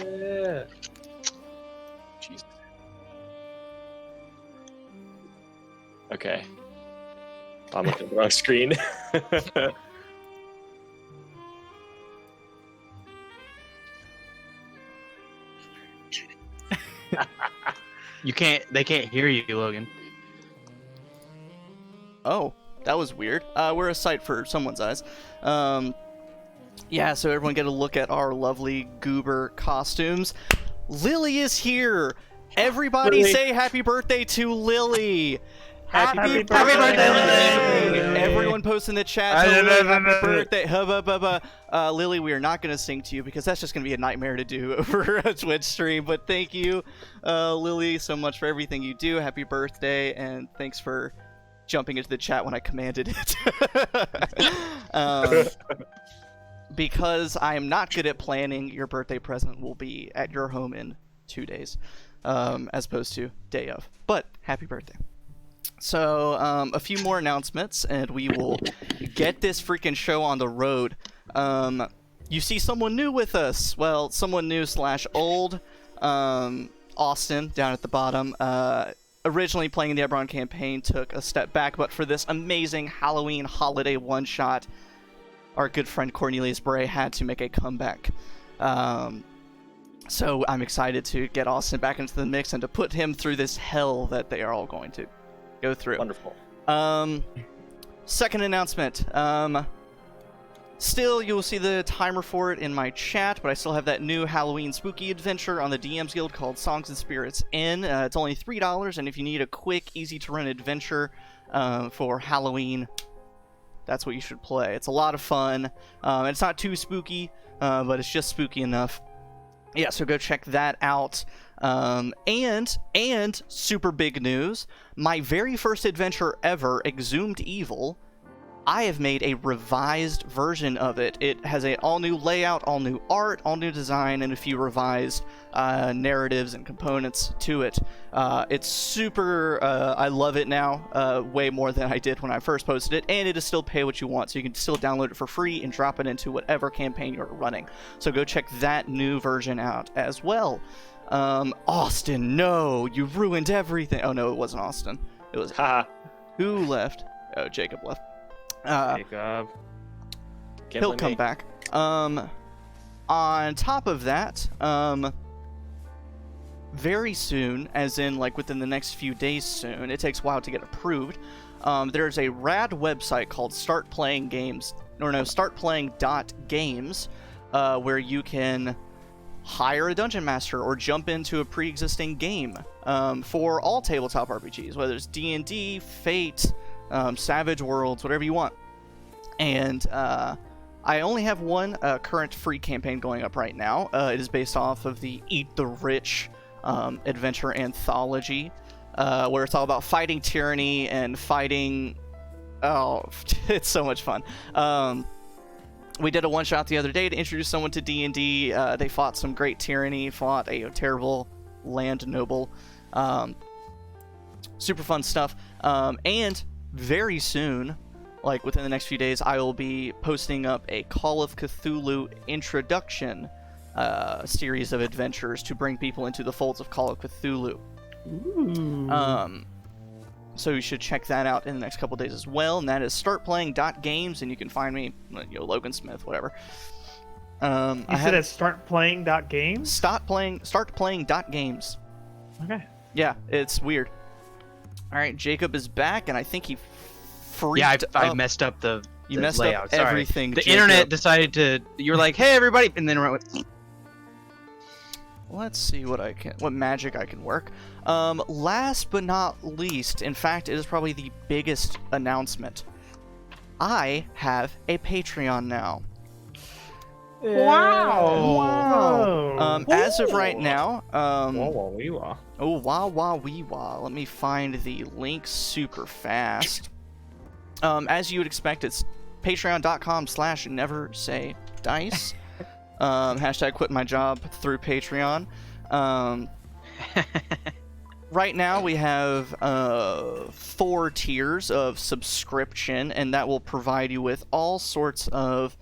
Yeah. Jesus. Okay. I'm looking at the wrong screen. They can't hear you, Logan. Oh, that was weird. We're a sight for someone's eyes. Yeah, so everyone get a look at our lovely goober costumes. Lily is here! Everybody Lily. say happy birthday to Lily! Happy birthday, Lily! Lily! Everyone post in the chat, tell Lily happy birthday. Lily, we are not going to sing to you because that's just going to be a nightmare to do over a Twitch stream. But thank you, Lily, so much for everything you do. Happy birthday, and thanks for jumping into the chat when I commanded it. Because I am not good at planning, your birthday present will be at your home in 2 days, as opposed to day of. But happy birthday. So, a few more announcements, and we will get this freaking show on the road. You see someone new with us. Well, someone new / old. Austin, down at the bottom. Originally playing in the Eberron campaign, took a step back, but for this amazing Halloween holiday one-shot, our good friend Cornelius Bray had to make a comeback. So I'm excited to get Austin back into the mix and to put him through this hell that they are all going to go through. Wonderful. Second announcement. Still, you'll see the timer for it in my chat, but I still have that new Halloween spooky adventure on the DM's Guild called Songs and Spirits Inn. It's only $3, and if you need a quick, easy-to-run adventure for Halloween, that's what you should play. It's a lot of fun. It's not too spooky, but it's just spooky enough. Yeah, so go check that out. And super big news, my very first adventure ever, Exhumed Evil, I have made a revised version of it. It has a all-new layout, all-new art, all-new design, and a few revised narratives and components to it. It's super... I love it now, way more than I did when I first posted it, and it is still pay what you want, so you can still download it for free and drop it into whatever campaign you're running. So go check that new version out as well. Austin, no! You ruined everything! Oh no, it wasn't Austin. It was... Who left? Oh, Jacob left. Jacob. He'll come back. On top of that, very soon, as in like within the next few days soon, it takes a while to get approved, there's a rad website called startplaying.games, where you can hire a dungeon master or jump into a pre-existing game for all tabletop RPGs, whether it's D&D, Fate, Savage Worlds, whatever you want. And I only have one current free campaign going up right now. It is based off of the Eat the Rich adventure anthology, where it's all about fighting tyranny and fighting... Oh, it's so much fun. We did a one-shot the other day to introduce someone to D&D. They fought some great tyranny, fought a terrible land noble. Super fun stuff. And very soon, like within the next few days, I will be posting up a Call of Cthulhu introduction series of adventures to bring people into the folds of Call of Cthulhu. Ooh. So you should check that out in the next couple days as well, and that is startplaying.games, and you can find me, Logan Smith, whatever. You said it's startplaying.games? Startplaying.games. Okay. Yeah, it's weird. All right, Jacob is back, and I think he freaked Yeah, I up. messed up the You messed layout. up Sorry. everything, The Jacob. internet decided to... You were like, hey, everybody! And then it went... Let's see what magic I can work. Last but not least, in fact, it is probably the biggest announcement. I have a Patreon now. Wow. As of right now, Wah. oh, wah. Let me find the link super fast. As you would expect, it's patreon.com/NeverSayDice. Hashtag quit my job through Patreon. Right now we have 4 tiers of subscription, and that will provide you with all sorts of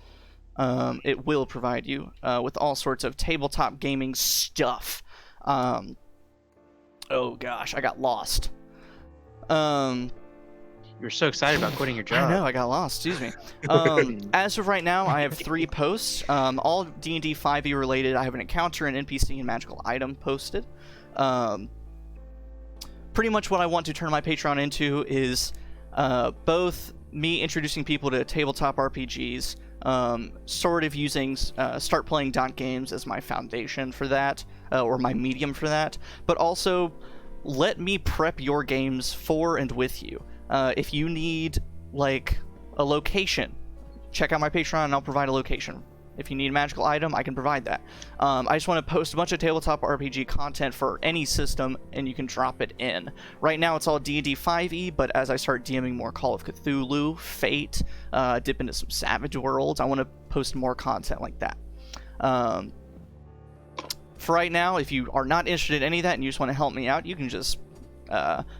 it will provide you with all sorts of tabletop gaming stuff. Oh gosh, I got lost. You were so excited about quitting your job. I know, I got lost. Excuse me. As of right now, I have 3 posts, all D&D 5e related. I have an encounter, an NPC, and magical item posted. Pretty much what I want to turn my Patreon into is both me introducing people to tabletop RPGs, sort of using start playing games as my foundation for that, or my medium for that, but also let me prep your games for and with you. If you need, like, a location, check out my Patreon and I'll provide a location. If you need a magical item, I can provide that. I just want to post a bunch of tabletop RPG content for any system, and you can drop it in. Right now, it's all D&D 5e, but as I start DMing more Call of Cthulhu, Fate, dip into some Savage Worlds, I want to post more content like that. For right now, if you are not interested in any of that and you just want to help me out, you can just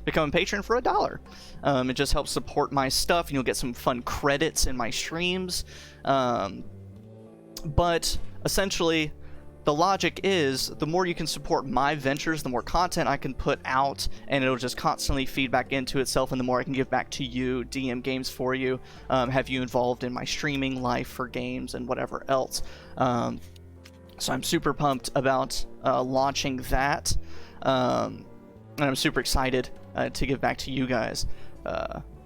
become a patron for $1. It just helps support my stuff, and you'll get some fun credits in my streams. But essentially, the logic is the more you can support my ventures, the more content I can put out, and it'll just constantly feed back into itself, and the more I can give back to you, DM games for you, have you involved in my streaming life for games and whatever else. So I'm super pumped about launching that. And I'm super excited to give back to you guys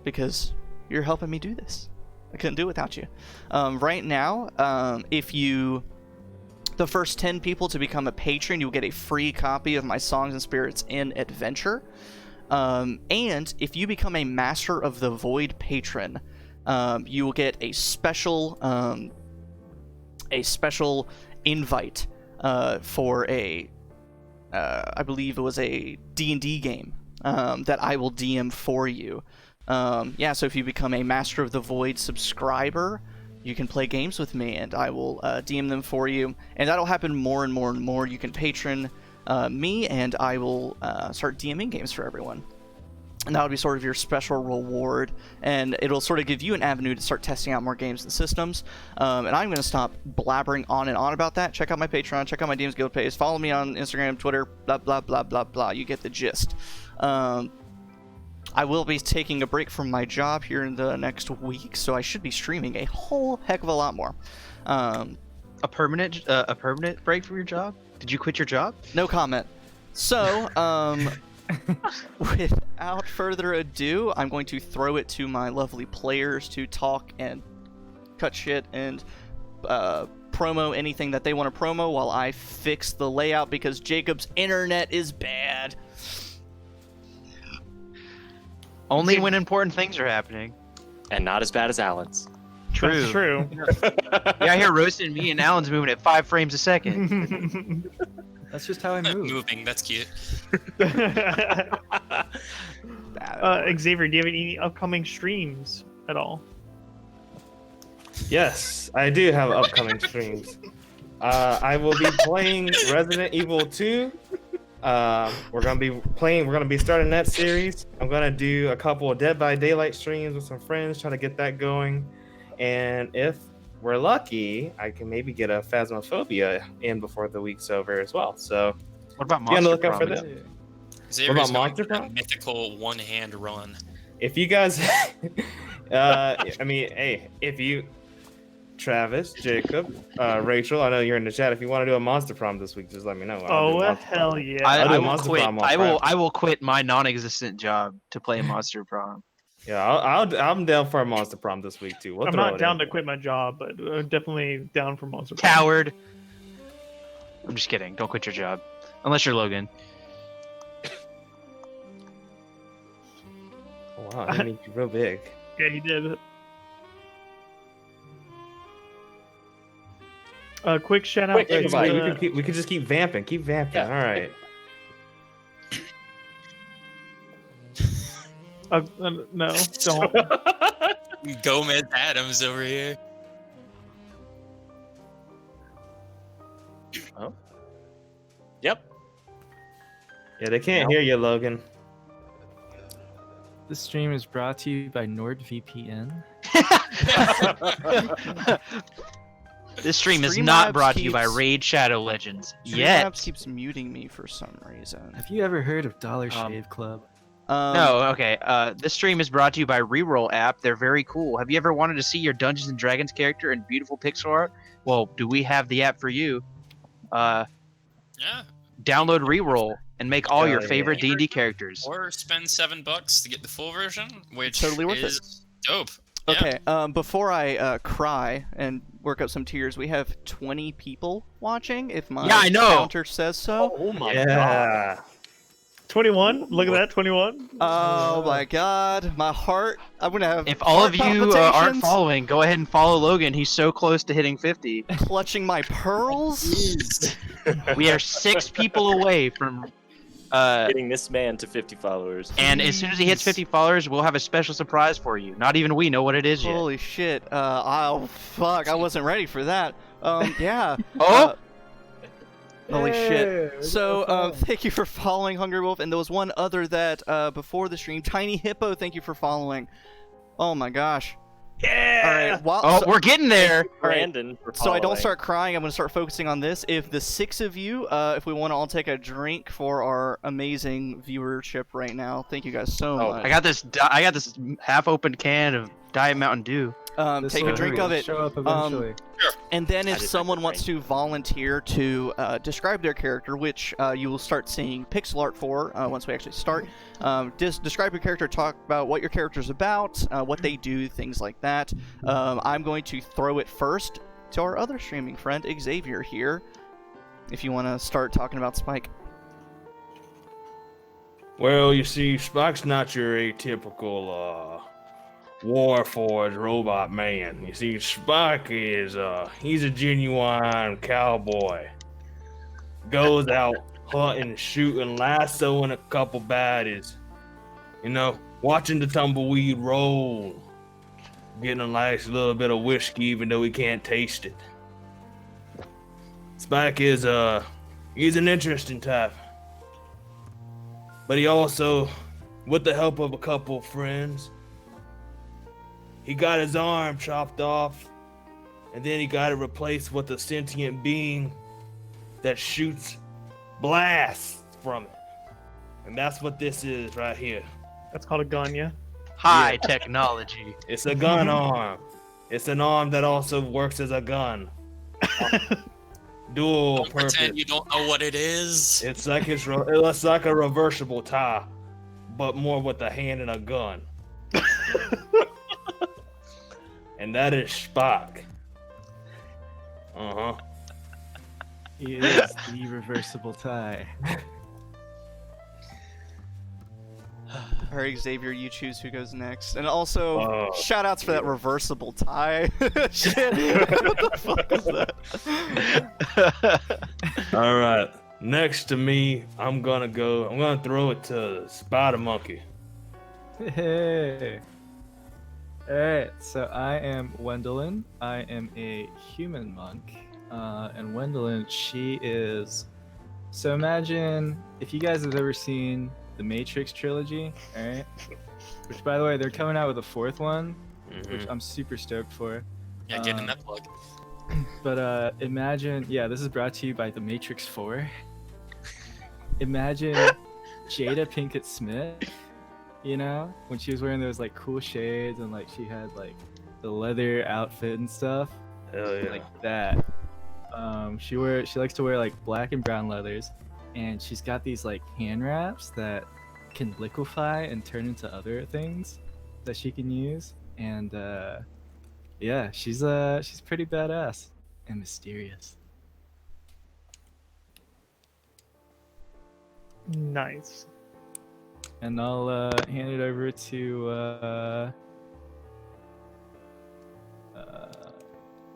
because you're helping me do this. I couldn't do it without you. Right now, the first 10 people to become a patron, you'll get a free copy of my Songs and Spirits in Adventure. And if you become a Master of the Void patron, you will get a special invite for I believe it was a D&D game that I will DM for you. So if you become a Master of the Void subscriber, you can play games with me, and I will DM them for you. And that'll happen more and more and more. You can patron me, and I will start DMing games for everyone. And that would be sort of your special reward, and it'll sort of give you an avenue to start testing out more games and systems. And I'm going to stop blabbering on and on about that. Check out my Patreon, check out my DMs Guild page, follow me on Instagram, Twitter, blah, blah, blah, blah, blah. You get the gist. I will be taking a break from my job here in the next week, so I should be streaming a whole heck of a lot more. A permanent break from your job? Did you quit your job? No comment. So, without further ado, I'm going to throw it to my lovely players to talk and cut shit and promo anything that they want to promo while I fix the layout because Jacob's internet is bad. Only when important things are happening. And not as bad as Alan's. True. That's true. Yeah, I hear roasting me and Alan's moving at 5 frames a second. That's just how I move. Moving, that's cute. Xavier, do you have any upcoming streams at all? Yes, I do have upcoming streams. I will be playing Resident Evil 2. We're gonna be starting that series. I'm gonna do a couple of Dead by Daylight streams with some friends, try to get that going. And if we're lucky, I can maybe get a Phasmophobia in before the week's over as well. So What about be on Monster the lookout for Prom? that. Xavier's about going Monster for a Prom? mythical one-hand run. If you guys, I mean, hey, if you, Travis, Jacob, Rachel, I know you're in the chat. If you want to do a Monster Prom this week, just let me know. I'll do Monster Prom. Hell yeah! I'll do I a will Monster quit. Prom on I Friday. will quit my non-existent job to play Monster Prom. Yeah, I'm down for a Monster Prom this week too. We'll I'm throw not it down in. to quit my job, but definitely down for Monster Prom. Coward. I'm just kidding. Don't quit your job. Unless you're Logan. Oh, wow, I need you real big. Yeah, he did. Quick shout out Quick, to everybody, we could just keep vamping. Keep vamping. Yeah. All right. no, don't. Gomez Adams over here. Oh. Yep. Yeah, they can't hear you, Logan. This stream is brought to you by NordVPN. This stream is Streamlabs not brought to you by keeps- Raid Shadow Legends. Streamlabs Yet. keeps muting me for some reason. Have you ever heard of Dollar Shave Club? No, okay. This stream is brought to you by Reroll app. They're very cool. Have you ever wanted to see your Dungeons and Dragons character in beautiful pixel art? Well, do we have the app for you? Yeah. Download Reroll and make all your Hell favorite yeah. D&D characters. Or spend $7 to get the full version, which Totally worth is dope. Yeah. Okay, before I cry and work up some tears, we have 20 people watching, if my Yeah, I know. counter says so. Oh my god. Yeah. 21. Look at that, 21. Oh my god, my heart. I'm gonna have If all of heart you aren't palpitations, following, go ahead and follow Logan. He's so close to hitting 50. clutching my pearls. We are 6 people away from... Getting this man to 50 followers. and as soon as he hits 50 followers, we'll have a special surprise for you. Not even we know what it is yet. Holy shit. Oh fuck, I wasn't ready for that. Yeah. Oh! Holy Hey, shit. we're So, gonna fall. thank you for following Hungry Wolf, and there was one other that, before the stream, Tiny Hippo, thank you for following. Oh my gosh. Yeah. Alright, well, Oh, we're getting there! Brandon. For so I don't following. start crying, I'm gonna start focusing on this. If the 6 of you, if we want to all take a drink for our amazing viewership right now, thank you guys so Oh, much. I got this half-opened can of Diet Mountain Dew. This Take will a drink of it. Show up eventually. And then I if did someone not wants to volunteer to describe their character, which you will start seeing pixel art for once we actually start, describe your character, talk about what your character's about, what they do, things like that. I'm going to throw it first to our other streaming friend, Xavier, here, if you want to start talking about Spike. Well, you see, Spike's not your atypical Warforged robot man. You see, Spike is he's a genuine cowboy. Goes out hunting, shooting, lassoing a couple baddies. You know, watching the tumbleweed roll. Getting a nice little bit of whiskey even though he can't taste it. Spike is he's an interesting type. But he also, with the help of a couple of friends, he got his arm chopped off, and then he got it replaced with a sentient being that shoots blasts from it. And that's what this is right here. That's called a gun, yeah. High technology. It's a gun arm. It's an arm that also works as a gun. Dual Don't purpose. pretend you don't know what it is. It's like it's like a reversible tie, but more with a hand and a gun. And that is Spock. Uh-huh. He is the reversible tie. All right, Xavier, you choose who goes next. And also, Oh. shout outs for that reversible tie. Shit. What the fuck is that? All right. Next to me, I'm gonna throw it to Spider Monkey. Hey. Alright, so I am Wendelin. I am a human monk. And Wendelin, she is. So imagine if you guys have ever seen the Matrix trilogy, alright? Which, by the way, they're coming out with a 4th one, which I'm super stoked for. Yeah, get in that plug. But imagine, yeah, this is brought to you by The Matrix 4. Imagine Jada Pinkett Smith, you know, when she was wearing those like cool shades and like she had like the leather outfit and stuff, Hell yeah. like that. She likes to wear like black and brown leathers, and she's got these like hand wraps that can liquefy and turn into other things that she can use. And yeah, she's pretty badass and mysterious. Nice. And I'll hand it over to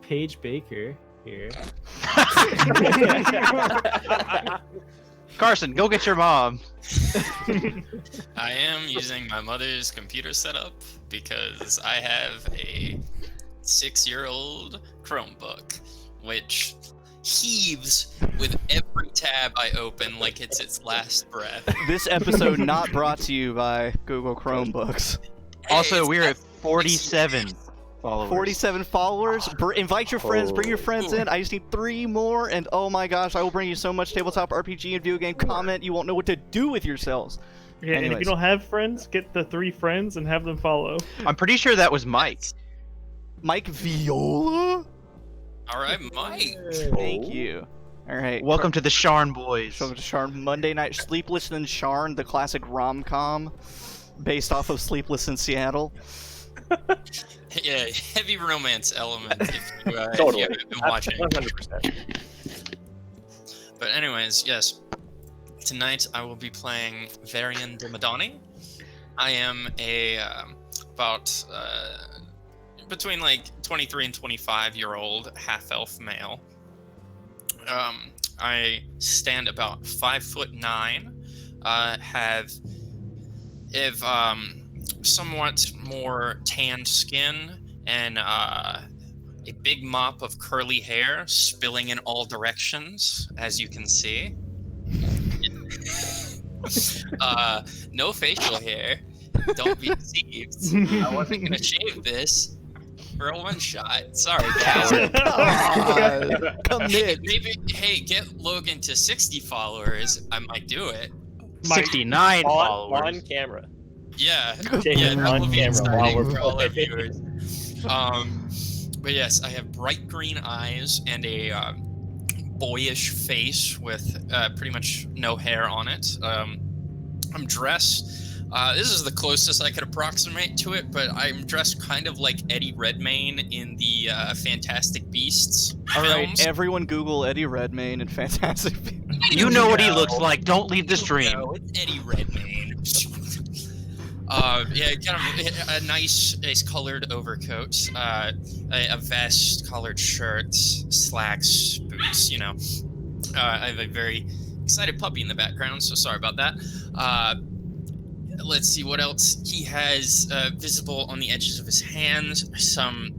Paige Baker here. Carson, go get your mom. I am using my mother's computer setup because I have a 6-year-old Chromebook, which heaves with every tab I open like it's its last breath. This episode not brought to you by Google Chromebooks. Also, Hey, we're at it's 47 followers. 47 followers. Invite your friends. Bring your friends in. I just need 3 more, and oh my gosh, I will bring you so much tabletop RPG and video game comment. You won't know what to do with yourselves. Yeah, and if Anyways. you don't have friends, get the 3 friends and have them follow. I'm pretty sure that was Mike. Mike Viola. All right, Mike. Thank you. All right. Welcome to the Sharn boys. Welcome to Sharn. Monday Night Sleepless in Sharn, the classic rom-com based off of Sleepless in Seattle. Yeah, heavy romance element if you, Totally. if you haven't been watching. 100%. But anyways, yes. Tonight I will be playing Varian de Madani. I am a about between like 23 and 25-year-old half-elf male. I stand about 5'9", have somewhat more tanned skin and a big mop of curly hair spilling in all directions, as you can see. No facial hair. Don't be deceived. I wasn't gonna shave this for a one shot. Sorry, guys. Commit. Maybe, hey, get Logan to 60 followers. I might do it. 69 followers. On camera. Yeah, Take yeah, it that on will be camera while exciting we're for all our playing. viewers. But yes, I have bright green eyes and a boyish face with pretty much no hair on it. I'm dressed. This is the closest I could approximate to it, but I'm dressed kind of like Eddie Redmayne in the Fantastic Beasts All right, films. everyone Google Eddie Redmayne and Fantastic Beasts. You know what he looks like. Don't leave the stream. No, it's Eddie Redmayne. Yeah, kind of a nice colored overcoat, a vest, collared shirts, slacks, boots, you know. I have a very excited puppy in the background, so sorry about that. Let's see what else he has visible on the edges of his hands. Some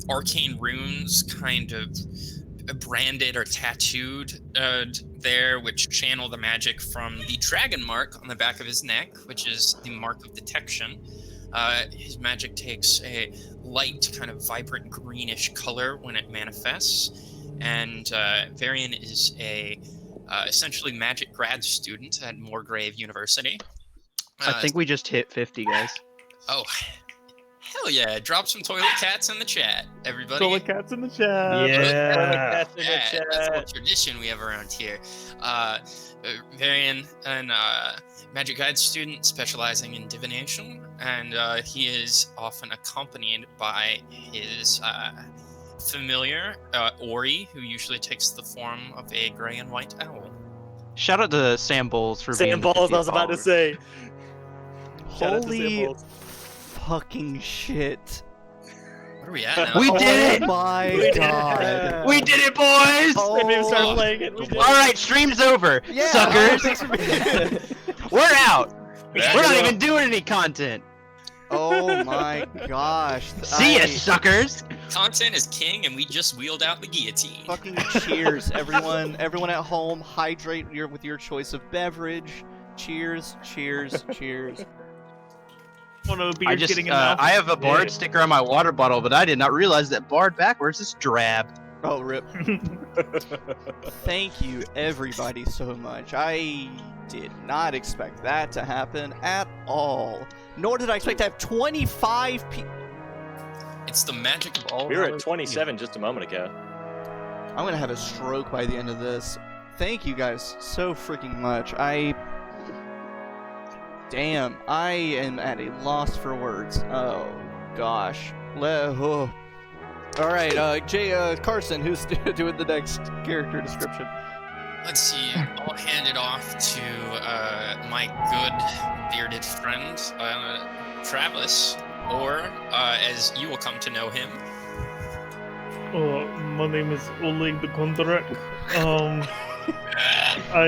arcane runes kind of branded or tattooed there, which channel the magic from the dragon mark on the back of his neck, which is the mark of detection. His magic takes a light, kind of vibrant greenish color when it manifests. And Varian is a essentially magic grad student at Moorgrave University. I think we just hit 50, guys. Oh, hell yeah. Drop some toilet cats in the chat, everybody. Toilet cats in the chat. Yeah. Yeah, that's a tradition we have around here. Varian, an magic guide student specializing in divination, and he is often accompanied by his familiar, Ori, who usually takes the form of a gray and white owl. Shout out to Sam Bowles for being Sam the Balls, 50th I was about to follower. say. Shout out to Sam Holy Balls. fucking shit. Where are we at now? We did Oh it! my god. We did it, boys! Oh, Maybe start playing it. We did. All right, stream's over, yeah, suckers. thanks for being- We're out. Yeah, We're not so- even doing any content. Oh my gosh. See ya, suckers. Content is king, and we just wheeled out the guillotine. Fucking cheers, everyone. Everyone at home, hydrate with your choice of beverage. Cheers, cheers, cheers. Oh no, I beer's just, getting enough. I have a Bard sticker on my water bottle, but I did not realize that Bard backwards is drab. Oh, rip. Thank you, everybody, so much. I did not expect that to happen at all. Nor did I expect to have 25 people. It's the magic of all. We were at 27 just a moment ago. I'm gonna have a stroke by the end of this. Thank you guys so freaking much. Damn, I am at a loss for words. Oh, gosh. Oh. Alright, Carson, who's doing the next character description? Let's see. I'll hand it off to my good bearded friend, Travis, or as you will come to know him. My name is Oleg the Kondrak. I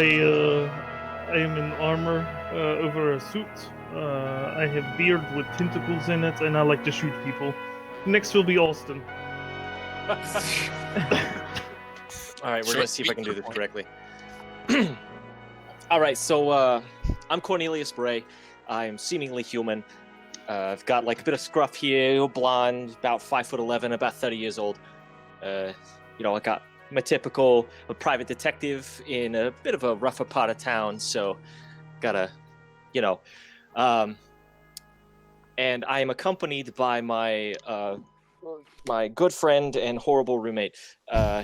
am in armor over a suit. I have beard with tentacles in it, and I like to shoot people. Next will be Austin. All right, we're gonna see if I can do this correctly. All right, so I'm Cornelius Bray. I am seemingly human. I've got like a bit of scruff here, blonde, about 5'11", about 30 years old. I got my typical private detective in a bit of a rougher part of town, so gotta, and I am accompanied by my my good friend and horrible roommate.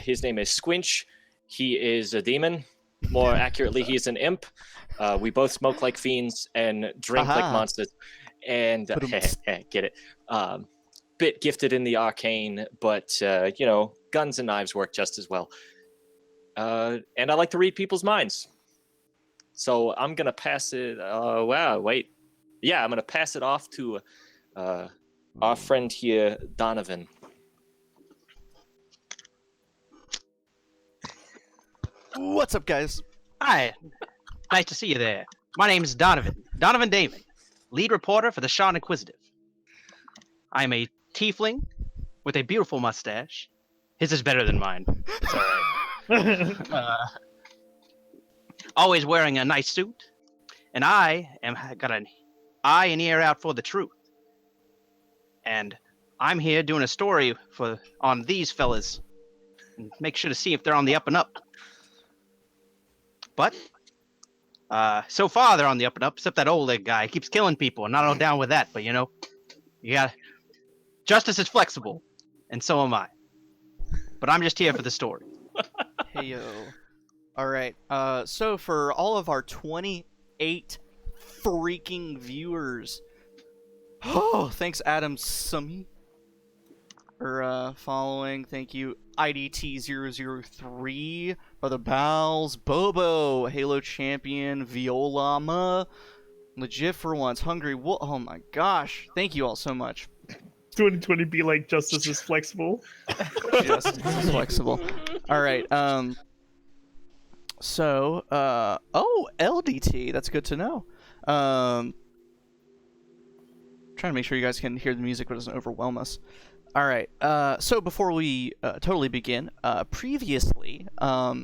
His name is Squinch. He is a demon. More accurately, he's an imp. We both smoke like fiends and drink like monsters. And get it. Bit gifted in the arcane, but guns and knives work just as well. And I like to read people's minds. So I'm gonna pass it. I'm gonna pass it off to our friend here, Donovan. What's up, guys? Hi. Nice to see you there. My name is Donovan. Donovan Damon, lead reporter for the Sharn Inquisitive. I'm a tiefling with a beautiful mustache. His is better than mine. It's alright. Always wearing a nice suit. And I got an eye and ear out for the truth. And I'm here doing a story on these fellas. And make sure to see if they're on the up and up. But so far they're on the up and up, except that old leg guy keeps killing people, and I'm not down with that. But you got justice is flexible, and so am I. But I'm just here for the story. Hey yo. All right. So for all of our 28 freaking viewers, thanks Adam Summy for following. Thank you IDT003, Brother Bowles, Bobo, Halo Champion, Violama, Legit for Once, Hungry Wolf. Oh my gosh. Thank you all so much. 2020 be like justice is flexible. Justice is flexible. All right. So, LDT. That's good to know. Trying to make sure you guys can hear the music but it doesn't overwhelm us. All right. So before we totally begin, previously,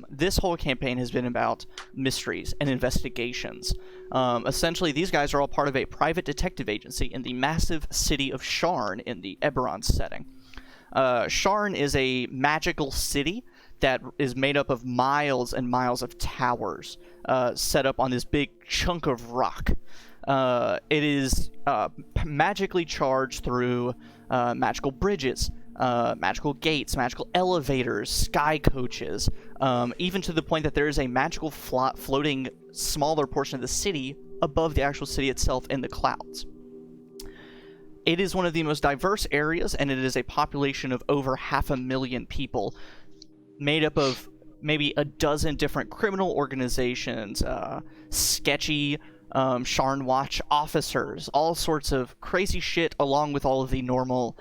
this whole campaign has been about mysteries and investigations. Essentially, these guys are all part of a private detective agency in the massive city of Sharn in the Eberron setting. Sharn is a magical city that is made up of miles and miles of towers set up on this big chunk of rock. It is magically charged through magical bridges, magical gates, magical elevators, sky coaches, even to the point that there is a magical floating smaller portion of the city above the actual city itself in the clouds. It is one of the most diverse areas, and it is a population of over 500,000 people, made up of maybe a dozen different criminal organizations, sketchy Sharn Watch officers, all sorts of crazy shit, along with all of the normal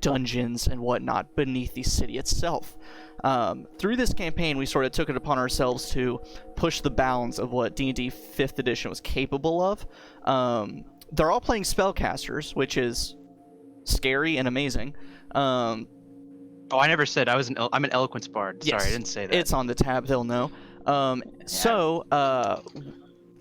dungeons and whatnot beneath the city itself. Through this campaign, we sort of took it upon ourselves to push the bounds of what D&D 5th edition was capable of. They're all playing spellcasters, which is scary and amazing. Oh, I never said I'm an eloquence bard. Yes, Sorry, I didn't say that. It's on the tab, they'll know.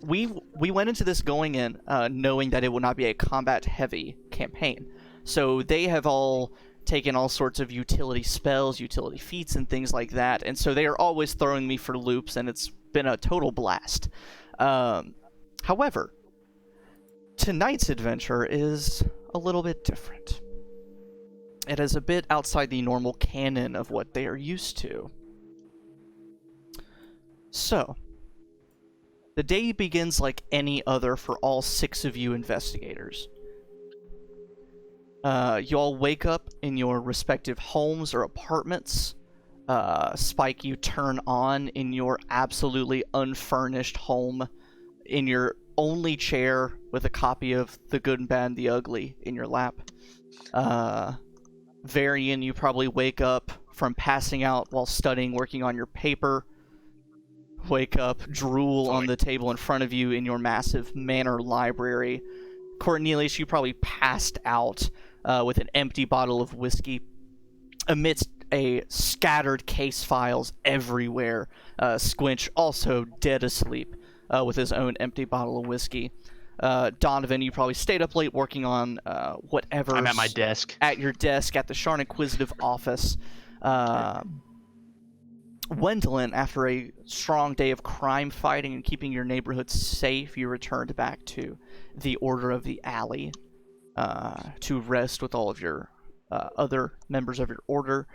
We went into this going in knowing that it would not be a combat-heavy campaign. So they have all taken all sorts of utility spells, utility feats, and things like that. And so they are always throwing me for loops, and it's been a total blast. However, tonight's adventure is a little bit different. It is a bit outside the normal canon of what they are used to. So, the day begins like any other for all 6 of you investigators. You all wake up in your respective homes or apartments. Spike, you turn on in your absolutely unfurnished home, in your only chair with a copy of The Good and Bad and the Ugly in your lap. Varian, you probably wake up from passing out while studying, working on your paper. Wake up, drool on the table in front of you in your massive manor library. Cornelius, you probably passed out with an empty bottle of whiskey amidst a scattered case files everywhere. Squinch also dead asleep with his own empty bottle of whiskey. Donovan, you probably stayed up late working on whatever. I'm at my desk. At your desk at the Sharn Inquisitive office. Gwendolyn, after a strong day of crime fighting and keeping your neighborhood safe, you returned back to the Order of the Alley to rest with all of your other members of your order.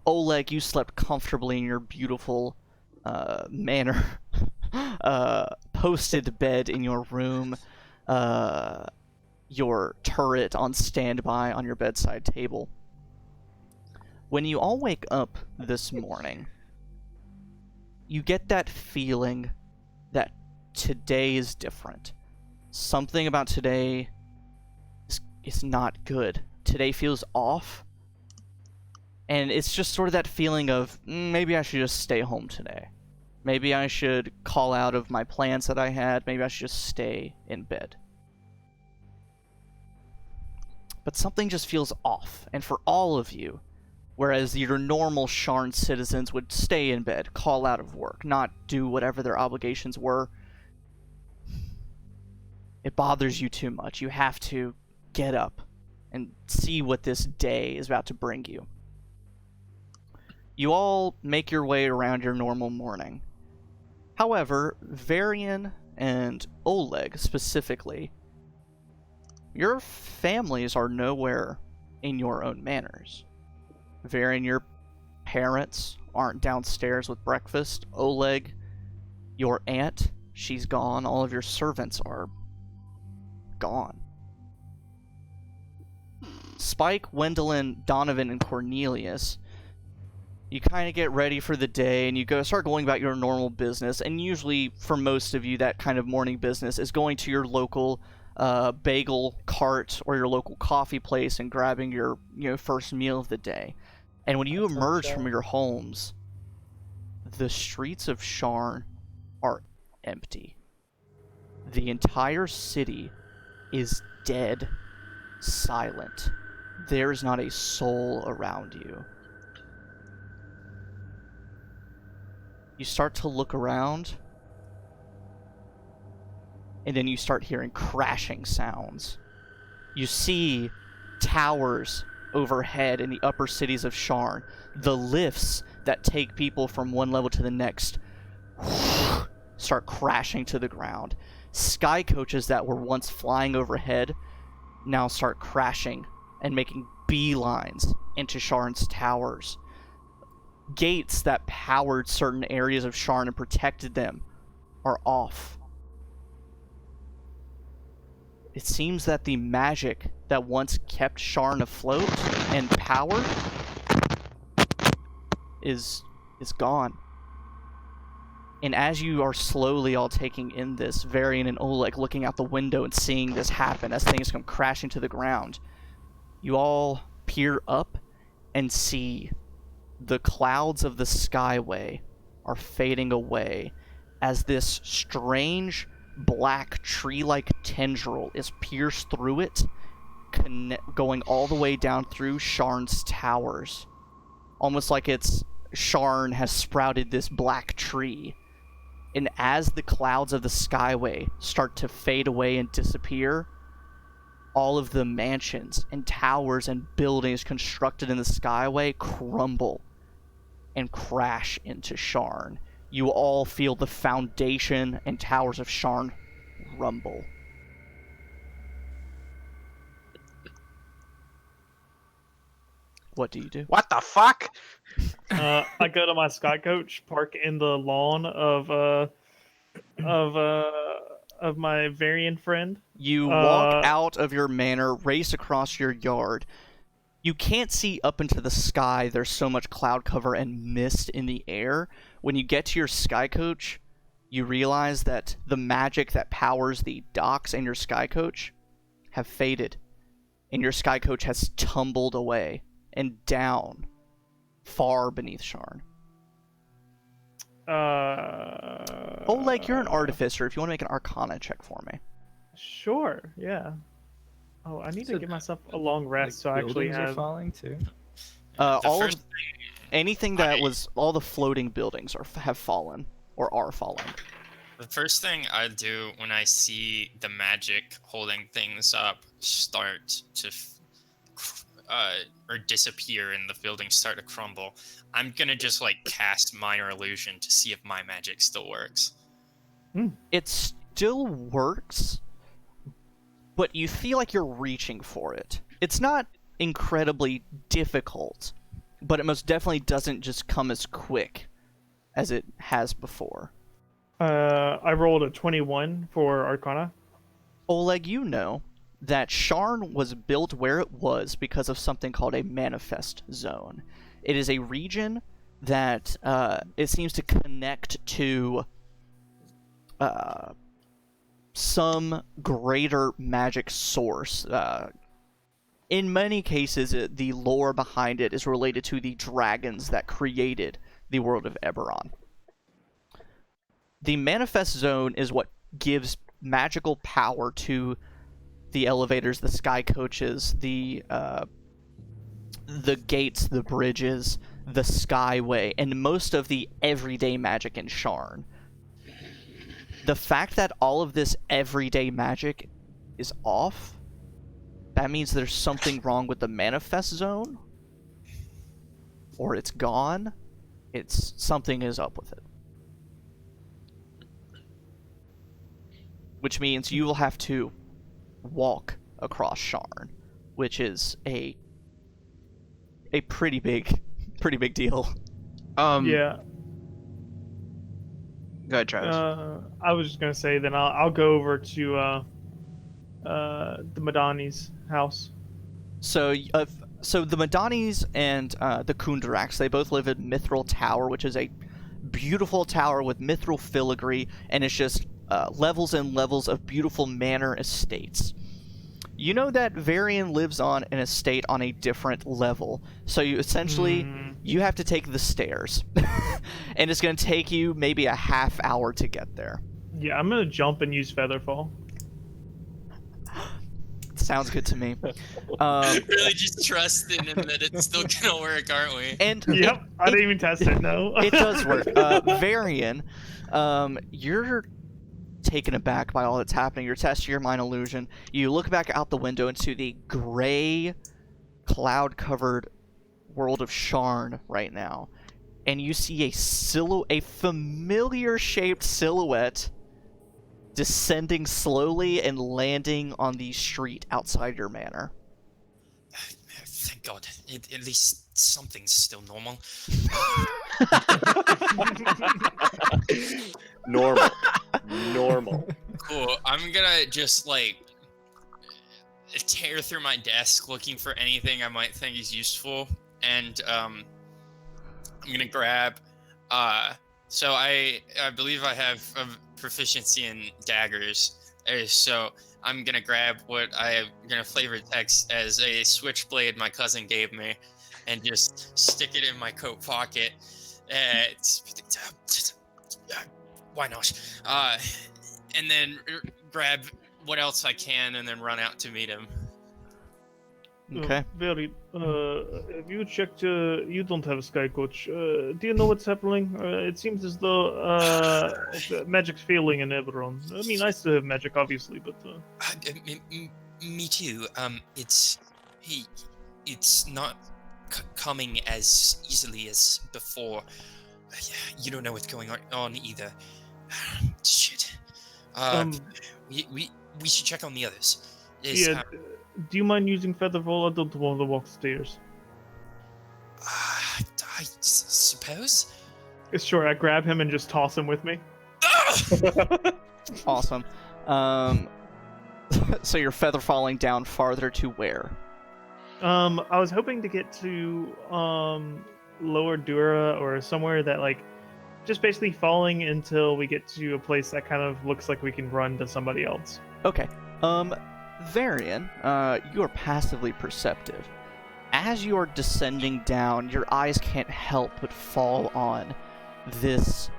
Oleg, you slept comfortably in your beautiful manor posted bed in your room, your turret on standby on your bedside table. When you all wake up this morning, you get that feeling that today is different. Something about today is not good. Today feels off. And it's just sort of that feeling of, maybe I should just stay home today. Maybe I should call out of my plans that I had. Maybe I should just stay in bed. But something just feels off. And for all of you, whereas your normal Sharn citizens would stay in bed, call out of work, not do whatever their obligations were, it bothers you too much. You have to get up and see what this day is about to bring you. You all make your way around your normal morning. However, Varian and Oleg specifically, your families are nowhere in your own manors. Varian, your parents aren't downstairs with breakfast. Oleg, your aunt, she's gone. All of your servants are gone. Spike, Gwendolyn, Donovan, and Cornelius, you kind of get ready for the day and you start going about your normal business. And usually, for most of you, that kind of morning business is going to your local bagel cart or your local coffee place and grabbing your first meal of the day. And when you emerge from your homes, the streets of Sharn are empty. The entire city is dead silent. There's not a soul around you. You start to look around, and then you start hearing crashing sounds. You see towers overhead in the upper cities of Sharn. The lifts that take people from one level to the next start crashing to the ground. Sky coaches that were once flying overhead now start crashing and making beelines into Sharn's towers. Gates that powered certain areas of Sharn and protected them are off. It seems that the magic that once kept Sharn afloat and powered is gone. And as you are slowly all taking in this, Varian and Oleg looking out the window and seeing this happen as things come crashing to the ground, you all peer up and see the clouds of the skyway are fading away as this strange black tree-like tendril is pierced through it, going all the way down through Sharn's towers. Almost like Sharn has sprouted this black tree. And as the clouds of the skyway start to fade away and disappear, all of the mansions and towers and buildings constructed in the skyway crumble and crash into Sharn. You all feel the foundation and towers of Sharn rumble. What do you do? What the fuck? I go to my sky coach, park in the lawn of my Varian friend. You walk out of your manor, race across your yard. You can't see up into the sky. There's so much cloud cover and mist in the air. When you get to your sky coach, you realize that the magic that powers the docks and your sky coach have faded. And your sky coach has tumbled away and down far beneath Sharn. Oleg, you're an artificer. If you want to make an Arcana check for me. Sure, yeah. Oh, I need to give myself a long rest so I actually buildings have... are falling too. Anything that was all the floating buildings have fallen or are falling. The first thing I do when I see the magic holding things up start to or disappear and the buildings start to crumble, I'm gonna just like cast minor illusion to see if my magic still works. It still works, but you feel like you're reaching for it. It's not incredibly difficult, but it most definitely doesn't just come as quick as it has before. I rolled a 21 for Arcana. Oleg, you know that Sharn was built where it was because of something called a manifest zone. It is a region that it seems to connect to some greater magic source. In many cases, the lore behind it is related to the dragons that created the world of Eberron. The manifest zone is what gives magical power to the elevators, the sky coaches, the gates, the bridges, the skyway, and most of the everyday magic in Sharn. The fact that all of this everyday magic is off, that means there's something wrong with the manifest zone, or it's gone. Something is up with it. Which means you will have to walk across Sharn, which is a pretty big deal. Yeah. Go ahead, Travis. I was just gonna say then I'll go over to the Madani's house. So the Madanis and the Kundaraks, they both live in Mithril Tower, which is a beautiful tower with mithril filigree, and it's just levels and levels of beautiful manor estates. You know that Varian lives on an estate on a different level, so you essentially you have to take the stairs, and it's going to take you maybe a half hour to get there. Yeah, I'm gonna jump and use Featherfall. Sounds good to me. Really just trusting him that it's still gonna work, aren't we? And Yep, I didn't even test it. No, it does work. Varian, you're taken aback by all that's happening. You're testing your mind illusion. You look back out the window into the gray, cloud-covered world of Sharn right now, and you see a familiar-shaped silhouette descending slowly and landing on the street outside your manor. Thank God. At least something's still normal. Normal. Cool. I'm gonna just like tear through my desk looking for anything I might think is useful, and I'm gonna grab. So I believe I have a proficiency in daggers, so I'm gonna grab what I'm gonna flavor text as a switchblade my cousin gave me, and just stick it in my coat pocket. Why not? And then grab what else I can, and then run out to meet him. Okay. Very. Have you checked? You don't have a sky coach. Do you know what's happening? It seems as though magic's failing in Eberron. I mean, I still have magic, obviously, but. Me too. It's not coming as easily as before. You don't know what's going on either. Shit. We should check on the others. Do you mind using Featherfall? I don't want to walk stairs. I suppose. Sure, I grab him and just toss him with me. Awesome. So you're feather falling down farther to where? I was hoping to get to Lower Dura or somewhere that like just basically falling until we get to a place that kind of looks like we can run to somebody else. Okay. Varian, you are passively perceptive. As you are descending down, your eyes can't help but fall on this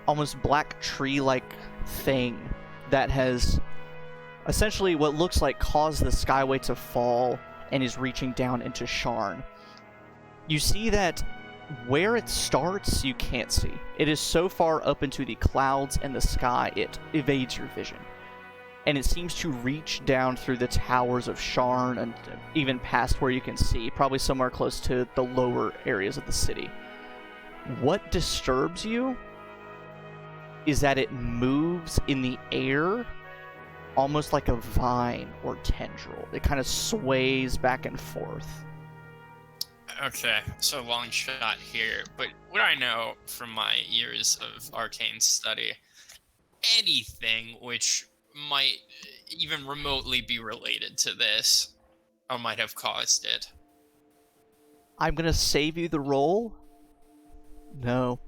almost black tree-like thing that has essentially what looks like caused the skyway to fall and is reaching down into Sharn. You see that Where it starts, you can't see. It is so far up into the clouds and the sky, it evades your vision. And it seems to reach down through the towers of Sharn and even past where you can see, probably somewhere close to the lower areas of the city. What disturbs you is that it moves in the air almost like a vine or tendril. It kind of sways back and forth. Okay, so long shot here, but what I know from my years of arcane study, anything which might even remotely be related to this, or might have caused it. I'm gonna save you the roll. No.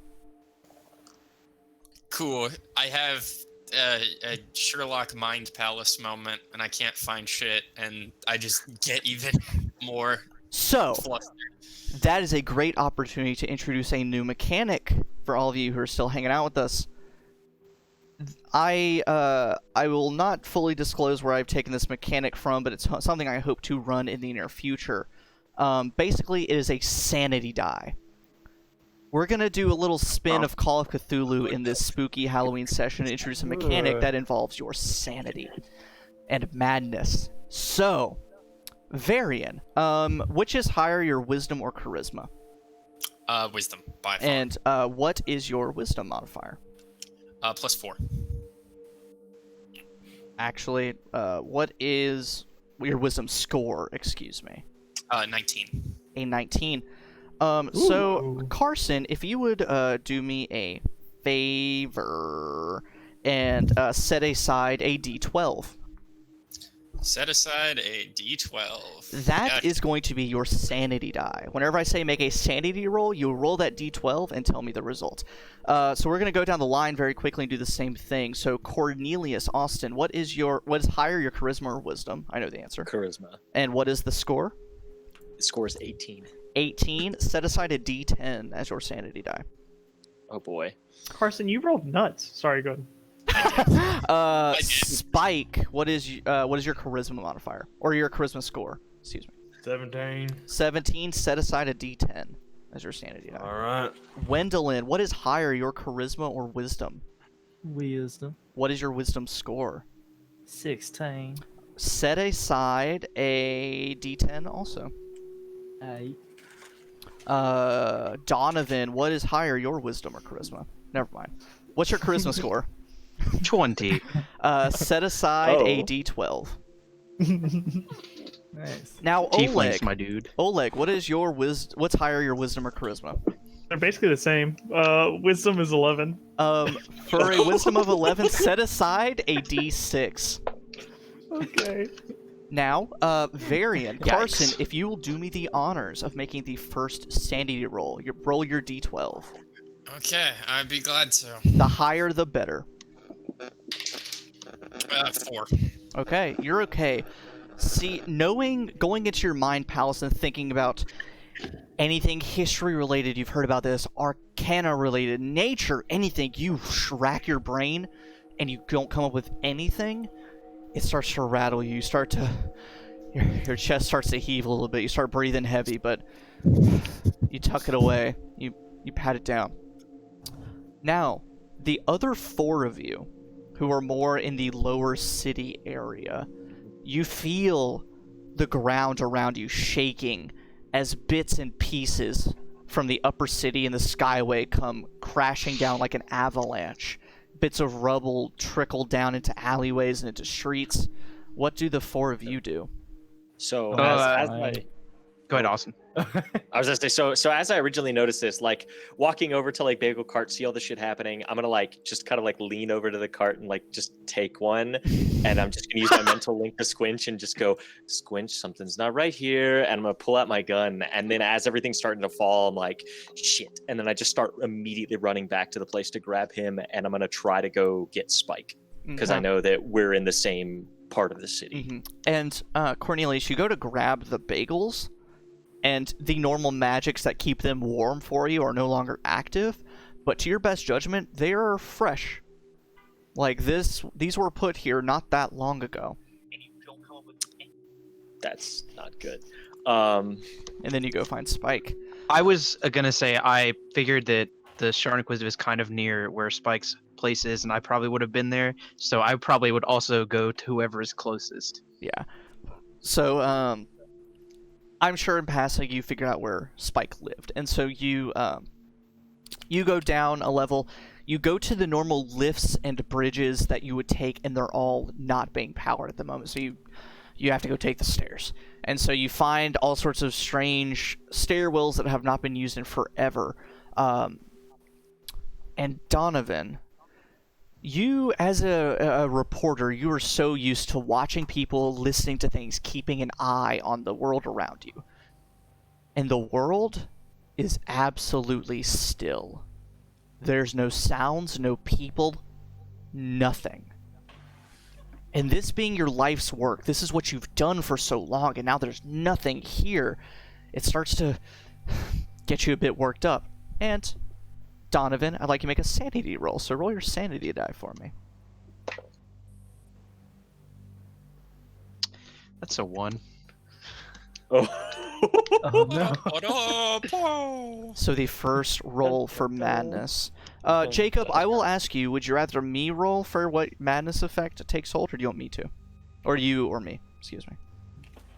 Cool. I have a Sherlock Mind Palace moment, and I can't find shit, and I just get even more So, flustered. that is a great opportunity to introduce a new mechanic for all of you who are still hanging out with us. I will not fully disclose where I've taken this mechanic from, but it's something I hope to run in the near future. Basically, it is a sanity die. We're going to do a little spin of Call of Cthulhu in this spooky Halloween session and introduce a mechanic that involves your sanity and madness. So, Varian, which is higher, your wisdom or charisma? Wisdom, by far. And what is your wisdom modifier? +4. Actually, what is your wisdom score? Excuse me. 19. A 19. So, Carson, if you would do me a favor and set aside a d12. Set aside a d12. That is going to be your sanity die. Whenever I say make a sanity roll, you roll that d12 and tell me the result. So we're going to go down the line very quickly and do the same thing. So Cornelius Austin, what is higher, your charisma or wisdom? I know the answer. Charisma. And what is the score? The score is 18. 18. Set aside a d10 as your sanity die. Oh boy. Carson, you rolled nuts. Sorry, go ahead. Spike, what is your charisma modifier or your charisma score? Excuse me. 17. 17. Set aside a d10 as your sanity die. All right. Wendolyn, what is higher, your charisma or wisdom? Wisdom. What is your wisdom score? 16. Set aside a d10 also. 8. Donovan, what is higher, your wisdom or charisma? Never mind. What's your charisma score? 20. Set aside a Oh. d12. Nice. Now, Tieflings, Oleg. my dude. Oleg, what is your what's higher, your wisdom or charisma? They're basically the same. Wisdom is 11. For a wisdom of 11, set aside a d6. Okay. Now, Varian, Yikes. Carson, if you will do me the honors of making the first sanity roll, roll your d12. Okay, I'd be glad to. The higher, the better. 4. Okay, you're okay. See, going into your mind palace and thinking about anything history related you've heard about this, arcana related, nature, anything, you rack your brain and you don't come up with anything, it starts to rattle you. You start to, your chest starts to heave a little bit. You start breathing heavy, but you tuck it away. You pat it down. Now, the other 4 of you, who are more in the lower city area, you feel the ground around you shaking as bits and pieces from the upper city and the skyway come crashing down like an avalanche. Bits of rubble trickle down into alleyways and into streets. What do the 4 of you do? So Go ahead, Austin. I was gonna say, so as I originally noticed this, like walking over to like Bagel Cart, see all this shit happening, I'm gonna like just kind of like lean over to the cart and like just take one, and I'm just gonna use my mental link to Squinch and just go, Squinch, something's not right here, and I'm gonna pull out my gun, and then as everything's starting to fall, I'm like, shit, and then I just start immediately running back to the place to grab him, and I'm gonna try to go get Spike because I know that we're in the same part of the city. Mm-hmm. And Cornelius, you go to grab the bagels, and the normal magics that keep them warm for you are no longer active, but to your best judgment, they are fresh. Like these were put here not that long ago. That's not good. And then you go find Spike. I was gonna say I figured that the Sharn Inquisitive is kind of near where Spike's place is, and I probably would have been there. So I probably would also go to whoever is closest. Yeah. So, I'm sure in passing you figured out where Spike lived, and so you go down a level. You go to the normal lifts and bridges that you would take, and they're all not being powered at the moment. So you have to go take the stairs, and so you find all sorts of strange stairwells that have not been used in forever. And Donovan, you as a reporter, you are so used to watching people, listening to things, keeping an eye on the world around you. And the world is absolutely still. There's no sounds, no people, nothing. And this being your life's work, this is what you've done for so long, and now there's nothing here. It starts to get you a bit worked up. And Donovan, I'd like you to make a sanity roll, so roll your sanity die for me. That's a 1. Oh no. So the first roll for madness. Jacob, I will ask you, would you rather me roll for what madness effect takes hold, or do you want me to? Or you or me, excuse me.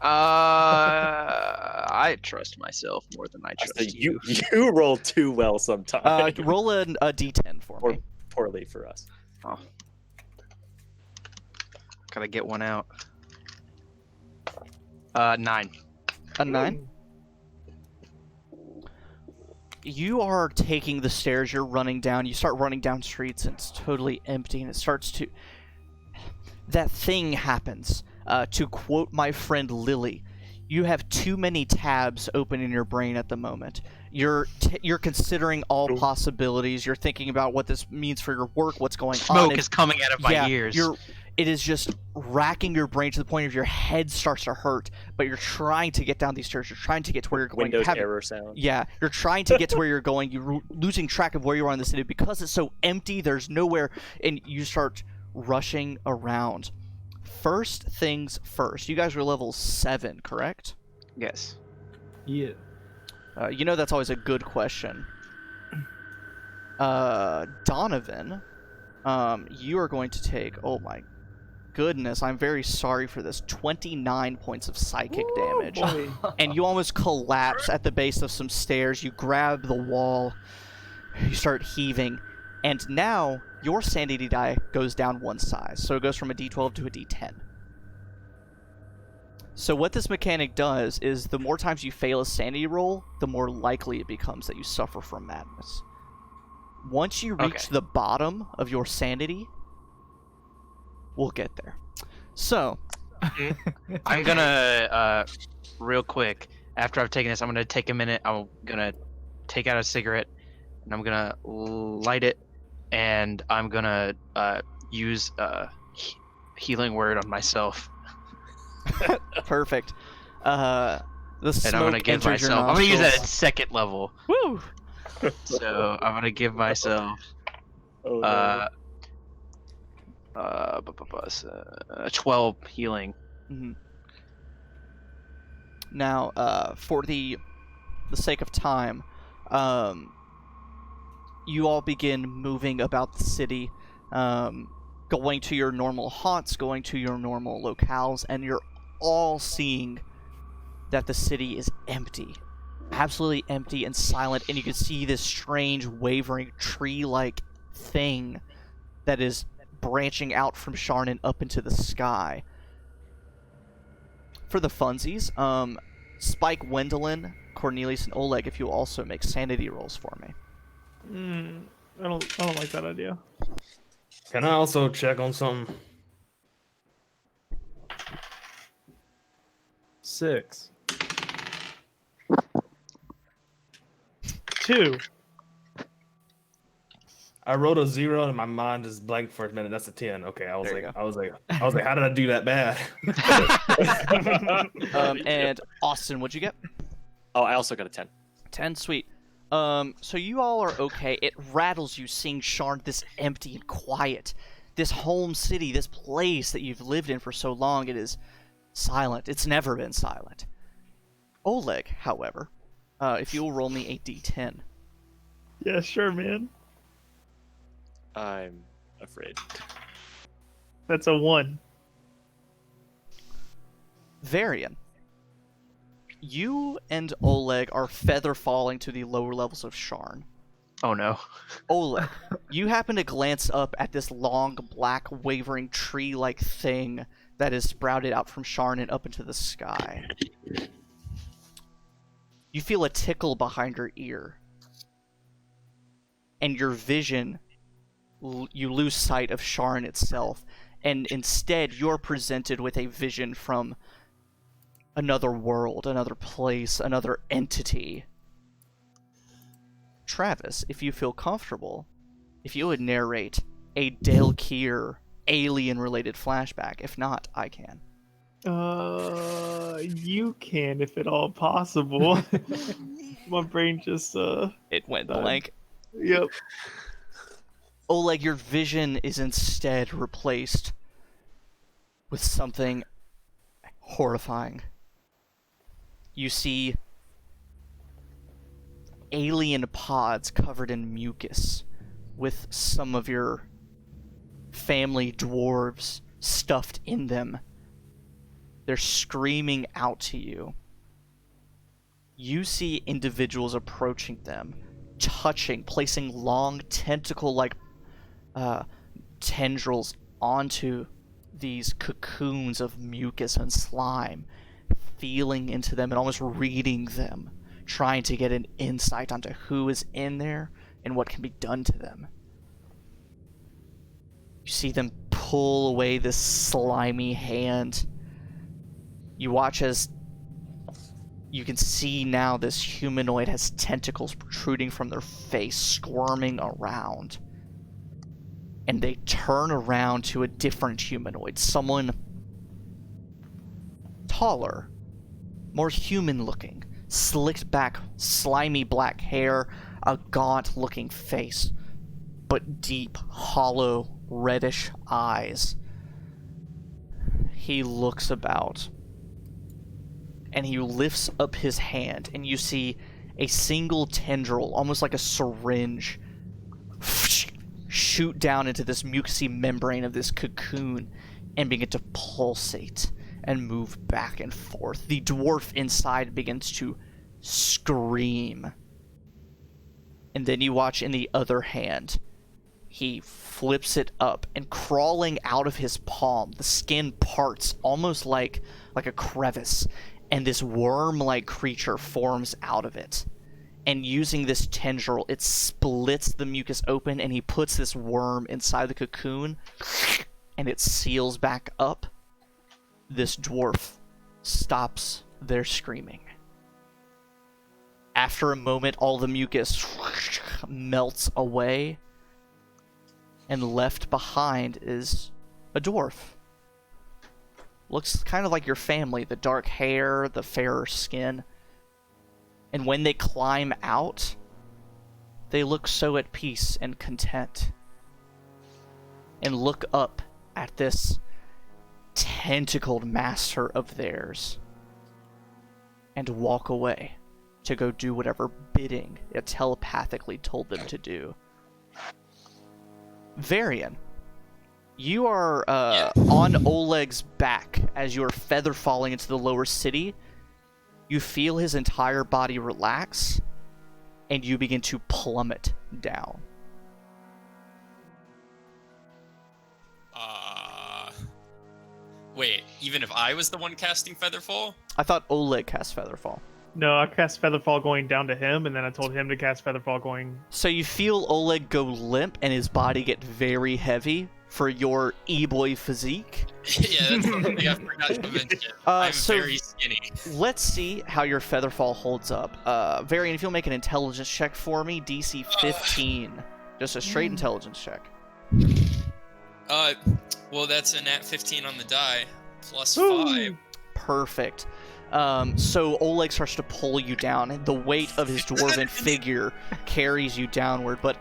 I trust myself more than I trust you. You roll too well sometimes. Roll a d10 for or me. poorly for us. Oh. Gotta get one out. 9. A 9? You are taking the stairs, you're running down, you start running down streets, and it's totally empty, and it starts to... That thing happens. To quote my friend Lily, you have too many tabs open in your brain at the moment. You're considering all possibilities, you're thinking about what this means for your work, what's going on. Smoke is coming out of my ears. It is just racking your brain to the point of your head starts to hurt, but you're trying to get down these stairs. You're trying to get to where you're going. Windows error sound. Yeah, you're trying to get to where you're going. You're losing track of where you are in the city because it's so empty. There's nowhere, and you start rushing around. First things first. You guys were level 7, correct? Yes. Yeah. You know that's always a good question. Donovan, you are going to take. Oh my goodness, I'm very sorry for this. 29 points of psychic damage. And you almost collapse at the base of some stairs. You grab the wall. You start heaving. And now your sanity die goes down one size. So it goes from a d12 to a d10. So what this mechanic does is the more times you fail a sanity roll, the more likely it becomes that you suffer from madness. Once you reach the bottom of your sanity, we'll get there. So, I'm gonna, real quick, after I've taken this, I'm gonna take a minute, I'm gonna take out a cigarette, and I'm gonna light it, and I'm gonna, use a healing word on myself. Perfect. The smoke And I'm gonna give enters your myself, I'm gonna use that nostrils. at 2nd level. Woo! So, I'm gonna give myself, 12 healing. Mm-hmm. Now, for the sake of time, you all begin moving about the city, going to your normal haunts, going to your normal locales, and you're all seeing that the city is empty. Absolutely empty and silent, and you can see this strange, wavering, tree-like thing that is branching out from Sharn and up into the sky. For the funsies, Spike, Wendelin, Cornelius, and Oleg, if you also make sanity rolls for me. I don't like that idea. Can I also check on something? 6. 2. I wrote a 0 and my mind just blanked for a minute. That's a 10. Okay, I was like, how did I do that bad? And Austin, what'd you get? Oh, I also got a 10. 10, sweet. So you all are okay. It rattles you seeing Sharn this empty and quiet. This home city, this place that you've lived in for so long, it is silent. It's never been silent. Oleg, however, If you'll roll me a d10. Yeah, sure, man. I'm afraid. That's a 1. Varian, you and Oleg are feather falling to the lower levels of Sharn. Oh no. Oleg, you happen to glance up at this long, black, wavering tree-like thing that is sprouted out from Sharn and up into the sky. You feel a tickle behind your ear. And your vision, you lose sight of Sharn itself, and instead you're presented with a vision from another world, another place, another entity. Travis, if you feel comfortable, if you would narrate a Dale Keir alien-related flashback. If not, I can. You can, if at all possible. My brain just, It went blank. Yep. Oleg, your vision is instead replaced with something horrifying. You see alien pods covered in mucus with some of your family dwarves stuffed in them. They're screaming out to you. You see individuals approaching them, touching, placing long tentacle-like tendrils onto these cocoons of mucus and slime, feeling into them and almost reading them, trying to get an insight onto who is in there and what can be done to them. You see them pull away this slimy hand. You watch as you can see now this humanoid has tentacles protruding from their face, squirming around. And they turn around to a different humanoid, someone taller, more human-looking, slicked back, slimy black hair, a gaunt-looking face, but deep, hollow, reddish eyes. He looks about, and he lifts up his hand, and you see a single tendril, almost like a syringe, shoot down into this mucousy membrane of this cocoon and begin to pulsate and move back and forth. The dwarf inside begins to scream. And then you watch in the other hand, he flips it up, and crawling out of his palm, the skin parts almost like a crevice, and this worm-like creature forms out of it. And using this tendril, it splits the mucus open, and he puts this worm inside the cocoon, and it seals back up. This dwarf stops their screaming. After a moment, all the mucus melts away, and left behind is a dwarf. Looks kind of like your family, the dark hair, the fairer skin. And when they climb out, they look so at peace and content. And look up at this tentacled master of theirs. And walk away to go do whatever bidding it telepathically told them to do. Varian, you are on Oleg's back as you are feather falling into the lower city. You feel his entire body relax, and you begin to plummet down. Wait, even if I was the one casting Featherfall? I thought Oleg cast Featherfall. No, I cast Featherfall going down to him, and then I told him to cast Featherfall going... So you feel Oleg go limp and his body get very heavy for your e-boy physique. Yeah, that's something I forgot to mention. I'm very skinny. Let's see how your Featherfall holds up. Varian, if you'll make an intelligence check for me, DC 15. Just a straight intelligence check. Well, that's a nat 15 on the die, plus 5. Perfect. So Oleg starts to pull you down, and the weight of his dwarven figure carries you downward, but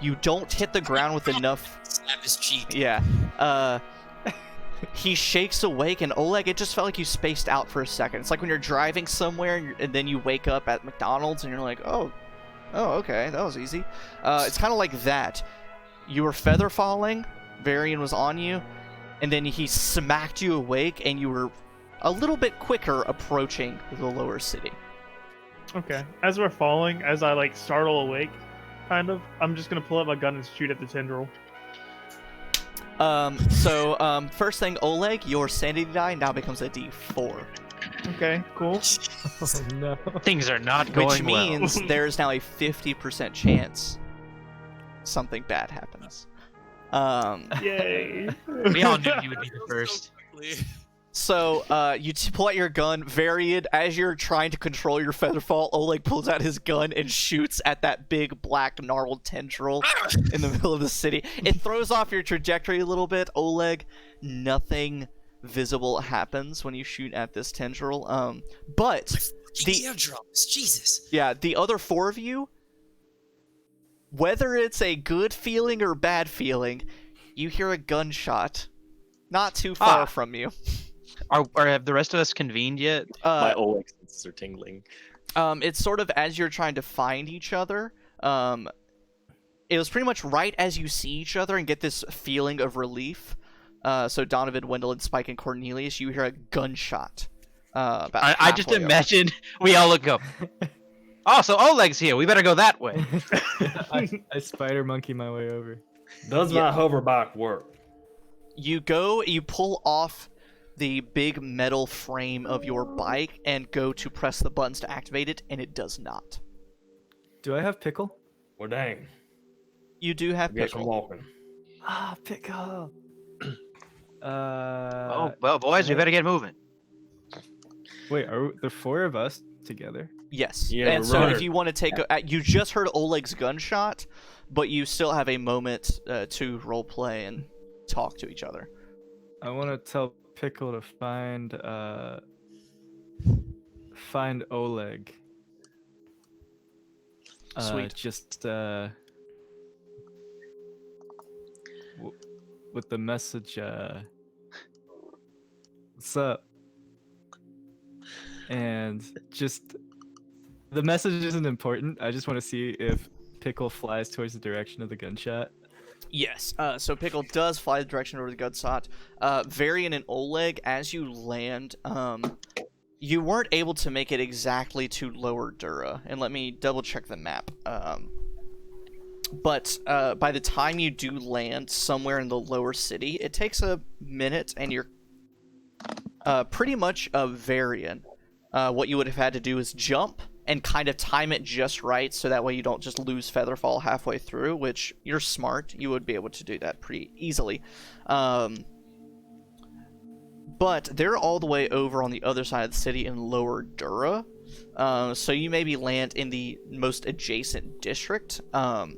you don't hit the ground with enough... Slap his cheek. Yeah. he shakes awake, and Oleg, it just felt like you spaced out for a second. It's like when you're driving somewhere and then you wake up at McDonald's and you're like, oh, okay, that was easy. It's kind of like that. You were feather falling, Varian was on you, and then he smacked you awake, and you were a little bit quicker approaching the lower city. Okay. As we're falling, as I like startle awake, kind of, I'm just gonna pull out my gun and shoot at the tendril. First thing, Oleg, your sanity die now becomes a D4. Okay, cool. Oh no. Things are not going Which well. means there's now a 50% chance something bad happens. Yay. We all knew he would be the first. So, you pull out your gun, Varian, as you're trying to control your featherfall, Oleg pulls out his gun and shoots at that big black gnarled tendril in the middle of the city. It throws off your trajectory a little bit, Oleg. Nothing visible happens when you shoot at this tendril. But the eardrums, Jesus. Yeah, the other 4 of you, whether it's a good feeling or bad feeling, you hear a gunshot not too far from you. Are have the rest of us convened yet? My Oleg senses are tingling. It's sort of as you're trying to find each other. It was pretty much right as you see each other and get this feeling of relief. So Donovan, Wendell, Spike, and Cornelius, you hear a gunshot. I just imagine we all look up. Oh, so Oleg's here. We better go that way. I spider monkey my way over. Does my hoverbike work? You pull off the big metal frame of your bike and go to press the buttons to activate it, and it does not. Do I have pickle? Well, dang. You do have Guess I'm pickle. walking. Ah, pickle. Oh, well, boys, we better get moving. Wait, are there 4 of us together? Yes. Yeah, and so runner. if you want to take you just heard Oleg's gunshot, but you still have a moment to role play and talk to each other. I want to tell Pickle to find Oleg. Sweet. Just with the message, what's up? And just the message isn't important. I just want to see if Pickle flies towards the direction of the gunshot. Yes. So Pickle does fly the direction over the gunshot. Varian and Oleg, as you land, you weren't able to make it exactly to Lower Dura, and let me double check the map. But by the time you do land somewhere in the lower city, it takes a minute, and you're pretty much a Varian. What you would have had to do is jump and kind of time it just right, so that way you don't just lose Featherfall halfway through, which you're smart. You would be able to do that pretty easily. But they're all the way over on the other side of the city in Lower Dura. So you maybe land in the most adjacent district. So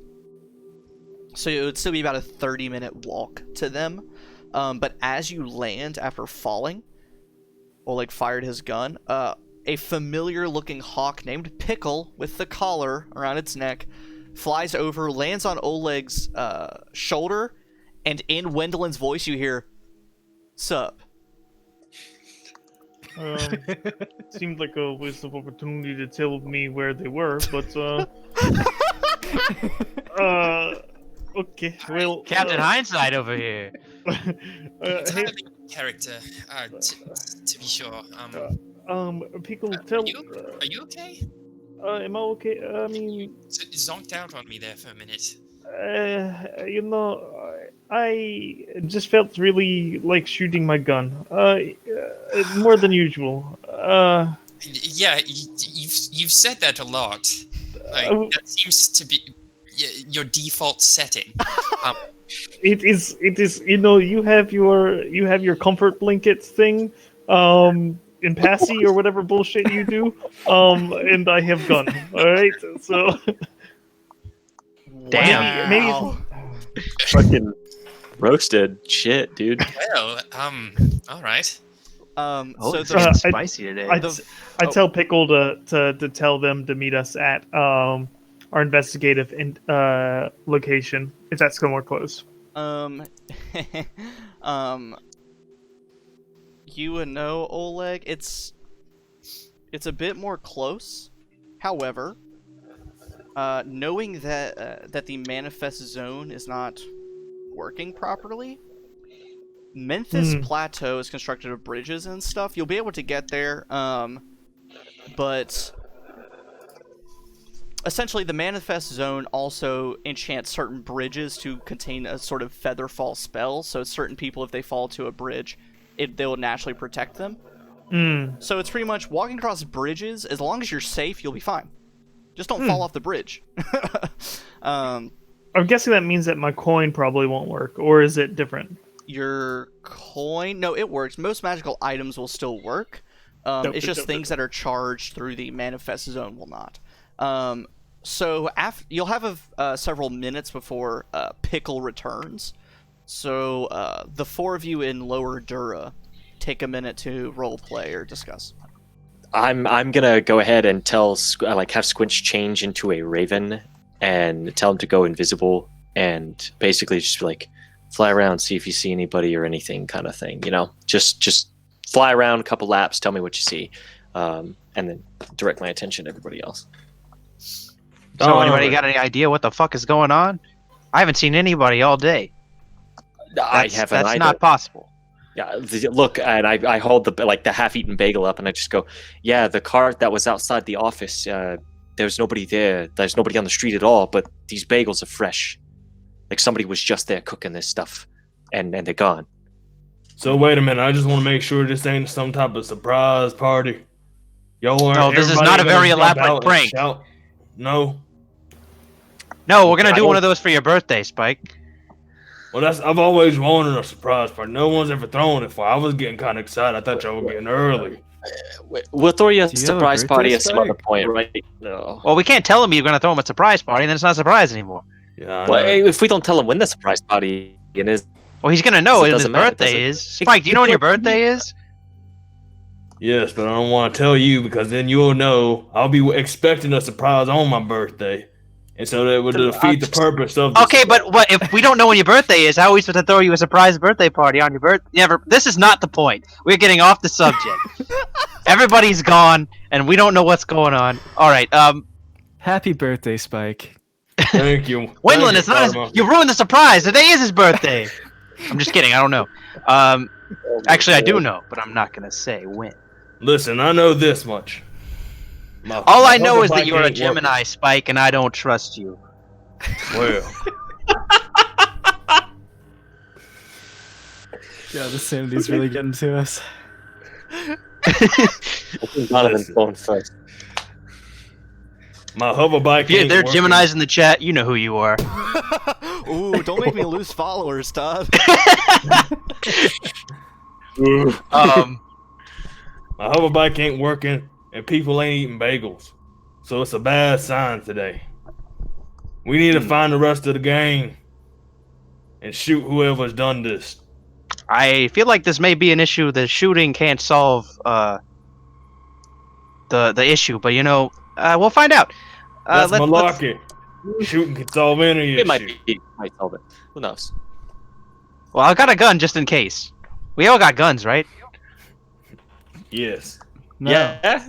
it would still be about a 30-minute walk to them. But as you land after falling, Oleg fired his gun. A familiar-looking hawk named Pickle, with the collar around its neck, flies over, lands on Oleg's shoulder, and in Wendellin's voice you hear, "Sup?" Seemed like a waste of opportunity to tell me where they were, but okay. Well, Captain Hindsight over here. Hey, Character, to be sure. Pickle, Are tell. you okay? Am I okay? I mean, Zonked out on me there for a minute. you know, I just felt really like shooting my gun. More than usual. Yeah, you've said that a lot. Like, that seems to be your default setting. It is. You know, you have your comfort blankets thing, in Passy or whatever bullshit you do, and I have gun. All right, so. Damn. Maybe Fucking roasted shit, dude. Well, all right. Oh, So it's the, getting I- spicy today. I tell Pickle to tell them to meet us at our investigative location, if that's somewhere close. you would know, Oleg. It's a bit more close. However, knowing that the manifest zone is not working properly, Memphis Plateau is constructed of bridges and stuff. You'll be able to get there, but essentially the manifest zone also enchants certain bridges to contain a sort of feather fall spell. So certain people, if they fall to a bridge, they will naturally protect them. So it's pretty much walking across bridges. As long as you're safe, you'll be fine. Just don't fall off the bridge. I'm guessing that means that my coin probably won't work, or is it different? Your coin? No, it works. Most magical items will still work. It's just things that are charged through the manifest zone will not. So you'll have several minutes before Pickle returns. So the four of you in Lower Dura take a minute to role play or discuss. I'm gonna go ahead and have Squinch change into a raven and tell him to go invisible and basically just like fly around, see if you see anybody or anything, kind of thing. You know, just fly around a couple laps, tell me what you see, and then direct my attention to everybody else. So anybody got any idea what the fuck is going on? I haven't seen anybody all day. I haven't. That's not possible. Yeah, look, and I hold the half-eaten bagel up, and I just go, yeah, the cart that was outside the office, there's nobody there. There's nobody on the street at all, but these bagels are fresh. Like somebody was just there cooking this stuff, and they're gone. So wait a minute, I just want to make sure this ain't some type of surprise party. No, this is not a very elaborate prank. No. No, we're gonna do one of those for your birthday, Spike. Well, I've always wanted a surprise party. No one's ever thrown it for. I was getting kind of excited. I thought y'all were getting early. We'll throw you a Do you have a surprise party birthday, at some other Spike? point, right? No. Well, we can't tell him you're gonna throw him a surprise party, and then it's not a surprise anymore. Yeah. I Well, know. if we don't tell him when the surprise party is, Well, he's gonna know It when his doesn't matter, does birthday it? is. Spike, do you know when your birthday is? Yes, but I don't want to tell you because then you'll know. I'll be expecting a surprise on my birthday, and so that would defeat the purpose of. Okay, but what if we don't know when your birthday is? How are we supposed to throw you a surprise birthday party on your birthday? Never. This is not the point. We're getting off the subject. Everybody's gone, and we don't know what's going on. All right. Happy birthday, Spike. Thank you. Wendland, Thank it's not. Karma. You ruined the surprise. Today is his birthday. I'm just kidding. I don't know. Actually, I do know, but I'm not gonna say when. Listen, I know this much. All I know is that hoverbike you're a ain't Gemini, Spike, and I don't trust you. working. Well, Yeah, the sanity's really getting to us. Donovan's going first. my hoverbike. Yeah, ain't there are working. Geminis in the chat. You know who you are. Ooh, don't make me lose followers, Todd. My hoverbike ain't working, and people ain't eating bagels, so it's a bad sign today. We need to find the rest of the gang and shoot whoever's done this. I feel like this may be an issue. The shooting can't solve the issue, but you know, we'll find out. That's let's- malarkey. Shooting can solve any It might issue. solve it. Who knows? Well, I got a gun just in case. We all got guns, right? Yes. No. Yeah.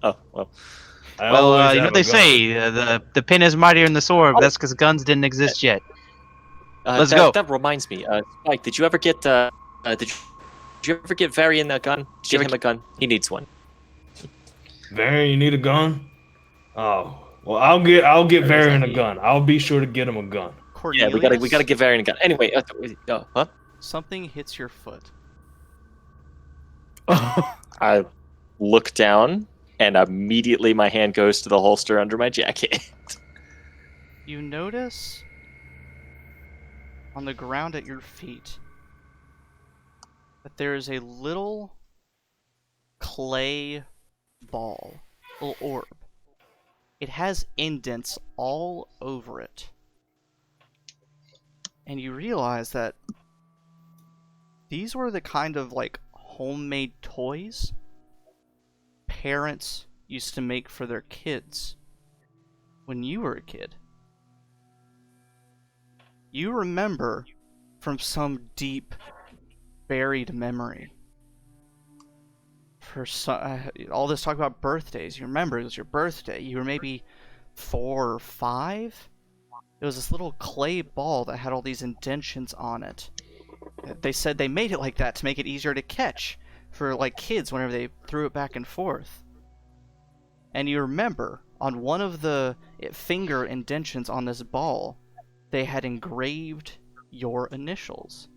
Oh well. I Well, always you know have what they a gun. say, the pin is mightier than the sword. But that's because guns didn't exist yet. Let's go. That reminds me, Spike. Did you ever get? Did you ever get Varian a gun? Get him a gun. He needs one. Varian, you need a gun? Oh, well, I'll get Varian a gun. I'll be sure to get him a gun. Yeah, we gotta give Varian a gun. Anyway, huh? Something hits your foot. I look down, and immediately my hand goes to the holster under my jacket. You notice on the ground at your feet that there is a little clay ball, little orb. It has indents all over it. And you realize that these were the kind of like homemade toys parents used to make for their kids when you were a kid. You remember from some deep, buried memory for all this talk about birthdays. You remember it was your birthday. You were maybe 4 or 5. It was this little clay ball that had all these indentions on it. They said they made it like that to make it easier to catch for like kids whenever they threw it back and forth. And you remember on one of the finger indentions on this ball, they had engraved your initials.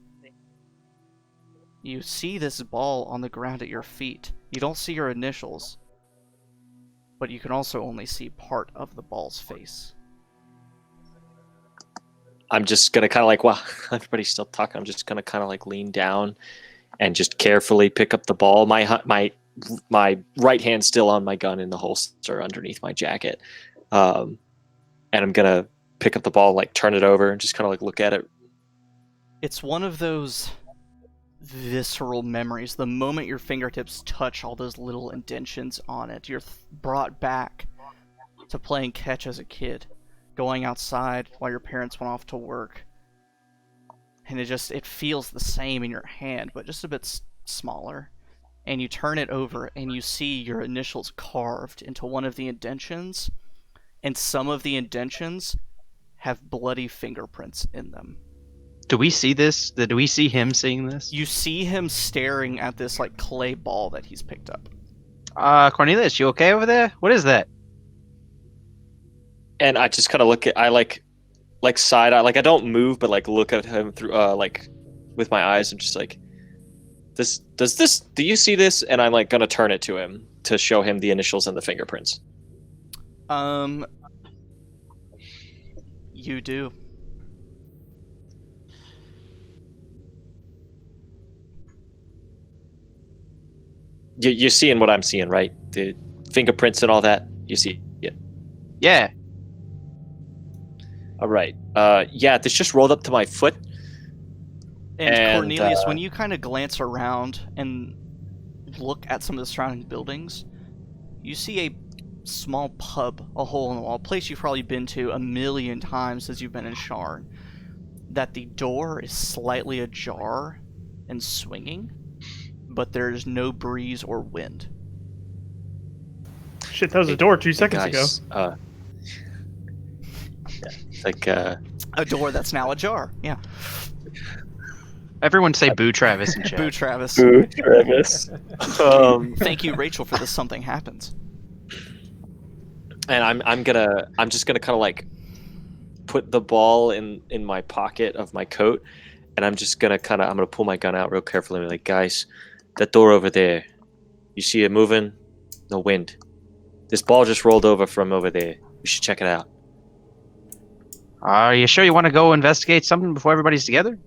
You see this ball on the ground at your feet. You don't see your initials, but you can also only see part of the ball's face. I'm just gonna kind of like, wow, everybody's still talking. I'm just gonna kind of like lean down and just carefully pick up the ball. My right hand's still on my gun in the holster underneath my jacket, and I'm gonna pick up the ball, like turn it over, and just kind of like look at it. It's one of those visceral memories. The moment your fingertips touch all those little indentions on it, you're brought back to playing catch as a kid, going outside while your parents went off to work, and it feels the same in your hand, but just a bit smaller. And you turn it over and you see your initials carved into one of the indentions, and some of the indentions have bloody fingerprints in them. Do we see this? Do we see him seeing this? You see him staring at this like clay ball that he's picked up. Cornelius, you okay over there? What is that? And I just kind of look at, I like side eye, like I don't move, but like look at him through, like with my eyes and just like, do you see this? And I'm like gonna turn it to him to show him the initials and the fingerprints. You do. You're seeing what I'm seeing, right? The fingerprints and all that. You see it? Yeah. All right. Yeah, this just rolled up to my foot. And Cornelius, when you kind of glance around and look at some of the surrounding buildings, you see a small pub, a hole in the wall, a place you've probably been to 1,000,000 times since you've been in Sharn, that the door is slightly ajar and swinging, but there's no breeze or wind. Shit, that was a door 2 seconds ago. Yeah, it's like a door that's now ajar. Yeah. Everyone say Boo Travis in chat. Boo Travis. Boo Travis. Thank you, Rachel, for this. Something happens. And I'm just gonna kind of like put the ball in my pocket of my coat, and I'm gonna pull my gun out real carefully and be like, guys, that door over there, you see it moving? No wind. This ball just rolled over from over there. We should check it out. Are you sure you want to go investigate something before everybody's together?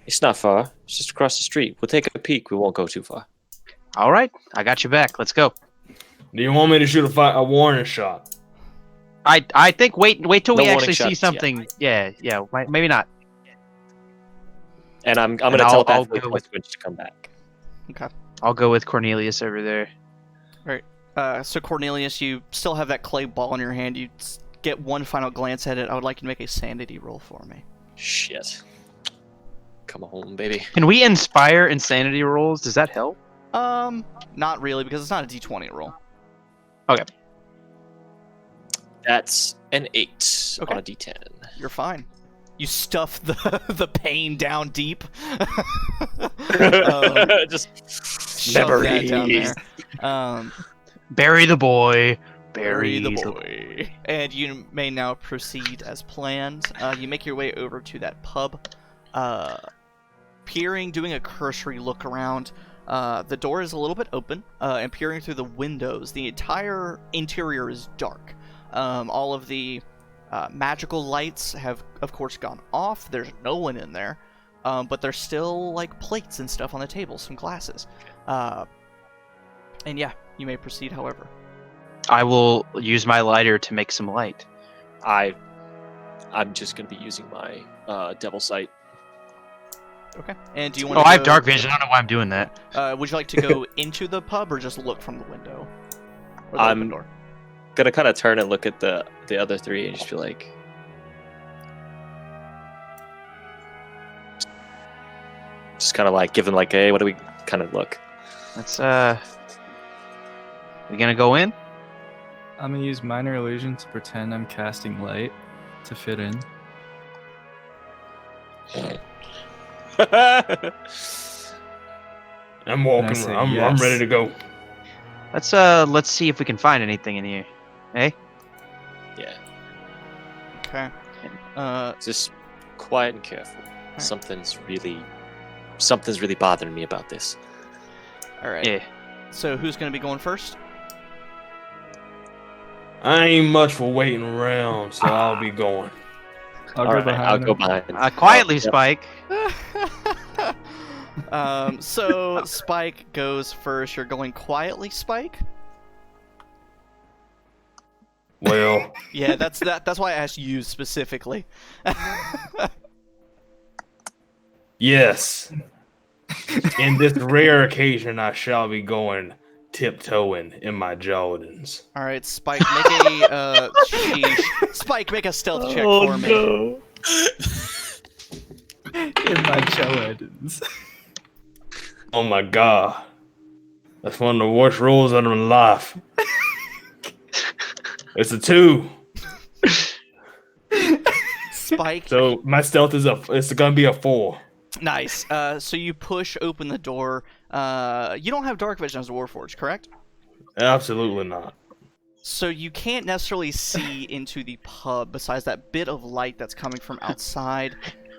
It's not far. It's just across the street. We'll take a peek. We won't go too far. All right, I got you back. Let's go. Do you want me to shoot a warning shot? I think wait till we No actually warning see shots, something. Yeah, maybe not. And I'm gonna I'll tell go with Switch to come back. Okay. I'll go with Cornelius over there. So Cornelius, you still have that clay ball in your hand. You get one final glance at it. I would like you to make a sanity roll for me. Shit. Come on, baby. Can we inspire insanity rolls? Does that help? Not really, because it's not a D20 roll. Okay. That's an 8 on a D10. You're fine. You stuff the pain down deep. Just shove that down there. Bury the boy. Bury the boy. And you may now proceed as planned. You make your way over to that pub. Doing a cursory look around. The door is a little bit open, and peering through the windows, the entire interior is dark. All of the magical lights have, of course, gone off. There's no one in there, but there's still like plates and stuff on the table, some glasses. And yeah, you may proceed. However, I will use my lighter to make some light. I'm just gonna be using my devil sight. Okay. And do you want? I have dark vision. I don't know why I'm doing that. Would you like to go into the pub or just look from the window? Or the I'm open door? Gonna kind of turn and look at the other three and just be like, just kind of like give them like, hey, what do we kind of look? Let's we gonna go in? I'm gonna use minor illusion to pretend I'm casting light to fit in. I'm walking. say I'm yes. ready to go. Let's see if we can find anything in here. Hey? Yeah. Okay. Just quiet and careful. Something's really bothering me about this. All right. Yeah. So who's gonna be going first? I ain't much for waiting around, so I'll be going. I'll All go right, behind I'll him. go behind. Quietly, Yep. Spike. So Spike goes first. You're going quietly, Spike? Well, Yeah, that's why I asked you specifically. yes. In this rare occasion, I shall be going tiptoeing in my Jordans. All right, Spike, make a Spike, make a stealth check for me. no. In my Jordans. Oh my god. That's one of the worst rolls of my life. It's a 2. Spike, So my stealth is it's gonna be a 4. nice. So you push open the door. You don't have dark vision as a Warforged, correct? Absolutely not. So you can't necessarily see into the pub besides that bit of light that's coming from outside.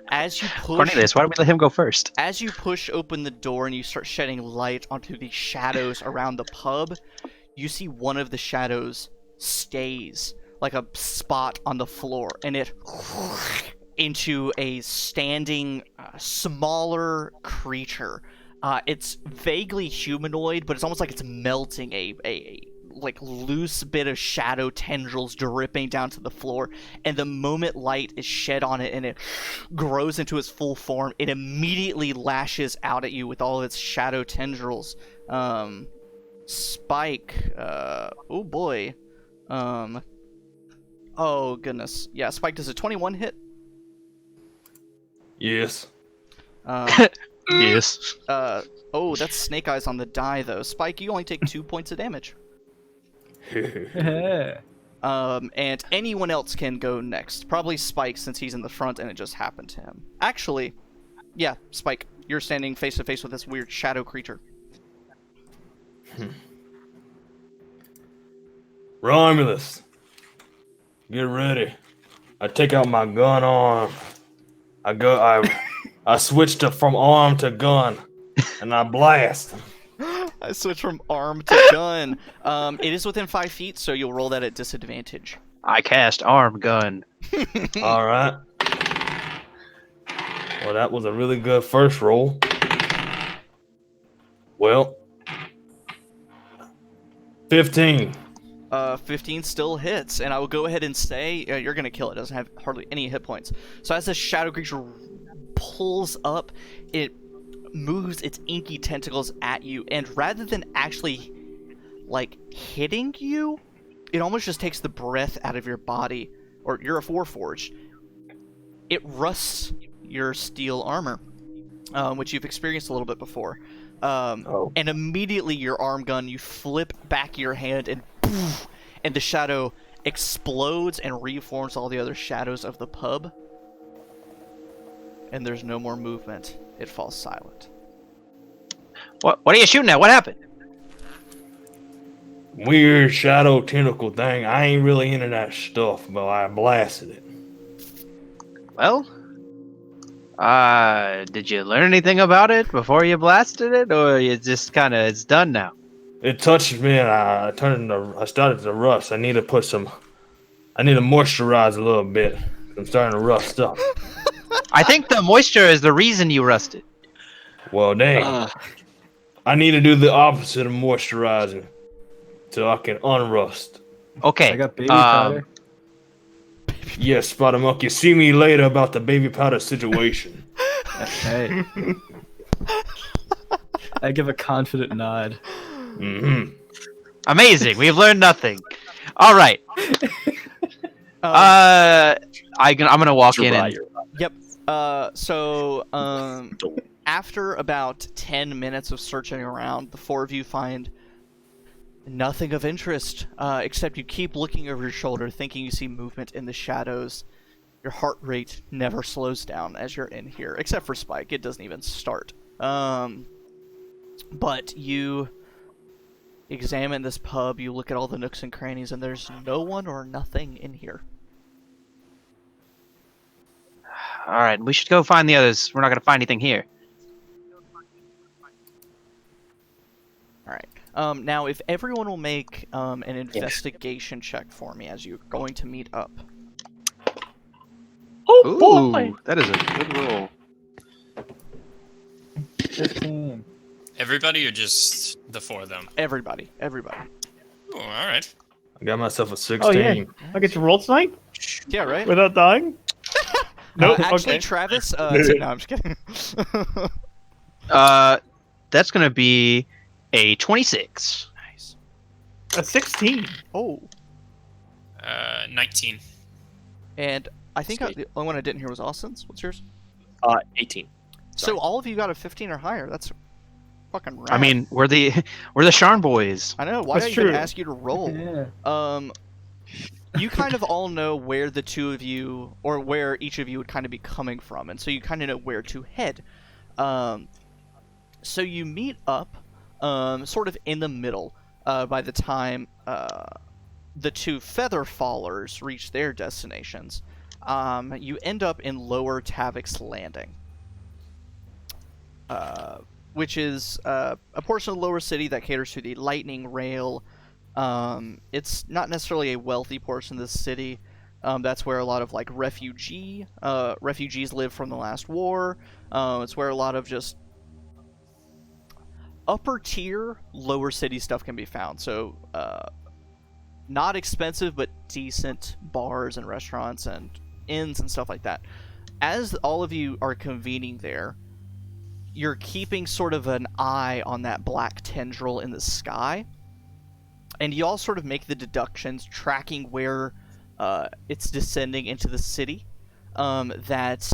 As you push, Cornelius, why don't we let him go first? as you push open the door and you start shedding light onto the shadows around the pub, you see one of the shadows stays like a spot on the floor, and it into a standing, smaller creature. It's vaguely humanoid, but it's almost like it's melting a like loose bit of shadow tendrils dripping down to the floor, and the moment light is shed on it and it grows into its full form, it immediately lashes out at you with all of its shadow tendrils. Spike, oh boy. Oh goodness. Yeah, Spike, does a 21 hit? Yes. Yes. Oh, that's Snake Eyes on the die though. Spike, you only take 2 points of damage. Yeah. And anyone else can go next. Probably Spike, since he's in the front and it just happened to him. Actually, yeah, Spike, you're standing face to face with this weird shadow creature. Romulus, get ready. I take out my gun arm. I switched from arm to gun, and I blast. I switch from arm to gun. It is within 5 feet, so you'll roll that at disadvantage. I cast arm gun. All right. Well, that was a really good first roll. Well, 15. 15 still hits, and I will go ahead and say you're gonna kill it. It doesn't have hardly any hit points. So as the shadow creature pulls up, it moves its inky tentacles at you, and rather than actually like hitting you, it almost just takes the breath out of your body. Or you're a Warforged. It rusts your steel armor, which you've experienced a little bit before. And immediately your arm gun, you flip back your hand, and poof, and the shadow explodes and reforms all the other shadows of the pub. And there's no more movement. It falls silent. What are you shooting at? What happened? Weird shadow tentacle thing. I ain't really into that stuff, but I blasted it. Well, did you learn anything about it before you blasted it, or you just kind of it's done now? It touched me, and I started to rust. I need to moisturize a little bit. I'm starting to rust up. I think the moisture is the reason you rusted. Well, dang. I need to do the opposite of moisturizing, so I can unrust. Okay. I got baby powder. Yes, Spider Monkey. See me later about the baby powder situation. Hey. I give a confident nod. Mm-hmm. Amazing. We've learned nothing. All right. I'm gonna walk in and Yep. After about 10 minutes of searching around, the four of you find nothing of interest, except you keep looking over your shoulder, thinking you see movement in the shadows. Your heart rate never slows down as you're in here, except for Spike. It doesn't even start. But you examine this pub, you look at all the nooks and crannies, and there's no one or nothing in here. All right, we should go find the others. We're not going to find anything here. Alright. Now, if everyone will make an investigation check for me as you're going to meet up. Oh boy! Ooh, that is a good roll. 15. Everybody or just the four of them? Everybody. Oh, all right. I got myself a 16. Oh yeah, I get to roll tonight Yeah, right? without dying. Nope. Actually, Okay. Travis, no, I'm just kidding. That's going to be a 26. Nice. A 16. Oh, 19. and I think Sweet. the only one I didn't hear was Austin's. What's yours? 18. So all of you got a 15 or higher. That's fucking rad. I mean, we're the Sharn boys. I know. Why That's did I even true. ask you to roll? Yeah. You kind of all know where the two of you, or where each of you would kind of be coming from, and so you kind of know where to head. So you meet up, sort of in the middle, by the time the two feather fallers reach their destinations. You end up in Lower Tavik's Landing, which is a portion of the lower city that caters to the lightning rail. It's not necessarily a wealthy portion of the city. That's where a lot of like refugees live from the last war. It's where a lot of just upper tier, lower city stuff can be found. So, not expensive, but decent bars and restaurants and inns and stuff like that. As all of you are convening there, you're keeping sort of an eye on that black tendril in the sky. And you all sort of make the deductions, tracking where it's descending into the city, that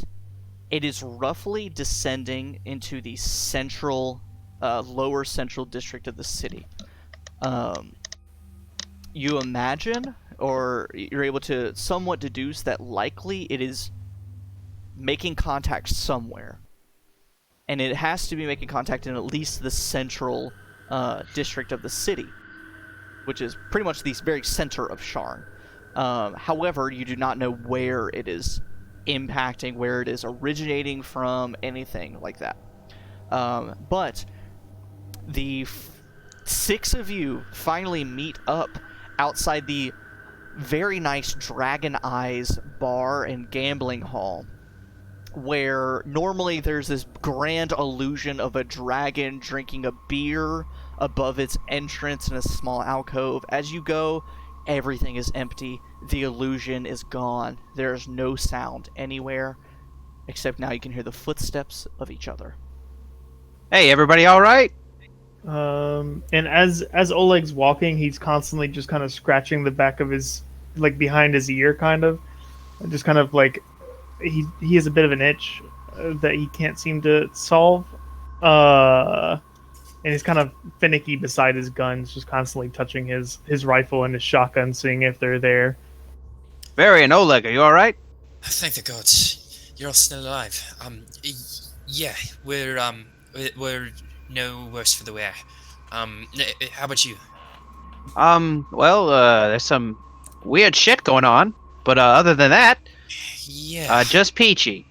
it is roughly descending into the central, lower central district of the city. You imagine, or you're able to somewhat deduce that likely it is making contact somewhere. And it has to be making contact in at least the central district of the city, which is pretty much the very center of Sharn. However, you do not know where it is impacting, where it is originating from, anything like that. But the six of you finally meet up outside the very nice Dragon Eyes bar and gambling hall, where normally there's this grand illusion of a dragon drinking a beer above its entrance in a small alcove. As you go, everything is empty. The illusion is gone. There's no sound anywhere, except now you can hear the footsteps of each other. Hey, everybody, all right? And as Oleg's walking, he's constantly just kind of scratching the back of his, like behind his ear, kind of, just kind of like he has a bit of an itch that he can't seem to solve. And he's kind of finicky beside his guns, just constantly touching his rifle and his shotgun, seeing if they're there. Barry and Oleg, are you all right? Thank the gods, you're all still alive. Yeah, we're no worse for the wear. How about you? Well, there's some weird shit going on, but other than that, Yeah. just peachy.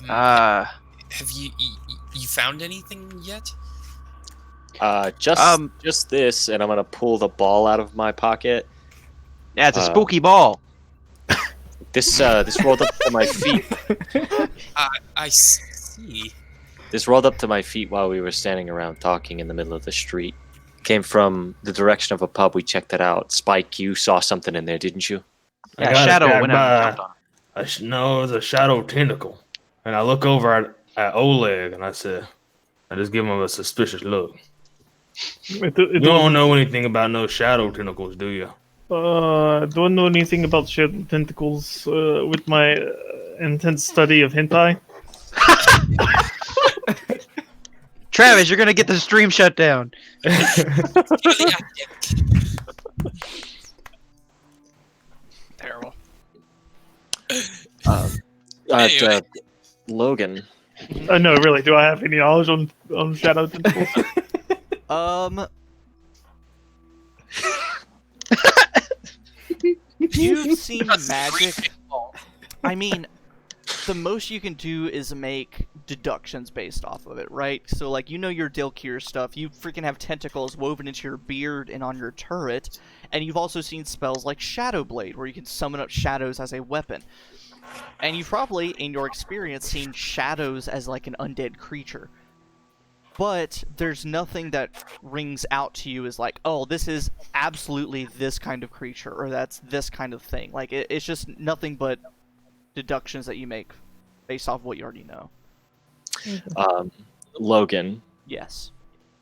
Have you found anything yet? Just this, and I'm gonna pull the ball out of my pocket. Yeah, it's a spooky ball. This rolled up to my feet. I see. This rolled up to my feet while we were standing around talking in the middle of the street. Came from the direction of a pub. We checked it out. Spike, you saw something in there, didn't you? Yeah, Shadow went out and jumped on it. No, it's a shadow tentacle. And I look over at Oleg and I said, I just give him a suspicious look. You don't know anything about no shadow tentacles, do you? Don't know anything about shadow tentacles with my intense study of hentai. Travis, you're gonna get the stream shut down. Terrible. Anyway. Logan. No, really. Do I have any knowledge on shadow tentacles? You've seen magic. I mean, the most you can do is make deductions based off of it, right? So, like, you know your Dilkir stuff. You freaking have tentacles woven into your beard and on your turret. And you've also seen spells like Shadow Blade, where you can summon up shadows as a weapon. And you've probably, in your experience, seen shadows as like an undead creature. But there's nothing that rings out to you as like, oh, this is absolutely this kind of creature, or that's this kind of thing. Like, it's just nothing but deductions that you make based off what you already know. Logan. Yes.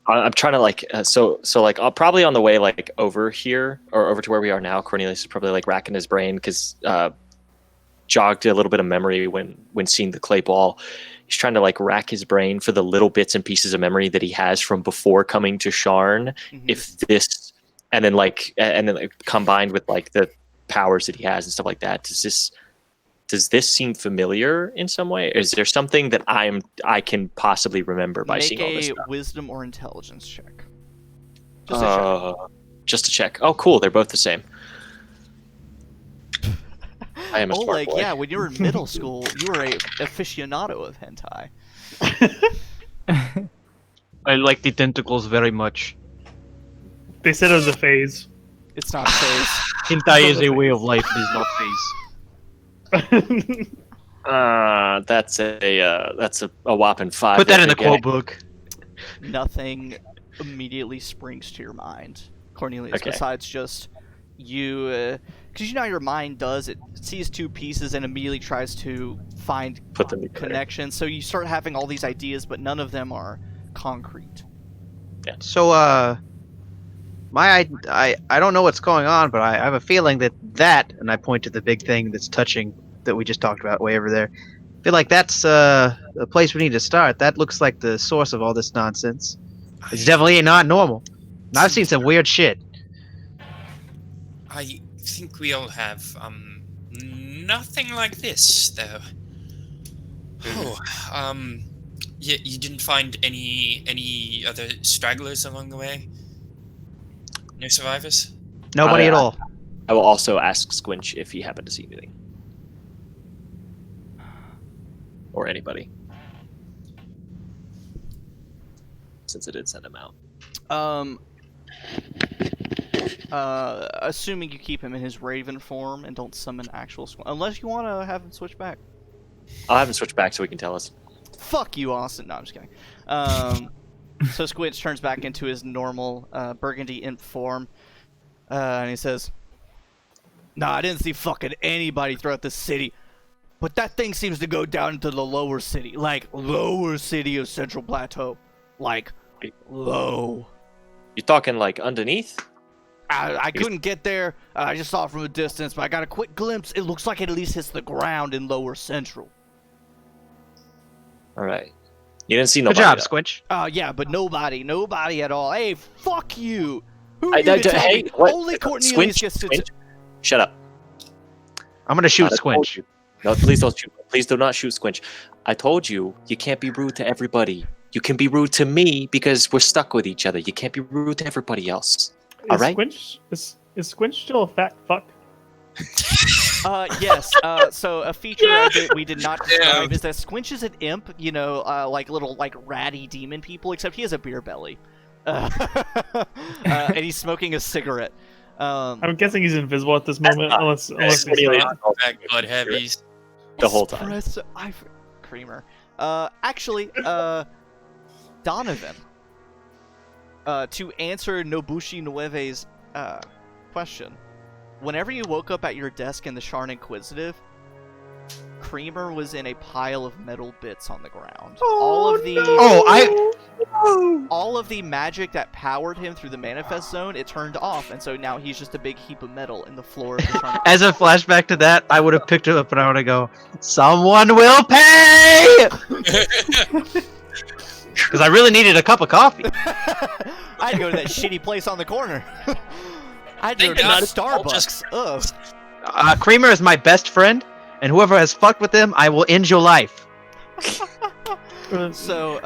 I'm trying to like so like probably on the way like over here or over to where we are now. Cornelius is probably like racking his brain because jogged a little bit of memory when seeing the clay ball. He's trying to like rack his brain for the little bits and pieces of memory that he has from before coming to Sharn. Mhm. If this and then combined with like the powers that he has and stuff like that, does this seem familiar in some way? Is there something that I can possibly remember by seeing all this Make stuff? a wisdom or intelligence check. Just a check. Just to check. Oh, cool. They're both the same. I am a smart Oleg, boy. yeah, when you were in middle school, you were a aficionado of hentai. I like the tentacles very much. They said it was a phase. It's not a phase. Hentai is a way of life, it is not phase. That's a whopping 5. Put that in the there, quote gang. book. Nothing immediately springs to your mind, Cornelius, Okay. besides just you, because you know how your mind does, it sees two pieces and immediately tries to find Put them together. connections, so you start having all these ideas, but none of them are concrete. So, I don't know what's going on, but I have a feeling that, and I point to the big thing that's touching that we just talked about way over there. I feel like that's the place we need to start. That looks like the source of all this nonsense. It's definitely not normal. And I've seen some weird shit. I think we all have. Nothing like this, though. Oh, you didn't find any other stragglers along the way? No survivors? Nobody at all. I will also ask Squinch if he happened to see anything. Or anybody. Since I did send him out. Assuming you keep him in his raven form and don't summon actual unless you want to have him switch back. I'll have him switch back so he can tell us. Fuck you, Austin. No, I'm just kidding. So Squinch turns back into his normal burgundy imp form, and he says, "Nah, I didn't see fucking anybody throughout the city, but that thing seems to go down into the lower city, like lower city of Central Plateau, like low." You talking like underneath? I couldn't get there. I just saw it from a distance, but I got a quick glimpse. It looks like it at least hits the ground in lower central. All right. You didn't see Good nobody. job, though. Squinch. Yeah, but nobody at all. Hey, fuck you. Who I- are you to tell hey, me? what? Only Cornelius Squinch, gets to. Squinch, shut up. I'm gonna shoot I told Squinch. you. No, please don't shoot. Please do not shoot Squinch. I told you, you can't be rude to everybody. You can be rude to me because we're stuck with each other. You can't be rude to everybody else. All Is right? Squinch, is Squinch still a fat fuck? Yes. So a feature we did not describe is that Squinch is an imp. You know, like little like ratty demon people. Except he has a beer belly, and he's smoking a cigarette. I'm guessing he's invisible at this moment, unless he's Cornelius. not. Back blood heavies. The whole time. Creamer. Actually, Donovan. To answer Nobushi Nueve's question, whenever you woke up at your desk in the Sharn Inquisitive, Creamer was in a pile of metal bits on the ground. All of the magic that powered him through the manifest zone, it turned off, and so now he's just a big heap of metal in the floor of the Sharn. As a flashback to that, I would have picked it up and I would have go, "Someone will pay!" Because because I really needed a cup of coffee. I'd go to that shitty place on the corner. I'd go Thank to God. Starbucks. Ugh. Creamer is my best friend, and whoever has fucked with him, I will end your life. So,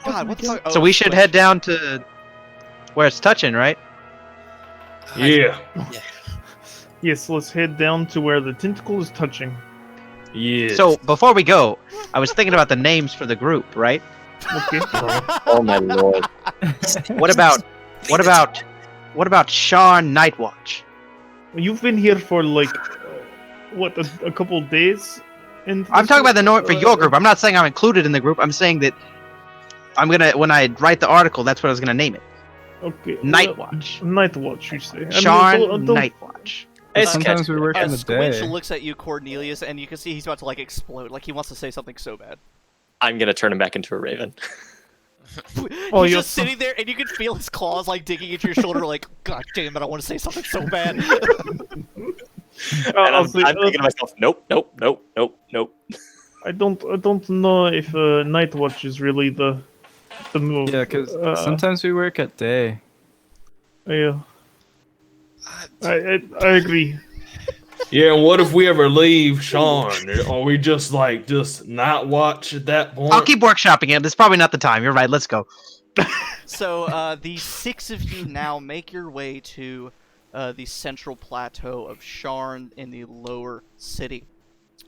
God, what the fuck? So we should head down to where it's touching, right? Yeah. Yes, let's head down to where the tentacle is touching. Yeah. So before we go, I was thinking about the names for the group, right? Okay. Oh my lord. What about Sharn Nightwatch? You've been here for like, what, a couple days? I'm talking about the name for your group. I'm not saying I'm included in the group. I'm saying that I'm gonna, when I write the article, that's what I was gonna name it. Okay. Nightwatch. Nightwatch, you say. Sharn Nightwatch. Sometimes we work in the Squinch day. looks at you, Cornelius, and you can see he's about to like explode. Like he wants to say something so bad. I'm gonna turn him back into a raven. Oh, He's you're just sitting there, and you can feel his claws like digging into your shoulder. Like, God damn it, I want to say something so bad. And I'm thinking to myself, nope. I don't know if Nightwatch is really the move. Yeah, because sometimes we work at day. Yeah. I agree. Yeah, and what if we ever leave Sharn? Are we just not watch at that point? I'll keep workshopping it. This is probably not the time. You're right. Let's go. So, the 6 of you now make your way to the central plateau of Sharn in the lower city.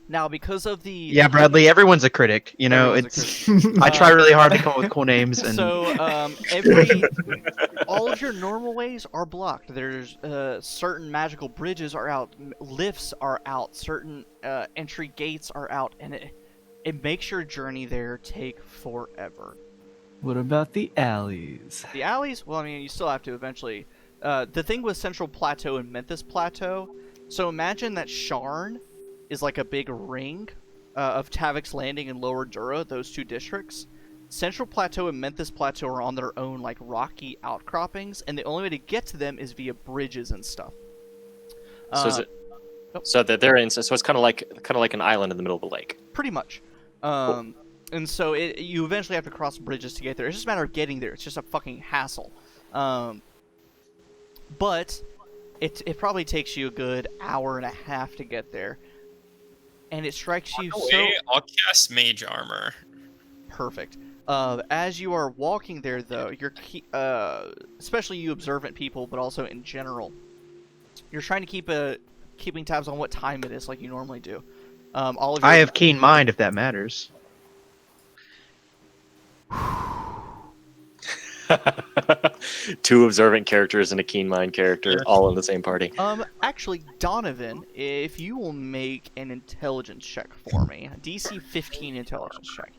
Now, because of the... Yeah, Bradley, everyone's a critic. You know, Everyone's it's. I try really hard to come up with cool names. And... So, all of your normal ways are blocked. There's certain magical bridges are out, lifts are out, certain entry gates are out, and it makes your journey there take forever. What about the alleys? The alleys? Well, I mean, you still have to eventually... the thing with Central Plateau and Memphis Plateau, so imagine that Sharn is like a big ring of Tavik's Landing and Lower Dura, those two districts. Central Plateau and Memphis Plateau are on their own, like, rocky outcroppings, and the only way to get to them is via bridges and stuff. So is it? So that they're in. So it's kind of like an island in the middle of a lake. Pretty much. And so you eventually have to cross bridges to get there. It's just a matter of getting there. It's just a fucking hassle. But it probably takes you a good hour and a half to get there. And it strikes you so... I'll cast Mage Armor. Perfect. As you are walking there, though, especially you observant people, but also in general, you're trying to keeping tabs on what time it is, like you normally do. All of your... I have keen mind, if that matters. Two observant characters and a keen mind character, all in the same party. Actually, Donovan, if you will make an intelligence check for me, DC 15 intelligence check.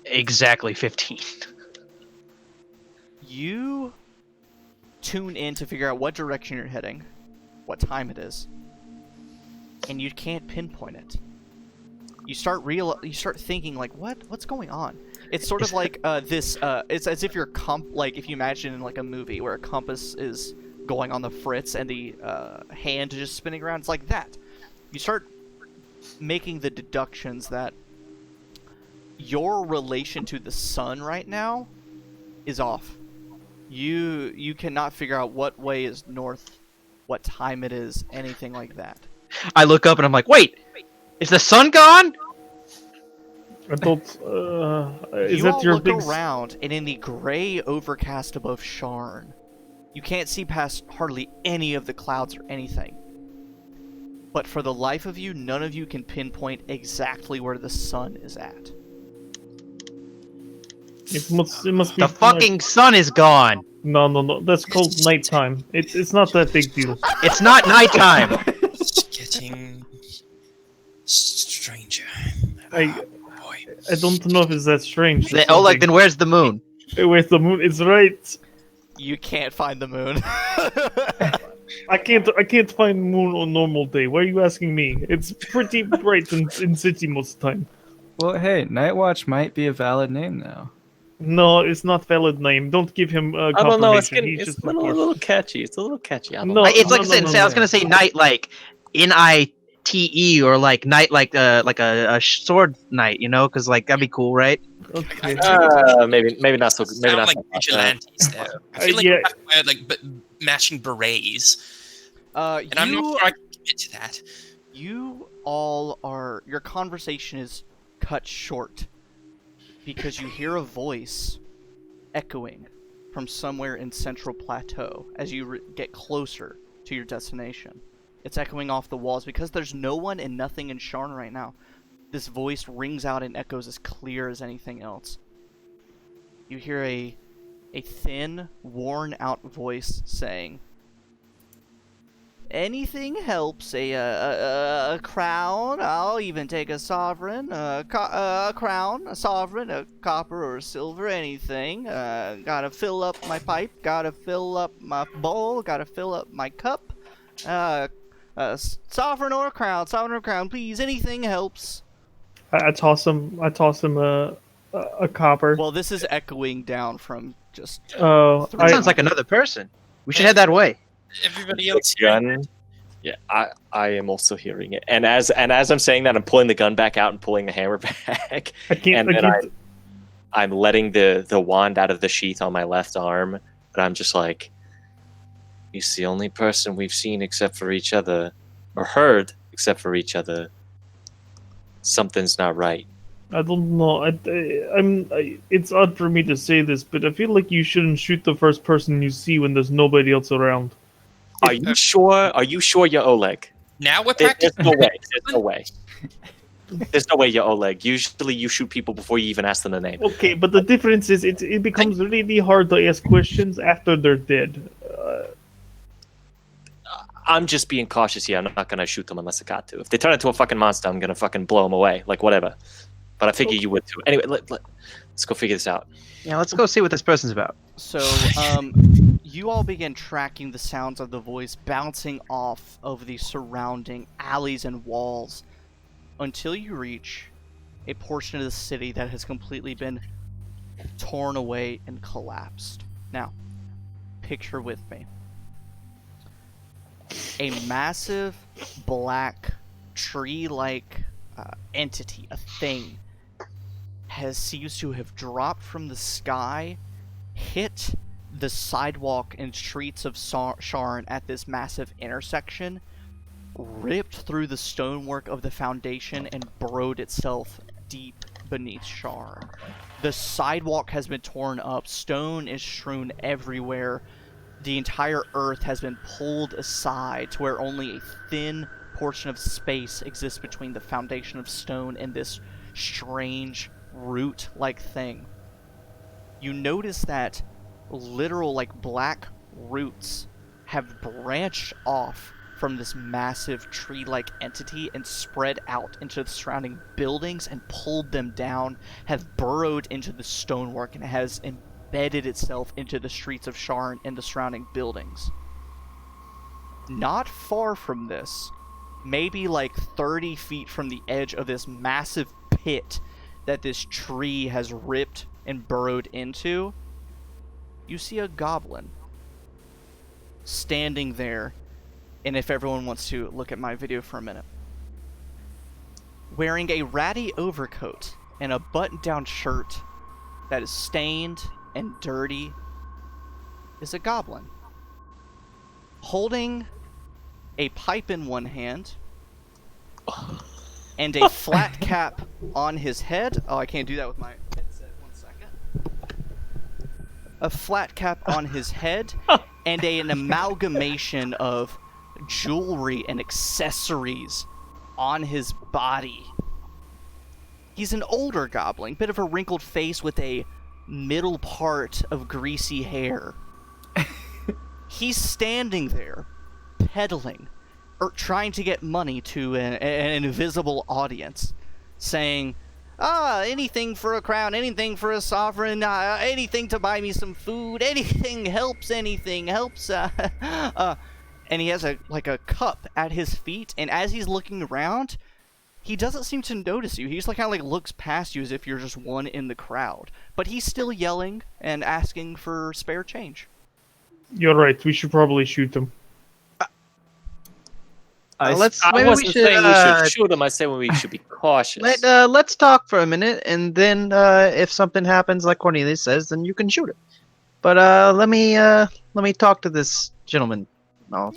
Exactly 15. You tune in to figure out what direction you're heading, what time it is, and you can't pinpoint it. You start thinking like, what's going on? It's sort of like it's as if you're if you imagine in like a movie where a compass is going on the fritz and the hand is just spinning around. It's like that. You start making the deductions that your relation to the sun right now is off. You cannot figure out what way is north, what time it is, anything like that. I look up and I'm like, wait, is the sun gone? I thought, is you that all your look big... around, and in the gray overcast above Sharn, you can't see past hardly any of the clouds or anything. But for the life of you, none of you can pinpoint exactly where the sun is at. It must be... The fucking sun is gone. No. That's called nighttime. It's not that big deal. It's not nighttime. It's getting stranger. I don't know if it's that strange. Then where's the moon? Where's the moon? It's right. You can't find the moon. I can't find the moon on normal day. Why are you asking me? It's pretty bright in city most of the time. Well, hey, Nightwatch might be a valid name now. No, it's not valid name. Don't give him confirmation. I don't know. It's He's just a little catchy. It's a little catchy. I don't No, know. It's like no, I said, I was gonna say night like Night. TE or like knight, like a sword knight, you know, because like that'd be cool, right? Okay. Maybe not so. Maybe Sound not like so much, vigilantes there. I feel like yeah. we have to wear like matching berets, and I'm not sure I can commit to that. You all are. Your conversation is cut short because you hear a voice echoing from somewhere in Central Plateau as you get closer to your destination. It's echoing off the walls because there's no one and nothing in Sharn right now. This voice rings out and echoes as clear as anything else. You hear a thin, worn-out voice saying, "Anything helps. A crown. I'll even take a sovereign. A crown, a sovereign, a copper or a silver. Anything. Gotta fill up my pipe. Gotta fill up my bowl. Gotta fill up my cup. Sovereign or crown. Sovereign or crown. Please. Anything helps." I toss him a copper. Well, this is echoing down from just. Oh, That sounds like another person. We should head that way. Everybody else The here. gun. Yeah, I am also hearing it, and as I'm saying that, I'm pulling the gun back out and pulling the hammer back, I can't. and I then can't. I'm letting the wand out of the sheath on my left arm, but I'm just like, he's the only person we've seen except for each other, or heard except for each other. Something's not right. I don't know. It's odd for me to say this, but I feel like you shouldn't shoot the first person you see when there's nobody else around. Are you sure? Are you sure you're Oleg? Now we're There's practicing. no way. There's no way. There's no way you're Oleg. Usually you shoot people before you even ask them the name. Okay, but the difference is it becomes really hard to ask questions after they're dead. I'm just being cautious here. I'm not gonna shoot them unless I got to. If they turn into a fucking monster, I'm gonna fucking blow them away. Like whatever. But I figure you would too. Anyway, let's go figure this out. Yeah, let's go see what this person's about. So, you all begin tracking the sounds of the voice bouncing off of the surrounding alleys and walls until you reach a portion of the city that has completely been torn away and collapsed. Now, picture with me. A massive black tree-like entity, a thing, seems to have dropped from the sky, hit the sidewalk and streets of Sharn at this massive intersection, ripped through the stonework of the foundation, and burrowed itself deep beneath Sharn. The sidewalk has been torn up, stone is strewn everywhere, the entire earth has been pulled aside to where only a thin portion of space exists between the foundation of stone and this strange root-like thing. You notice that literal, like, black roots have branched off from this massive tree-like entity and spread out into the surrounding buildings and pulled them down, have burrowed into the stonework, and has embedded itself into the streets of Sharn and the surrounding buildings. Not far from this, maybe like 30 feet from the edge of this massive pit that this tree has ripped and burrowed into, you see a goblin standing there. And if everyone wants to look at my video for a minute, wearing a ratty overcoat and a button-down shirt that is stained and dirty, is a goblin holding a pipe in one hand and a flat cap on his head. Oh, I can't do that with my headset. 1 second. A flat cap on his head and an amalgamation of jewelry and accessories on his body. He's an older goblin, bit of a wrinkled face with a middle part of greasy hair. He's standing there, peddling, or trying to get money to an invisible audience, saying, anything for a crown, anything for a sovereign, anything to buy me some food, anything helps, and he has a cup at his feet, and as he's looking around, he doesn't seem to notice you. He's kind of looks past you as if you're just one in the crowd. But he's still yelling and asking for spare change. You're right. We should probably shoot them. I let's I maybe we wasn't should, saying we should shoot him. I said we should be cautious. let's talk for a minute, and then if something happens like Cornelius says, then you can shoot it. But let me talk to this gentleman. I'll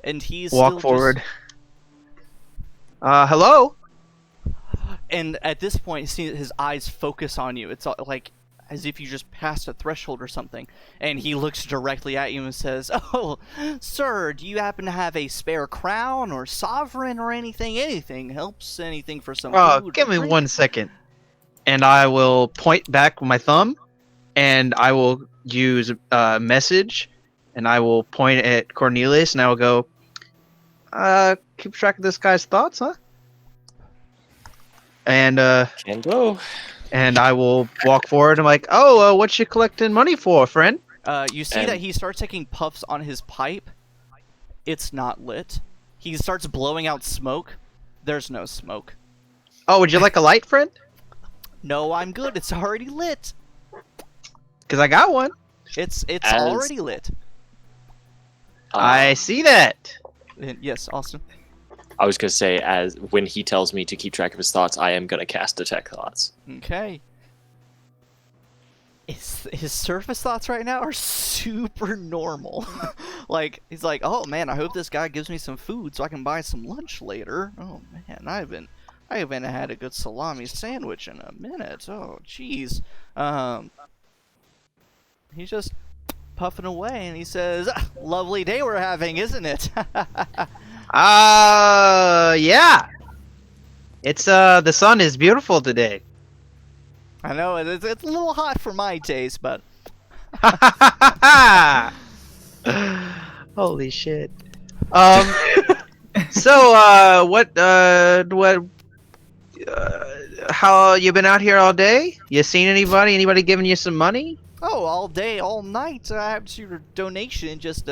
And he's walk still forward. Hello. And at this point, you see his eyes focus on you. It's like as if you just passed a threshold or something. And he looks directly at you and says, "Oh, sir, do you happen to have a spare crown or sovereign or anything? Anything helps. Anything for some food? Give or me drink?" 1 second, and I will point back with my thumb, and I will use a message, and I will point at Cornelius, and I will go, keep track of this guy's thoughts, huh? And Can go. and I will walk forward. I'm like, oh, what you collecting money for, friend? You see that And- he starts taking puffs on his pipe. It's not lit. He starts blowing out smoke. There's no smoke. Oh, would you like a light, friend? No, I'm good. It's already lit. Because I got one. It's As- already lit. I see that. And yes, Austin. I was gonna say, as when he tells me to keep track of his thoughts, I am gonna cast Detect Thoughts. Okay. His surface thoughts right now are super normal. Like, he's like, oh man, I hope this guy gives me some food so I can buy some lunch later. Oh man, I haven't had a good salami sandwich in a minute. Oh jeez. He's just puffing away and he says, "Lovely day we're having, isn't it?" Yeah. It's the sun is beautiful today. I know it's a little hot for my taste, but Holy shit. So how you been out here all day? You seen anybody? Anybody giving you some money? oh, all day, all night. I have your donation in just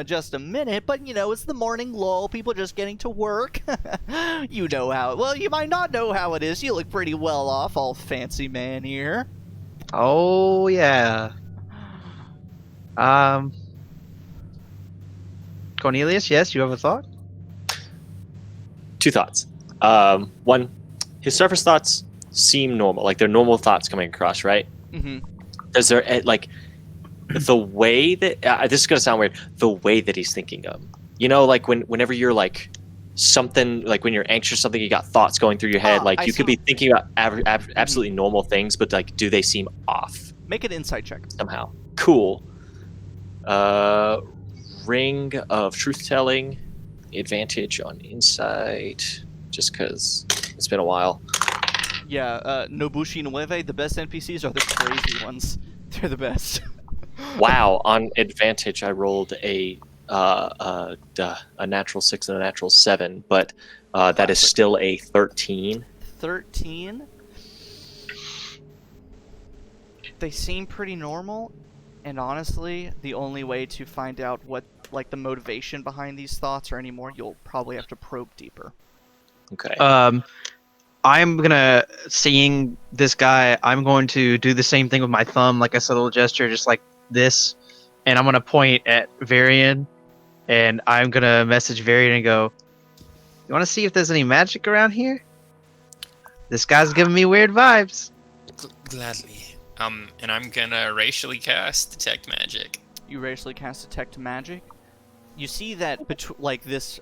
just a minute, but you know it's the morning lull. People just getting to work. You know how. Well, you might not know how it is. You look pretty well off, all fancy man here. Oh yeah. Cornelius, yes, you have a thought? Two thoughts. One, his surface thoughts seem normal, like they're normal thoughts coming across, right? Mm-hmm. Does there like the way that this is gonna sound weird? The way that he's thinking of, you know, like whenever you're like something, like when you're anxious, something you got thoughts going through your head, like I you could see. be thinking about absolutely normal things, but like, do they seem off Make an insight check. somehow? Cool. Ring of truth telling, advantage on insight, just because it's been a while. Yeah, Nobushi Nueve, the best NPCs are the crazy ones. They're the best. Wow, on advantage I rolled a natural 6 and a natural 7, but that is still a 13. 13. They seem pretty normal, and honestly, the only way to find out what like the motivation behind these thoughts or any more, you'll probably have to probe deeper. Okay. I'm gonna, seeing this guy, I'm going to do the same thing with my thumb, like a subtle gesture, just like this, and I'm gonna point at Varian, and I'm gonna message Varian and go, "You want to see if there's any magic around here? This guy's giving me weird vibes." Gladly. And I'm gonna racially cast Detect Magic. You racially cast Detect Magic. You see that like this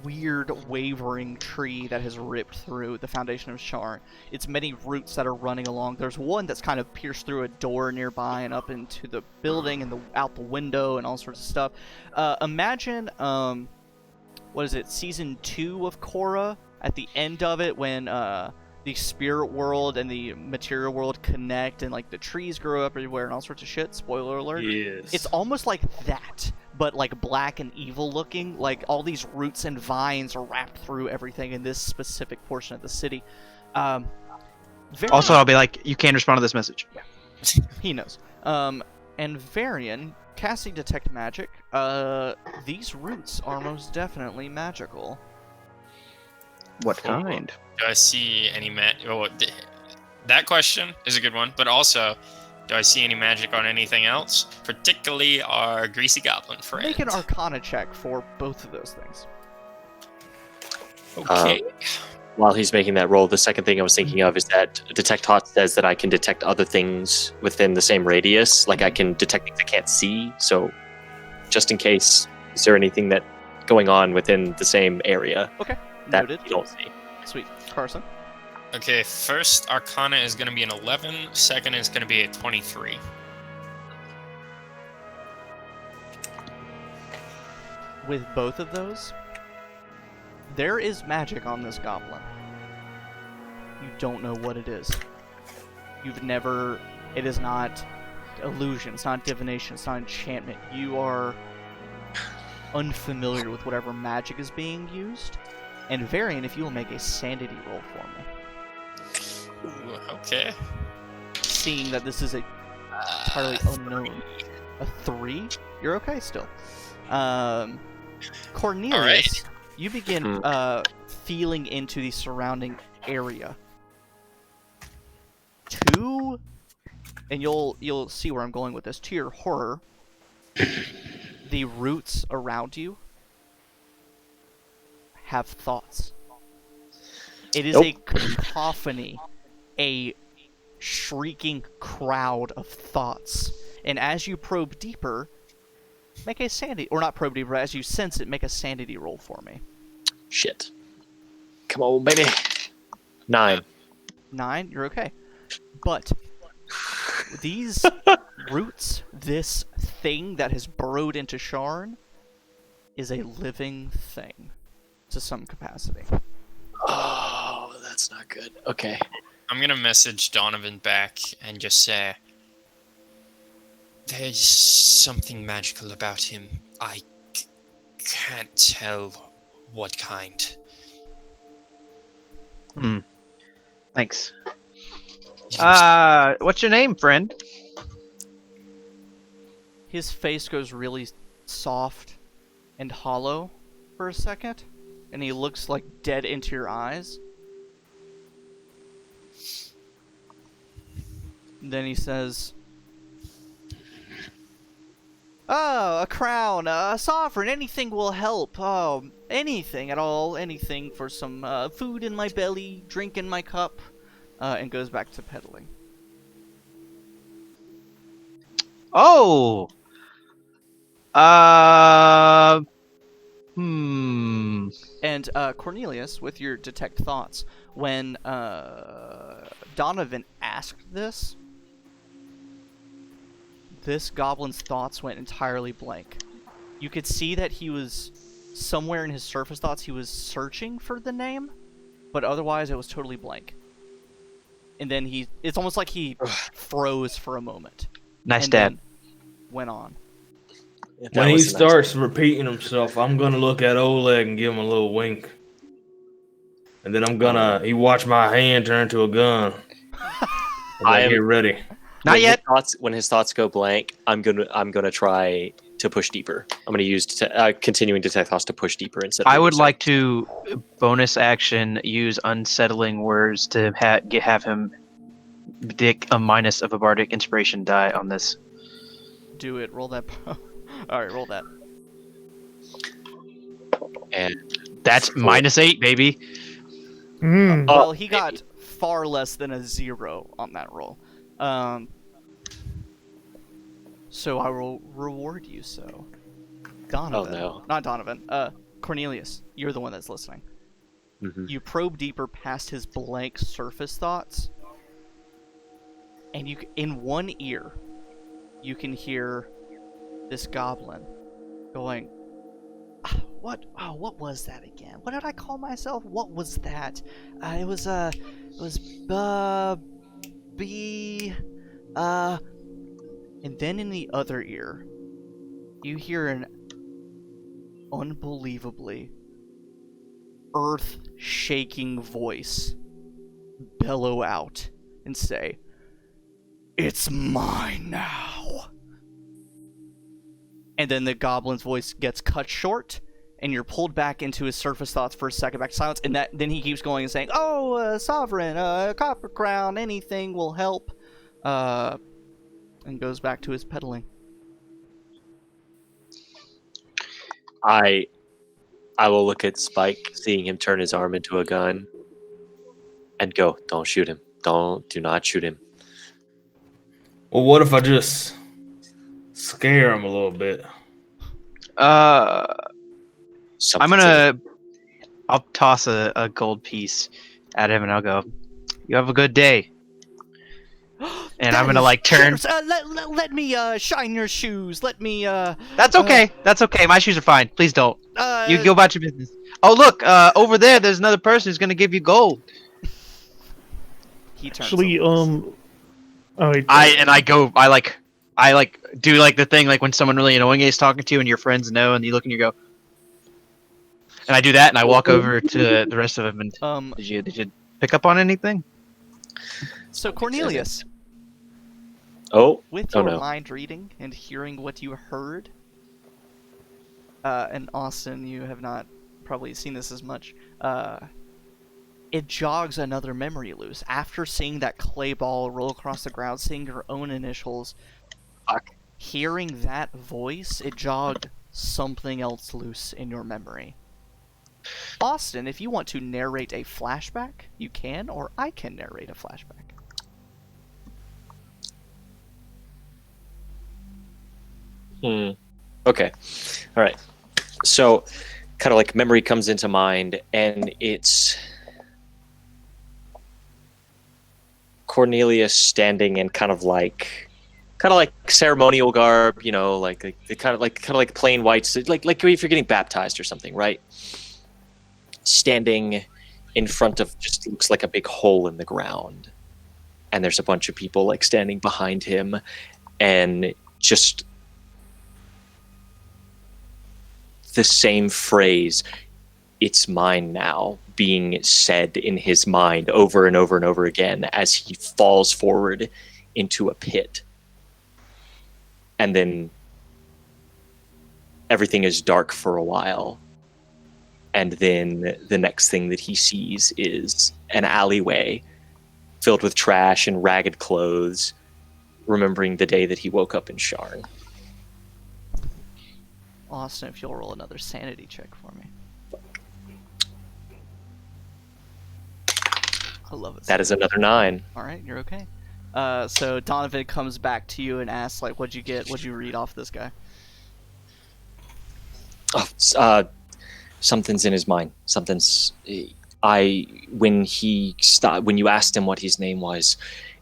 weird wavering tree that has ripped through the foundation of Sharn. It's many roots that are running along. There's one that's kind of pierced through a door nearby and up into the building and out the window and all sorts of stuff. Imagine, what is it, season 2 of Korra? At the end of it, when the spirit world and the material world connect and like the trees grow up everywhere and all sorts of shit. Spoiler alert. Yes. It's almost like that, but like black and evil looking. Like all these roots and vines are wrapped through everything in this specific portion of the city. Also, I'll be like, "You can't respond to this message." He knows. And Varian, casting Detect Magic, these roots are most definitely magical. What kind? Do I see any that question is a good one, but also, Do I see any magic on anything else? Particularly our greasy goblin friend. Make an Arcana check for both of those things. Okay. While he's making that roll, the second thing I was thinking of is that Detect Hot says that I can detect other things within the same radius. Like I can detect things I can't see. So, just in case, is there anything that going on within the same area Okay, that noted. you don't see? Sweet. Carson? Okay, first Arcana is going to be an 11, second is going to be a 23. With both of those, there is magic on this goblin. You don't know what it is. It is not illusion, it's not divination, it's not enchantment. You are unfamiliar with whatever magic is being used. And Varian, if you will make a sanity roll for me. Ooh, okay. Seeing that this is entirely unknown. A 3? You're okay still. Cornelius, you begin feeling into the surrounding area. 2, and you'll see where I'm going with this. To your horror, the roots around you have thoughts. It is a cacophony, a shrieking crowd of thoughts. And as you probe deeper, make a sanity, or not probe deeper, as you sense it, make a sanity roll for me. Shit. Come on, baby. 9. 9, you're okay. But these roots, this thing that has burrowed into Sharn, is a living thing to some capacity. Oh, that's not good. Okay. I'm going to message Donovan back and just say, there's something magical about him. I can't tell what kind. Thanks. What's your name, friend? His face goes really soft and hollow for a second, and he looks like dead into your eyes. Then he says, "Oh, a crown, a sovereign, anything will help. Oh, anything at all, anything for some food in my belly, drink in my cup," and goes back to peddling. Oh! And Cornelius, with your detect thoughts, when Donovan asked this goblin's thoughts went entirely blank. You could see that he was somewhere in his surface thoughts, he was searching for the name, but otherwise it was totally blank. And then it's almost like he froze for a moment. Nice and dab. then went on. When he starts repeating himself, I'm gonna look at Oleg and give him a little wink. And then he watch my hand turn to a gun. I get ready. Not yet. When his thoughts go blank, I'm gonna try to push deeper. I'm gonna use continuing detect thoughts to push deeper instead. I would like to bonus action use unsettling words to have him dick a minus of a bardic inspiration die on this. Do it. Roll that. All right, roll that. And that's -8, baby. Well, he got far less than a 0 on that roll. So I will reward you so. Donovan. Oh no. Not Donovan. Cornelius, you're the one that's listening. Mm-hmm. You probe deeper past his blank surface thoughts, and in one ear, you can hear this goblin going, what was that again? What did I call myself? What was that? It was and then in the other ear, you hear an unbelievably earth-shaking voice bellow out and say, "It's mine now." And then the goblin's voice gets cut short, and you're pulled back into his surface thoughts for a second, back to silence, and then he keeps going and saying, "Oh, sovereign, copper crown, anything will help." and goes back to his pedaling. I will look at Spike, seeing him turn his arm into a gun, and go, "Don't shoot him. Do not shoot him." Well, what if I just scare him a little bit? Something's I'll toss a gold piece at him and I'll go, "You have a good day." And I'm gonna like turn. Let me shine your shoes. Let me That's okay. That's okay. My shoes are fine. Please don't. You uh, go about your business. Oh look, over there's another person who's gonna give you gold. He turns Actually, over. oh, wait, I do like the thing like when someone really annoying is talking to you and your friends know and you look and you go. And I do that and I walk over to the rest of them and did you pick up on anything? So Cornelius, Oh, with oh your no. mind reading and hearing what you heard, and Austin, you have not probably seen this as much. It jogs another memory loose after seeing that clay ball roll across the ground, seeing your own initials. Fuck. Hearing that voice, it jogged something else loose in your memory. Austin, if you want to narrate a flashback, you can, or I can narrate a flashback. Okay. All right. So, kind of like memory comes into mind, and it's Cornelius standing in kind of like ceremonial garb, you know, like kind of like plain whites, like if you're getting baptized or something, right? Standing in front of just looks like a big hole in the ground, and there's a bunch of people like standing behind him, and just the same phrase, "It's mine now," being said in his mind over and over and over again as he falls forward into a pit. And then everything is dark for a while. And then the next thing that he sees is an alleyway filled with trash and ragged clothes, remembering the day that he woke up in Sharn. Austin, if you'll roll another sanity check for me. I love it. That is another 9. All right, you're okay. So Donovan comes back to you and asks, like, what'd you get? What'd you read off this guy? Something's in his mind. When you asked him what his name was,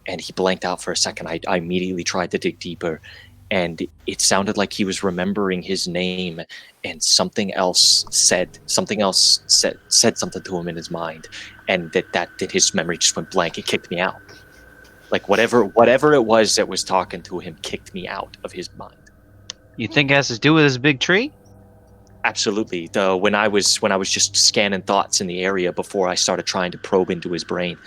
and he blanked out for a second, I immediately tried to dig deeper, and it sounded like he was remembering his name, and something else said something to him in his mind, and that his memory just went blank. It kicked me out. Like whatever it was that was talking to him kicked me out of his mind. You think it has to do with this big tree? Absolutely. When I was just scanning thoughts in the area before I started trying to probe into his brain.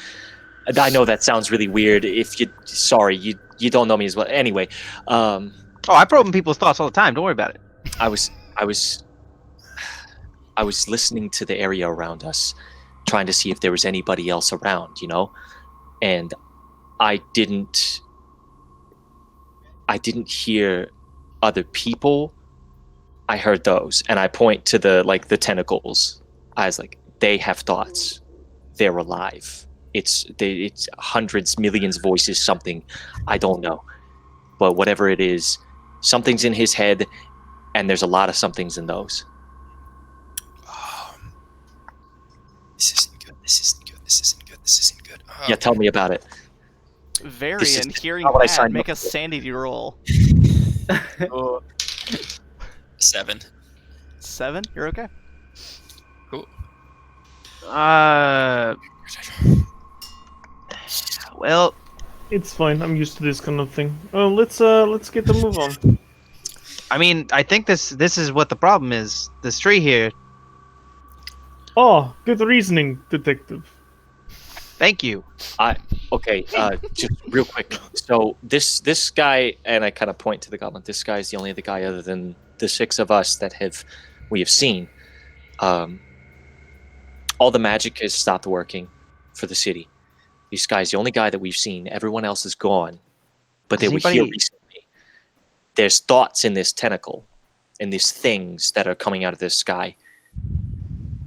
I know that sounds really weird. You don't know me as well. Anyway, I probe in people's thoughts all the time. Don't worry about it. I was listening to the area around us, trying to see if there was anybody else around, you know, and I didn't hear other people. I heard those, and I point to the tentacles. I was like, they have thoughts. They're alive. It's hundreds, millions voices, something. I don't know. But whatever it is, something's in his head, and there's a lot of somethings in those. This isn't good. This isn't good. This isn't good. This isn't good. Yeah, tell me about it. Varian, hearing not what I that, signed make up a sanity roll. 7. 7? You're okay. Cool. Well, It's fine. I'm used to this kind of thing. Oh, let's get the move on. I mean, I think this is what the problem is. This tree here. Oh, good reasoning, detective. Thank you. Okay, just real quick. So this guy, and I kind of point to the goblin. This guy is the only other guy other than the 6 of us that we have seen. All the magic has stopped working for the city. This guy's the only guy that we've seen. Everyone else is gone, but they were here recently. there's thoughts in this tentacle, in these things that are coming out of this sky.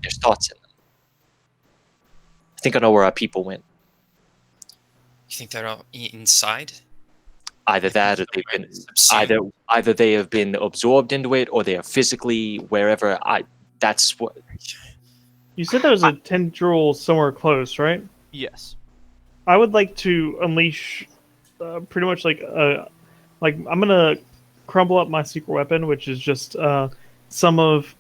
There's thoughts in them. I think I know where our people went. You think they're all inside? Either that, or they've been either they have been absorbed into it, or they are physically wherever. That's what. You said there was a tendril somewhere close, right? Yes. I would like to unleash, pretty much like I'm gonna crumble up my secret weapon, which is just some of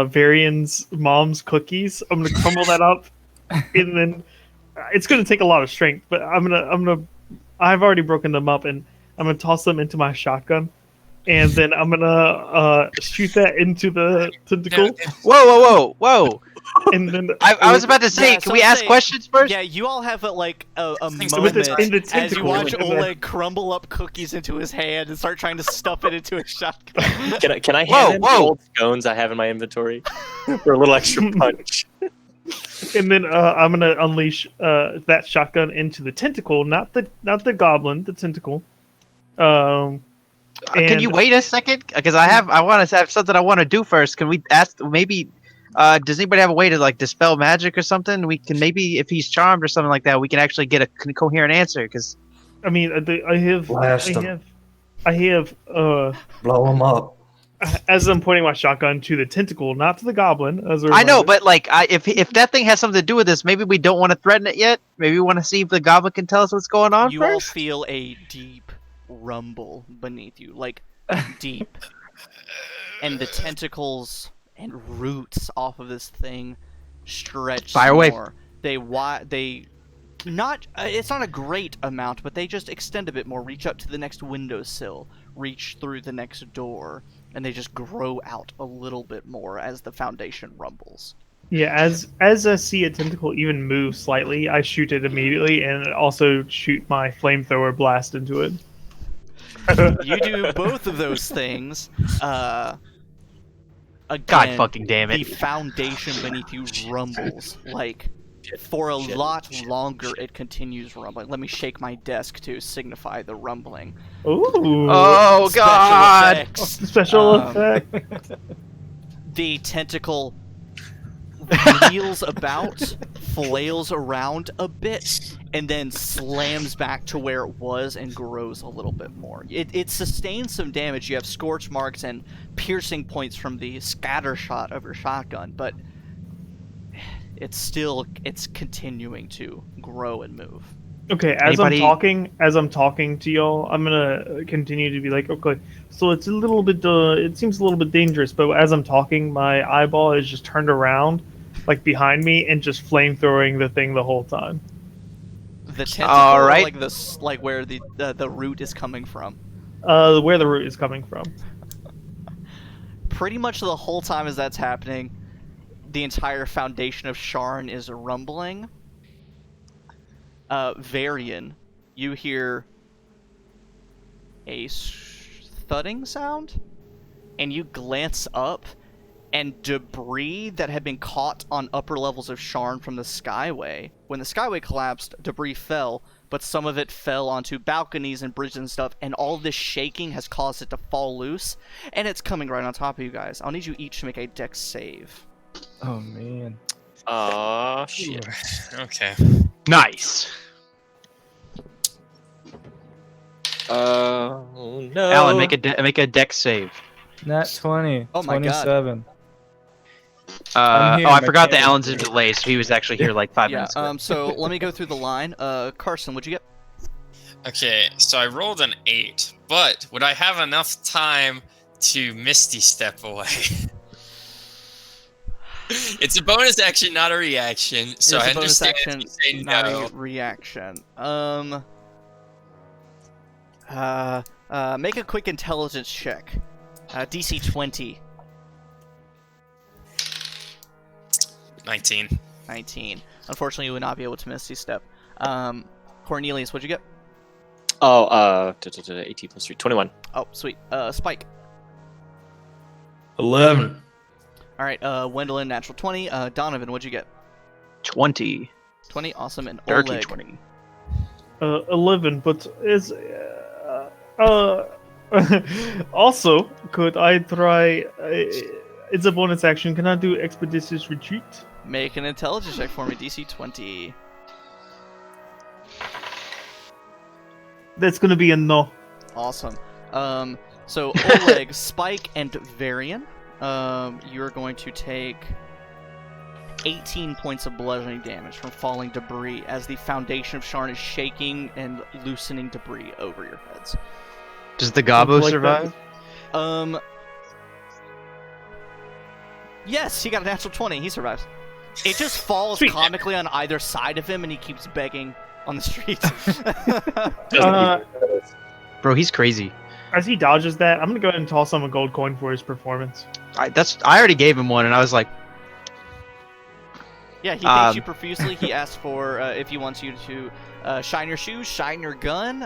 Varian's mom's cookies. I'm gonna crumble that up, and then it's gonna take a lot of strength, but I've already broken them up, and I'm gonna toss them into my shotgun, and then I'm gonna shoot that into the tentacle. Whoa! And then I was about to say, Yeah, can we ask questions first? Yeah, you all have a moment in the as you tentacle, watch and then- Oleg crumble up cookies into his hand and start trying to stuff it into his shotgun. Can I hand in the old scones I have in my inventory for a little extra punch? And then I'm gonna unleash that shotgun into the tentacle, not the goblin, the tentacle. Can you and- wait a second? Because I want to have something I want to do first. Can we ask maybe? Does anybody have a way to like dispel magic or something? We can maybe, if he's charmed or something like that, we can actually get a coherent answer. Because I mean, I have Blow him up. as I'm pointing my shotgun to the tentacle, not to the goblin. As a I know, reminder. but like, if that thing has something to do with this, maybe we don't want to threaten it yet. Maybe we want to see if the goblin can tell us what's going on You all first. feel a deep rumble beneath you, like deep, and the tentacles and roots off of this thing stretch Fire away. more. It's not a great amount, but they just extend a bit more, reach up to the next windowsill, reach through the next door, and they just grow out a little bit more as the foundation rumbles. Yeah, as I see a tentacle even move slightly, I shoot it immediately, and also shoot my flamethrower blast into it. You do both of those things. Again, God fucking damn the it! foundation beneath you rumbles. Like, for a lot longer, it continues rumbling. Let me shake my desk to signify the rumbling. Ooh. Oh Special God! effects. Special Um, effect. The tentacle wheels about, flails around a bit, and then slams back to where it was and grows a little bit more. It sustains some damage. You have scorch marks and piercing points from the scatter shot of your shotgun, but it's continuing to grow and move. Okay, as Anybody- I'm talking to y'all, I'm gonna continue to be like, okay, so it's a little bit, it seems a little bit dangerous, but as I'm talking, my eyeball is just turned around, like behind me, and just flamethrowing the thing the whole time. The tentacle, All or right. like where the root is coming from. Where the root is coming from. Pretty much the whole time as that's happening, the entire foundation of Sharn is rumbling. Varian, you hear a thudding sound, and you glance up, and debris that had been caught on upper levels of Sharn from the Skyway. When the Skyway collapsed, debris fell, but some of it fell onto balconies and bridges and stuff, and all this shaking has caused it to fall loose, and it's coming right on top of you guys. I'll need you each to make a dex save. Oh man. Aw, shit. Okay. Nice. Oh no. Alan, make a dex save. Nat 20. Oh my God. 27. Oh, I'm here, I my forgot that camera's Alan's in here. delay, so he was actually here like 5 Yeah, minutes ago. so let me go through the line. Carson, what'd you get? Okay, so I rolled an 8, but would I have enough time to Misty Step away? It's a bonus action, not a reaction, so It's I a bonus understand action, if you say not no. a reaction. Make a quick intelligence check. DC 20. 19. 19. Unfortunately, you would not be able to Misty Step. Cornelius, what'd you get? Oh, 18 plus 3, 21. Oh, sweet. Spike. 11. All right. Wendelin, natural 20. Donovan, what'd you get? 20. 20. Awesome. And Dirty Oleg. 20. 11, but is Also, could I try? It's a bonus action. Can I do expeditious retreat? Make an intelligence check for me, DC 20. That's gonna be a no. Awesome. So Oleg, Spike, and Varian, you're going to take 18 points of bludgeoning damage from falling debris as the foundation of Sharn is shaking and loosening debris over your heads. Does the Gobbo Like survive? Yes, he got a natural 20. He survives. It just falls Sweet. comically on either side of him, and he keeps begging on the street. Bro, he's crazy. As he dodges that, I'm gonna go ahead and toss him a gold coin for his performance. I already gave him one, and I was like, Yeah, he thanks you profusely. He asked for if he wants you to shine your shoes, shine your gun.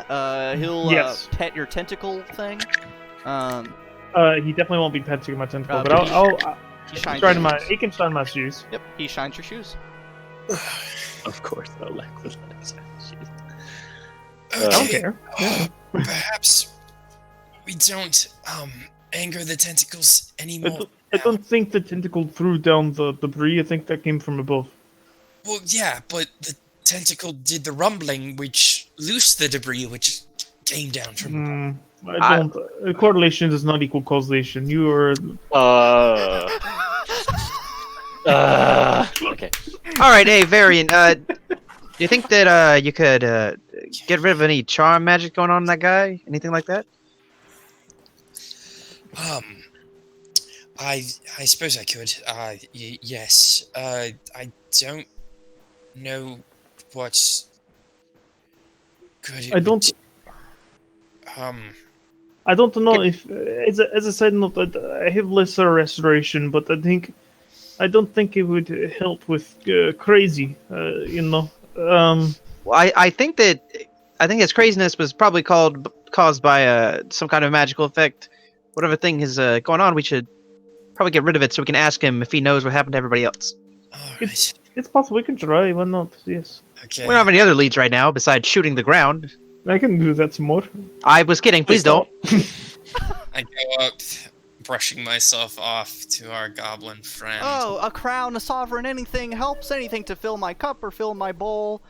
He'll Yes. pet your tentacle thing. He definitely won't be petting my tentacle, but but I'll he shines shine your my. shoes. He can shine my shoes. Yep, he shines your shoes. Of course, Oleg was I don't care. Perhaps we don't anger the tentacles anymore. I don't think the tentacle threw down the debris. I think that came from above. Well, yeah, but the tentacle did the rumbling, which loosed the debris, which came down from. I don't. Correlation does not equal causation. You are. Okay. all right, hey, Varian, do you think that you could get rid of any charm magic going on in that guy? Anything like that? I suppose I could. Yes. I don't know what's good. I don't. I don't know if, as a side note, I have lesser restoration, but I don't think it would help with crazy. Well, I think his craziness was probably caused by some kind of magical effect. Whatever thing is going on, we should probably get rid of it so we can ask him if he knows what happened to everybody else. Alright. It's possible we can try. Why not? Yes, Okay. We don't have any other leads right now besides shooting the ground. I can do that some more. I was kidding. Please don't. I go up, brushing myself off to our goblin friend. Oh, a crown, a sovereign, anything helps. Anything to fill my cup or fill my bowl.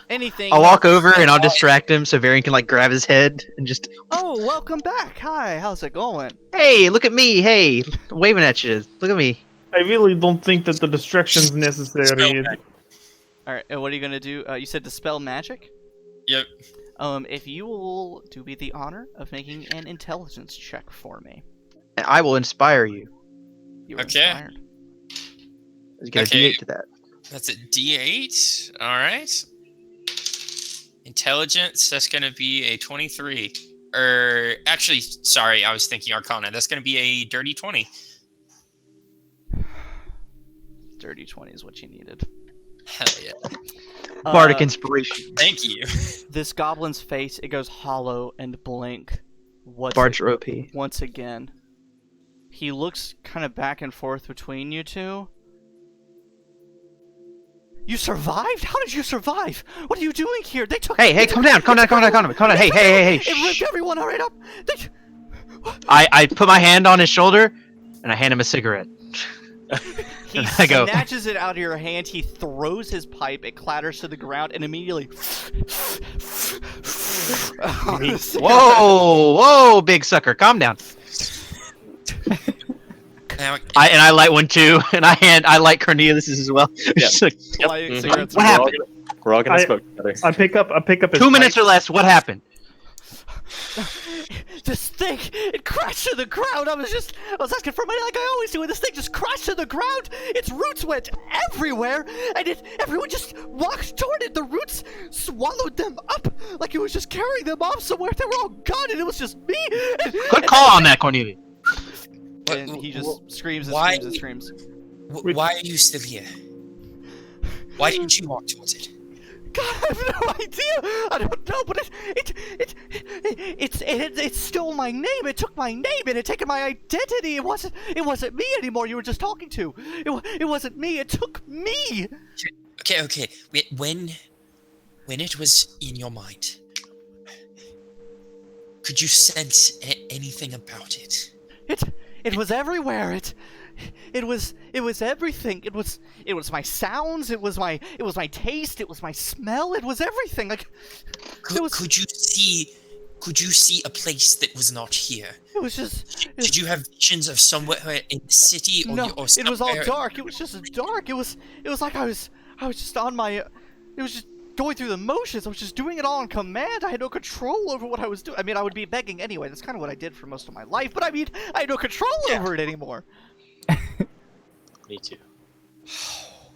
Anything. I'll walk over and I'll distract him so Varian can like grab his head and just. Oh, welcome back. Hi, how's it going? Hey, look at me. Hey, waving at you. Look at me. I really don't think that the distraction's necessary. All right, and what are you gonna do? You said dispel magic. Yep. If you will do me the honor of making an intelligence check for me. And I will inspire you. You are Okay. inspired. You get Okay. a D8 to that. That's a D8. All right. Intelligence. That's gonna be a 23. Or actually, sorry, I was thinking Arcana. That's gonna be a dirty 20. Dirty 20 is what you needed. Hell yeah. Bardic inspiration. Thank you. This goblin's face, it goes hollow and blank. Bards are OP. Once again. He looks kind of back and forth between you two. You survived? How did you survive? What are you doing here? They took. Hey, calm down. Calm down. Hey. It ripped Shh. everyone right up. I put my hand on his shoulder and I hand him a cigarette. He I go. snatches it out of your hand. He throws his pipe. It clatters to the ground and immediately. Whoa, big sucker. Calm down. Now, I light one too, and I light Cornelius's as well. Yeah. Just like, Lighting Mhm. cigarettes. What happened? We're all gonna I- smoke together. I pick up his 2 minutes pipe. or less. What happened? This thing, it crashed to the ground. I was asking for money like I always do, and this thing just crashed to the ground. Its roots went everywhere, and everyone just walked toward it. The roots swallowed them up like it was just carrying them off somewhere. They were all gone, and it was just me. Good call on that, Cornelius. And he just screams and why- screams and screams. why are you still here? Why didn't you walk towards it? God, I have no idea. I don't know, but it stole my name. It took my name and it taken my identity. It wasn't me anymore. You were just talking to. It wasn't me. It took me. Okay. When it was in your mind, Could you sense anything about it? It was everywhere. It was everything. It was my sounds. It was my taste. It was my smell. It was everything. Like, Could you see a place that was not here? It was just. Did you have visions of somewhere in the city or No, or it was all somewhere? dark. It was just dark. It was like I was just on my. It was just going through the motions. I was just doing it all on command. I had no control over what I was doing. I mean, I would be begging anyway. That's kind of what I did for most of my life. But I mean, I had no control over it anymore. Me too.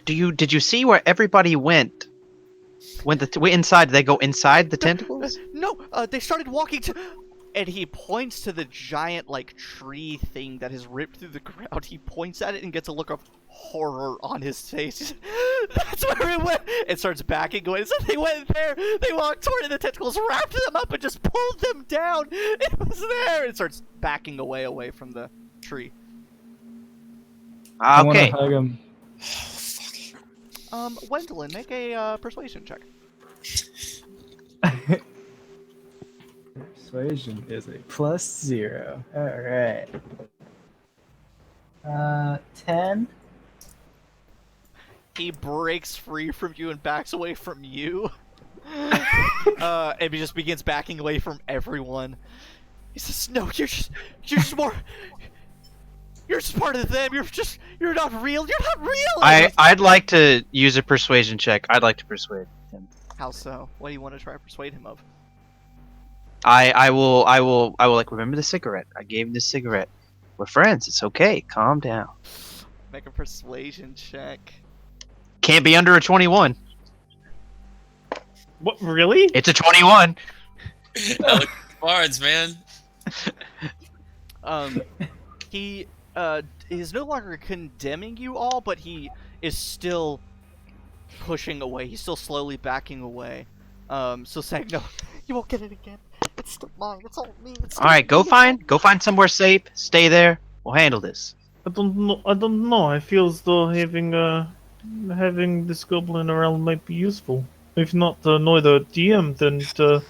Did you see where everybody went? When inside, did they go inside the tentacles? No, they started walking to. And he points to the giant, like, tree thing that has ripped through the ground. He points at it and gets a look of horror on his face. That's where it went. It starts backing away. So they went there. They walked toward it. The tentacles wrapped them up and just pulled them down. It was there. It starts backing away from the tree. I Okay. wanna hug him. Wendolyn, make a persuasion check. Persuasion is a +0. Alright. 10. He breaks free from you and backs away from you. And he just begins backing away from everyone. He says, "No, you're just more. You're just part of them. You're not real. You're not real." I'd like to use a persuasion check. I'd like to persuade him. How so? What do you want to try to persuade him of? I will like remember the cigarette. I gave him this cigarette. We're friends. It's okay. Calm down. Make a persuasion check. Can't be under a 21. What, really? It's a 21. Bards, man. He is no longer condemning you all, but he is still pushing away. He's still slowly backing away. So saying, "No, you won't get it again. It's still mine. It's all me. It's All right, go find somewhere safe. Stay there. We'll handle this. I don't know. I feel as though having this goblin around might be useful. If not to annoy the DM, then to,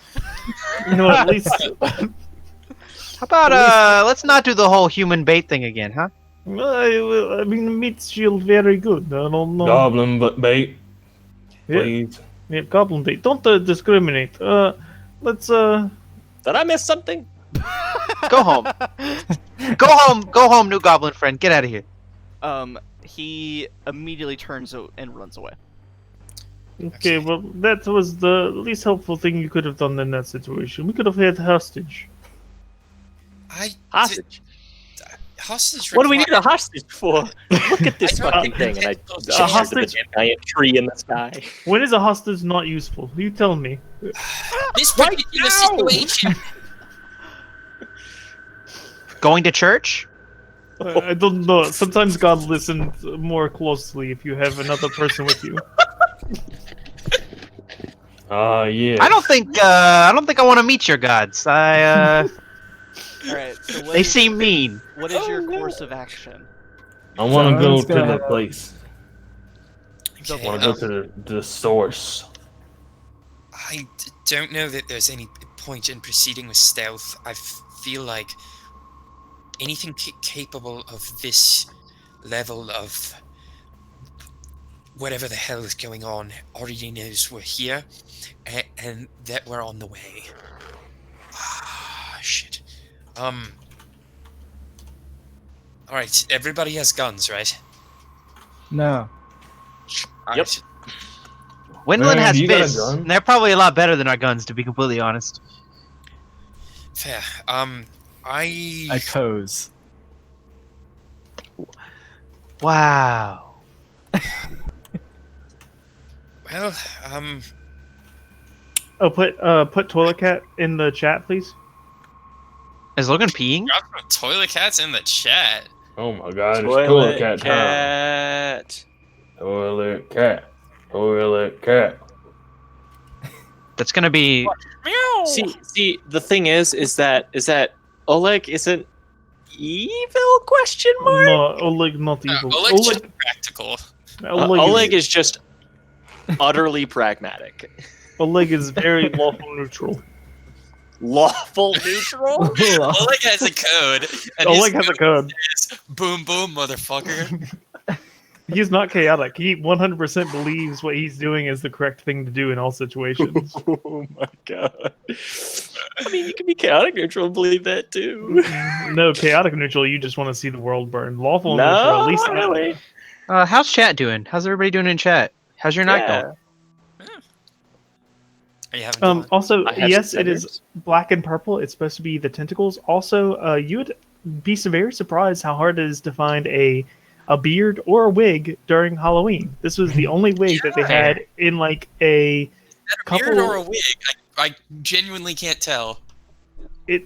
at least. How about let's not do the whole human bait thing again, huh? I mean, the meat's still very good. I don't know. Goblin bait, Yeah, please. yeah, goblin bait. Don't discriminate. Let's Did I miss something? Go home. Go home, new goblin friend. Get out of here. He immediately turns and runs away. Okay, well, that was the least helpful thing you could have done in that situation. We could have had hostage. Hostage. Hostage. What do we need a required- hostage for? Look at this I don't fucking think thing, and I that's gesture to the hostage? giant tree in the sky. When is a hostage not useful? You tell me. This particular situation. Going to church? I don't know. Sometimes God listens more closely if you have another person with you. Yeah. I don't think I want to meet your gods. Alright, so They seem mean. what is your course of action? I want to go Someone's to gonna- the place. I Okay, want to go to the source. I don't know that there's any point in proceeding with stealth. I feel like anything capable of this level of whatever the hell is going on already knows we're here and that we're on the way. Ah, shit. Alright, everybody has guns, right? No. Yep. Wendland Man, has you got a fists. gun? And they're probably a lot better than our guns, to be completely honest. Fair. I pose. Wow. Well, Oh, put toilet cat in the chat, please. Is Logan peeing? drop some toilet cats in the chat. Oh my god, it's toilet cat time. cat. Toilet cat. Toilet cat. That's gonna be. See, the thing is that Oleg isn't evil? Question mark. No, Oleg not evil. Oleg's just practical. Oleg is just utterly pragmatic. Oleg is very lawful neutral. Lawful neutral? Oleg has a code. And Oleg his has a code. is boom, boom, motherfucker. He's not chaotic. He 100% believes what he's doing is the correct thing to do in all situations. Oh my god. I mean, you can be chaotic neutral and believe that too. No, chaotic neutral, you just want to see the world burn. Lawful neutral, No, at least not really. How's chat doing? How's everybody doing in chat? How's your night going? Are you having fun? Also, I have yes, some it is tenders. black and purple. It's supposed to be the tentacles. Also, you would be very surprised how hard it is to find a beard or a wig during Halloween. This was the only wig that they had in like a Is that a couple. beard or a wig? I genuinely can't tell.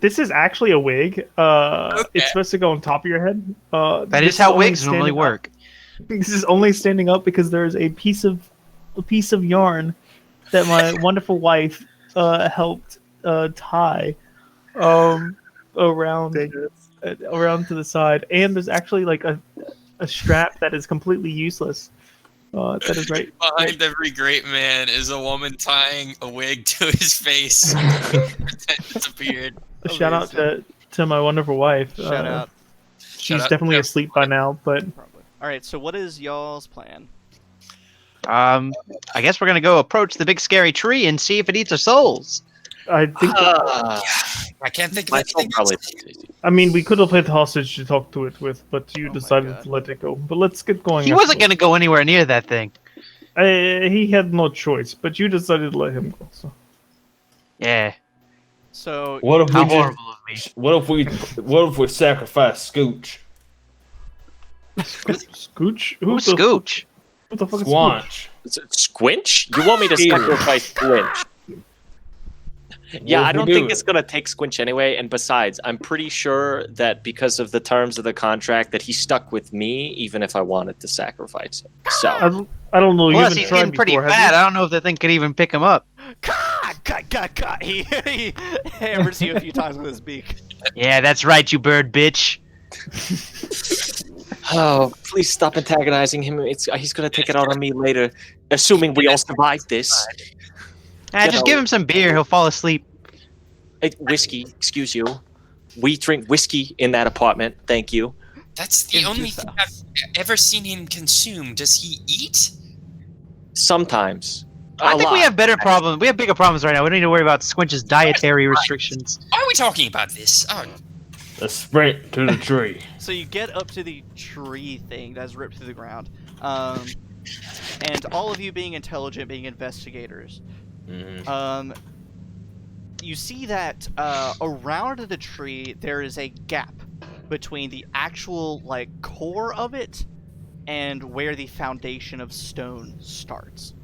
This is actually a wig. Okay. It's supposed to go on top of your head. That this is how only wigs normally standing up- work. This is only standing up because there is a piece of yarn that my wonderful wife helped tie around to the side, and there's actually like a strap that is completely useless. That is right. Behind every great man is a woman tying a wig to his face. Pretend it's a beard. A shout out to my wonderful wife. Shout out. She's Shout out definitely to- asleep by now, but Probably. All right. So what is y'all's plan? I guess we're gonna go approach the big scary tree and see if it eats our souls. I think. I can't think of My soul anything probably. else. I mean, we could have played hostage to talk to it with, but you Oh my decided God. to let it go. But let's get going. He wasn't gonna go anywhere near that thing. He had no choice, but you decided to let him go. So. Yeah. So What if How we horrible of me. what if we sacrifice Scooch? Scooch? Who's Scooch? Who the fuck is Scooch? Squanch. Is it Squinch? You want me to sacrifice Squinch? Yeah, What I if we don't do think it? it's gonna take Squinch anyway. And besides, I'm pretty sure that because of the terms of the contract, that he stuck with me, even if I wanted to sacrifice him. So I don't know. You Plus, haven't he's tried getting pretty before, have fat. you? I don't know if the thing could even pick him up. he hammers you a few times with his beak. Yeah, that's right, you bird bitch. oh, please stop antagonizing him. He's gonna take it out on me later, assuming we all survive this. Just know- give him some beer. He'll fall asleep. Hey, whiskey, excuse you. We drink whiskey in that apartment. Thank you. That's the Into only thing I've ever seen him consume. Does he eat? Sometimes. I A think we lot. have better problems. We have bigger problems right now. We don't need to worry about Squinch's dietary restrictions. Why are we talking about this? Oh, Let's sprint to the tree. So you get up to the tree thing that's ripped through the ground, and all of you being intelligent, being investigators, you see that around the tree there is a gap between the actual like core of it and where the foundation of stone starts.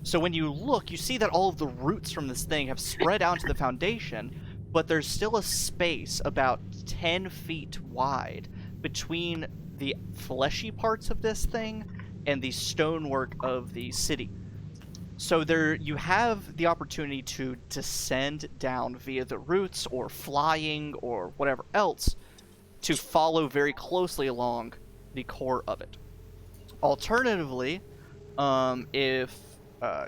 So when you look, you see that all of the roots from this thing have spread out to the foundation, but there's still a space about 10 feet wide between the fleshy parts of this thing and the stonework of the city. So there you have the opportunity to descend down via the roots or flying or whatever else to follow very closely along the core of it. Alternatively, if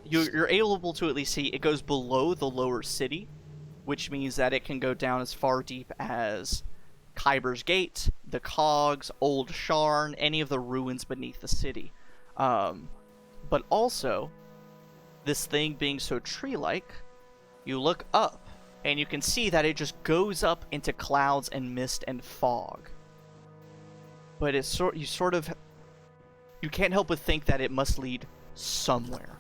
you're able to at least see it goes below the lower city, which means that it can go down as far deep as Kyber's Gate, the Cogs, Old Sharn, any of the ruins beneath the city. But also, this thing being so tree-like, you look up and you can see that it just goes up into clouds and mist and fog. But it's you can't help but think that it must lead somewhere.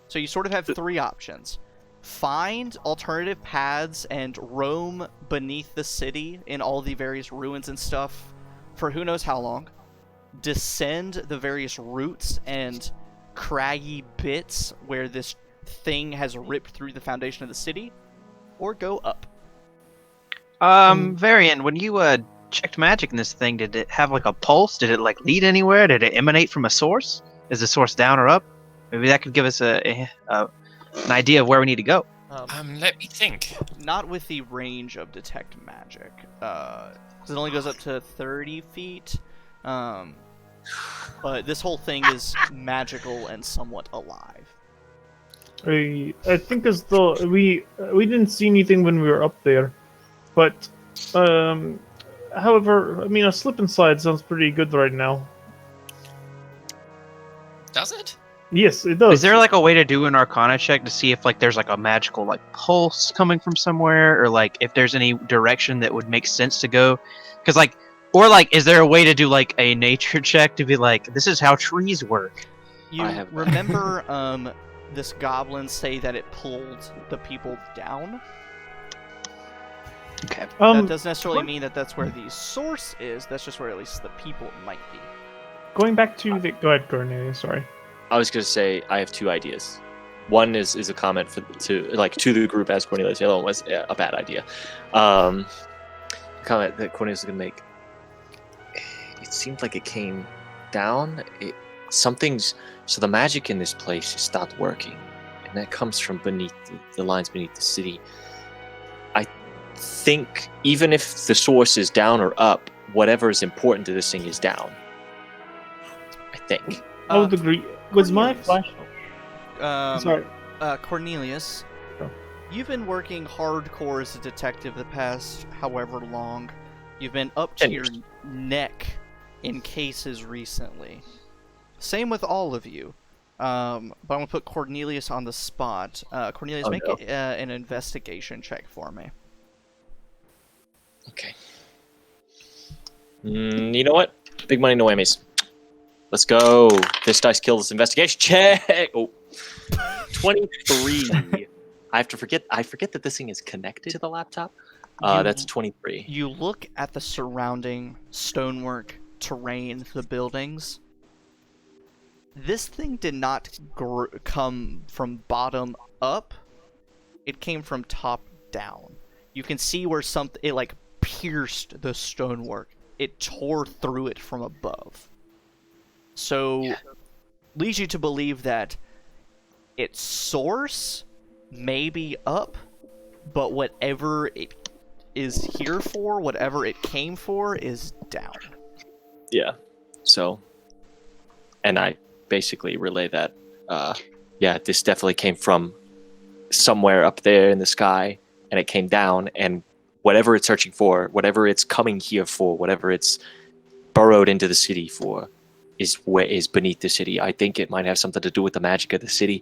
So you sort of have three options. Find alternative paths and roam beneath the city in all the various ruins and stuff for who knows how long. Descend the various routes and craggy bits where this thing has ripped through the foundation of the city, or go up. Varian, when you checked magic in this thing, did it have like a pulse? Did it like lead anywhere? Did it emanate from a source? Is the source down or up? Maybe that could give us an idea of where we need to go. let me think. Not with the range of detect magic, because it only goes up to 30 feet. But this whole thing is magical and somewhat alive. I think as though we didn't see anything when we were up there, but however, I mean a slip and slide sounds pretty good right now. Does it? Yes, it does. Is there like a way to do an Arcana check to see if like there's like a magical like pulse coming from somewhere, or like if there's any direction that would make sense to go? Because like, or like, is there a way to do like a nature check to be like, this is how trees work? You I have- remember this goblin say that it pulled the people down? Okay. That doesn't necessarily mean that that's where the source is. That's just where at least the people might be. Going back to the go ahead, Cornelia. Sorry. I was gonna say I have two ideas. One is a comment to the group as Cornelius. The other one was a bad idea. Comment that Cornelius is gonna make. It seemed like it came down. So the magic in this place has stopped working, and that comes from beneath the lines beneath the city. I think even if the source is down or up, whatever is important to this thing is down. I think. I would agree. Was my Cornelius. flash? Sorry. Cornelius, Oh. you've been working hardcore as a detective the past however long. You've been up to 10 your years. neck in cases recently. Same with all of you. But I'm gonna put Cornelius on the spot. Cornelius, Oh, make no. an investigation check for me. Okay. You know what? Big money, no whammies. Let's go. This dice kills investigation check. Oh. 23. I forget that this thing is connected to the laptop. That's 23. You look at the surrounding stonework, terrain, the buildings. This thing did not come from bottom up. It came from top down. You can see where it like pierced the stonework. It tore through it from above. So, leads you to believe that its source may be up, but whatever it is here for, whatever it came for, is down. Yeah. So, and I basically relay that. This definitely came from somewhere up there in the sky, and it came down, and whatever it's searching for, whatever it's coming here for, whatever it's burrowed into the city for, is beneath the city. I think it might have something to do with the magic of the city,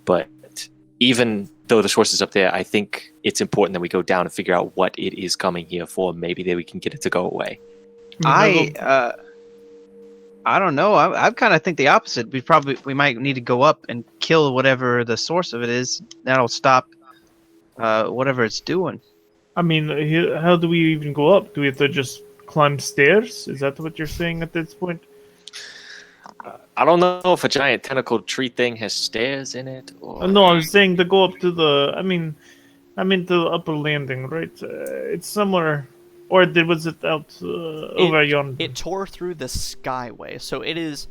but even though the source is up there, I think it's important that we go down and figure out what it is coming here for. Maybe then we can get it to go away. I don't know. I kind of think the opposite. We might need to go up and kill whatever the source of it is. That'll stop whatever it's doing. I mean, how do we even go up? Do we have to just climb stairs? Is that what you're saying at this point? I don't know if a giant tentacle tree thing has stairs in it. Or... No, I was saying to go up to the. I mean to the upper landing, right? It's somewhere, or was it out over yonder? It tore through the skyway, so it is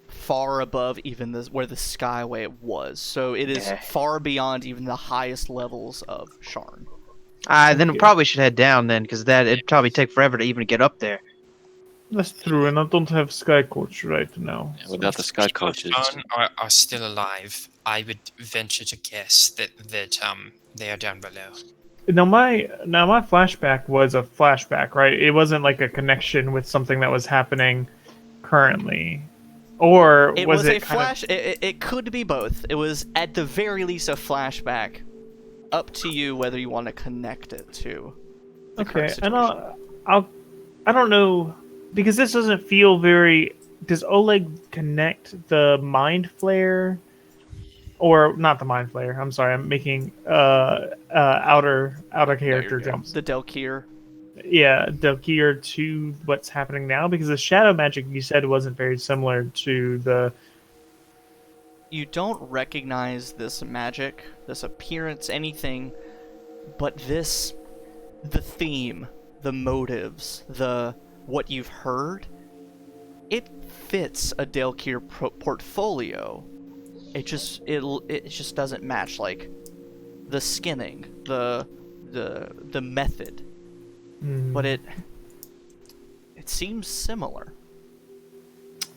far above even where the skyway was. So it is far beyond even the highest levels of Sharn. Then we probably should head down then, because it'd probably take forever to even get up there. That's true, and I don't have sky coach right now. Yeah, without the sky People coaches. are still alive. I would venture to guess that they are down below. Now my flashback was a flashback, right? It wasn't like a connection with something that was happening currently, or It was was a it kind flash. It could be both. It was at the very least a flashback. Up to you whether you want to connect it to. The current Okay, and situation. I don't know, because this doesn't feel very. Does Oleg connect the mind flare, or not the mind flare? I'm sorry, I'm making outer character jumps. The Delkir. Yeah, Delkir to what's happening now, because the shadow magic you said wasn't very similar to the. You don't recognize this magic, this appearance, anything, but the theme, the motives, what you've heard, it fits a Delkir portfolio. It just doesn't match, like the skinning, the method, but it seems similar.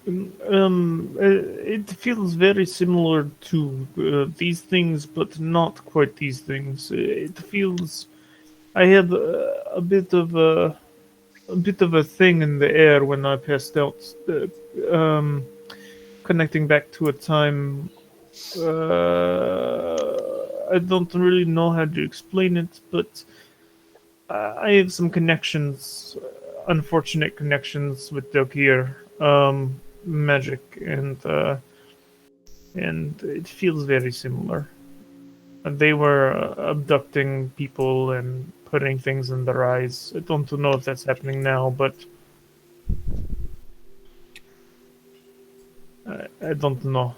It feels very similar to these things, but not quite these things. It feels. I had a bit of a thing in the air when I passed out. Connecting back to a time. I don't really know how to explain it, but I have some connections, unfortunate connections with Dokir. Magic and it feels very similar. They were abducting people and putting things in their eyes. I don't know if that's happening now, but I don't know.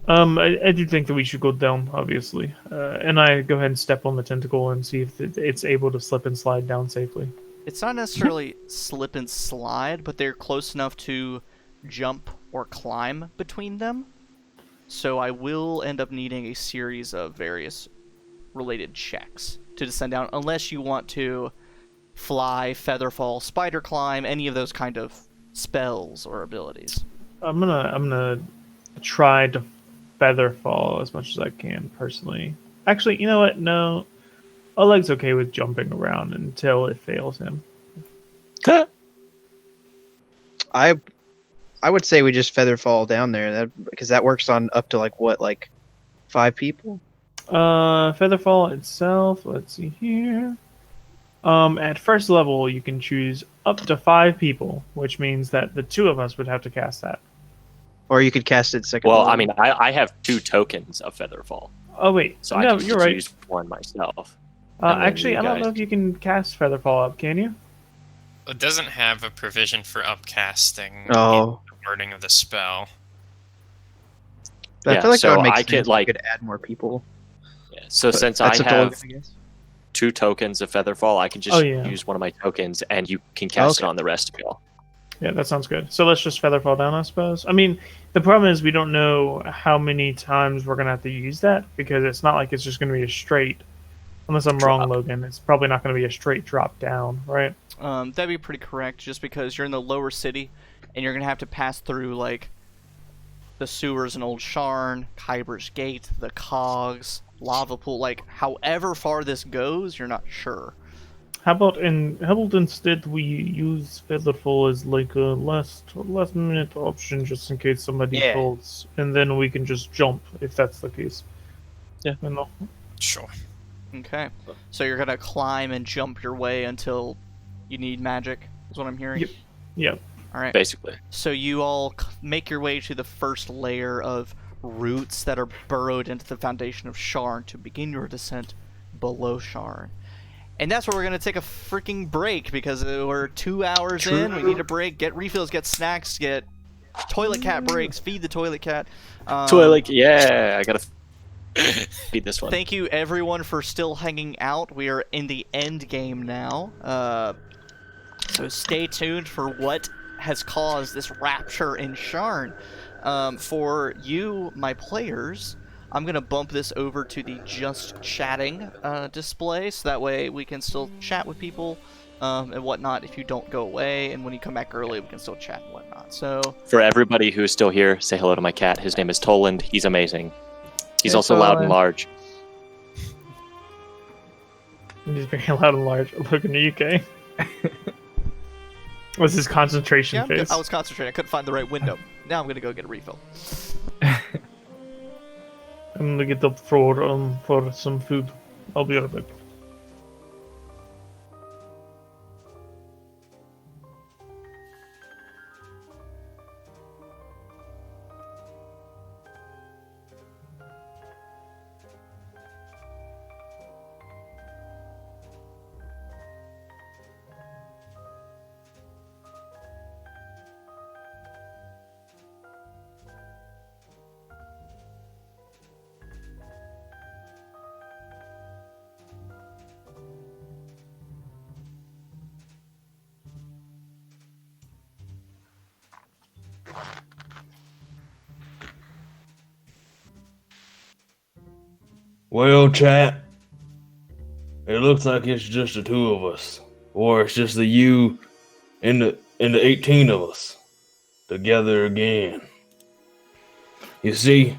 I do think that we should go down, obviously, and I go ahead and step on the tentacle and see if it's able to slip and slide down safely. It's not necessarily slip and slide, but they're close enough to jump or climb between them. So I will end up needing a series of various related checks to descend down, unless you want to fly, feather fall, spider climb, any of those kind of spells or abilities. I'm gonna try to feather fall as much as I can personally. Actually, you know what? No, Oleg's okay with jumping around until it fails him. I would say we just feather fall down there, because that works on up to like 5 people. Featherfall itself. Let's see here. At first level, you can choose up to 5 people, which means that the 2 of us would have to cast that. Or you could cast it second. Well, level. I mean, I have 2 tokens of Featherfall, Oh wait, so no, I can you're just right. use one myself. And then Actually, you I don't guys- know if you can cast Featherfall up. Can you? It doesn't have a provision for upcasting Oh, in the wording of the spell. I Yeah, feel like so that would make I sense. could, We like- could add more people. Yeah, so But since I that's a have token, I guess. 2 tokens of Featherfall, I can just Oh, yeah. use one of my tokens, and you can cast Okay. it on the rest of y'all. Yeah, that sounds good. So let's just Featherfall down, I suppose. I mean, the problem is we don't know how many times we're gonna have to use that, because it's not like it's just gonna be a straight. Unless I'm wrong, Drop. Logan. It's probably not gonna be a straight drop down, right? That'd be pretty correct, just because you're in the lower city, and you're gonna have to pass through like the sewers in Old Sharn, Kyber's Gate, the Cogs, Lava Pool. Like, however far this goes, you're not sure. How about instead we use Featherfall as like a last minute option, just in case somebody Yeah. falls, and then we can just jump if that's the case. Yeah. You know? Sure. Okay, so you're gonna climb and jump your way until you need magic, is what I'm hearing. Yep. Yep. All right. Basically. So you all make your way to the first layer of roots that are burrowed into the foundation of Sharn to begin your descent below Sharn. And that's where we're going to take a freaking break, because we're 2 hours in. We need a break, get refills, get snacks, get toilet cat breaks, feed the toilet cat. Yeah, I gotta feed this one. Thank you everyone for still hanging out. We are in the end game now. So stay tuned for what has caused this rapture in Sharn. For you, my players, I'm going to bump this over to the just chatting display, so that way we can still chat with people and whatnot if you don't go away, and when you come back early we can still chat and whatnot. So For everybody who is still here, say hello to my cat. His name is Toland. He's amazing. He's Hey, also loud and Toland. large. He's very loud and large. Logan, are you okay? What's his concentration yeah, I'm good. face? I was concentrating. I couldn't find the right window. Now I'm going to go get a refill. I'm gonna get up for some food. I'll be right back. Well, chat, it looks like it's just the 2 of us, or it's just the you and the 18 of us. together again. You see,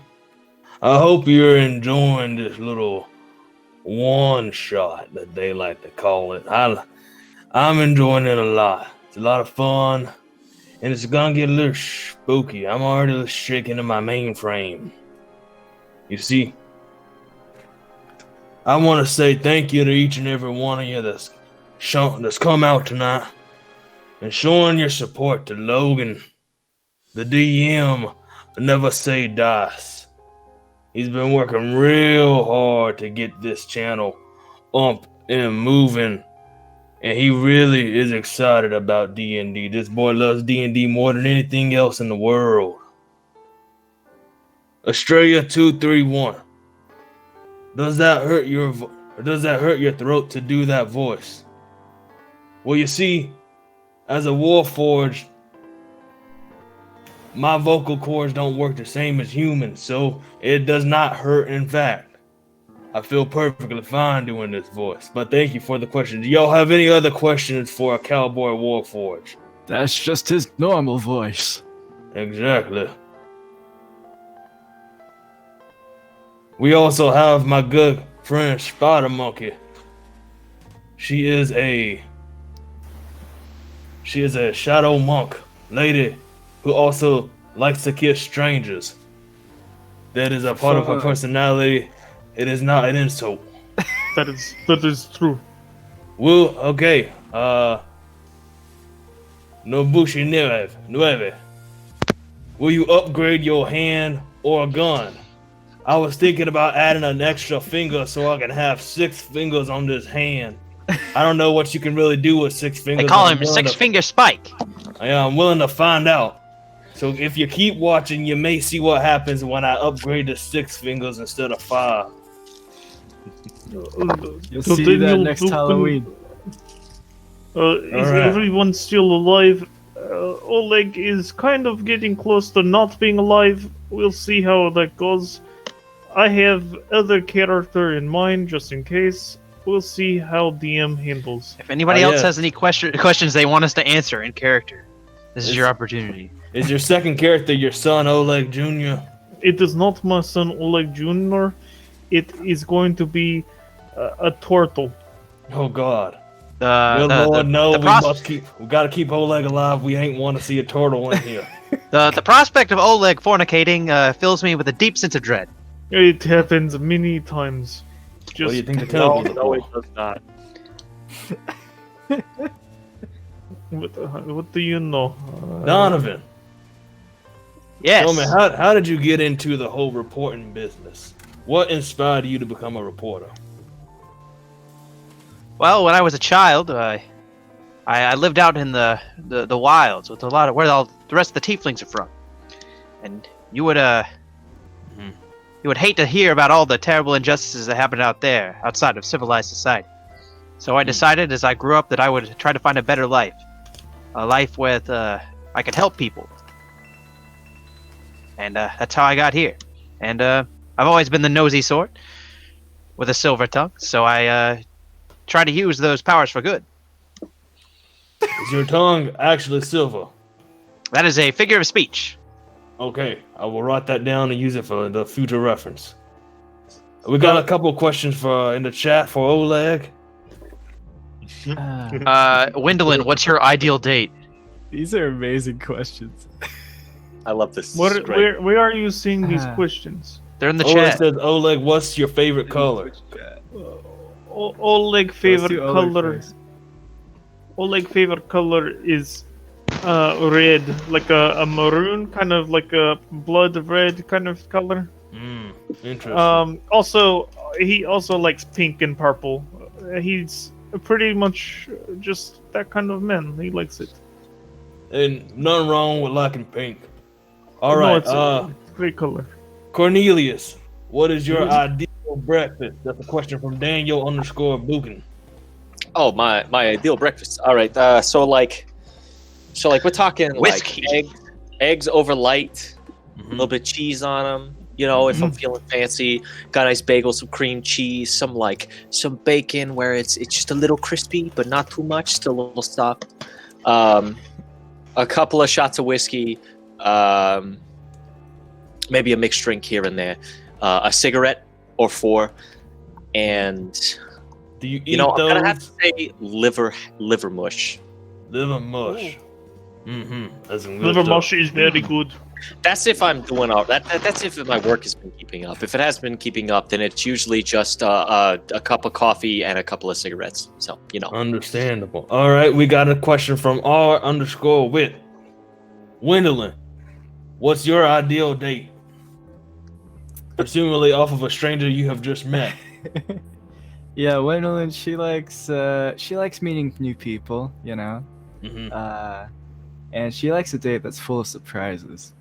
I hope you're enjoying this little one shot that they like to call it. I'm enjoying it a lot. It's a lot of fun, and it's gonna get a little spooky. I'm already shaking in my mainframe. You see, I want to say thank you to each and every one of you that's come out tonight and showing your support to Logan, the DM of NeverSayDice. He's been working real hard to get this channel up and moving, and he really is excited about D&D. This boy loves D&D more than anything else in the world. Australia 231. Does that hurt your throat to do that voice? Well, you see, as a Warforged, my vocal cords don't work the same as humans, so it does not hurt. In fact, I feel perfectly fine doing this voice. But thank you for the question. Do y'all have any other questions for a cowboy Warforged? That's just his normal voice. Exactly. We also have my good friend Spider Monkey. She is a shadow monk lady who also likes to kiss strangers. That is a part of her personality. It is not an insult. That is true. Well, okay. Nobushi Nueve. Will you upgrade your hand or gun? I was thinking about adding an extra finger so I can have 6 fingers on this hand. I don't know what you can really do with 6 fingers. They call him Six Finger Spike. I'm willing to find out. So if you keep watching, you may see what happens when I upgrade to 6 fingers instead of 5. You'll see that next Halloween. Is right. everyone still alive? Oleg is kind of getting close to not being alive. We'll see how that goes. I have other character in mind just in case. We'll see how DM handles. If anybody else has any questions they want us to answer in character, this is your opportunity. Is your second character your son Oleg Jr.? It is not my son Oleg Jr. It is going to be a turtle. Oh God. We We gotta keep Oleg alive. We ain't want to see a turtle in here. The prospect of Oleg fornicating fills me with a deep sense of dread. It happens many times. Just What do you think the turtle is? No, it does not. What do you know? Donovan. Yes. Tell me, how did you get into the whole reporting business? What inspired you to become a reporter? Well, when I was a child, I lived out in the wilds with a lot of where all the rest of the tieflings are from, and you would hate to hear about all the terrible injustices that happened out there, outside of civilized society. So I decided as I grew up that I would try to find a better life, a life with I could help people, and that's how I got here. And I've always been the nosy sort, with a silver tongue, so I try to use those powers for good. Is your tongue actually silver? That is a figure of speech. Okay, I will write that down and use it for the future reference. We got a couple questions for in the chat for Oleg. Wendelin, what's your ideal date? These are amazing questions. I love this. Where are you seeing these questions? They're in the Oleg chat. says, Oleg, what's your favorite color? Oleg favorite color. First. Oleg favorite color is red, like a maroon, kind of like a blood red kind of color. Interesting. Also, he also likes pink and purple. He's pretty much just that kind of man. He likes it. And nothing wrong with liking pink. All No, right, it's a great color. Cornelius, what is your ideal breakfast? That's a question from Daniel_Buchan. Oh, my ideal breakfast. All right. So like we're talking Whiskey. like eggs over light, a little bit of cheese on them. You know, if I'm feeling fancy, got a nice bagel, some cream cheese, some bacon where it's just a little crispy but not too much, still a little soft. A couple of shots of whiskey, maybe a mixed drink here and there, a cigarette or 4, and Do you eat you know I'm those? gonna have to say liver mush. Liver mush. That's some good Liver stuff. mush is very good. That's if I'm doing all that's if my work has been keeping up. If it has been keeping up, then it's usually just a cup of coffee and a couple of cigarettes. So Understandable. All right, we got a question from R_wit. Gwendolyn, what's your ideal date? Presumably off of a stranger you have just met. Yeah, Gwendolyn, she likes meeting new people, you know. And she likes a date that's full of surprises.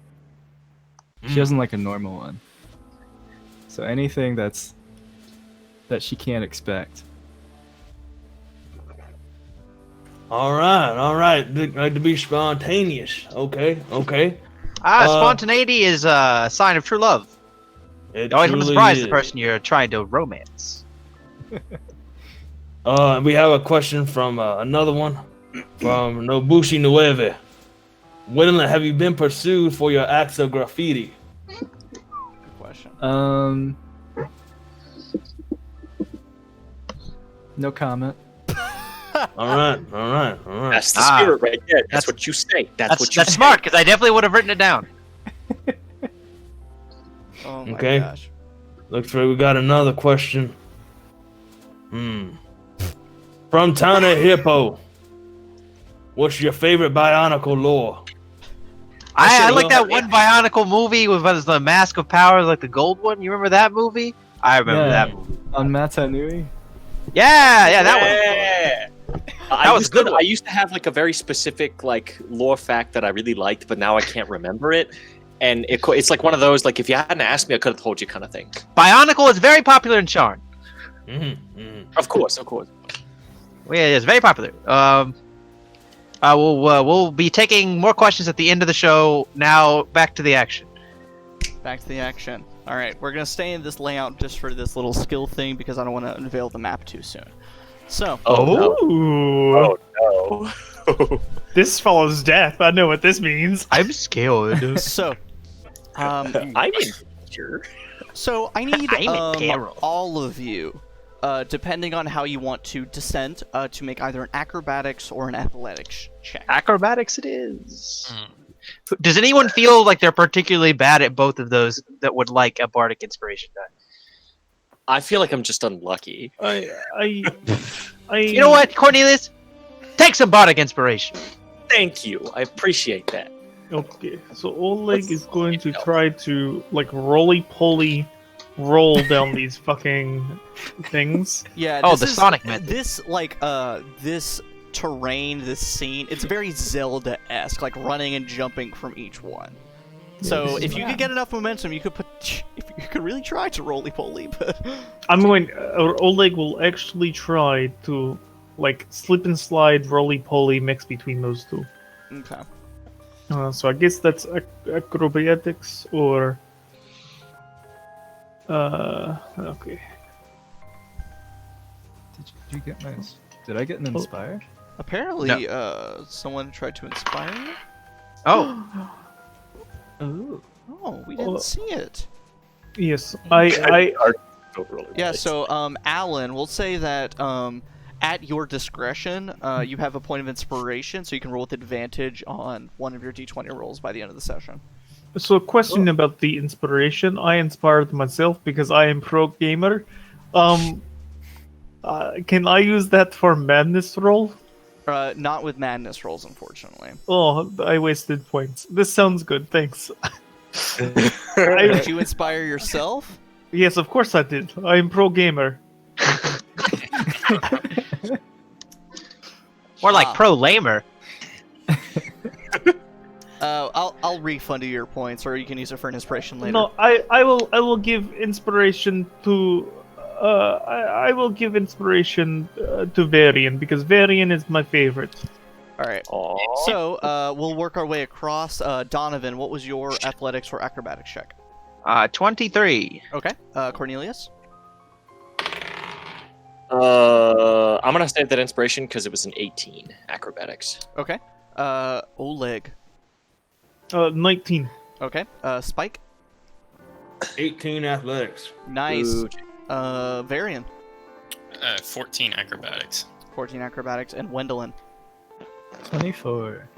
She doesn't like a normal one. So anything that she can't expect. All right. Like to be spontaneous. Okay. Spontaneity is a sign of true love. It You always want to truly surprise is. the person you're trying to romance. We have a question from another one from Nobushi Nueve. Gwendolyn, have you been pursued for your acts of graffiti? Good question. No comment. All right. that's the spirit right there. That's what you say. That's smart, because I definitely would have written it down. Oh my Okay. gosh. Looks like we got another question. From Tana Hippo. What's your favorite Bionicle lore? I like that one Bionicle movie with the Mask of Power, like the gold one. You remember that movie? I remember that movie. On Matanui? Yeah, that one. That was a good one. I used to have like a very specific like lore fact that I really liked, but now I can't remember it. And it's like one of those like if you hadn't asked me, I could have told you kind of thing. Bionicle is very popular in Sharn. Of course. Well, yeah, it's very popular. We'll be taking more questions at the end of the show. Now back to the action. Back to the action. All right, we're gonna stay in this layout just for this little skill thing because I don't want to unveil the map too soon. So. Oh no. This follows death. I know what this means. I'm scared. So. I'm in danger. So I need I'm in peril. all of you, depending on how you want to descend, to make either an acrobatics or an athletics check. Acrobatics it is. Does anyone feel like they're particularly bad at both of those that would like a bardic inspiration die? I feel like I'm just unlucky. You You know what, Cornelius? Take some bardic inspiration. Thank you. I appreciate that. Okay, so Oleg is going to try to like roly-poly roll down these fucking things. Yeah. Oh, this the is- Sonic method. This terrain, this scene, it's very Zelda-esque, like running and jumping from each one. So if you could get enough momentum, you could really try to roly-poly, but Oleg will actually try to like slip and slide, roly-poly mix between those two. okay. So I guess that's acrobatics or okay. Did you get my? Did I get an inspire? Apparently, someone tried to inspire you. Oh. Ooh. Oh, we didn't see it. Yes, I Yeah, so Alan, we'll say that at your discretion, you have a point of inspiration, so you can roll with advantage on one of your d20 rolls by the end of the session. So a question about the inspiration. I inspired myself because I am pro gamer. Can I use that for madness roll? Not with madness rolls, unfortunately. Oh, I wasted points. This sounds good, thanks. Did you inspire yourself? Yes, of course I did. I am pro gamer. More like pro lamer. I'll refund you your points, or you can use it for an inspiration later. No, I will give inspiration to I will give inspiration to Varian because Varian is my favorite. All right. So we'll work our way across. Donovan, what was your athletics or acrobatics check? 23. Okay. Cornelius. I'm gonna save that inspiration because it was an 18 acrobatics. Okay. Oleg. 19. Okay. Spike. 18 athletics. Nice. Ooh. Varian. 14 acrobatics. 14 acrobatics, and Wendelin. 24.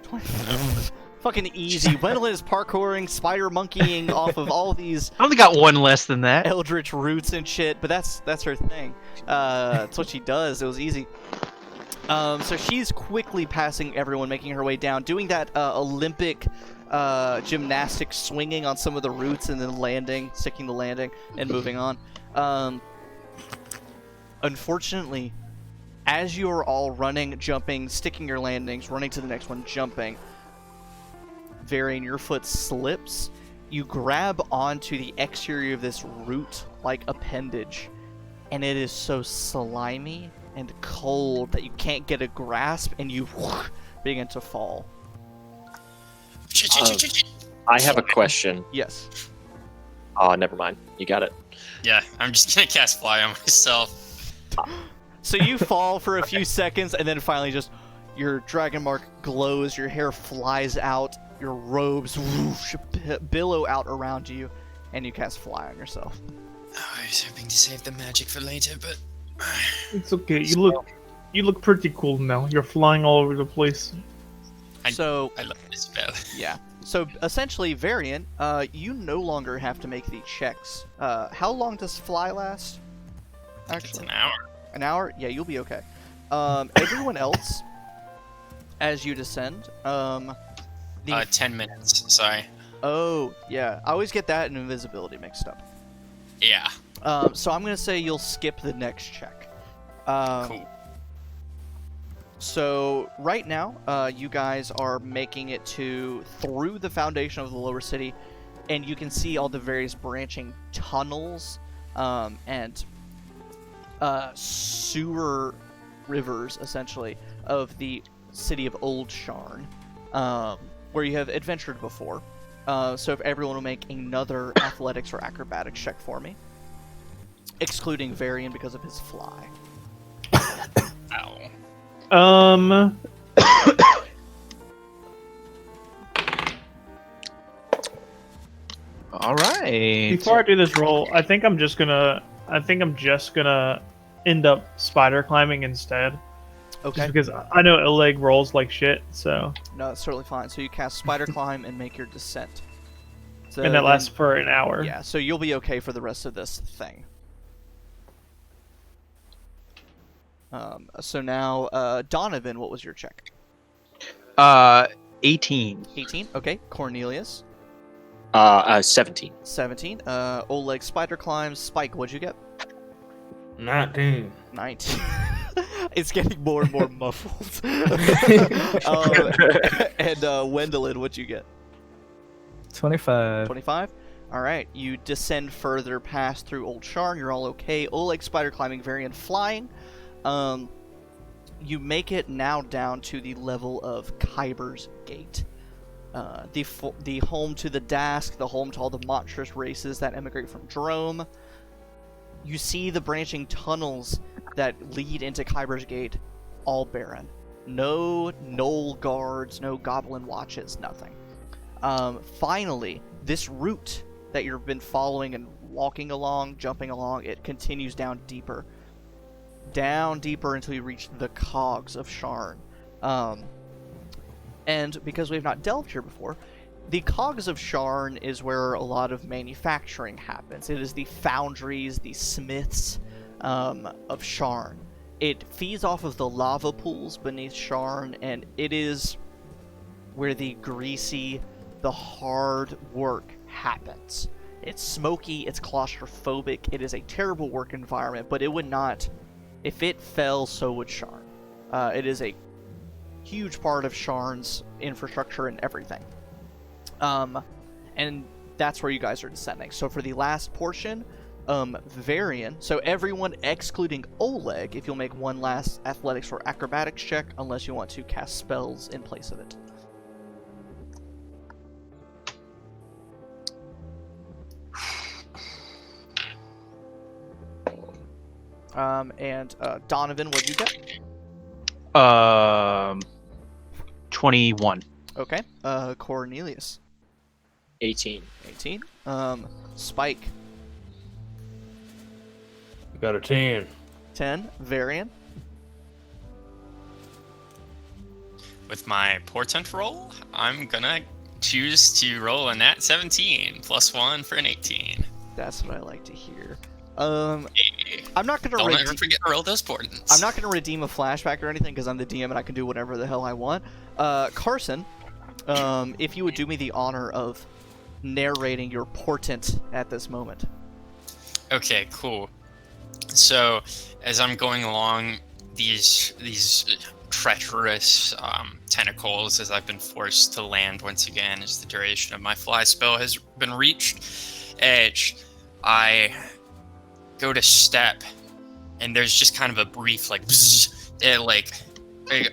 Fucking easy. Wendelin is parkouring, spider monkeying off of all these I only got one less than that. eldritch roots and shit, but that's her thing. That's what she does. It was easy. So she's quickly passing everyone, making her way down, doing that Olympic gymnastics, swinging on some of the roots and then landing, sticking the landing, and moving on. Unfortunately, as you are all running, jumping, sticking your landings, running to the next one, jumping, Varian, your foot slips. You grab onto the exterior of this root-like appendage, and it is so slimy and cold that you can't get a grasp, and you begin to fall. I have a question. Yes. Oh, never mind. You got it. Yeah, I'm just gonna cast fly on myself. So you fall for a few seconds, and then finally just your dragon mark glows, your hair flies out, your robes whoosh, billow out around you, and you cast fly on yourself. Oh, I was hoping to save the magic for later, but It's okay. You look pretty cool now. You're flying all over the place. I So love this spell. yeah. So essentially, Varian, you no longer have to make the checks. How long does fly last? It's Actually, an hour. an hour? Yeah, you'll be okay. Everyone else, as you descend, 10 minutes. Sorry. oh yeah, I always get that and invisibility mixed up. Yeah. So I'm gonna say you'll skip the next check. Cool. So right now, you guys are making it through the foundation of the lower city, and you can see all the various branching tunnels and sewer rivers, essentially, of the city of Old Sharn, where you have adventured before. So if everyone will make another athletics or acrobatics check for me, excluding Varian because of his fly. Ow. All right. Before I do this roll, I think I'm just gonna end up spider climbing instead. Okay. Just because I know Illeg rolls like shit, so No, that's totally fine. So you cast Spider Climb and make your descent. So and that lasts for an hour. Yeah, so you'll be okay for the rest of this thing. So now, Donovan, what was your check? 18. 18. Okay. Cornelius, 17. 17. Oleg Spider Climbs. Spike, what'd you get? 19. 19. It's getting more and more muffled. And Wendelin, what'd you get? 25. 25. All right, you descend further past through Old Sharn. You're all okay. Oleg Spider Climbing, Varian flying. You make it now down to the level of Kyber's Gate. The home to the Dask, the home to all the monstrous races that emigrate from Drome. You see the branching tunnels that lead into Kyber's Gate, all barren. No knoll guards, no goblin watches, nothing. Finally, this route that you've been following and walking along, jumping along, it continues down deeper until you reach the cogs of Sharn. And because we've not delved here before, the cogs of Sharn is where a lot of manufacturing happens. It is the foundries, the smiths of Sharn. It feeds off of the lava pools beneath Sharn, and it is where the greasy, the hard work happens. It's smoky, it's claustrophobic, it is a terrible work environment, but it would not... If it fell, so would Sharn. It is a huge part of Sharn's infrastructure and everything. And that's where you guys are descending. So for the last portion, Varian, so everyone excluding Oleg, if you'll make one last athletics or acrobatics check, unless you want to cast spells in place of it. And Donovan, what'd you get? 21. Okay. Cornelius. 18. 18. Spike. Got a 10. 10. Varian. With my portent roll, I'm gonna choose to roll a nat 17 +1 for an 18. That's what I like to hear. Hey, I'm not gonna don't ever forget to roll those portents. I'm not gonna redeem a flashback or anything because I'm the DM and I can do whatever the hell I want. Carson, if you would do me the honor of narrating your portent at this moment. Okay, cool. So, as I'm going along these treacherous tentacles, as I've been forced to land once again, as the duration of my fly spell has been reached, I go to step, and there's just kind of a brief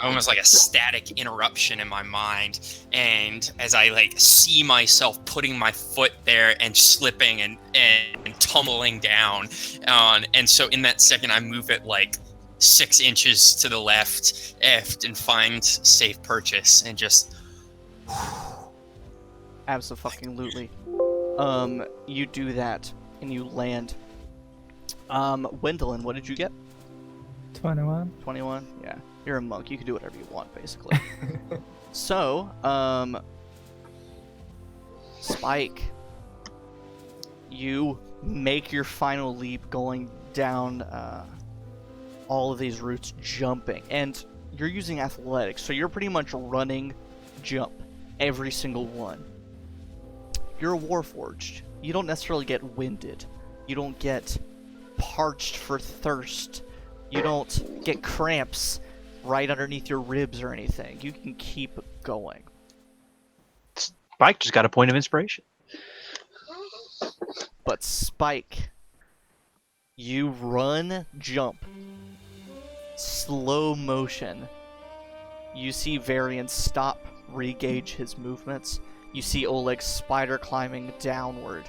almost like a static interruption in my mind, and as I see myself putting my foot there and slipping and tumbling down, and so in that second I move it 6 inches to the left and find safe purchase and just Abso-fucking-lutely. You do that and you land. Wendolyn, what did you get? 21. 21? Yeah. You're a monk. You can do whatever you want, basically. So, Spike, you make your final leap going down all of these routes, jumping. And you're using athletics, so you're pretty much running, jump, every single one. You're a warforged. You don't necessarily get winded. You don't get parched for thirst. You don't get cramps right underneath your ribs or anything. You can keep going. Spike just got a point of inspiration. But Spike, you run, jump, slow motion. You see Varian stop, re-gauge his movements. You see Oleg spider climbing downward.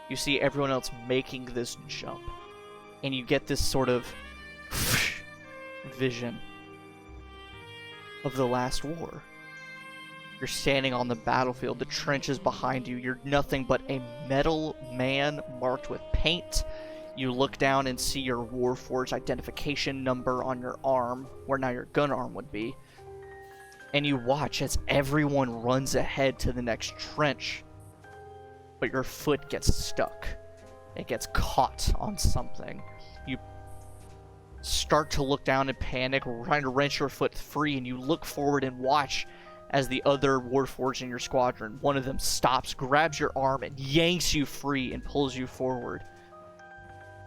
You see everyone else making this jump. And you get this sort of vision of the last war. You're standing on the battlefield, the trenches behind you. You're nothing but a metal man marked with paint. You look down and see your Warforged identification number on your arm, where now your gun arm would be. And you watch as everyone runs ahead to the next trench. But your foot gets stuck. It gets caught on something. You start to look down and panic, trying to wrench your foot free, and you look forward and watch as the other Warforged in your squadron, one of them stops, grabs your arm, and yanks you free and pulls you forward.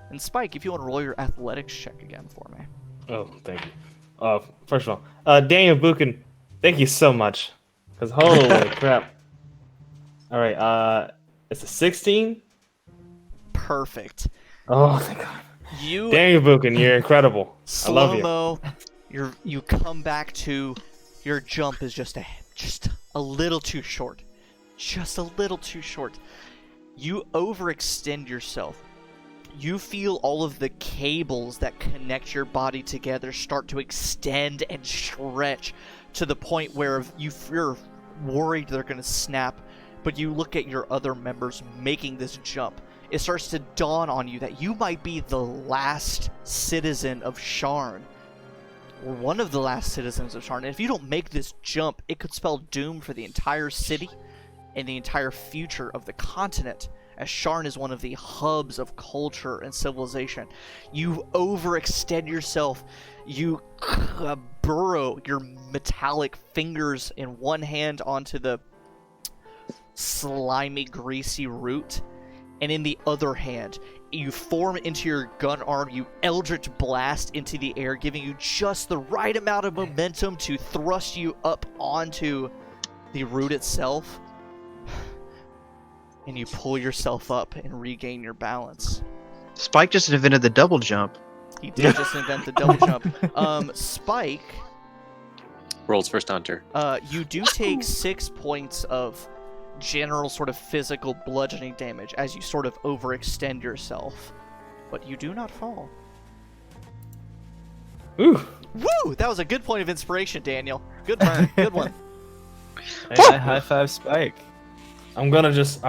And Spike, if you want to roll your athletics check again for me. Oh, thank you. First of all, Daniel Buchan, thank you so much. Because holy crap. Alright, it's a 16? Perfect. Oh, thank God. You, Daniel Buchan, you're incredible. I love you. Slow-mo, you come back to your jump is just a little too short. Just a little too short. You overextend yourself. You feel all of the cables that connect your body together start to extend and stretch to the point where you're worried they're going to snap, but you look at your other members making this jump. It starts to dawn on you that you might be the last citizen of Sharn, or one of the last citizens of Sharn. And if you don't make this jump, it could spell doom for the entire city and the entire future of the continent, as Sharn is one of the hubs of culture and civilization. You overextend yourself. You burrow your metallic fingers in one hand onto the slimy, greasy root, and in the other hand, you form into your gun arm, you eldritch blast into the air, giving you just the right amount of momentum to thrust you up onto the root itself. And you pull yourself up and regain your balance. Spike just invented the double jump. He did just invent the double jump. Spike, World's first hunter. you do take 6 points of general sort of physical bludgeoning damage as you sort of overextend yourself, but you do not fall. Ooh. Woo! That was a good point of inspiration, Daniel. Good burn. Good one. I high five Spike. I'm gonna just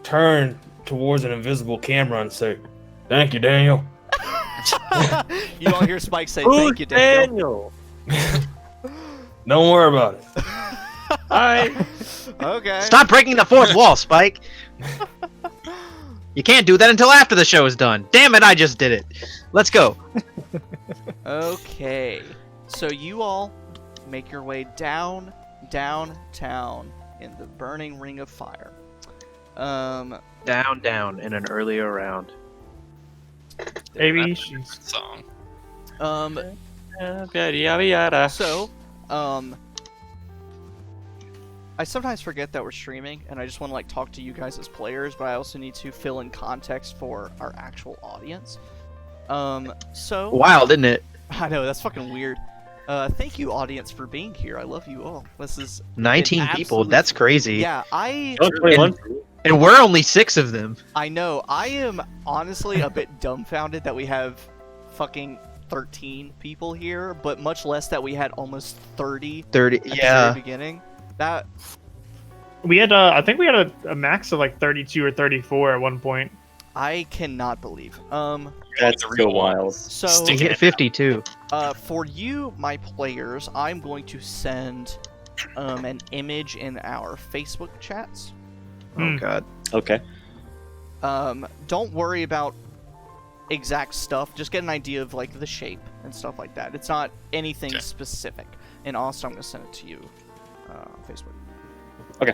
turn towards an invisible camera and say, "Thank you, Daniel." You don't hear Spike say thank you, Daniel. Don't worry about it. Hi. Okay. Stop breaking the fourth wall, Spike. You can't do that until after the show is done. Damn it, I just did it. Let's go. Okay. So you all make your way downtown in the burning ring of fire. Down in an earlier round. Maybe That she's song. Yada yada yada. So, I sometimes forget that we're streaming, and I just want to like talk to you guys as players, but I also need to fill in context for our actual audience. So Wild, isn't it? I know that's fucking weird. Thank you, audience, for being here. I love you all. This is 19 an people. absolute- That's crazy. Yeah, And we're only 6 of them. I know. I am honestly a bit dumbfounded that we have fucking 13 people here, but much less that we had almost 30 30. at the Yeah. very beginning. That we had I think we had a max of like 32 or 34 at one point. I cannot believe. That's real wild. So We Sticking hit it 52. for you, my players, I'm going to send an image in our Facebook chats. Oh god. Okay. Don't worry about exact stuff. Just get an idea of like the shape and stuff like that. It's not anything Okay. specific. And also, I'm gonna send it to you on Facebook. Okay.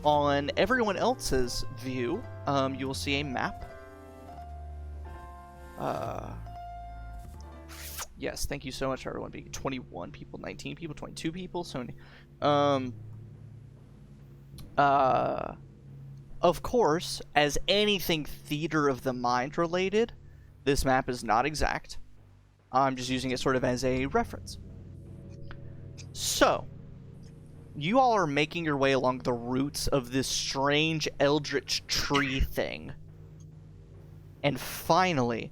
On everyone else's view, you will see a map. Yes, thank you so much, everyone. Being 21 people, 19 people, 22 people. So, of course, as anything theater of the mind related, this map is not exact. I'm just using it sort of as a reference. So, you all are making your way along the roots of this strange eldritch tree thing. And finally,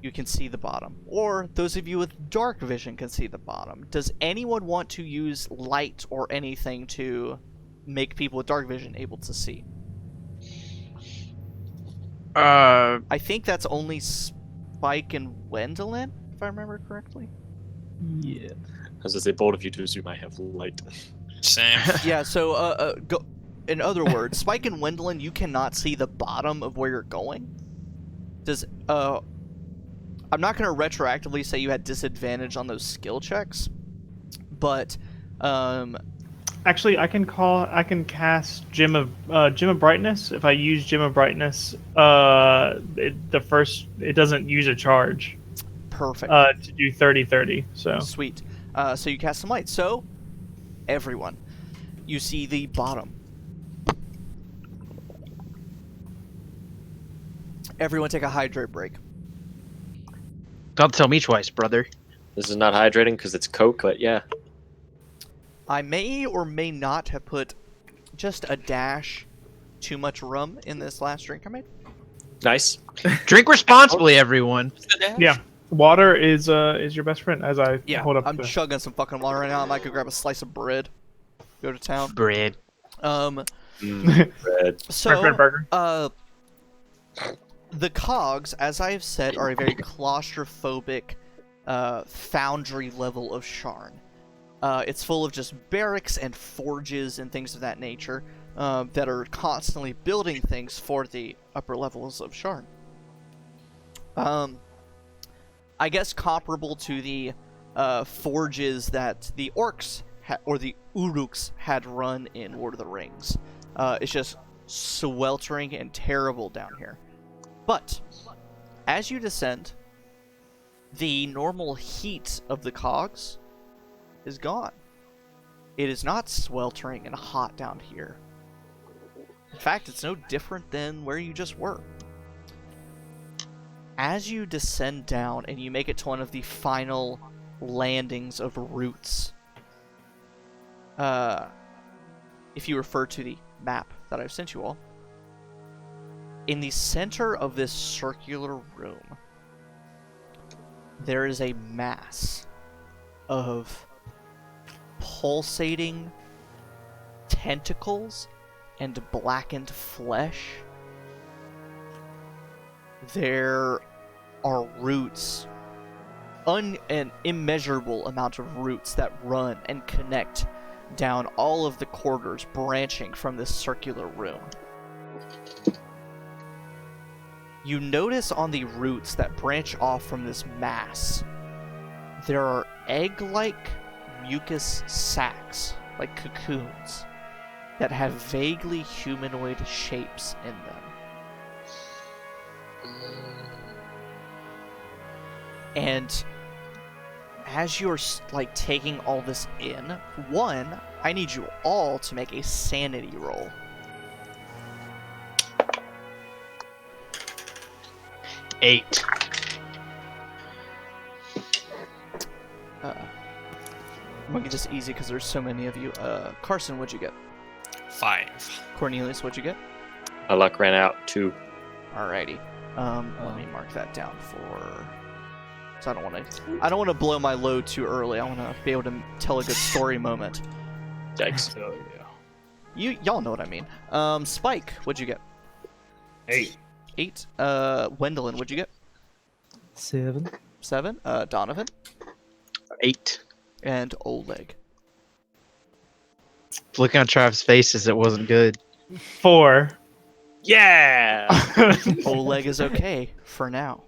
you can see the bottom. Or those of you with dark vision can see the bottom. Does anyone want to use light or anything to make people with dark vision able to see? I think that's only Spike and Wendelin, if I remember correctly. Yeah. As I say, both of you two might have light. Same. Yeah, so, go. In other words, Spike and Wendelin, you cannot see the bottom of where you're going. Does, I'm not going to retroactively say you had disadvantage on those skill checks, but, Actually, I can cast Gem of Brightness. If I use Gem of Brightness, it doesn't use a charge. perfect. To do 30-30. So Sweet. So you cast some light. So, everyone, you see the bottom. Everyone take a hydrate break. Don't tell me twice, brother. This is not hydrating because it's Coke, but yeah. I may or may not have put just a dash too much rum in this last drink I made. Nice. Drink responsibly, everyone. yeah, water is your best friend. As I hold up I'm the... chugging some fucking water right now. I might go grab a slice of bread. Go to town. Bread. Red. So, Bread burger. the cogs, as I have said, are a very claustrophobic foundry level of Sharn. It's full of just barracks and forges and things of that nature that are constantly building things for the upper levels of Sharn. I guess comparable to the forges that the orcs or the uruks had run in Lord of the Rings. It's just sweltering and terrible down here. But as you descend, the normal heat of the cogs is gone. It is not sweltering and hot down here. In fact, it's no different than where you just were. As you descend down and you make it to one of the final landings of roots, if you refer to the map that I've sent you all, in the center of this circular room, there is a mass of pulsating tentacles and blackened flesh. There are roots, an immeasurable amount of roots that run and connect down all of the corridors branching from this circular room. You notice on the roots that branch off from this mass, there are egg-like mucus sacs, like cocoons, that have vaguely humanoid shapes in them. And as you're like taking all this in, one, I need you all to make a sanity roll. Eight. I'll make it just easy because there's so many of you. Carson, what'd you get? 5. Cornelius, what'd you get? My luck ran out. 2. Alrighty. Let me mark that down for. So I don't want to blow my load too early. I want to be able to tell a good story moment. Yikes. Oh yeah. Y'all know what I mean. Spike, what'd you get? 8. 8. Wendelin, what'd you get? 7. 7. Donovan 8. and Oleg. Looking on Travis' faces, it wasn't good. 4. Yeah! Oleg is okay for now.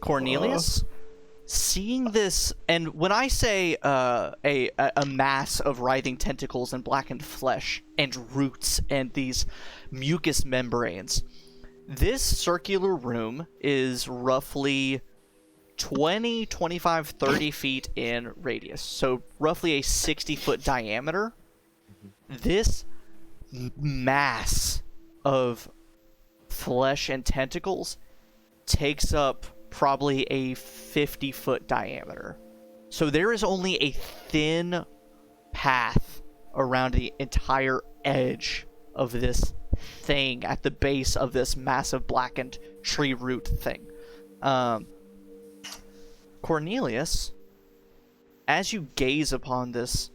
Cornelius, seeing this, and when I say a mass of writhing tentacles and blackened flesh and roots and these mucous membranes, this circular room is roughly 20, 25, 30 feet in radius, so roughly a 60-foot diameter. This mass of flesh and tentacles takes up probably a 50-foot diameter. So there is only a thin path around the entire edge of this thing at the base of this massive blackened tree root thing. Cornelius, as you gaze upon this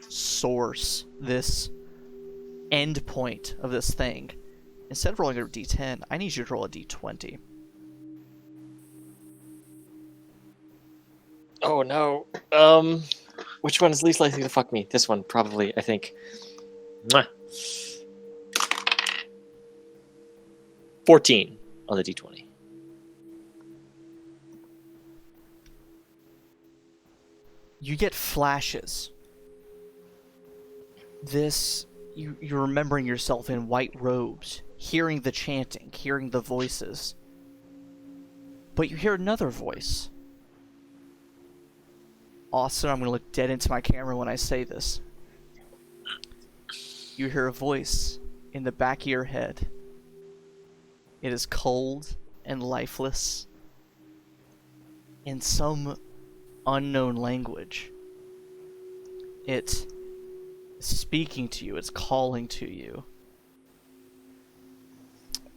source, this end point of this thing, instead of rolling a d10, I need you to roll a d20. Oh no. Which one is least likely to fuck me? This one, probably, I think. Mwah. 14 on the d20. You get flashes. You're remembering yourself in white robes, hearing the chanting, hearing the voices. But you hear another voice. Austin, I'm going to look dead into my camera when I say this. You hear a voice in the back of your head. It is cold and lifeless. In some unknown language. It's speaking to you. It's calling to you.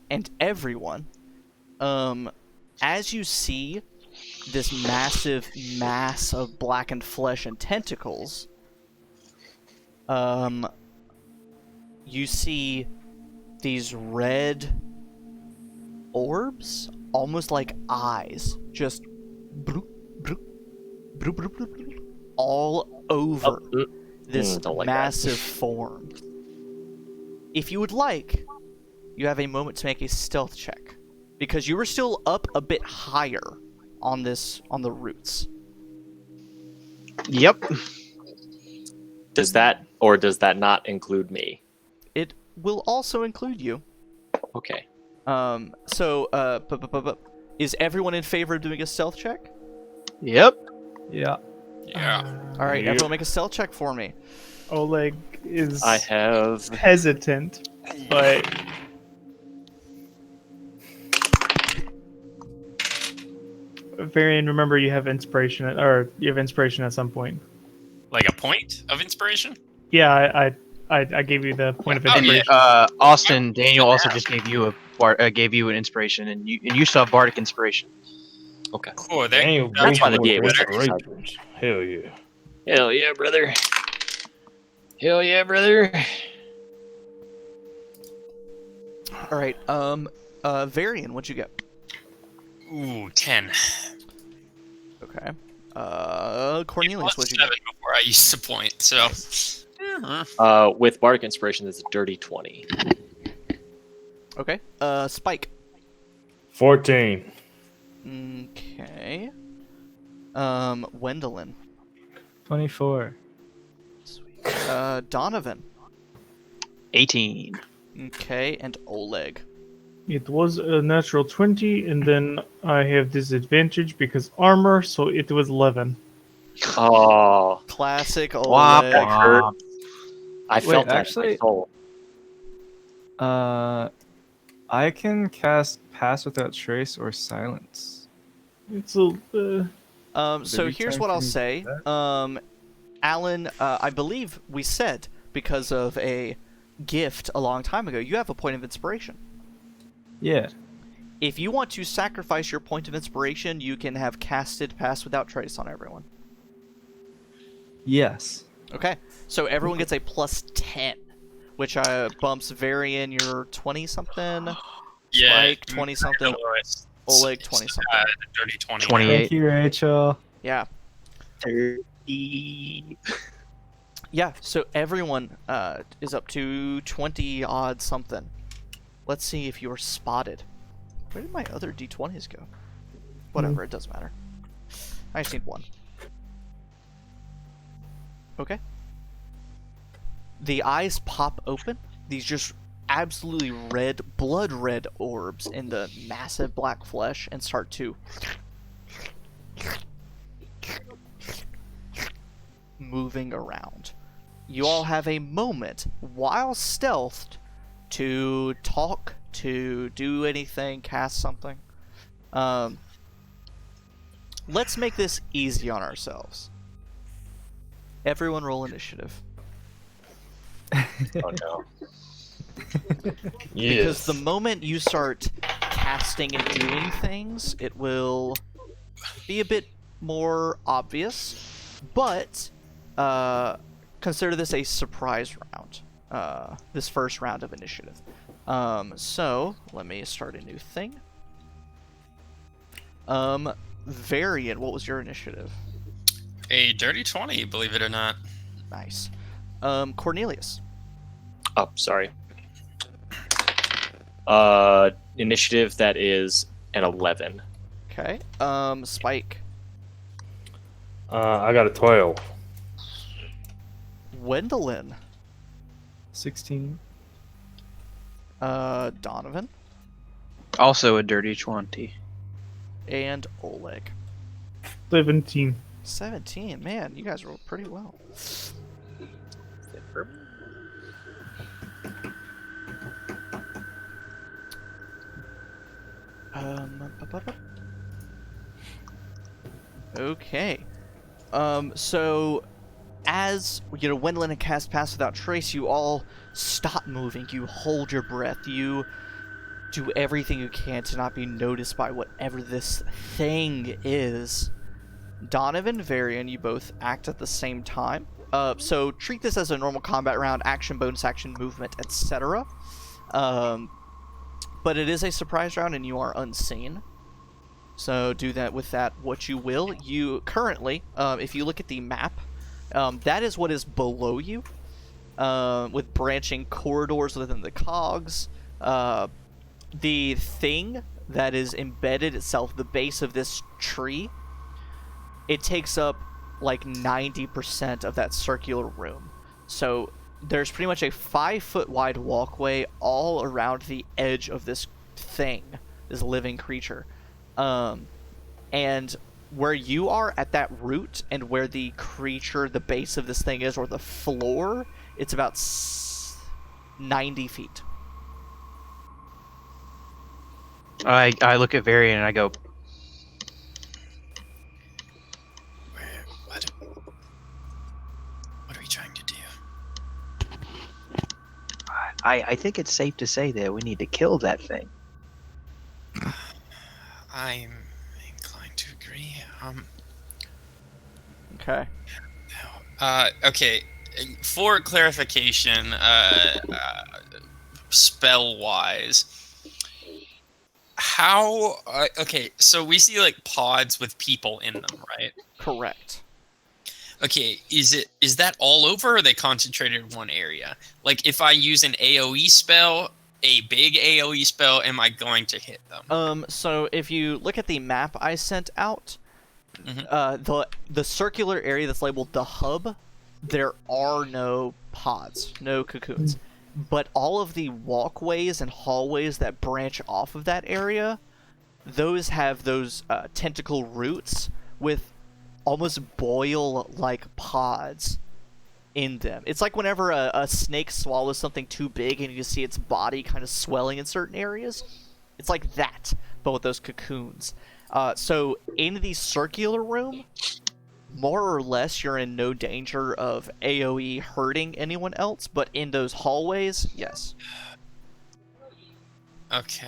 And everyone, as you see this massive mass of blackened flesh and tentacles, you see these red orbs, almost like eyes, just bloop, bloop, bloop, bloop, bloop, bloop, all over this like massive form. If you would like, you have a moment to make a stealth check, because you were still up a bit higher on the roots. Yep. Does that or does that not include me? It will also include you. Okay. Is everyone in favor of doing a stealth check? Yep. Yeah. Yeah. All right, Yep. everyone make a stealth check for me. Oleg is I have hesitant, but Varian, remember you have inspiration, at some point. Like a point of inspiration? Yeah, I gave you the point of Oh, yeah. inspiration. Austin, Daniel also just gave you an inspiration, and you still have bardic inspiration. Okay. Cool. Daniel, That's why the Green DA was with so Ravens. Hell yeah. Hell yeah, brother. Hell yeah, brother. All right. Varian, what'd you get? Ooh, 10. Okay. It Cornelius, was what'd you 7 get? before I used the point, so. With Bardic Inspiration, that's a dirty 20. Okay. Spike. 14. Okay. Wendelin. 24. Sweet. Donovan. 18. Okay, and Oleg. It was a natural 20, and then I have disadvantage because armor, so it was 11. Oh, Classic Womp Oleg. that hurt. womp. I felt that in actually- my soul. I can cast Pass Without Trace or Silence. It's a. So Every here's time what for I'll me to say. do Alan, I believe we said because of a gift a long time ago, you have a point of inspiration. Yeah. If you want to sacrifice your point of inspiration, you can have casted Pass Without Trace on everyone. Yes. Okay, so everyone gets a plus 10, which bumps Varian your 20-something, Yeah. Spike 20-something, Oleg 20-something. Dirty 20. 28. Thank you, Rachel. Yeah. 30. Yeah, so everyone is up to 20-odd something. Let's see if you're spotted. Where did my other d20s go? Whatever, it doesn't matter. I just need one. Okay. The eyes pop open. These just absolutely red, blood red orbs in the massive black flesh and start to moving around. You all have a moment while stealthed to talk, to do anything, cast something. Let's make this easy on ourselves. Everyone roll initiative. Oh no. Because Yes. the moment you start casting and doing things, it will be a bit more obvious, but consider this a surprise round. This first round of initiative. So let me start a new thing. Varian, what was your initiative? A dirty 20, believe it or not. Nice. Cornelius. Oh, sorry. Initiative, that is an 11. Okay. Spike. I got a 12. Wendelin. 16. Donovan. Also a dirty 20. And Oleg. 17. 17. Man, you guys rolled pretty well. Okay. So as you know, Wendelin and cast Pass Without Trace, you all stop moving. You hold your breath. You do everything you can to not be noticed by whatever this thing is. Donovan, Varian, you both act at the same time. So treat this as a normal combat round, action, bonus action, movement, etc. But it is a surprise round and you are unseen. So do that with that what you will. You currently, if you look at the map, that is what is below you, with branching corridors within the cogs. The thing that is embedded itself, the base of this tree, it takes up like 90% of that circular room. So there's pretty much a 5-foot wide walkway all around the edge of this thing, this living creature. And where you are at that root and where the creature, the base of this thing is, or the floor, it's about 90 feet. I look at Varian and I go, What are we trying to do? I think it's safe to say that we need to kill that thing. I'm inclined to agree. Okay. Okay. For clarification, spell-wise, how? Okay, so we see like pods with people in them, right? Correct. Okay, is that all over, or are they concentrated in one area? Like, if I use an AOE spell, a big AOE spell, am I going to hit them? So if you look at the map I sent out, Mhm. the circular area that's labeled the hub, there are no pods, no cocoons. But all of the walkways and hallways that branch off of that area, those have those tentacle roots with almost boil-like pods in them. It's like whenever a snake swallows something too big and you see its body kind of swelling in certain areas. It's like that, but with those cocoons. So in the circular room, more or less you're in no danger of AoE hurting anyone else, but in those hallways, yes. Okay.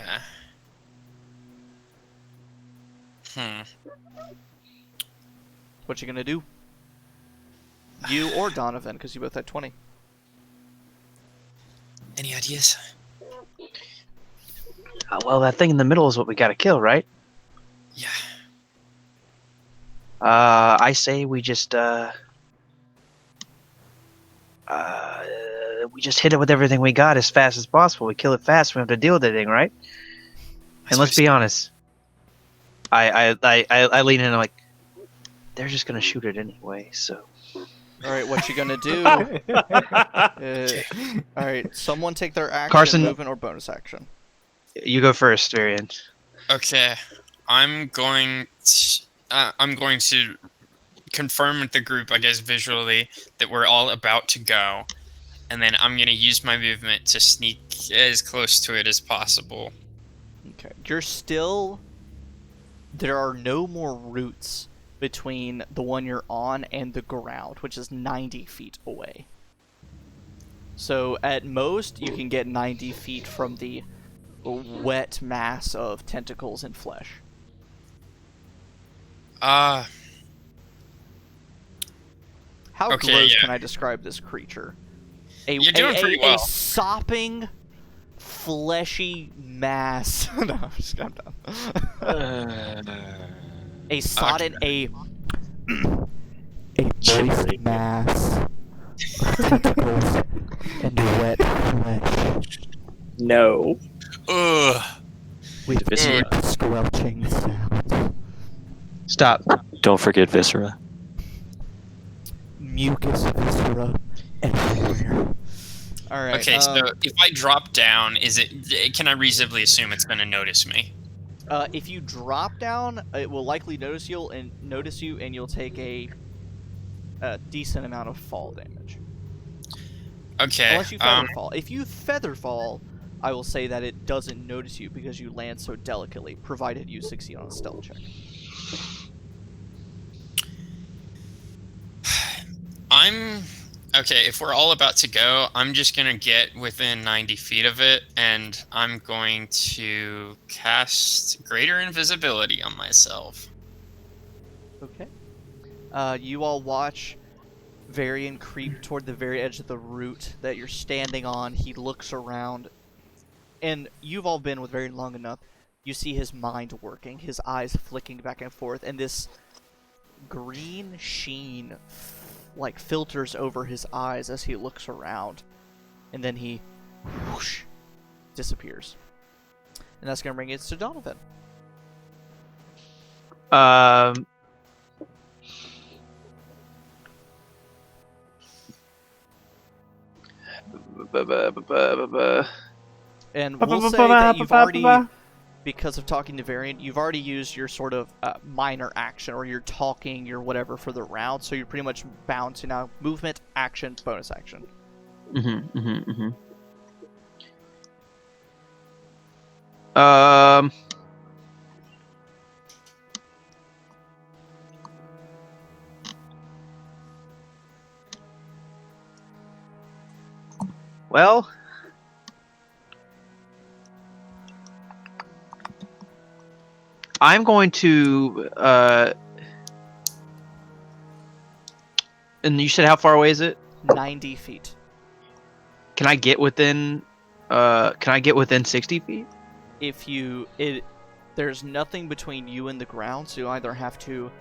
What you gonna do? You or Donovan, because you both had 20. Any ideas? Well, that thing in the middle is what we gotta kill, right? Yeah. I say we just hit it with everything we got as fast as possible. We kill it fast. We don't have to deal with anything, right? And let's be honest. I lean in and I'm like, they're just gonna shoot it anyway. So. All right, what you gonna do? All right, someone take their action, Carson, movement, or bonus action. You go first, Varian. Okay, I'm going to confirm with the group, I guess visually, that we're all about to go, and then I'm gonna use my movement to sneak as close to it as possible. Okay, you're still. There are no more roots between the one you're on and the ground, which is 90 feet away. So at most, you can get 90 feet from the wet mass of tentacles and flesh. How Okay, gross yeah. can I describe this creature? You're doing pretty well. A sopping, fleshy mass. No, I'm done. A sodden, a moist mass of tentacles and wet flesh No. Ugh. with Viscera. weird squelching sounds. Stop. Don't forget Viscera. Mucus viscera everywhere. All right. Okay, so if I drop down, can I reasonably assume it's gonna notice me? If you drop down, it will likely notice you, and you'll take a decent amount of fall damage. Okay. Unless you feather fall. If you feather fall, I will say that it doesn't notice you because you land so delicately, provided you succeed on a stealth check. Okay, if we're all about to go, I'm just gonna get within 90 feet of it, and I'm going to cast Greater Invisibility on myself. Okay. You all watch Varian creep toward the very edge of the root that you're standing on. He looks around, and you've all been with Varian long enough. You see his mind working, his eyes flicking back and forth, and this green sheen like filters over his eyes as he looks around, and then he whoosh, disappears. And that's gonna bring it to Donovan. And we'll say that you've already, because of talking to Variant, you've already used your sort of minor action, or your talking, your whatever for the round, so you're pretty much bound to now movement, action, bonus action. Well, I'm going to And you said how far away is it? 90 feet. Can I get within? Can I get within 60 feet? There's nothing between you and the ground, so you either have to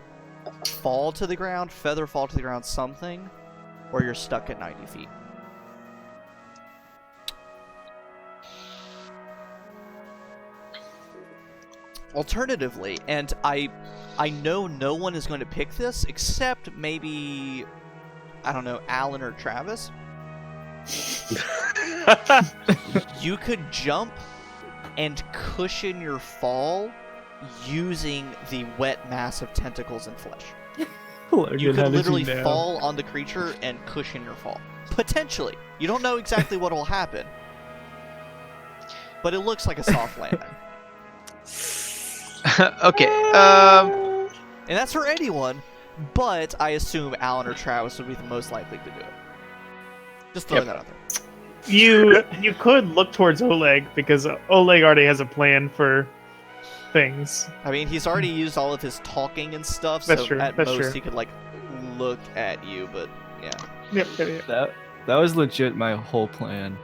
fall to the ground, feather fall to the ground, something, or you're stuck at 90 feet. Alternatively, and I know no one is going to pick this except maybe, I don't know, Alan or Travis. You could jump and cushion your fall using the wet mass of tentacles and flesh. You could literally fall on the creature and cushion your fall. Potentially. You don't know exactly what will happen. But it looks like a soft landing. Okay. And that's for anyone, but I assume Alan or Travis would be the most likely to do it. Just throwing that out there. You could look towards Oleg because Oleg already has a plan for things. I mean, he's already used all of his talking and stuff, That's so true, at that's most true. he could like look at you, but yeah. Yep. That was legit my whole plan.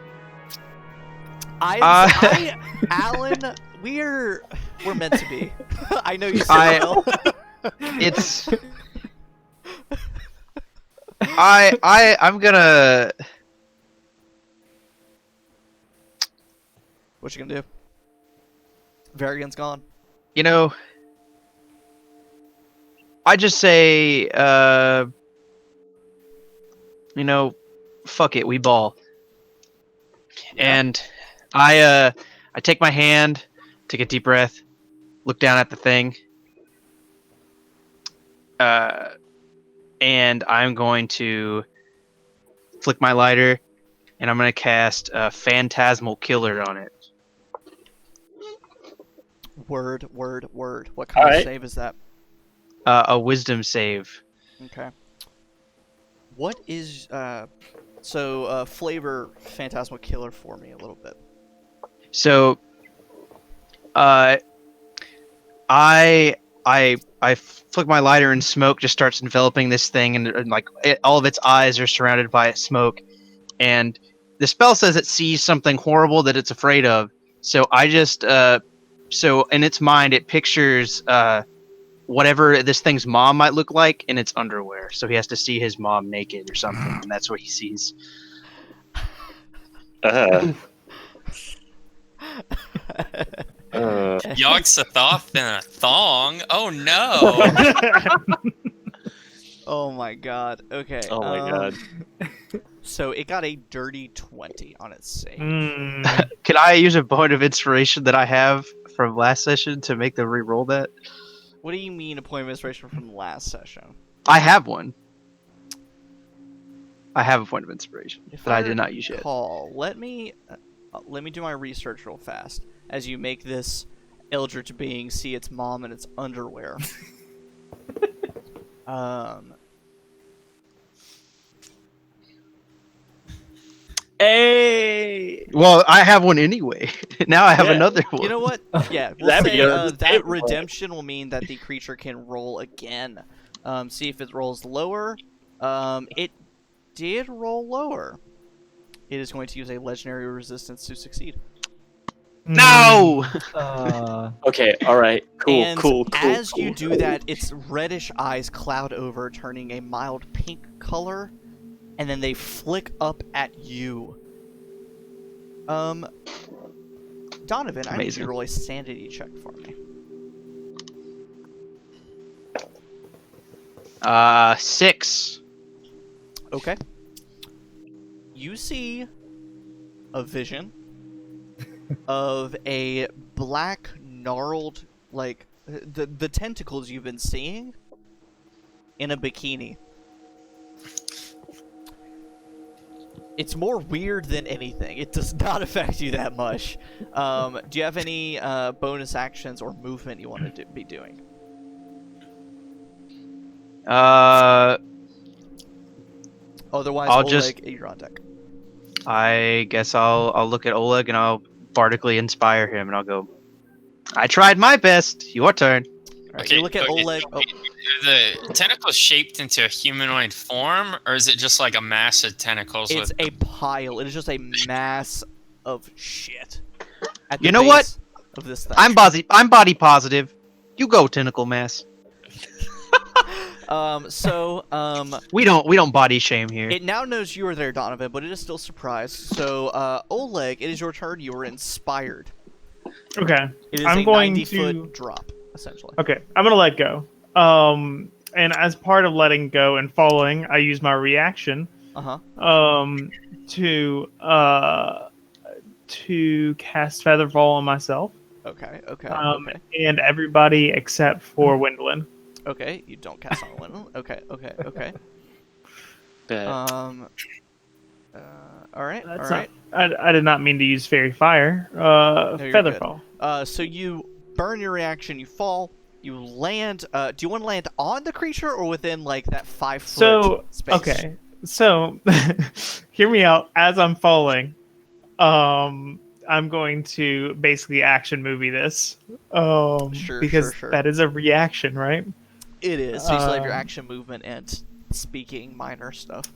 Alan, we're meant to be. I know you so well. It's. I'm gonna. What you gonna do? Varian's gone. You know, I just say, you know, fuck it, we ball. And I take my hand, take a deep breath, look down at the thing, and I'm going to flick my lighter, and I'm going to cast a Phantasmal Killer on it. Word. What kind of save is that? A Wisdom save. Okay. What is flavor Phantasmal Killer for me a little bit. So, I flick my lighter and smoke just starts enveloping this thing, and like all of its eyes are surrounded by smoke, and the spell says it sees something horrible that it's afraid of. So I just so in its mind it pictures whatever this thing's mom might look like in its underwear. So he has to see his mom naked or something, and that's what he sees. Yogg-Sothoth in a thong? Oh no! Oh my god. Okay. Oh my god. So it got a dirty 20 on its save. Can I use a point of inspiration that I have from last session to make them re-roll that? What do you mean a point of inspiration from last session? I have one. I have a point of inspiration that I did not use yet. Let me do my research real fast as you make this eldritch being see its mom in its underwear. Hey! Well, I have one anyway. Now I have another one. You know what? Yeah, we'll That'd be say good. that redemption will mean that the creature can roll again. See if it rolls lower. It did roll lower. It is going to use a legendary resistance to succeed. No! Okay, alright. Cool. As you do that, its reddish eyes cloud over, turning a mild pink color, and then they flick up at you. Donovan, I need you to roll a sanity check for me. 6. Okay. You see a vision of a black, gnarled, like, the tentacles you've been seeing in a bikini. It's more weird than anything. It does not affect you that much. Do you have any bonus actions or movement you want to be doing? Otherwise, Oleg, you're on deck. I guess I'll look at Oleg and I'll bardically inspire him, and I'll go, I tried my best. Your turn. Right, you look at okay, Oleg. so the tentacles shaped into a humanoid form, or is it just like a mass of tentacles? It's with a pile. It is just a mass of shit. At the You know what? base Of this thing. I'm body positive. You go, tentacle mass. We don't body shame here. It now knows you are there, Donovan, but it is still surprised. So, Oleg, it is your turn. You are inspired. Okay. It is I'm a going 90-foot drop, essentially. Okay, I'm gonna let go. And as part of letting go and falling, I use my reaction. To cast Featherfall on myself. Okay. And everybody except for Wendolyn. Okay, you don't cast on Wendell. Okay. All right. I did not mean to use Fairy Fire. Featherfall. So you burn your reaction, you fall, you land. Do you want to land on the creature or within like that 5-foot space? Okay. So hear me out. As I'm falling, I'm going to basically action movie this. Because that is a reaction, right? It is. So you still have your action movement and speaking minor stuff.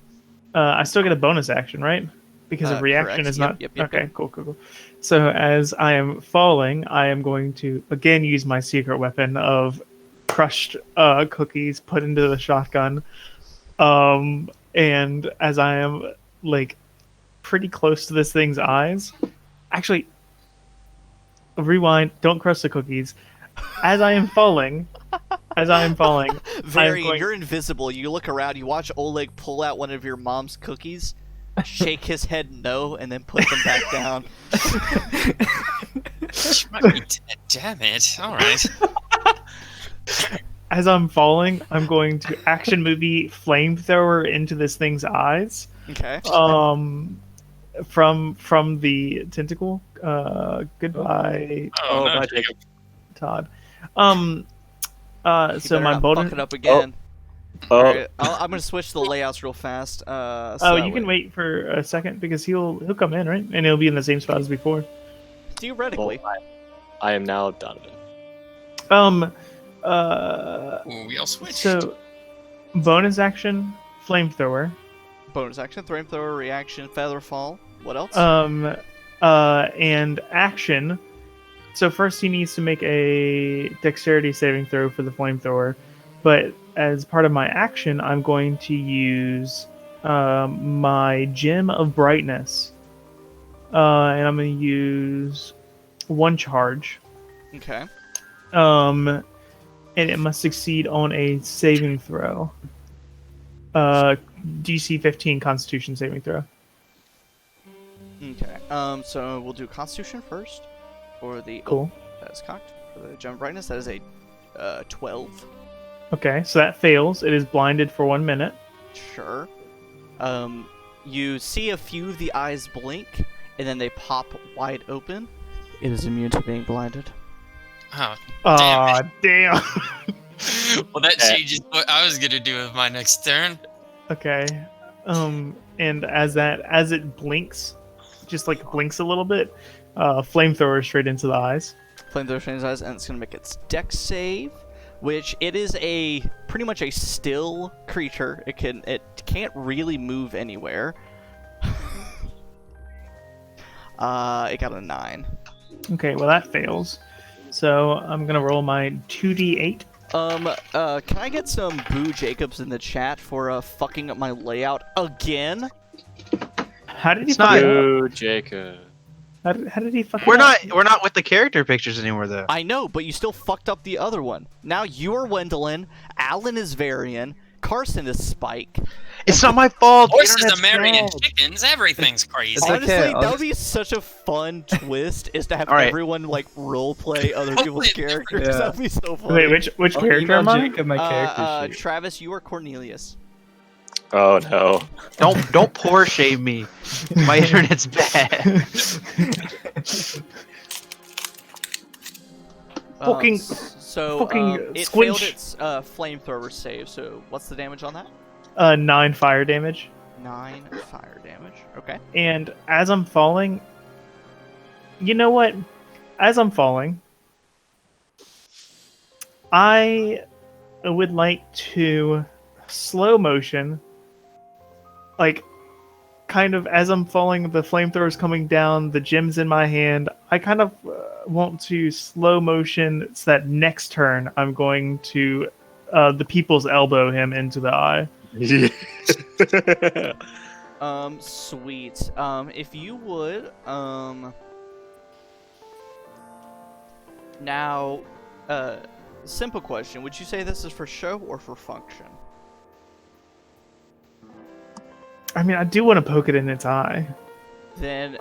I still get a bonus action, right? Because a reaction correct. is not. Yep. Okay, cool. So as I am falling, I am going to again use my secret weapon of crushed cookies put into the shotgun. And as I am like pretty close to this thing's eyes, actually, rewind. Don't crush the cookies. As I am falling. You're invisible. You look around, you watch Oleg pull out one of your mom's cookies, shake his head no, and then put them back down. She might be dead, damn it. Alright. As I'm falling, I'm going to action movie flamethrower into this thing's eyes. Okay. From the tentacle. Goodbye. Oh, no, Jacob. Todd. You So better my not bonus. fuck it up again. Oh, Alright, I'm gonna switch the layouts real fast. You can wait for a second because he'll come in, right? And he'll be in the same spot as before. Theoretically. I am now Donovan. Ooh, we all switched. So bonus action flamethrower. Bonus action, flamethrower, reaction, featherfall. What else? And action. So first he needs to make a dexterity saving throw for the flamethrower, but as part of my action, I'm going to use my gem of brightness, and I'm going to use one charge. Okay. And it must succeed on a saving throw. DC 15 Constitution saving throw. Okay. So we'll do Constitution first. For the Cool. That is cocked. For the gem of brightness, that is a 12. Okay, so that fails. It is blinded for 1 minute. Sure. You see a few of the eyes blink, and then they pop wide open. It is immune to being blinded. Oh, Aw, damn. well, that changes what I was gonna do with my next turn. Okay. And as it blinks, just like blinks a little bit, flamethrower straight into the eyes. Flamethrower straight into the eyes, and it's gonna make its dex save, which it is a pretty much a still creature. It can't really move anywhere. It got a 9. Okay, well that fails. So I'm gonna roll my 2d8. Can I get some Boo Jacobs in the chat for fucking up my layout again? How did he It's fuck not- it up? Ooh, Jacob. How did he fuck it We're up? not with the character pictures anymore though. I know, but you still fucked up the other one. Now you are Wendolyn, Alan is Varian, Carson is Spike. It's not my fault. the Horses internet's are marrying bad. chickens. Everything's crazy. It's Honestly, okay, that would be such a fun twist, is to have All right. everyone like role play other people's characters. Yeah. That'd be so funny. Wait, which character Email am I? Jacob my character sheet. Travis, you are Cornelius. Oh no. Don't poor shame me. My internet's bad. Fucking- So it squinch. failed its flamethrower save. So what's the damage on that? 9 fire damage. 9 fire damage. Okay. And as I'm falling, you know what? As I'm falling, I would like to slow motion, like, kind of as I'm falling, the flamethrower's coming down, the gem's in my hand. I kind of want to slow motion so that next turn I'm going to the people's elbow him into the eye. Sweet. If you would, now, simple question. Would you say this is for show or for function? I mean, I do want to poke it in its eye. Then,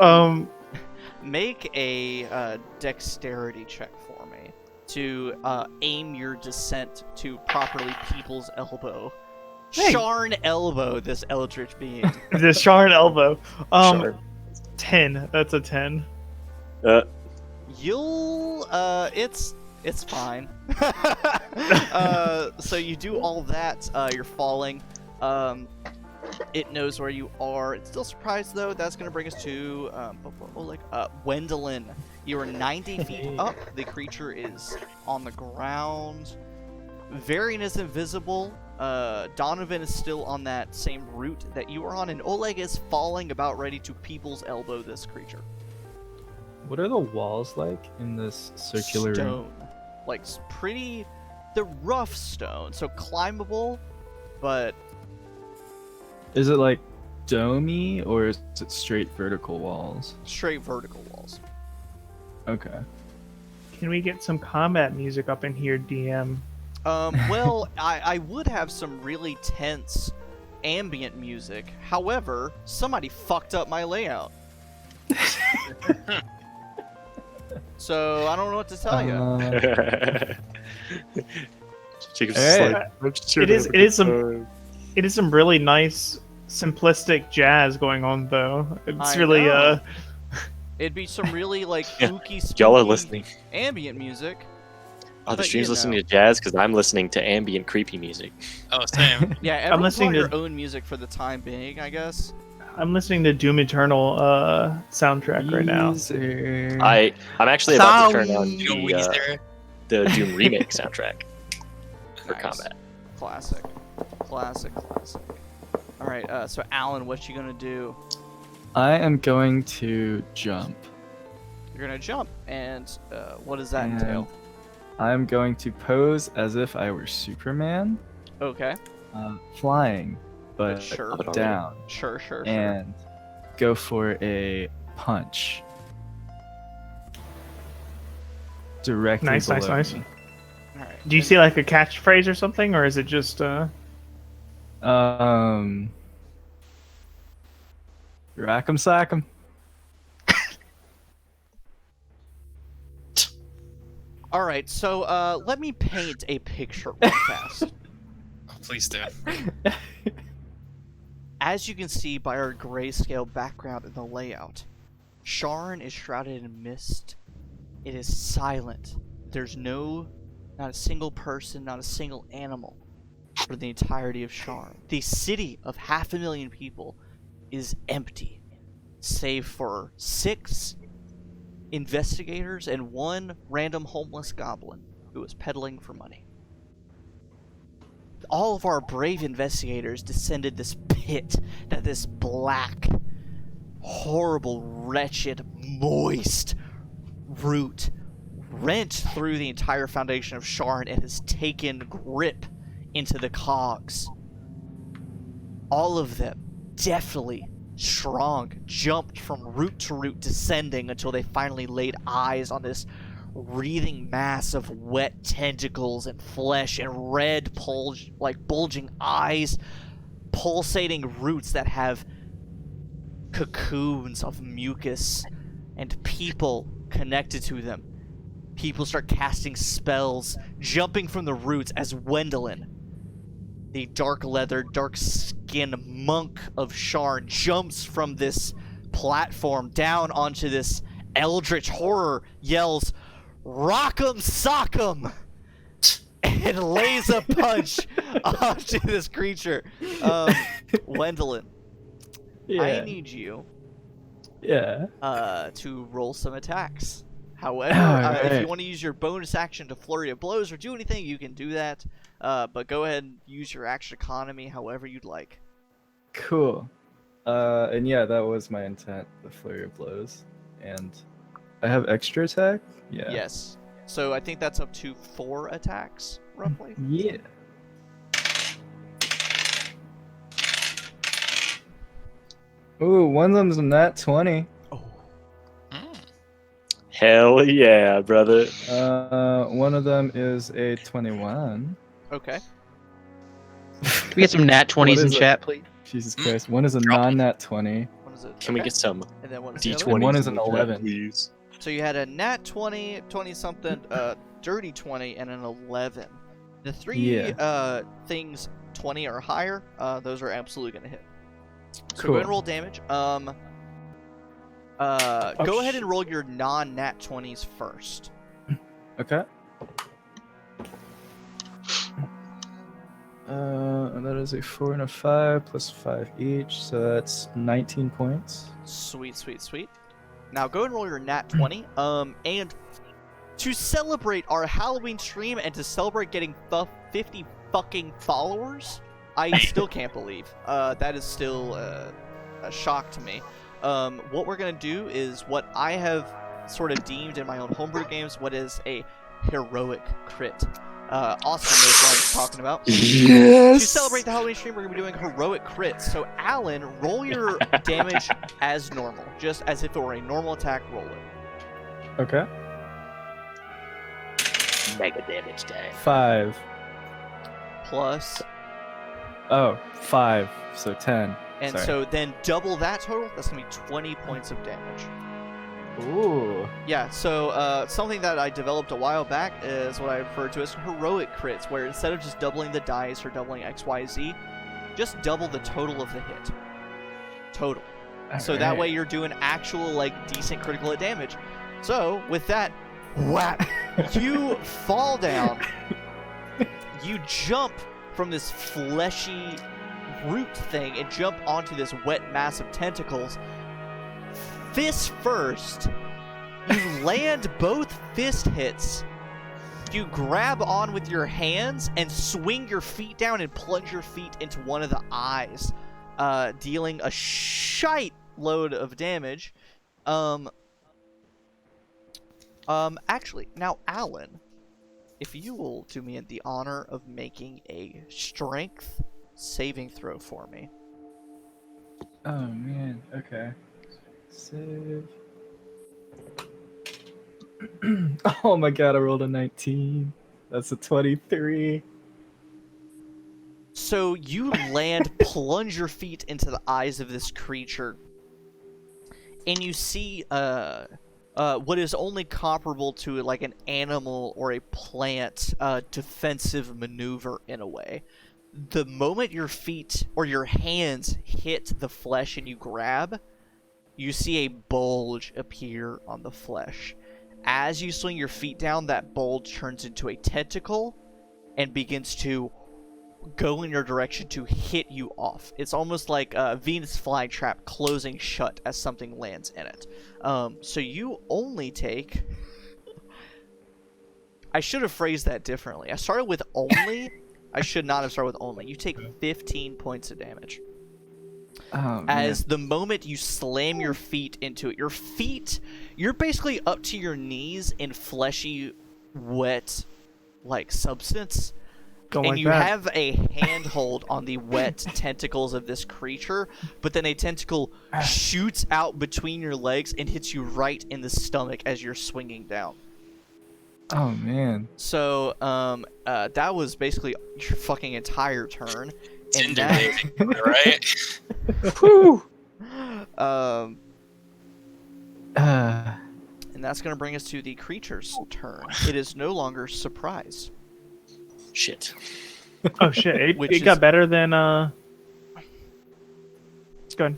make a dexterity check for me to aim your descent to properly people's elbow. Hey. Sharn elbow this eldritch being. The Sharn elbow. Sharn. 10. That's a 10. You'll it's fine. So you do all that. You're falling. It knows where you are. It's still surprised though. That's gonna bring us to Wendelin. You are 90 feet up. The creature is on the ground. Varian is invisible. Donovan is still on that same route that you were on, and Oleg is falling, about ready to people's elbow this creature. What are the walls like in this circular Stone, like pretty, the rough stone, so climbable, but Is it like domey or is it straight vertical walls? straight vertical walls. Okay. Can we get some combat music up in here, DM? Well, I would have some really tense ambient music. However, somebody fucked up my layout. So I don't know what to tell you. Jacob's Hey. just It is some really nice, simplistic jazz going on, though. It's I really know. It'd be some really like spooky, Y'all are spooky listening. ambient music. Oh, the But, stream's you listening know. to jazz because I'm listening to ambient creepy music. Oh, same. Yeah, everyone's listening on to- your own music for the time being, I guess. I'm listening to Doom Eternal soundtrack right now. Weezer. I'm actually about to turn on You know, the Doom remake soundtrack for Nice. combat. Classic. All right, so Alan, what you gonna do? I am going to jump. You're gonna jump, and what does that And entail? I'm going to pose as if I were Superman, Okay, flying, but sure, down, sure. and go for a punch. Directly Nice. below me. All right. Do you see like a catchphrase or something, or is it just Rack'em sack'em. All right, so let me paint a picture real fast. Oh, please do. As you can see by our grayscale background in the layout, Sharn is shrouded in mist. It is silent. There's not a single person, not a single animal for the entirety of Sharn. The city of 500,000 people is empty, save for 6 investigators and 1 random homeless goblin who is peddling for money. All of our brave investigators descended this pit that this black, horrible, wretched, moist root rent through the entire foundation of Sharn and has taken grip into the cogs. All of them, definitely strong, jumped from root to root, descending until they finally laid eyes on this wreathing mass of wet tentacles and flesh and red bulging eyes, pulsating roots that have cocoons of mucus and people connected to them. People start casting spells, jumping from the roots as Wendelin, the dark leather, dark skin monk of Sharn, jumps from this platform down onto this eldritch horror, yells, "Rock'em sock'em!" and lays a punch onto this creature. Wendelin, I Yeah. need you Yeah. to roll some attacks. However, if you want to use your bonus action to flurry of blows or do anything, you can do that. But go ahead and use your action economy however you'd like. Cool. And yeah, that was my intent, the flurry of blows. And I have extra attack? Yeah. Yes. So I think that's up to 4 attacks, roughly. Yeah. Ooh, one of them's a nat 20. Hell yeah, brother. One of them is a 21. Okay. Can we get some nat 20s in chat, please? Jesus Christ. One is a non-nat 20. What is it? Can we get some And then what is the other D20s? one? One is in an the chat, 11. please? So you had a nat 20, 20-something, dirty 20, and an 11. The 3 things 20 or higher, those are absolutely going to hit. So go ahead and roll damage. Go ahead and roll your non-nat 20s first. Okay. And that is a 4 and a 5 plus 5 each, so that's 19 points. Sweet, sweet, sweet. Now go ahead and roll your nat 20. And to celebrate our Halloween stream and to celebrate getting 50 fucking followers, I still can't believe. That is still a shock to me. What we're gonna do is what I have sort of deemed in my own homebrew games what is a heroic crit. Austin knows what I'm talking about. Yes! To celebrate the Halloween stream, we're gonna be doing heroic crits. So Alan, roll your damage as normal, just as if it were a normal attack. Roll it. Okay. Mega damage day. 5. Plus, Oh, 5. So 10. and Sorry. so then double that total. That's gonna be 20 points of damage. Ooh. Yeah, so something that I developed a while back is what I refer to as heroic crits, where instead of just doubling the dice or doubling XYZ, just double the total of the hit. Total. So that way you're doing actual, like, decent critical hit damage. So, with that, whap, you fall down. You jump from this fleshy root thing and jump onto this wet mass of tentacles. Fist first, you land both fist hits. You grab on with your hands and swing your feet down and plunge your feet into one of the eyes, dealing a shite load of damage. Actually, now Alan, if you will do me the honor of making a strength saving throw for me. Oh man. Okay. Save. Oh my god, I rolled a 19. That's a 23. So you land, plunge your feet into the eyes of this creature, and you see what is only comparable to like an animal or a plant defensive maneuver in a way. The moment your feet or your hands hit the flesh and you grab, you see a bulge appear on the flesh. As you swing your feet down, that bulge turns into a tentacle and begins to go in your direction to hit you off. It's almost like a Venus flytrap closing shut as something lands in it. So you only take... I should have phrased that differently. I started with only. I should not have started with only. You take 15 points of damage. Oh, As the moment you slam your feet into it, your feet, you're basically up to your knees in fleshy, wet, like, substance. Don't And like you that. have a handhold on the wet tentacles of this creature, but then a tentacle shoots out between your legs and hits you right in the stomach as you're swinging down. Oh man. So, that was basically your fucking entire turn. And Tinder that, dating, right? and that's going to bring us to the creature's turn. It is no longer surprise. Shit. Oh shit! It, Which it is- got better than. It's good.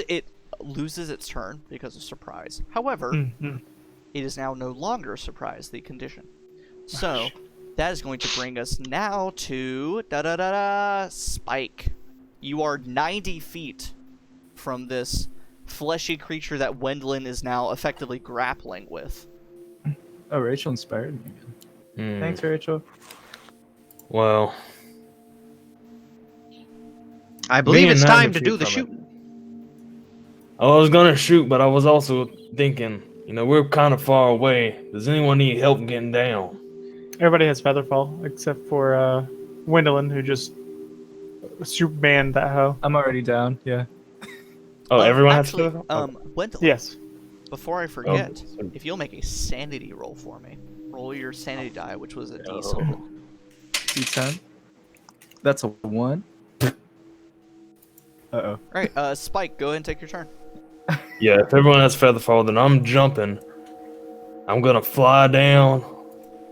It loses its turn because of surprise. However, it is now no longer surprise, the condition. So, that is going to bring us now to Spike. You are 90 feet from this fleshy creature that Wendolyn is now effectively grappling with. Oh, Rachel inspired me again. Thanks, Rachel. Well, I believe Me it's and Nine time to to shoot do the from it. shooting. I was gonna shoot, but I was also thinking, we're kind of far away. Does anyone need help getting down? Everybody has featherfall except for Gwendolyn, who just Superman that hoe. I'm already down. Yeah. Oh, everyone actually, has to? Wendolyn, Yes. before I forget, Oh. if you'll make a sanity roll for me. Roll your sanity die, which was a D something. D10. That's a 1. Uh-oh. Alright, Spike, go ahead and take your turn. Yeah, if everyone has featherfall, then I'm jumping. I'm gonna fly down.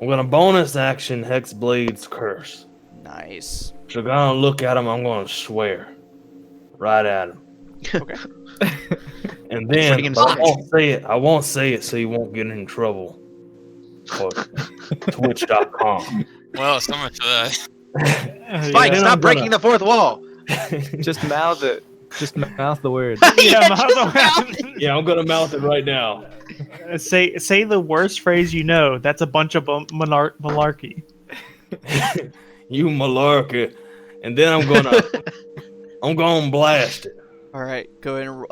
I'm gonna bonus action Hexblade's Curse. Nice. So I'm gonna look at him. I'm gonna swear right at him. Okay. And What are then you gonna but I say? won't say it. I won't say it so you won't get in trouble. For Twitch.com. Well, so much for that. Spike, then stop I'm breaking the fourth wall. Just mouth it. Just mouth the words. Yeah, Yeah, I'm gonna mouth it right now. say the worst phrase you know. That's a bunch of malarkey. You malarkey. And then I'm gonna blast it. Alright, go ahead and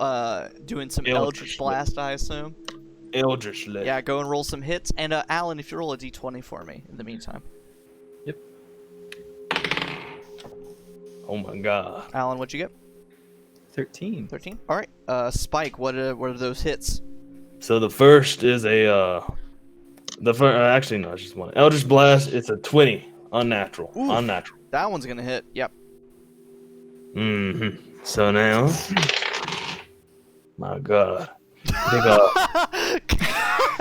doing some Eldritch Blast, I assume. Eldritch Blast. Yeah, go and roll some hits. And Alan, if you roll a d20 for me in the meantime. Oh my god. Alan, what'd you get? 13. 13? Alright, Spike, what are those hits? So the first is actually no, it's just one. Eldritch Blast, it's a 20. Unnatural. Oof. Unnatural. That one's gonna hit, yep. Mm-hmm. So now, my god. I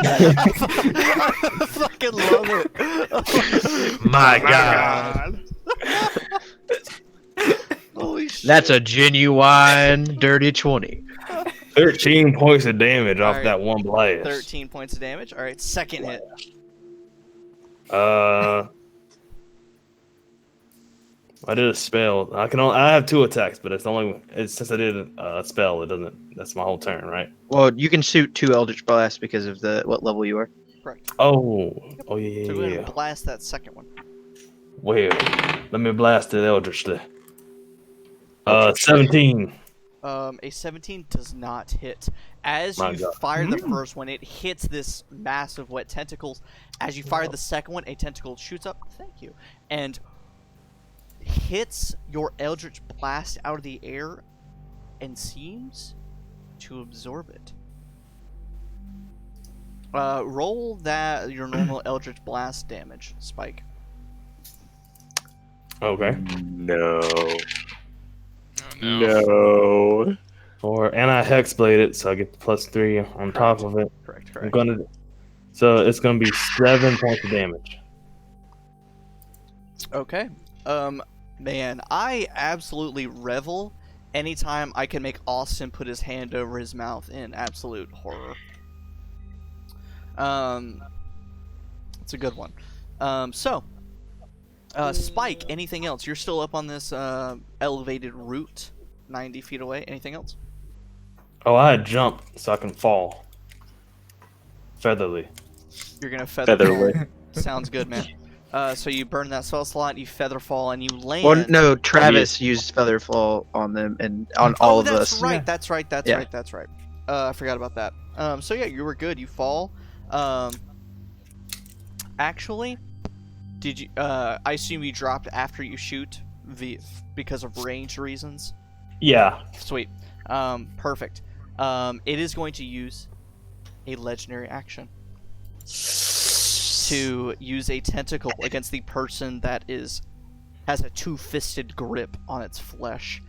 I fucking love it. My God. Holy shit. That's a genuine dirty 20. 13 points of damage off Alright. that one blast. 13 points of damage. Alright, second hit. I did a spell. I have 2 attacks, but since I did a spell, it doesn't. That's my whole turn, right? Well, you can shoot 2 Eldritch Blasts because of what level you are. Correct. Oh yeah, So go ahead yeah. and blast that second one. Well, let me blast it eldritchly. 17. A 17 does not hit. As My you God. fire the first one, it hits this mass of wet tentacles. As you fire the second one, a tentacle shoots up. Thank you. And hits your Eldritch Blast out of the air and seems to absorb it. Roll your normal Eldritch Blast damage, Spike. Okay. No. Oh, no. And I hexblade it, so I get +3 on top of it. Correct. So it's gonna be 7 points of damage. Okay. Man, I absolutely revel anytime I can make Austin put his hand over his mouth in absolute horror. It's a good one. Spike, anything else? You're still up on this elevated route, 90 feet away. Anything else? Oh, I had jumped so I can fall. Featherly. You're gonna feather Featherly. fall. Sounds good, man. So you burn that spell slot, you feather fall, and you land. Well, no, Travis used Featherfall on them and on all of us. Right. That's right. Yeah. That's right. I forgot about that. So yeah, you were good. You fall. Actually, did you? I assume you dropped after you shoot, because of range reasons. Yeah. Sweet. Perfect. It is going to use a legendary action to use a tentacle against the person that has a 2-fisted grip on its flesh.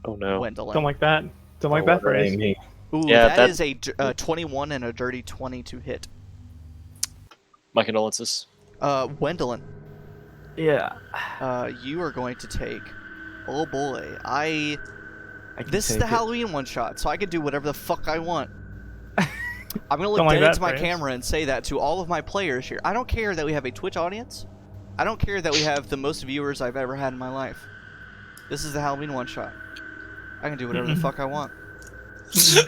Oh no. Gwendolyn. Don't like that. Don't like that That ain't phrase. me. Ooh, Yeah, that that- is a 21 and a dirty 20 to hit. My condolences. Gwendolyn, Yeah. you are going to take. Oh boy, I can this is take the it. Halloween one shot, so I can do whatever the fuck I want. I'm gonna look Don't like dead that into my phrase. camera and say that to all of my players here. I don't care that we have a Twitch audience. I don't care that we have the most viewers I've ever had in my life. This is the Halloween one shot. I can do whatever the fuck I want.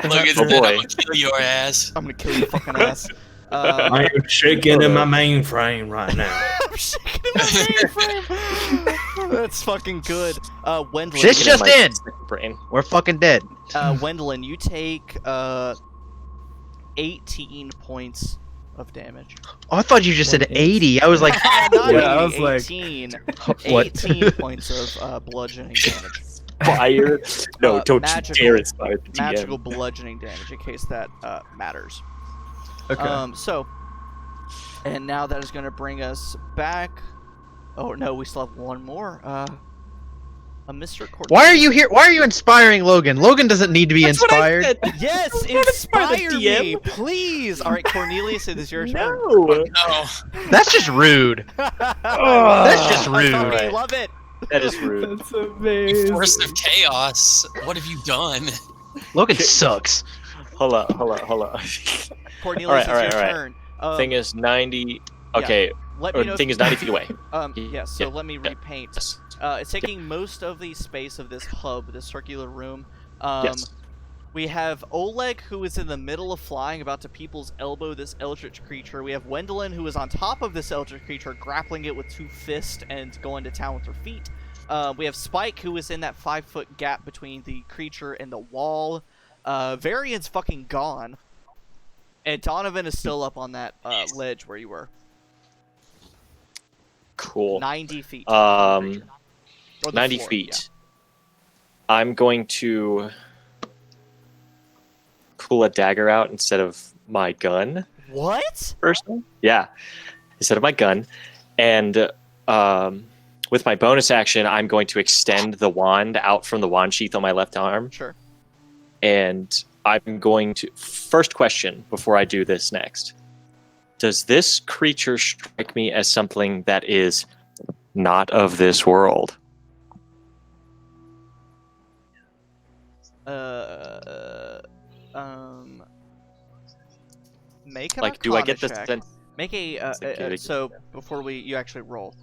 Logan said, boy. I'm gonna kill your ass. I'm gonna kill your fucking ass. I am shaking in my mainframe right now. I'm shaking in my mainframe. That's fucking good. Wendell. Shit's just My in. brain. We're fucking dead. Wendell, you take 18 points of damage. Oh, I thought you just said 80. I was like, Not Yeah, I was 80, like- 18. What? 18 points of bludgeoning damage. Fire. No, don't magical- you dare inspire the DM. Magical bludgeoning damage, in case that matters. Okay. So, and now that is going to bring us back. Oh no, we still have one more. A Mr. Cortez. why are you here? Why are you inspiring Logan? Logan doesn't need to be inspired. Yes, inspire me, please. All right, Cornelius, it is your turn. No. No. That's just rude. That's just rude. I Right. love it. That is rude. That's amazing. Force of chaos. What have you done? Logan sucks. Hold up. Cornelius, Alright, it's your alright. turn. Thing is 90. Okay. Let me Or know. thing is 90 feet away. Yes. So Yeah. let me repaint. Yes. It's taking most of the space of this hub, this circular room. Yes. We have Oleg, who is in the middle of flying, about to people's elbow this eldritch creature. We have Wendelin, who is on top of this eldritch creature, grappling it with 2 fists and going to town with her feet. We have Spike, who is in that 5-foot gap between the creature and the wall. Varian's fucking gone. And Donovan is still up on that ledge where you were. Cool. 90 feet. Or the 90 floor, feet. I'm going to pull a dagger out instead of my gun. What? Personally, yeah, instead of my gun, and with my bonus action, I'm going to extend the wand out from the wand sheath on my left arm, Sure. and I'm going to. First question before I do this next: does this creature strike me as something that is not of this world? Make an Like, do I Arcana get the check. sense? Make a Security. so before you actually roll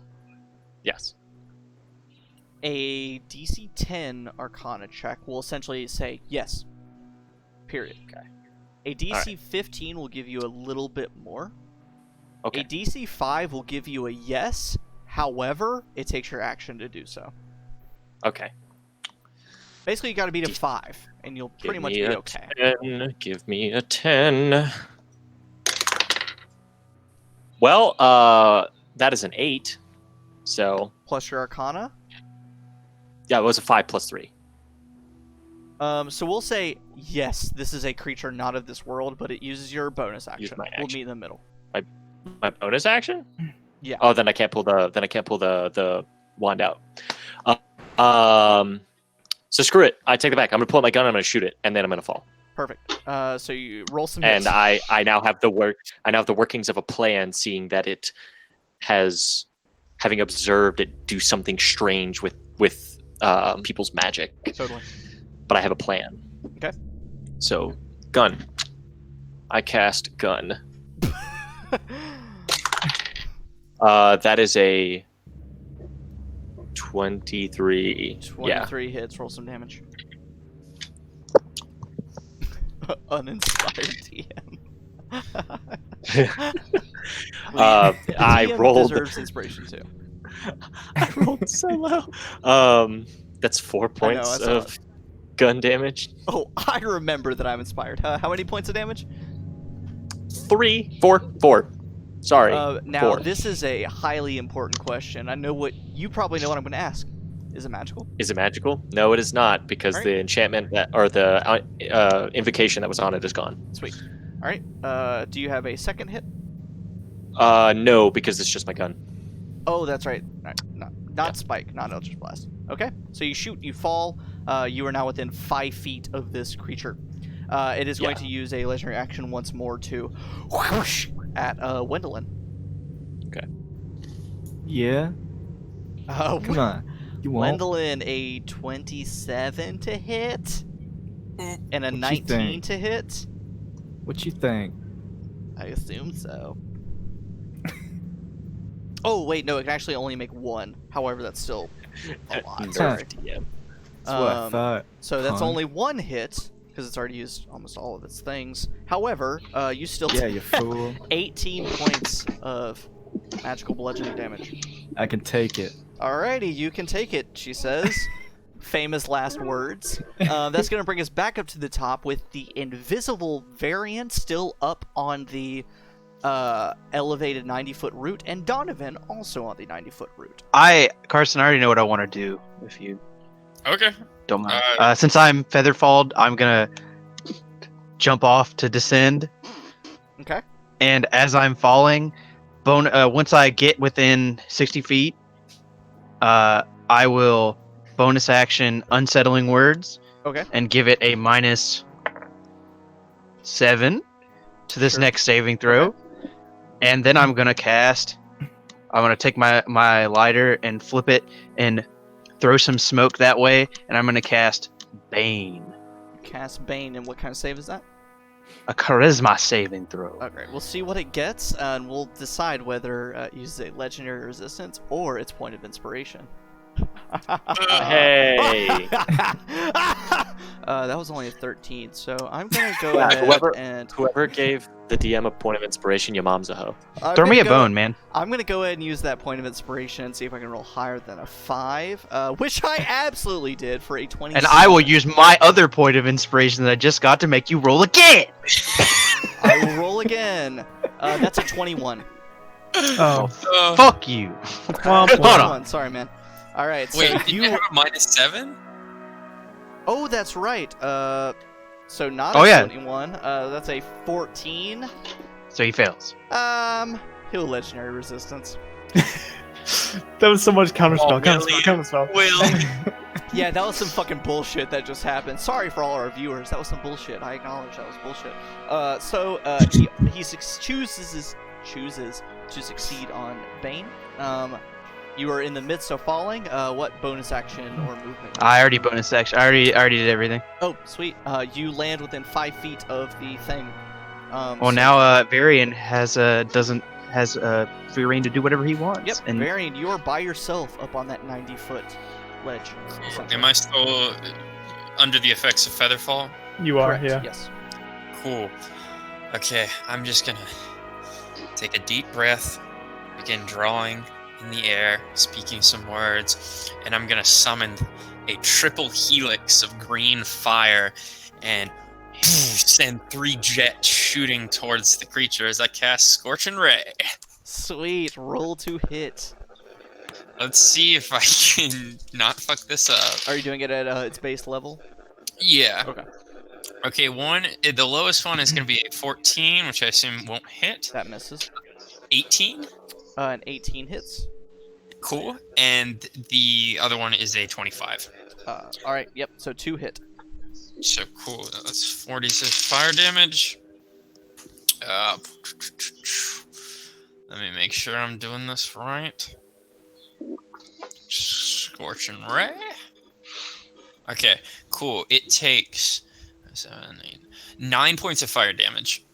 Yes. a DC 10 Arcana check will essentially say yes. Period. Okay. A DC Alright. 15 will give you a little bit more. Okay. A DC 5 will give you a yes. However, it takes your action to do so. Okay. Basically, you got to beat a 5, and you'll pretty much be okay. 10. Give me a 10. Well, that is an 8. So, Plus your Arcana. yeah, it was a 5 plus 3. So we'll say yes. This is a creature not of this world, but it uses your bonus action. my We'll action. meet in the middle. My bonus action? Yeah. Oh, then I can't pull the wand out. So screw it. I take it back. I'm gonna pull out my gun. I'm gonna shoot it, and then I'm gonna fall. Perfect. So you roll some And hits. I now have the workings of a plan, seeing that it has, having observed it do something strange with people's magic. Totally. But I have a plan. Okay. So, gun. I cast gun. That is a 23. 23 hits. Roll some damage. Uninspired DM. I DM rolled. deserves inspiration too. I rolled so low. That's 4 points I saw of gun damage. Oh, I remember that I'm inspired. How many points of damage? 4. Sorry. Now, 4. this is a highly important question. I know what you probably know what I'm going to ask. Is it magical? Is it magical? No, it is not, because Alright. the enchantment or the invocation that was on it is gone. Sweet. All right. Do you have a second hit? No, because it's just my gun. Oh, that's right. Not Spike, not Eldritch Blast. Okay. So you shoot, you fall. You are now within 5 feet of this creature. It is going to use a legendary action once more to whoosh at Wendelin. Okay. Yeah. Come on. You won't. Wendelin, a 27 to hit and a What you 19 think? to hit. What you think? I assume so. Oh wait, no, it can actually only make 1. However, that's still a lot. Nerf Sorry. DM. That's what I thought. So that's punk. only 1 hit. because it's already used almost all of its things. However, you still Yeah, take you fool. 18 points of magical bludgeoning damage. I can take it. Alrighty, you can take it, she says. Famous last words. That's going to bring us back up to the top with the invisible variant still up on the elevated 90-foot route, and Donovan also on the 90-foot route. Carson, I already know what I want to do. If you Okay. don't mind, since I'm featherfalled, I'm gonna jump off to descend. Okay. And as I'm falling, once I get within 60 feet, I will bonus action unsettling words. Okay. And give it a -7 to this Sure. next saving throw. Okay. And then I'm gonna take my lighter and flip it and throw some smoke that way, and I'm gonna cast Bane. Cast Bane, and what kind of save is that? A charisma saving throw. Okay, we'll see what it gets, and we'll decide whether it uses a legendary resistance or its point of inspiration. Hey. That was only a 13, so I'm gonna go ahead and Whoever gave the DM a point of inspiration, your mom's a hoe. Throw me a bone, man. I'm gonna go ahead and use that point of inspiration and see if I can roll higher than a 5, which I absolutely did for a 20. And I will use my other point of inspiration that I just got to make you roll again. I will roll again. That's a 21. Oh, Fuck you. womp, Hold womp. on. Sorry, man. All right. So Wait, you have a -7? Oh, that's right. So not Oh, a yeah. 21. That's a 14. So he fails. Heal legendary resistance. That was so much counterspell. Oh, really? Counterspell. Will. Yeah, that was some fucking bullshit that just happened. Sorry for all our viewers. That was some bullshit. I acknowledge that was bullshit. He chooses to succeed on Bane. You are in the midst of falling. What bonus action or movement? I already bonus action. I already did everything. Oh, sweet. You land within 5 feet of the thing. Now Varian has free reign to do whatever he wants. Yep, And Varian, you are by yourself up on that 90-foot ledge. Am I still under the effects of Featherfall? You are, Correct, yeah. Yes. Cool. Okay, I'm just gonna take a deep breath, begin drawing in the air, speaking some words, and I'm gonna summon a triple helix of green fire and send 3 jets shooting towards the creature as I cast Scorching Ray. Sweet. Roll to hit. Let's see if I can not fuck this up. Are you doing it at its base level? Yeah. Okay. Okay, the lowest one is going to be a 14, which I assume won't hit. That misses. 18? An 18 hits. Cool. And the other one is a 25. Alright, yep, so 2 hit. So cool. That's 46 fire damage. Let me make sure I'm doing this right. Scorching Ray. Okay, cool. It takes 9 points of fire damage.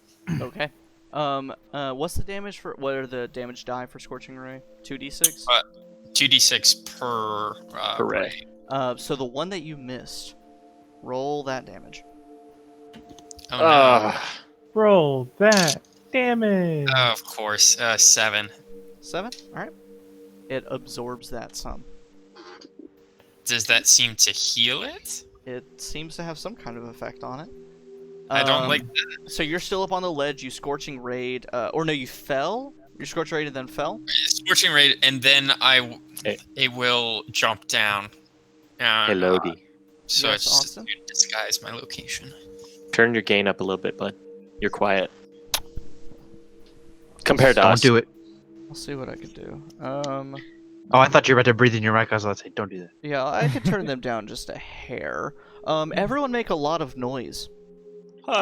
Okay. What's the damage for? What are the damage die for Scorching Ray? 2d6. 2d6 per ray. So the one that you missed, roll that damage. Oh no. Roll that damage. Of course. 7. 7. All right. It absorbs that sum. Does that seem to heal it? It seems to have some kind of effect on it. I don't like. So you're still up on the ledge. You Scorching Raid, or no, you fell. You Scorching Raid and then fell. Scorching Ray, and then it will jump down. Hey, Lodi. So Yes, it's just Austin? to disguise my location. Turn your gain up a little bit, bud. You're quiet. Compared to don't us. do it. I'll see what I can do. Oh, I thought you were about to breathe in your mic. I was about to say, don't do that. Yeah, I could turn them down just a hair. Everyone make a lot of noise. Okay,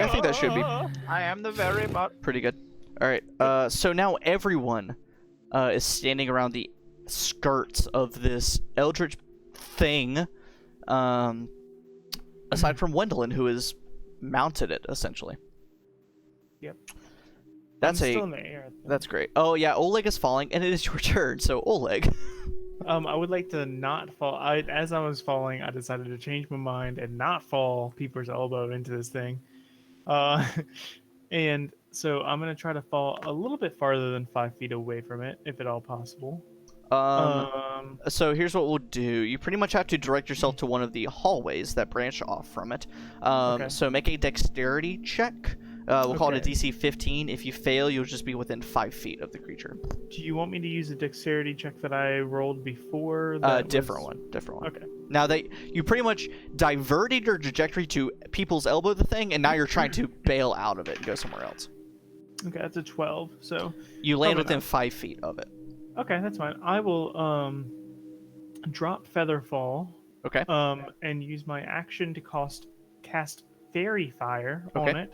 I think that should be I am the very bot. pretty good. Alright, so now everyone is standing around the skirts of this eldritch thing, aside from Wendelin, who has mounted it, essentially. Yep. That's I'm still in the air. That's great. Oh yeah, Oleg is falling, and it is your turn, so Oleg. I would like to not fall. As I was falling, I decided to change my mind and not fall Peeper's elbow into this thing. Uh, and so I'm gonna try to fall a little bit farther than 5 feet away from it, if at all possible. So here's what we'll do. You pretty much have to direct yourself to one of the hallways that branch off from it. Okay. So make a dexterity check. We'll call it a Okay. DC 15. If you fail, you'll just be within 5 feet of the creature. Do you want me to use a dexterity check that I rolled before? Different one. Okay. Now you pretty much diverted your trajectory to people's elbow the thing, and now you're trying to bail out of it and go somewhere else. Okay, that's a 12. So You land Probably within not. 5 feet of it. okay, that's fine. I will drop Featherfall. Okay. And use my action to cast Fairy Fire Okay. on it.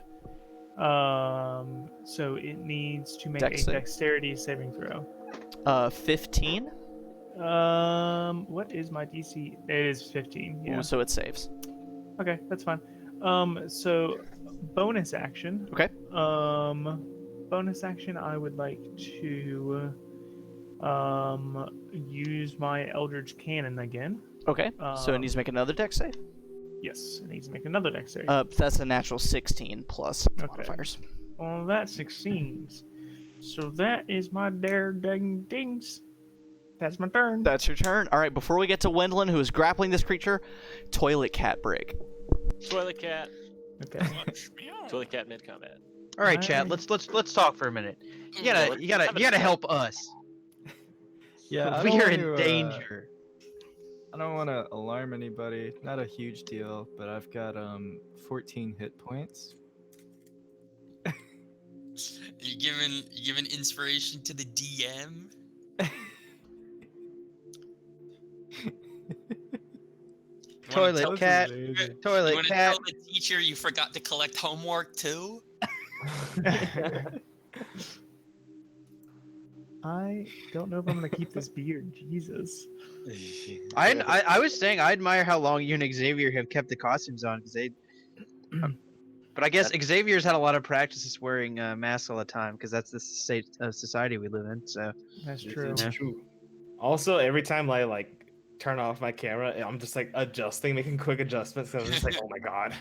So it needs to make Dex a save. dexterity saving throw. 15. What is my DC? It is 15. Yeah. Ooh, so it saves. Okay, that's fine. So bonus action. Okay. Bonus action. I would like to use my Eldritch Cannon again. Okay. So it needs to make another dex save. Yes, it needs to make another dexterity. That's a natural 16 plus modifiers. Well, that succeeds. So that is my dare ding dings. That's my turn. That's your turn. All right. Before we get to Wendlin, who is grappling this creature, toilet cat break. Toilet cat. Okay. Toilet cat mid combat. All right, chat. Let's talk for a minute. You gotta help us. Yeah, I We don't are want in to, danger. I don't want to alarm anybody. Not a huge deal, but I've got 14 hit points. You giving inspiration to the DM? You wanna Toilet tell- cat. Amazing. You Toilet want to cat. tell the teacher you forgot to collect homework too? I don't know if I'm gonna keep this beard. Jesus. I was saying I admire how long you and Xavier have kept the costumes on because they. But I guess Xavier's had a lot of practice wearing masks all the time because that's the state of society we live in. So That's true. It's Yeah. true. Also, every time I like turn off my camera, I'm just like adjusting, making quick adjustments. So I'm just like, oh my god.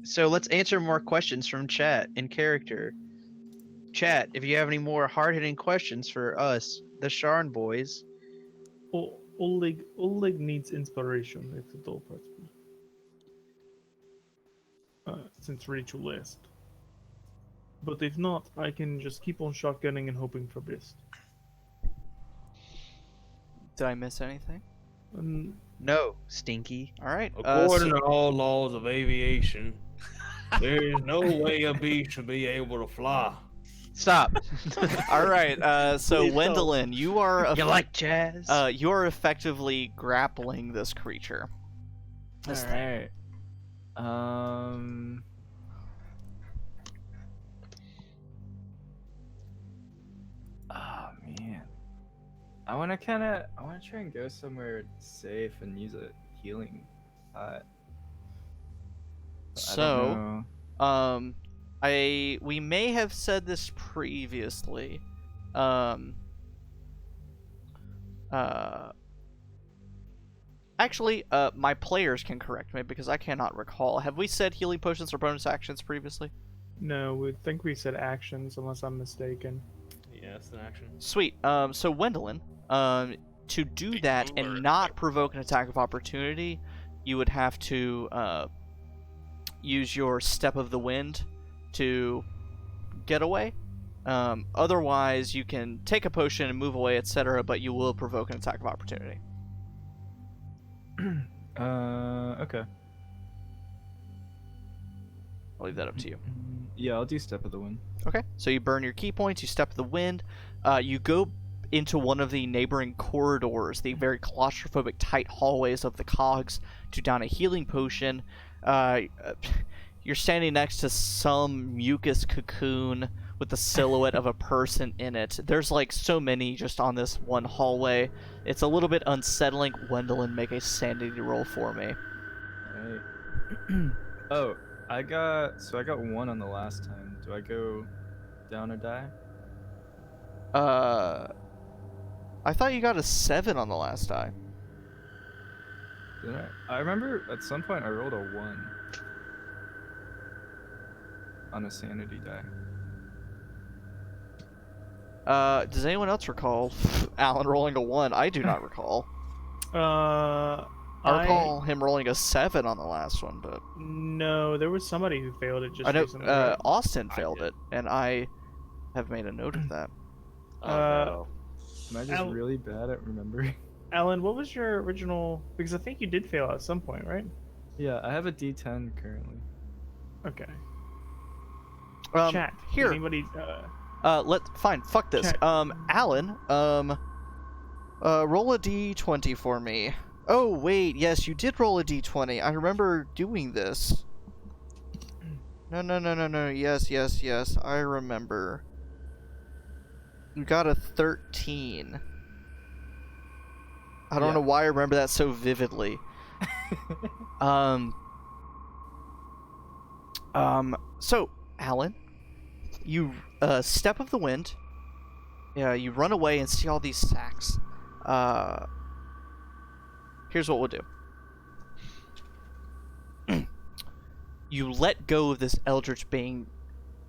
so let's answer more questions from chat in character. Chat, if you have any more hard-hitting questions for us, the Sharn boys. Oleg needs inspiration if at all possible. Since Rachel left. But if not, I can just keep on shotgunning and hoping for best. Did I miss anything? No, Stinky. All right. According to all laws of aviation, there is no way a bee should be able to fly. Stop. all right. So Please don't. Wendlin, you are You like jazz? you are effectively grappling this creature. This All thing. right. Oh man. I want to try and go somewhere safe and use a healing pot. But I don't So, know. we may have said this previously. Actually, my players can correct me because I cannot recall. Have we said healing potions or bonus actions previously? No, we think we said actions, unless I'm mistaken. Yeah, it's an action. Sweet. So Wendlin, to do that and not provoke an attack of opportunity, you would have to use your Step of the Wind to get away. Otherwise, you can take a potion and move away, etc., but you will provoke an attack of opportunity. Okay. I'll leave that up to you. Yeah, I'll do Step of the Wind. Okay, so you burn your key points, you Step of the Wind, you go into one of the neighboring corridors, the very claustrophobic tight hallways of the cogs, to down a healing potion. You're standing next to some mucus cocoon with the silhouette of a person in it. There's like so many just on this one hallway. It's a little bit unsettling. Wendlin, make a sanity roll for me. Alright. Oh, I got 1 on the last time. Do I go down or die? I thought you got a 7 on the last die. Did I remember at some point I rolled a 1 on a sanity die. Does anyone else recall Alan rolling a 1? I do not recall. I recall him rolling a 7 on the last one, but No, there was somebody who failed it just I know recently. Right? Austin failed it, and I have made a note of that. Oh, no. Am I just really bad at remembering? Alan, what was your original? Because I think you did fail at some point, right? Yeah, I have a D10 currently. Okay. Here. Chat. Did anybody? Fine. Fuck this. Chat. Alan. Roll a D20 for me. Oh wait, yes, you did roll a D20. I remember doing this. No. Yes. I remember. You got a 13. I don't know why I remember that so vividly. So, Alan, you step of the wind. Yeah, you run away and see all these sacks. Here's what we'll do. You let go of this eldritch being,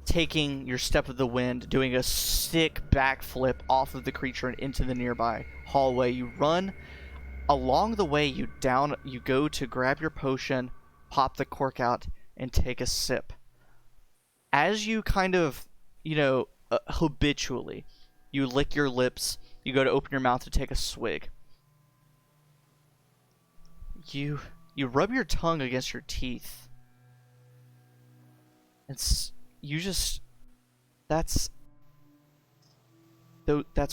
taking your step of the wind, doing a sick backflip off of the creature and into the nearby hallway. You run. Along the way, you go to grab your potion, pop the cork out, and take a sip. As you kind of, habitually, you lick your lips, you go to open your mouth to take a swig. You rub your tongue against your teeth. That's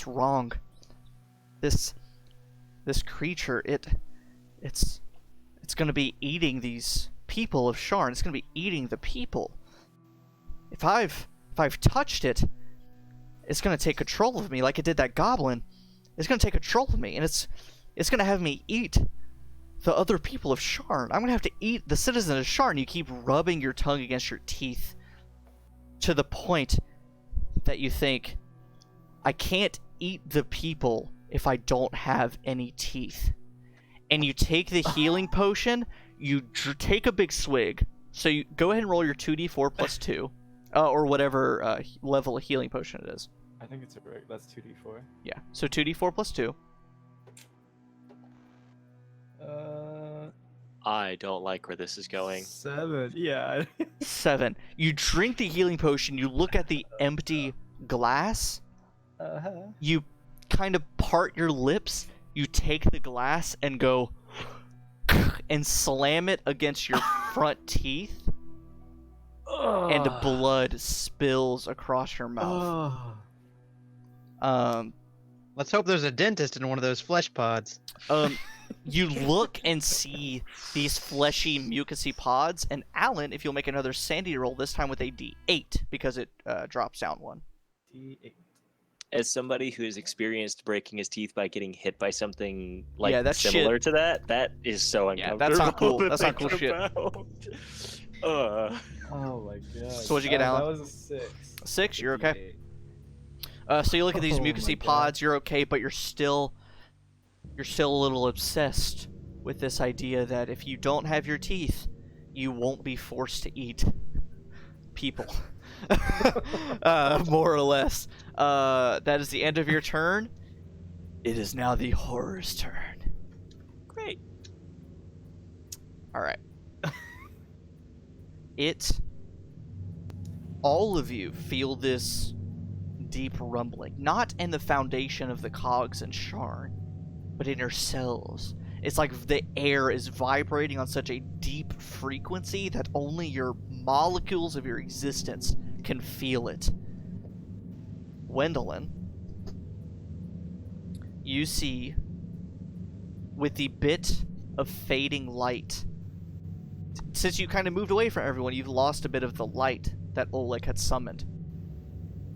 wrong. This creature, it's gonna be eating these people of Sharn. It's gonna be eating the people. If I've touched it, it's gonna take control of me like it did that goblin. It's gonna take control of me, and it's gonna have me eat the other people of Sharn. I'm gonna have to eat the citizens of Sharn. You keep rubbing your tongue against your teeth to the point that you think, I can't eat the people if I don't have any teeth. And you take the healing potion, you take a big swig. So you go ahead and roll your 2d4 plus 2. Or whatever level of healing potion it is. I think it's that's 2d4. Yeah, so 2d4 plus 2. I don't like where this is going. 7. Yeah. 7. You drink the healing potion, you look at the empty glass. You kind of part your lips, you take the glass and go and slam it against your front teeth. And blood spills across your mouth. Let's hope there's a dentist in one of those flesh pods. You look and see these fleshy, mucousy pods, and Alan, if you'll make another sanity roll, this time with a D8, because it drops down 1. D8. As somebody who has experienced breaking his teeth by getting hit by something that's similar to that is so Yeah, uncomfortable. that's not cool. to That's not think cool shit. about. Oh my god. So what'd you get, Alan? That was a 6. 6? You're okay. So you look at these Oh my mucousy God. pods, you're okay, but you're still a little obsessed with this idea that if you don't have your teeth, you won't be forced to eat people. More or less. That is the end of your turn. It is now the horror's turn. Great. Alright. All of you feel this deep rumbling, not in the foundation of the cogs and Sharn, but in yourselves. It's like the air is vibrating on such a deep frequency that only your molecules of your existence can feel it. Gwendolyn, you see, with the bit of fading light, since you kind of moved away from everyone, you've lost a bit of the light that Oleg had summoned.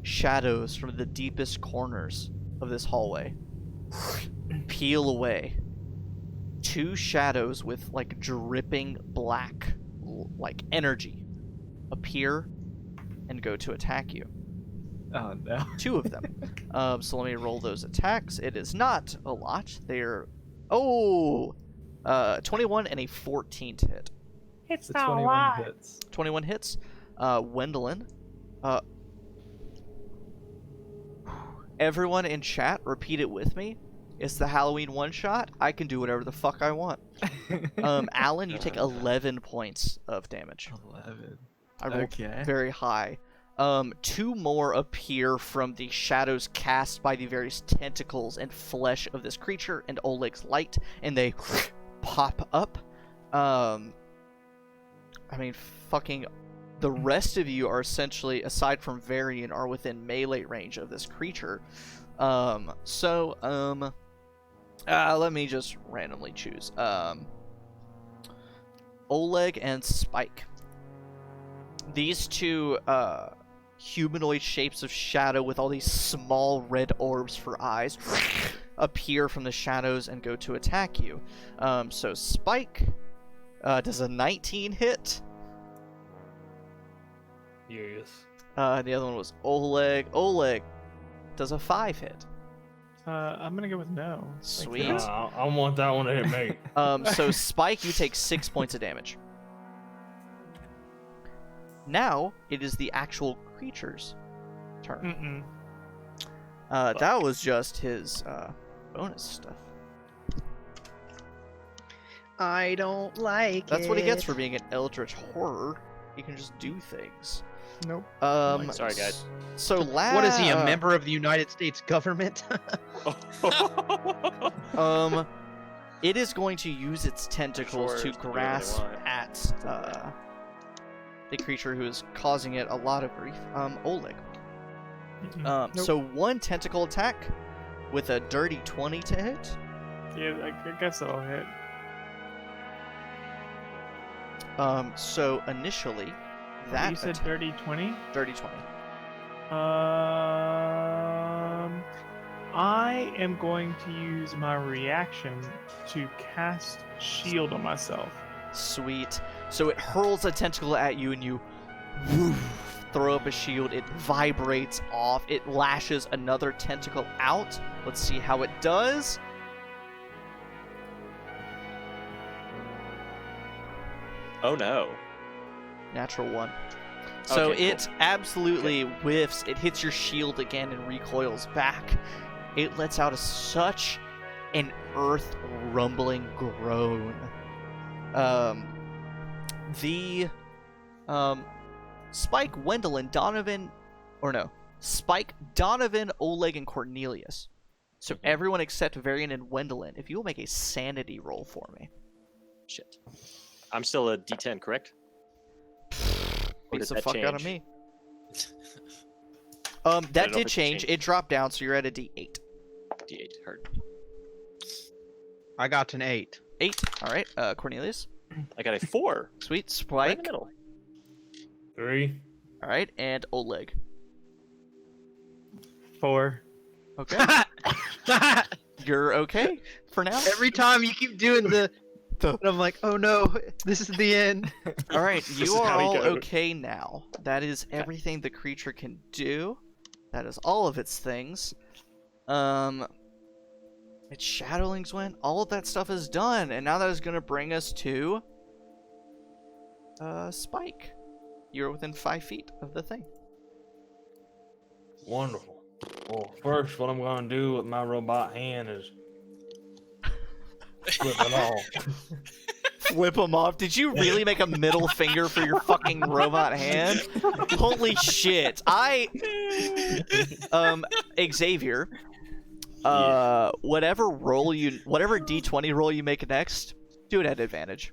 Shadows from the deepest corners of this hallway peel away. 2 shadows with dripping black energy appear and go to attack you. Oh no. 2 of them. So let me roll those attacks. It is not a lot. They're 21 and a 14 to hit. It's The not 21 alive. hits. 21 hits. Wendelin. Everyone in chat, repeat it with me. It's the Halloween one-shot. I can do whatever the fuck I want. Alan, you take 11 points of damage. 11. I rolled Okay. very high. 2 more appear from the shadows cast by the various tentacles and flesh of this creature and Oleg's light, and they pop up. I mean, fucking... The rest of you are essentially, aside from Varian, are within melee range of this creature. Let me just randomly choose. Oleg and Spike. These 2, humanoid shapes of shadow with all these small red orbs for eyes appear from the shadows and go to attack you. So Spike, does a 19 hit? Yes. The other one was Oleg. Oleg does a 5 hit. I'm gonna go with no. Sweet. I want that one to hit me. So Spike, you take 6 points of damage. Now it is the actual creature's turn. That was just his bonus stuff. I don't like That's what he gets for being an eldritch horror. He can just do things. Nope. Sorry, guys. So What is he, a member of the United States government? It is going to use its tentacles Sure, to it's gonna do what they grasp want. at the creature who is causing it a lot of grief. Oleg. Nope. So 1 tentacle attack with a dirty 20 to hit. Yeah, I guess that'll hit. So initially, that You said attack- dirty 20? dirty 20. I am going to use my reaction to cast shield on myself. Sweet. So it hurls a tentacle at you, and you throw up a shield. It vibrates off. It lashes another tentacle out. Let's see how it does. Oh no. Natural 1. So Okay, it absolutely whiffs. It hits your shield again and recoils back. It lets out such an earth rumbling groan. Spike, Wendelin, Donovan, Spike, Donovan, Oleg, and Cornelius. So everyone except Varian and Wendelin, if you will make a sanity roll for me. Shit. I'm still a D10, correct? Or Beats did the that fuck out of change? me. That know did if it change. changed. It dropped down, so you're at a D8. D8, heard. I got an 8. 8. All right. Cornelius. I got a 4. Sweet. Right in Spike. the middle. 3. All right. And Oleg. 4. Okay. You're okay for now? Every time you keep doing the and I'm like, oh no, this is the end. All right. This You is are how he all goes. okay now. That is everything the creature can do. That is all of its things. Its shadowlings went. All of that stuff is done, and now that is going to bring us to Spike. You're within 5 feet of the thing. Wonderful. Well, first, what I'm going to do with my robot hand is flip it off. Flip him off. Did you really make a middle finger for your fucking robot hand? Holy shit. Xavier, whatever D20 roll you make next, do it at advantage.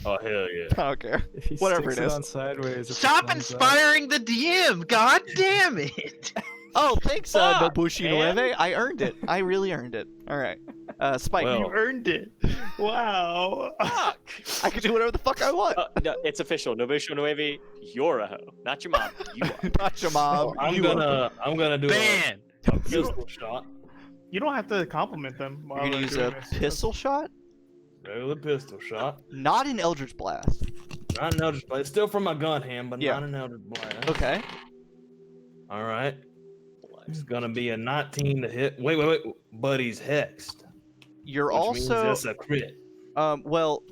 Oh, hell yeah. I don't care. If he Whatever sticks it is. on sideways, it's Stop thumbs up. inspiring the DM. God damn it. Oh, thanks, Fuck, Nobushi man. Nueve. I earned it. I really earned it. All right. Spike, Well- You earned it. Wow. Fuck! I can do whatever the fuck I want. No, it's official. Novation Nueve, you're a hoe. Not your mom. You are. Not your mom. I'm you are. gonna do a Ban. pistol shot. You don't have to compliment them. While You're gonna they're use doing a this. pistol shot? Regular pistol shot. Not an Eldritch Blast. Not an Eldritch Blast. It's still from my gun hand, but Yeah. not an Eldritch Blast. Okay. Alright. It's gonna be a 19 to hit. Wait. But he's hexed. You're Which means also that's a crit. well,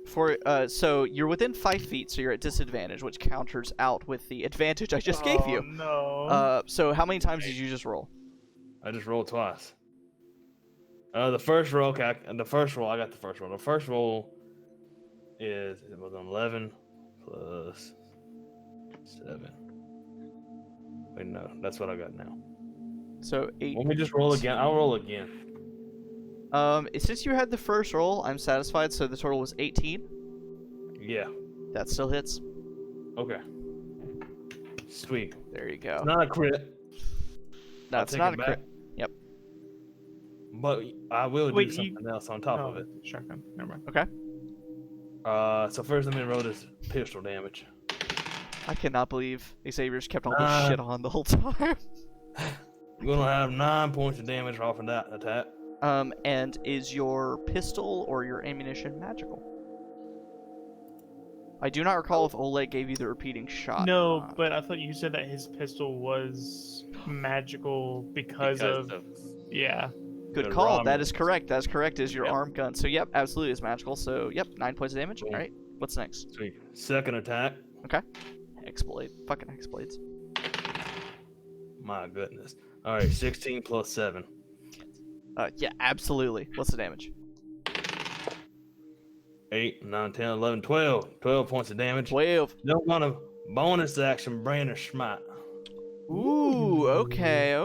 for so you're within 5 feet, so you're at disadvantage, which counters out with the advantage I just gave you. No. So how many times did you just roll? I just rolled twice. The first roll, I got the first roll. The first roll it was an 11 plus 7. Wait, no, that's what I got now. So 8. Let me just roll again. I'll roll again. Since you had the first roll, I'm satisfied. So the total was 18. Yeah. That still hits. Okay. Sweet. There you go. It's not a crit. No, I'll it's take not it a crit. back. Yep. But I will Wait, do something else on top of it. Shotgun. Never mind. Okay. So first let me roll this pistol damage. I cannot believe Xavier's kept all this shit on the whole time. You're gonna have 9 points of damage off of that attack. And is your pistol or your ammunition magical? I do not recall if Oleg gave you the repeating shot. No, but I thought you said that his pistol was magical because of... Yeah. Good The call. raw That is magic. correct. That is correct. Is your Yep. arm gun. So, yep, absolutely is magical. So, yep, 9 points of damage. Cool. All right. What's next? Sweet. Second attack. Hexblade. Fucking Hexblades. My goodness. All right, 16 plus 7. Yeah, absolutely. What's the damage? 8, 9, 10, 11, 12. 12 points of damage. 12. Don't want a bonus action Brandish Smite. Ooh, okay.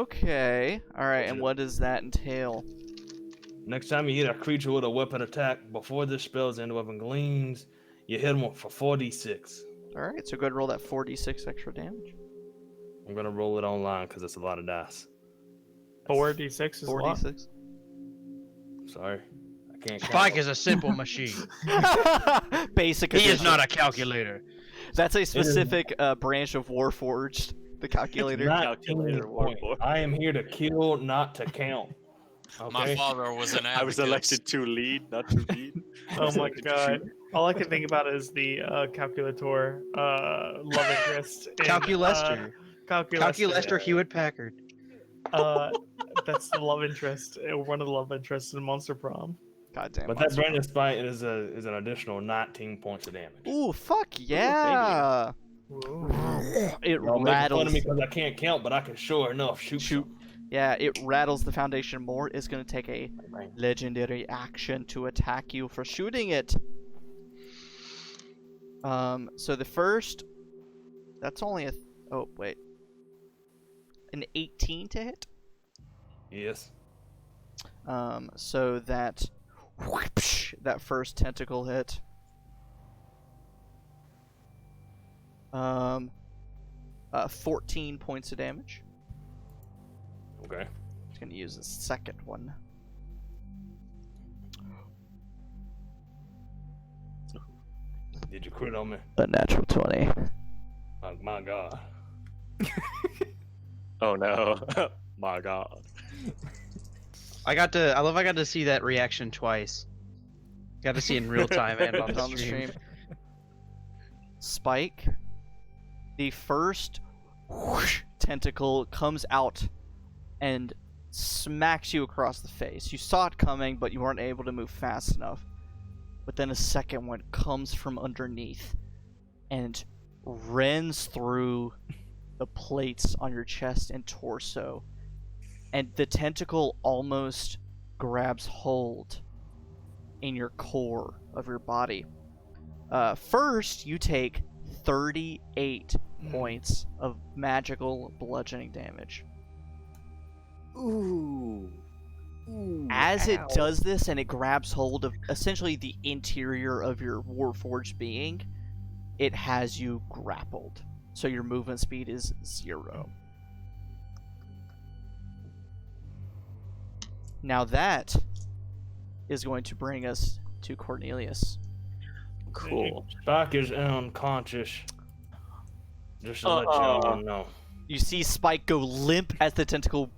Alright, and what does that entail? Next time you hit a creature with a weapon attack before this spell's end weapon gleams, you hit them for 4d6. Alright, so go ahead and roll that 4d6 extra damage. I'm gonna roll it online because it's a lot of dice. 4d6 is a lot. 4d6. Sorry, I can't. Spike count. is a simple machine. Basic He is edition. not a calculator. That's a specific branch of Warforged, the calculator. Not Calculator, any point. warlord. I am here to kill, not to count. My Okay. father was an advocate. I was elected to lead, not to lead. Oh my god. All I can think about is the calculator love interest. in, Calculester. Calculester. Calculester Hewitt Packard. That's the love interest. One of the love interests in Monster Prom. Goddamn. But that Brandish Spite is an additional 19 points of damage. Ooh, fuck yeah! It Y'all making fun rattles. of me because I can't count, but I can sure enough shoot. Yeah, it rattles the foundation more. It's gonna take a legendary action to attack you for shooting it. So the first, that's only a. Oh wait, an 18 to hit. Yes. So that that first tentacle hit. 14 points of damage. Okay. Just gonna use the second one. Did you crit on me? A natural 20. Oh my god. Oh no. My god. I got to see that reaction twice. Got to see it in real time and on the stream. Spike, the first tentacle comes out and smacks you across the face. You saw it coming, but you weren't able to move fast enough. But then a second one comes from underneath and rends through the plates on your chest and torso. And the tentacle almost grabs hold in your core of your body. First, you take 38 points of magical bludgeoning damage. Ooh. As it does this and it grabs hold of essentially the interior of your Warforged being, it has you grappled. So your movement speed is 0. Now that is going to bring us to Cornelius. Cool. Spike is unconscious. Just to let y'all know. You see Spike go limp as the tentacle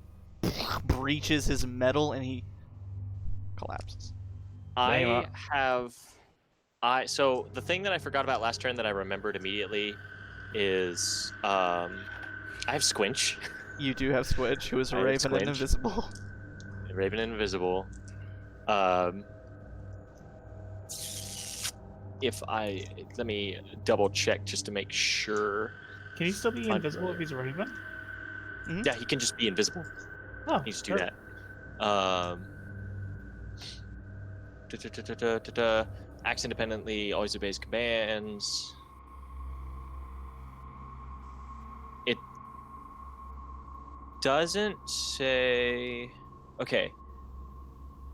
breaches his metal and he collapses. So the thing that I forgot about last turn that I remembered immediately is I have Squinch. You do have Squidge, who is a I have raven and Squidge. invisible. Raven and invisible. Let me double check just to make sure. Can he still be I'm invisible if familiar. he's a raven? Yeah, he can just be invisible. Oh, He just do perfect. that. Acts independently, always obeys commands. It doesn't say. Okay.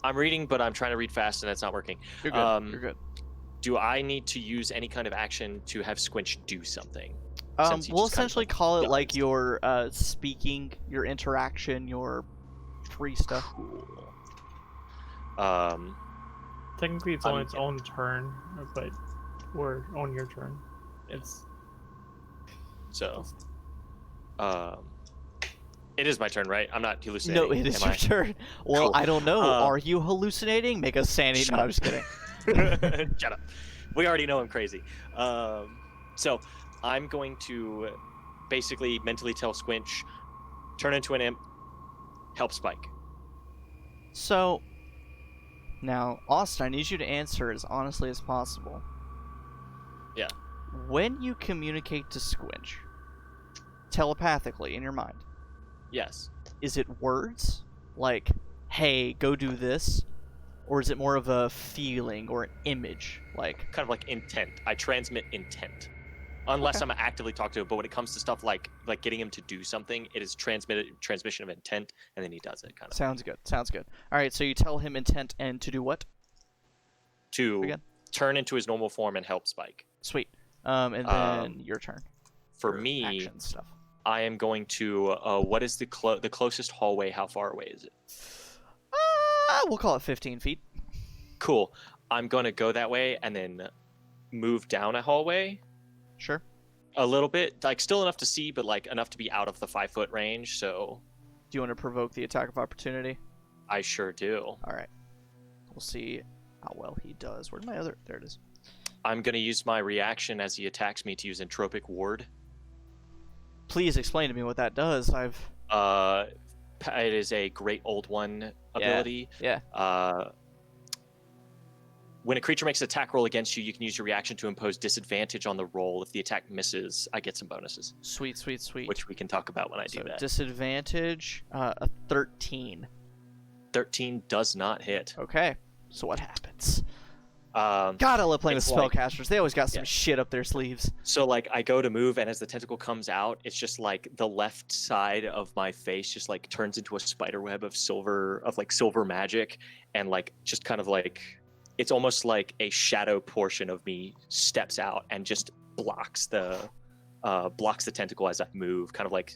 I'm reading, but I'm trying to read fast and it's not working. You're good. You're good. Do I need to use any kind of action to have Squinch do something? We'll Since he just kind of, essentially like, call it like does. your speaking, your interaction, your free stuff. Cool. Technically, it's on I'm- its own turn, but or on your turn. It's So, it is my turn, right? I'm not hallucinating. No, it is am your I? turn. Well, Cool. I don't know. Are you hallucinating? Make a sanity. Shut No, up. I'm just kidding. Shut up. We already know I'm crazy. So I'm going to basically mentally tell Squinch, turn into an imp, help Spike. So, now, Austin, I need you to answer as honestly as possible. Yeah. When you communicate to Squinch, telepathically in your mind, Yes. is it words? Like, hey, go do this? Or is it more of a feeling or an image? Like, Kind of like intent. I transmit intent. Unless Okay. I'm actively talking to him, but when it comes to stuff like getting him to do something, it is transmission of intent, and then he does it, kind of. sounds good. Sounds good. Alright, so you tell him intent and to do what? To Again? turn into his normal form and help Spike. Sweet. And then your turn. For Your me, action stuff. I am going to. What is the closest hallway? How far away is it? We'll call it 15 feet. Cool. I'm going to go that way and then move down a hallway Sure. a little bit, like still enough to see, but like enough to be out of the 5-foot range. So Do you want to provoke the attack of opportunity? I sure do. Alright. We'll see how well he does. Where's my other? There it is. I'm going to use my reaction as he attacks me to use Entropic Ward. Please explain to me what that does. It is a great old one ability. Yeah. When a creature makes an attack roll against you, you can use your reaction to impose disadvantage on the roll. If the attack misses, I get some bonuses, Sweet, sweet, sweet. which we can talk about when I do So that. disadvantage, a 13. 13 does not hit. Okay. So what happens? Um, God, I love playing with it's like- spellcasters. They always got some yeah. shit up their sleeves. So like I go to move, and as the tentacle comes out, it's just like the left side of my face just like turns into a spider web of silver magic, and like just kind of like it's almost like a shadow portion of me steps out and just blocks the tentacle as I move, kind of like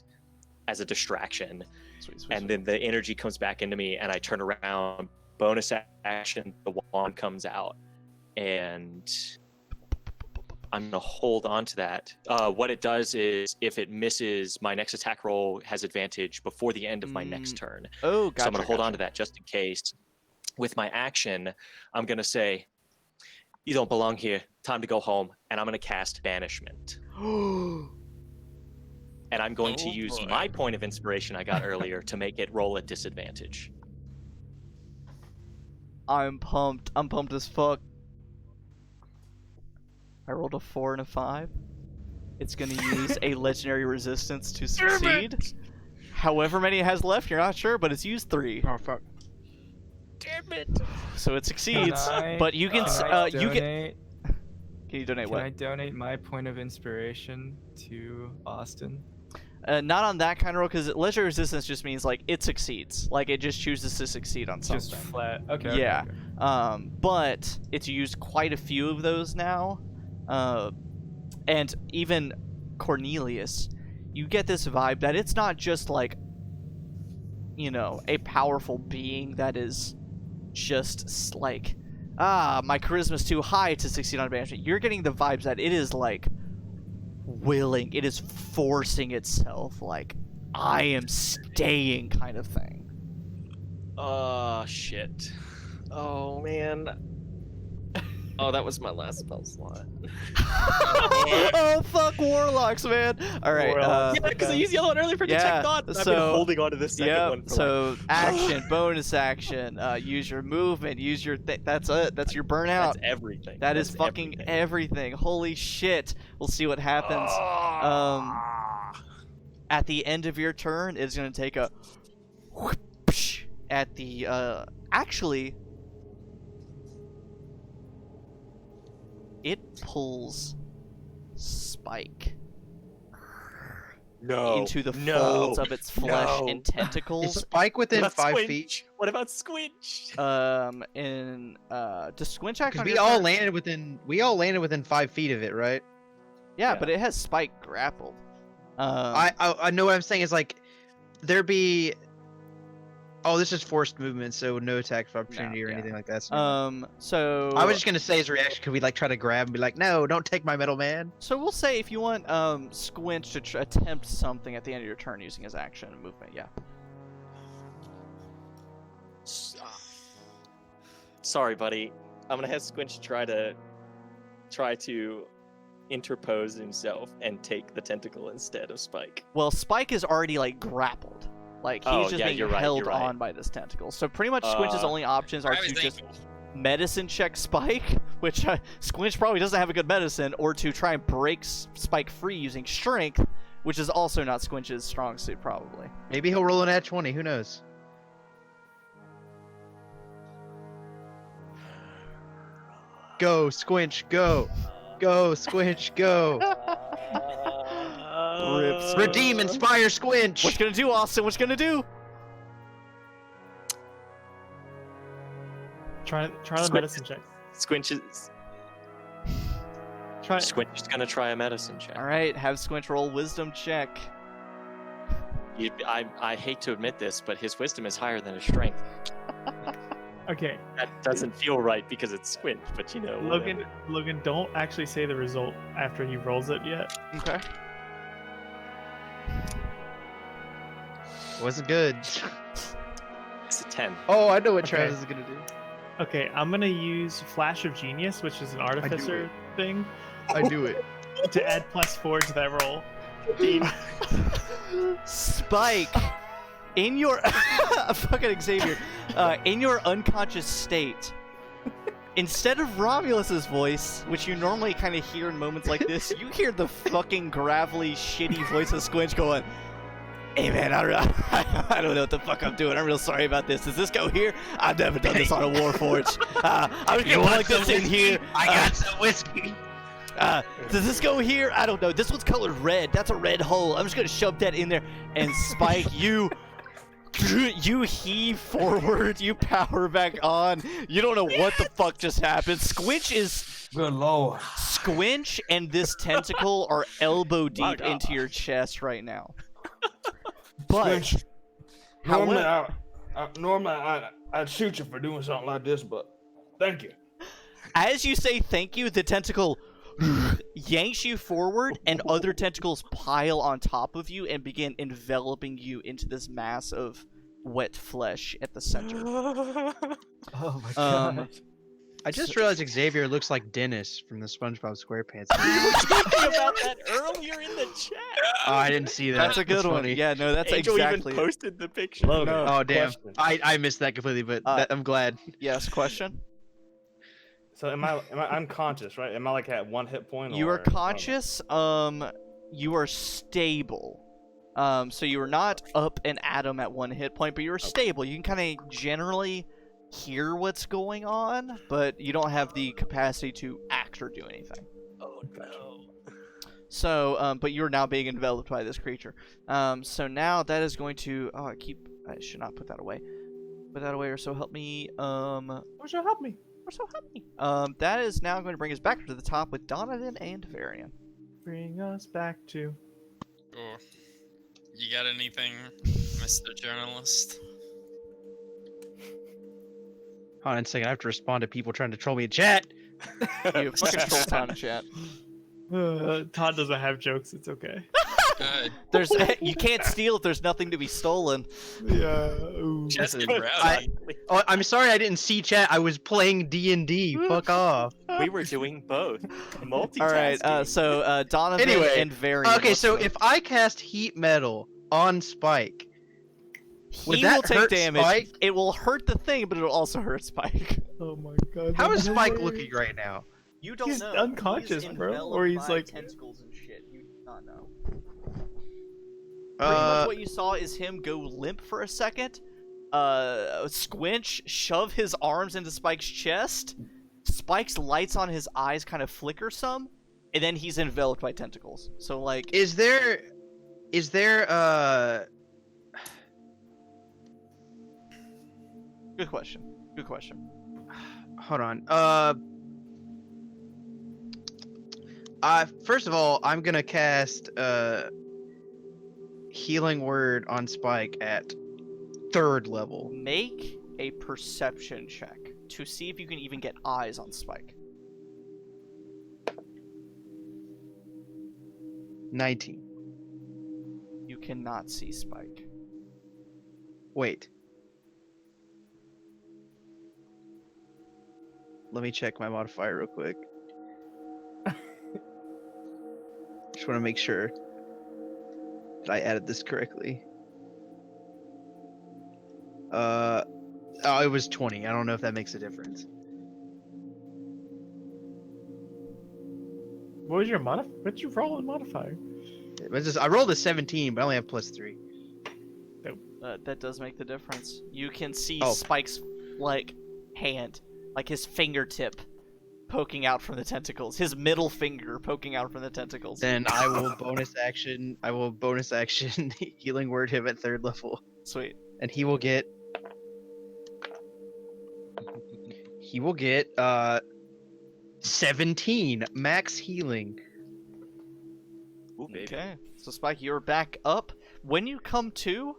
as a distraction. Sweet, And then the energy comes back into me, and I turn around. Bonus action, the wand comes out, and I'm gonna hold on to that. What it does is, if it misses, my next attack roll has advantage before the end of my next turn. Oh, gotcha. So I'm gonna hold on to that just in case. With my action, I'm gonna say, "You don't belong here. Time to go home." And I'm gonna cast Banishment. And I'm going to Oh, use boy. my point of inspiration I got earlier to make it roll at disadvantage. I'm pumped. I'm pumped as fuck. I rolled a 4 and a 5. It's gonna use a legendary resistance to succeed. However many it has left, you're not sure, but it's used 3. Oh fuck. Damn it! So it succeeds. But you can you get. Can you donate Can what? I donate my point of inspiration to Austin? Not on that kind of roll, because legendary resistance just means like it succeeds. Like it just chooses to succeed on something. Just flat. Okay. okay, Yeah. okay. But it's used quite a few of those now. And even Cornelius, you get this vibe that it's not just like, you know, a powerful being that is just like, my charisma's too high to succeed on banishment. You're getting the vibes that it is like willing, it is forcing itself, like, I am staying kind of thing. Oh shit. Oh man. Oh, that was my last spell slot. Oh fuck, warlocks, man! All right. Warlocks. Yeah, because I used the other one earlier for Yeah, detect thoughts. I've so- been holding on to this second one for So action, bonus action. Use your movement. Use your. That's it. That's your burnout. That's everything. That is That's fucking everything. Holy shit. We'll see what happens. At the end of your turn, it's gonna take a whoosh at the actually it pulls Spike into the folds of its flesh and Is tentacles. Spike within What about 5 Squinch? feet? What about Squinch? Does Squinch act Because on we your all turn? landed within 5 feet of it, right? Yeah, Yeah. but it has Spike grappled. I know what I'm saying is like there be. Oh, this is forced movement, so no attack of opportunity or yeah. anything like that. So I was just gonna say his reaction, could we like try to grab and be like, no, don't take my metal man? So we'll say if you want Squinch to attempt something at the end of your turn using his action and movement, yeah. Sorry, buddy. I'm gonna have Squinch try to interpose himself and take the tentacle instead of Spike. Well, Spike is already like grappled. Like he's Oh, just yeah, being you're right, held you're right. on by this tentacle. So pretty much Squinch's only options are Grab to his just ankle. medicine check Spike, which Squinch probably doesn't have a good medicine, or to try and break Spike free using strength, which is also not Squinch's strong suit probably. Maybe he'll roll an at 20. Who knows? Go, Squinch, go. Go, Squinch, go. Rips. Redeem, inspire, Squinch. What's gonna do, Austin? What's gonna do? Try the Squinch. medicine check. Squinch is Try. Squinch is gonna try a medicine check. All right, have Squinch roll wisdom check. I hate to admit this, but his wisdom is higher than his strength. Okay, That doesn't feel right because it's Squinch, but you know. whatever. Logan, don't actually say the result after he rolls it yet. Okay. Wasn't good. It's a 10. Oh, I know what Okay. Travis is gonna do. Okay, I'm gonna use Flash of Genius, which is an artificer thing, I do it. to add +4 to that roll. Spike, in your fucking Xavier, in your unconscious state, instead of Romulus's voice, which you normally kind of hear in moments like this, you hear the fucking gravelly, shitty voice of Squinch going, "Hey man, I don't know what the fuck I'm doing. I'm real sorry about this. Does this go here? I've never done this on a Warforged. I'm just gonna plug this in here. I got some whiskey. Does this go here? I don't know. This one's colored red. That's a red hole. I'm just gonna shove that in there." And Spike, you heave forward. You power back on. You don't know what the fuck just happened. Good lord. Squinch and this tentacle are elbow deep My God. into your chest right now. But Squinch, normally I'd shoot you for doing something like this, but thank you. as you say thank you, the tentacle yanks you forward, and other tentacles pile on top of you and begin enveloping you into this mass of wet flesh at the center. Oh my god. I just realized Xavier looks like Dennis from the SpongeBob SquarePants. Talking about that earlier in the chat. Oh, I didn't see that. That's a good one. funny. Yeah, no, that's Angel exactly even posted the picture. Logan, No. Oh damn! question. I missed that completely, but I'm glad. Yes, question? So am I unconscious, right? Am I like at 1 hit point? You or- are conscious, you are stable. So you are not up an atom at 1 hit point, but you're stable. You can kind of generally hear what's going on, but you don't have the capacity to act or do anything. Oh no. So, but you're now being enveloped by this creature. So now that is going to. Oh, I should not put that away. Put that away, or so help me. Or so help me. Or so help me. That is now going to bring us back to the top with Donovan and Varian. Bring us back to. Cool. You got anything, Mr. Journalist? Hold on a second. I have to respond to people trying to troll me in chat. You fucking troll time chat. Todd doesn't have jokes. It's okay. There's you can't steal if there's nothing to be stolen. Yeah. Chest and Good. grab. Oh, I'm sorry I didn't see chat. I was playing D&D. Fuck off. We were doing both. Multitasking. All right, so Donovan Anyway, and Varian. Okay, let's so go. if I cast heat metal on Spike, would he that will take hurt damage, Spike? it will hurt the thing, but it'll also hurt Spike. Oh my god. How is that's Spike hilarious. looking right now? You don't He's know. unconscious, He's bro, enveloped or he's by like- tentacles and shit. You do not know. Pretty much what you saw is him go limp for a second, squinch, shove his arms into Spike's chest, Spike's lights on his eyes kind of flicker some, and then he's enveloped by tentacles. So like, Is there good question. Good question. hold on. First of all, I'm gonna cast healing word on Spike at 3rd level. Make a perception check to see if you can even get eyes on Spike. 19. You cannot see Spike. Wait. Let me check my modifier real quick. Just want to make sure that I added this correctly. Oh, it was 20. I don't know if that makes a difference. What was your what'd you roll in modifier? It was just, I rolled a 17, but I only have +3. That does make the difference. You can see Oh. Spike's like hand, like his fingertip poking out from the tentacles. His middle finger poking out from the tentacles. Then I will bonus action. Healing word him at 3rd level, Sweet. and he will get 17 max healing. Ooh, baby. Okay. So Spike, you're back up. When you come to,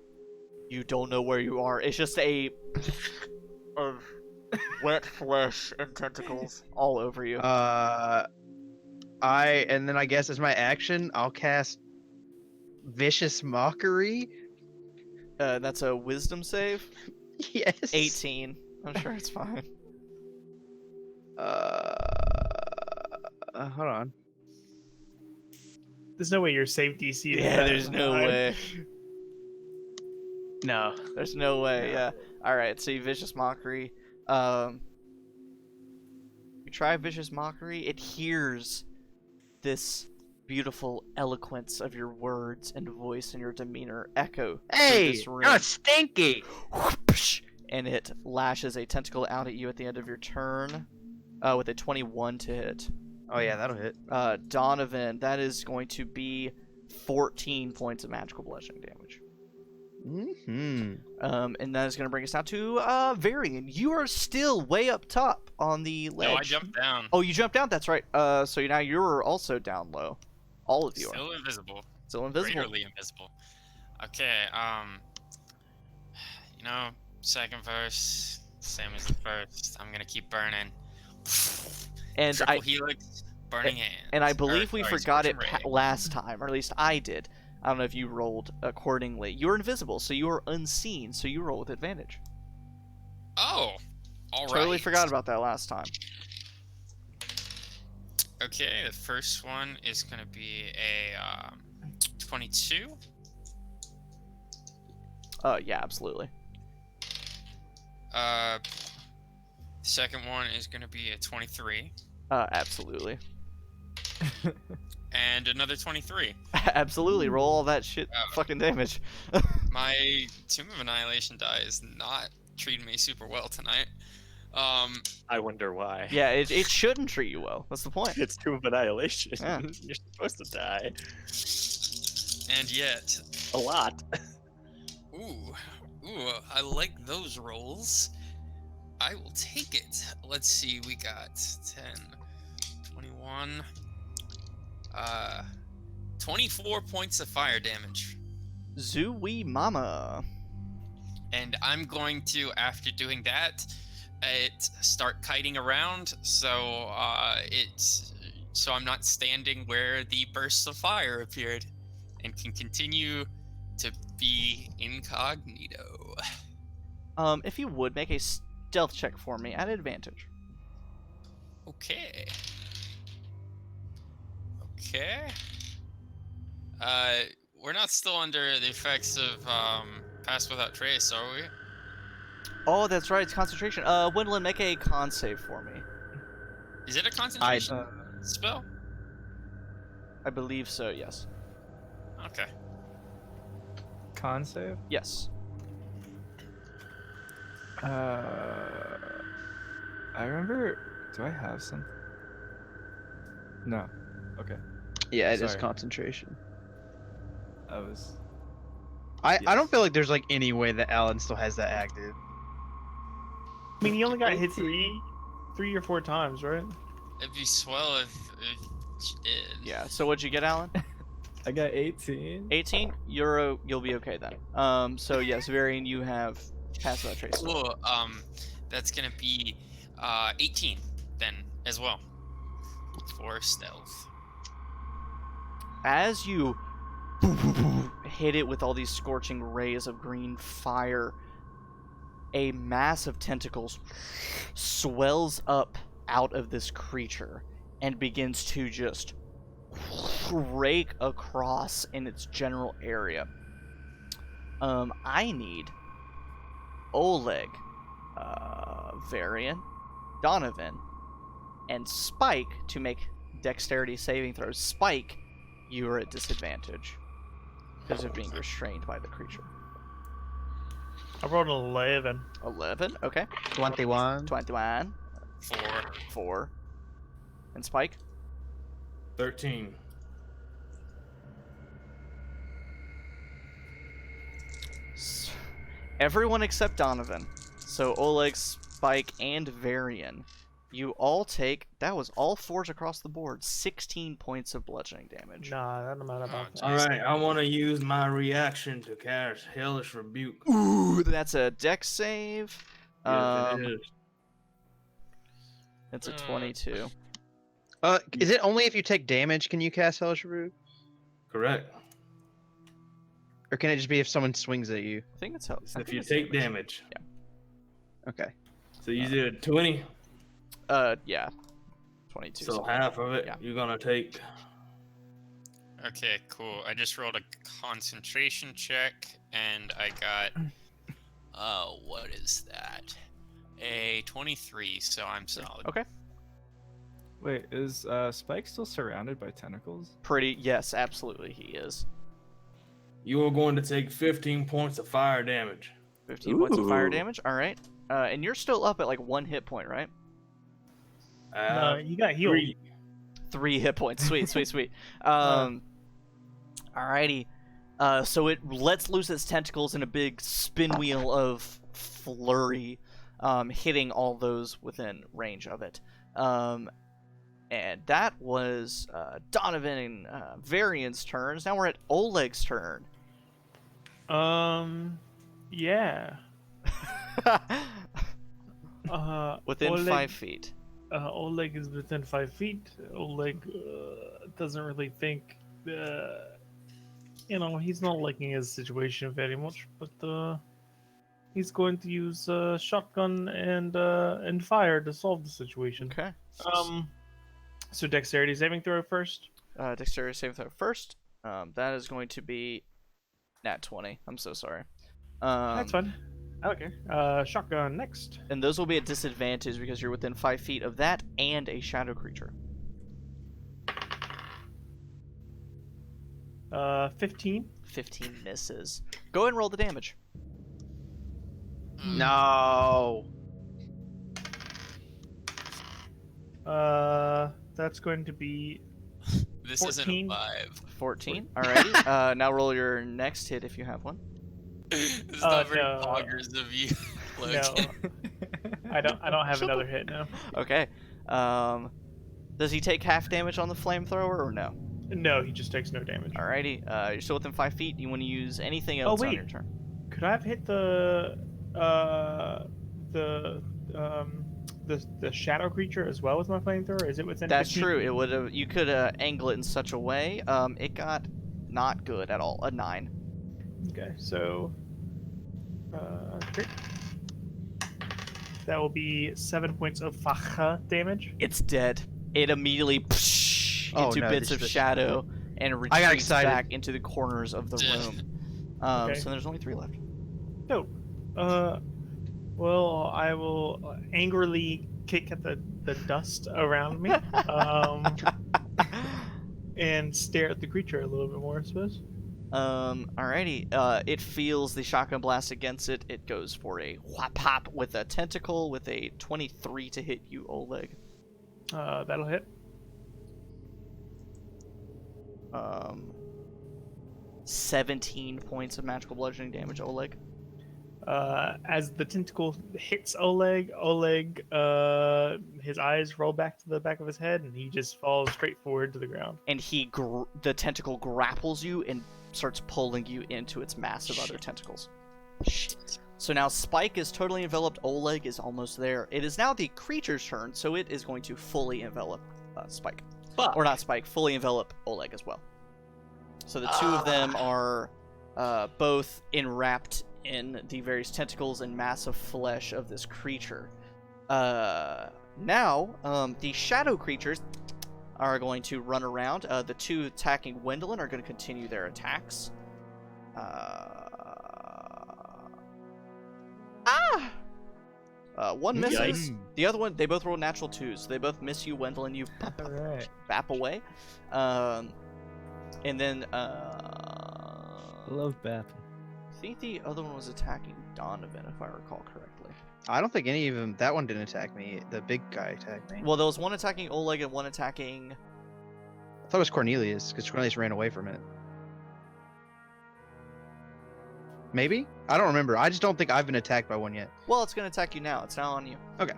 you don't know where you are. It's just of wet flesh and tentacles all over you. And then I guess as my action, I'll cast Vicious Mockery. That's a wisdom save. Yes. 18. I'm sure it's fine. Hold on. There's no way your save DC is Yeah, that there's no high. way. No. There's no way. Yeah. All right. So you vicious mockery. You try vicious mockery. It hears this beautiful eloquence of your words and voice and your demeanor echo through Hey, this room. you're stinky. And it lashes a tentacle out at you at the end of your turn with a 21 to hit. Oh yeah, that'll hit. Donovan, that is going to be 14 points of magical bludgeoning damage. Mm-hmm. And that is going to bring us down to Varian. You are still way up top on the ledge. No, I jumped down. Oh, you jumped down. That's right. So now you're also down low. All of you are Still invisible. still invisible. Greaterly invisible. Okay, second verse, same as the first. I'm gonna keep burning. And Triple helix, burning hands. And I believe Or, we sorry, forgot it scorching ray. last time, or at least I did. I don't know if you rolled accordingly. You're invisible, so you are unseen, so you roll with advantage. Oh, all right. Totally forgot about that last time. Okay, the first one is gonna be a 22. Yeah, absolutely. Second one is gonna be a 23, Absolutely. and another 23. Absolutely. Roll all that shit Oh. fucking damage. My Tomb of Annihilation die is not treating me super well tonight. I wonder why. Yeah, it shouldn't treat you well. That's the point. It's Tomb of Annihilation. Yeah. You're supposed to die. And yet, A lot. ooh, I like those rolls. I will take it. Let's see, we got 10, 21, 24 points of fire damage. Zooey mama. And I'm going to, after doing that, start kiting around, so I'm not standing where the bursts of fire appeared. and can continue to be incognito. If you would make a stealth check for me at advantage. Okay. Okay. We're not still under the effects of Pass Without Trace, are we? Oh, that's right. It's concentration. Wendolyn, make a con save for me. Is it a concentration spell? I believe so. Yes. Okay. Con save? Yes. I remember. Do I have some? No. Okay. Yeah, it is Sorry. concentration. I was. I Yes. don't feel like there's like any way that Alan still has that active. I mean, he only got hit three or four times, right? It'd be swell if she did. Yeah. So what'd you get, Alan? I got 18. 18. You'll be okay then. So yes, Varian, you have Pass Without Trace. Cool. That's gonna be 18 then as well for stealth. As you hit it with all these scorching rays of green fire, a mass of tentacles swells up out of this creature and begins to just rake across in its general area. I need Oleg, Varian, Donovan, and Spike to make dexterity saving throws. Spike, you are at disadvantage because of being restrained by the creature. I rolled an 11. 11, okay. 21. 21, 4. And Spike? 13. Everyone except Donovan. So Oleg, Spike, and Varian. You all take, that was all 4s across the board, 16 points of bludgeoning damage. Nah, that amount of that. All right, I want to use my reaction to cast Hellish Rebuke. Ooh, that's a dex save. Yes, it is. It's a 22. Is it only if you take damage can you cast Hellish Rebuke? Correct. Or can it just be if someone swings at you? I think it's help. If you take damage. Okay. So you did 20. Yeah. 22. So half of it yeah. you're gonna take. Okay, cool. I just rolled a concentration check and I got what is that? A 23, so I'm solid. Okay. Wait, is Spike still surrounded by tentacles? Yes, absolutely he is. You are going to take 15 points of fire damage. 15 points of fire damage. All right. And you're still up at like 1 hit point, right? No, you got healed. 3 hit points. Sweet, sweet, sweet. Alrighty. So it lets loose its tentacles in a big spin wheel of flurry, hitting all those within range of it. And that was Donovan and Varian's turns. Now we're at Oleg's turn. Yeah. Within Oleg, 5 feet. Oleg is within 5 feet. Oleg doesn't really think, he's not liking his situation very much, but he's going to use shotgun and fire to solve the situation. Okay. So dexterity saving throw first. Dexterity saving throw first. That is going to be nat 20. I'm so sorry. That's fine. I don't care. Shotgun next. And those will be at disadvantage because you're within 5 feet of that and a shadow creature. 15. 15 misses. Go ahead and roll the damage. No. That's going to be This 14. isn't a 5. 14. Alrighty. Now roll your next hit if you have one. This is not very no. poggers of you. No, Logan. I don't have another hit now. Okay. Does he take half damage on the flamethrower or no? No, he just takes no damage. Alrighty. You're still within 5 feet. You want to use anything else on wait. your turn? Could I have hit the shadow creature as well with my flamethrower? Is it within? That's 15 true. feet? It would have. You could angle it in such a way. It got not good at all. A 9. Okay, so great. That will be 7 points of facha damage. It's dead. It immediately into bits of shadow and I got retreats excited. back into the corners of the room. Okay. So there's only 3 left. Dope. Well, I will angrily kick at the dust around me, and stare at the creature a little bit more, I suppose. Alrighty. It feels the shotgun blast against it. It goes for a whap hop with a tentacle with a 23 to hit you, Oleg. That'll hit. 17 points of magical bludgeoning damage, Oleg. As the tentacle hits Oleg, his eyes roll back to the back of his head, and he just falls straight forward to the ground. And the tentacle grapples you and starts pulling you into its massive other tentacles. Shit. So now Spike is totally enveloped. Oleg is almost there. It is now the creature's turn, so it is going to fully envelop Spike. Or not Spike, fully envelop Oleg as well. So the two of them are both enwrapped in the various tentacles and massive flesh of this creature. Now, the shadow creatures are going to run around. The two attacking Gwendolyn are going to continue their attacks. One misses. The other one, they both rolled natural 2s. They both miss you, Gwendolyn. You bap away. And then, Love bapping. I think the other one was attacking Donovan, if I recall correctly. I don't think any of them. That one didn't attack me. The big guy attacked me. Well, there was one attacking Oleg and one attacking... I thought it was Cornelius, because Cornelius ran away for a minute. Maybe? I don't remember. I just don't think I've been attacked by one yet. Well, it's going to attack you now. It's now on you. Okay.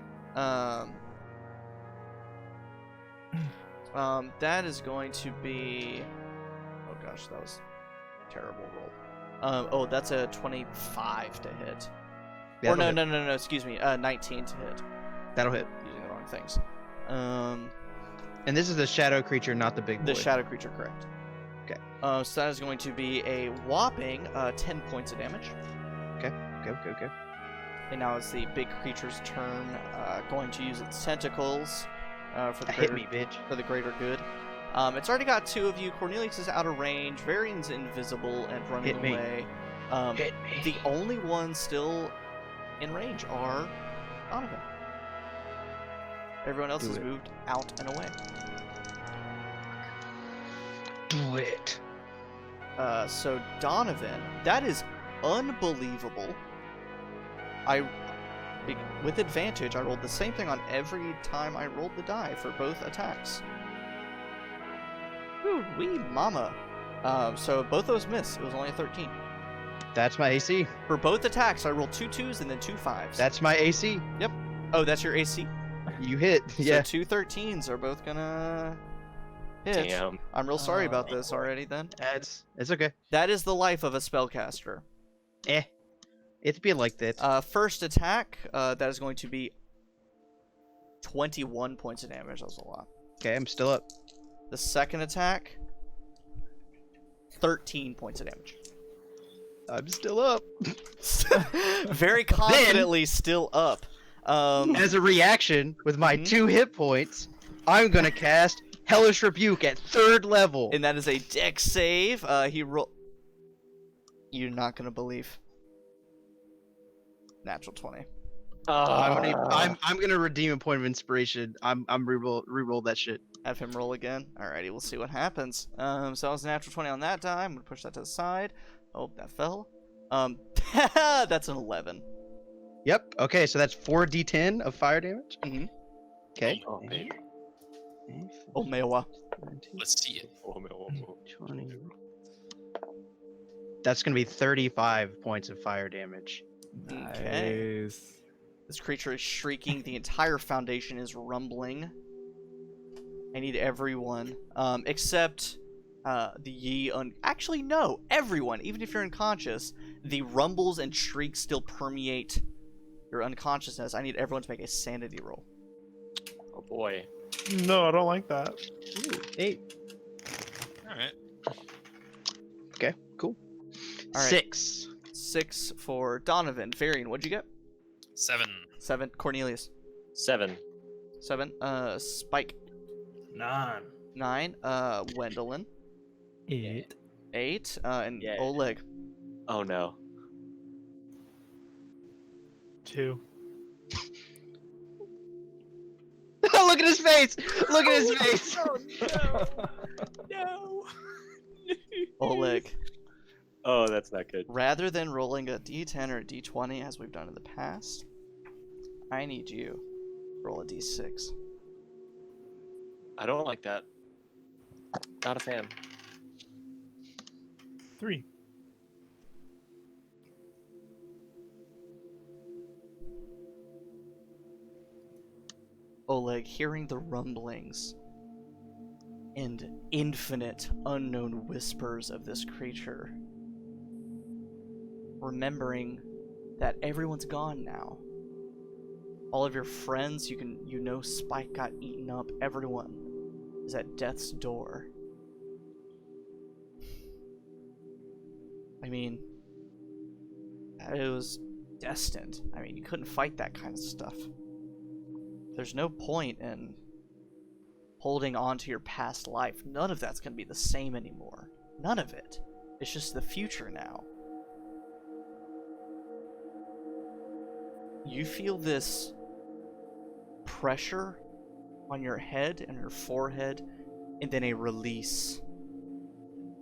That is going to be... Oh gosh, that was a terrible roll. Oh, that's a 25 to hit. Yeah, or no, excuse me, 19 to hit. That'll hit. Using the wrong things. And this is the shadow creature, not the big boy. The shadow creature, correct. Okay. So that is going to be a whopping 10 points of damage. Okay. And now it's the big creature's turn, going to use its tentacles for the Hit me, bitch. for the greater good. It's already got 2 of you. Cornelius is out of range. Varian's invisible and running Hit me. away. Hit me. The only ones still in range are Donovan. Everyone else has moved out and away. Do it. So Donovan, that is unbelievable. With advantage, I rolled the same thing on every time I rolled the die for both attacks. Ooh, wee mama. So both those miss. It was only a 13. That's my AC. For both attacks, I rolled 2 2s and then 2 5s. That's my AC. Yep. Oh, that's your AC? You hit. Yeah. So 2 13s are both gonna hit. Damn. I'm real sorry about this already then. It's okay. That is the life of a spellcaster. It's been like that. First attack, that is going to be 21 points of damage. That's a lot. Okay, I'm still up. The second attack, 13 points of damage. I'm still up. Very confidently still up. As a reaction, with my 2 hit points, I'm gonna cast Hellish Rebuke at 3rd level. And that is a dex save. He roll. You're not gonna believe. Natural 20. I'm gonna redeem a point of inspiration. I'm reroll that shit. Have him roll again. Alrighty, we'll see what happens. So that was a natural 20 on that die. I'm gonna push that to the side. Oh, that fell. That's an 11. Yep. Okay, so that's 4d10 of fire damage. Mhm. Okay. Oh, baby. Oh, Mewa. Let's see it. 20. That's gonna be 35 points of fire damage. Okay. Nice. This creature is shrieking. The entire foundation is rumbling. I need everyone, except actually, no, everyone. Even if you're unconscious, the rumbles and shrieks still permeate your unconsciousness. I need everyone to make a sanity roll. Oh boy. No, I don't like that. Ooh, 8. All right. All right. 6. 6 for Donovan. Varian, what'd you get? 7. 7. Cornelius. 7. 7. Spike. 9. 9. Wendelin. 8. 8. And Yay. Oleg. Oh no. 2. Look at his face! Look at his face! No. Oleg. Oh, that's not good. Rather than rolling a d10 or a d20 as we've done in the past, I need you to roll a d6. I don't like that. Not a fan. 3. Oleg, hearing the rumblings and infinite unknown whispers of this creature, remembering that everyone's gone now. All of your friends, you know Spike got eaten up. Everyone is at death's door. I mean, it was destined. I mean, you couldn't fight that kind of stuff. There's no point in holding on to your past life. None of that's going to be the same anymore. None of it. It's just the future now. You feel this pressure on your head and your forehead, and then a release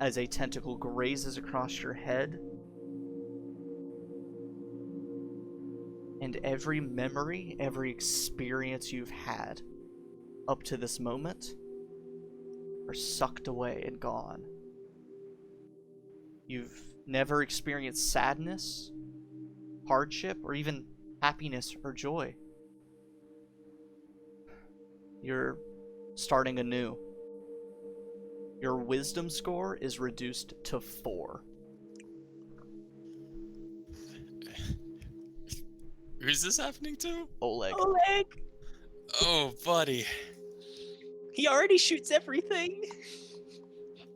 as a tentacle grazes across your head. And every memory, every experience you've had up to this moment are sucked away and gone. You've never experienced sadness, hardship, or even happiness or joy. You're starting anew. Your wisdom score is reduced to 4. Who's this happening to? Oleg. Oleg! Oh, buddy. He already shoots everything.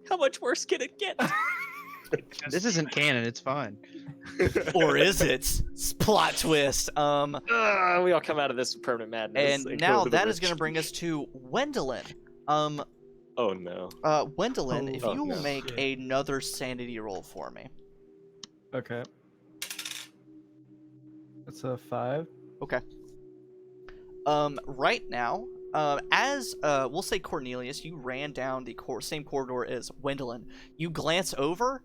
How much worse can it get? This isn't canon, it's fine. Or is it? Plot twist. We all come out of this with permanent madness. And go now to the that is rich. going to bring us to Wendelin. Oh no. Wendelin, if Oh, you will no. make another sanity roll for me. Okay. That's a 5. Okay. Right now, as we'll say Cornelius, you ran down the same corridor as Wendelin. You glance over,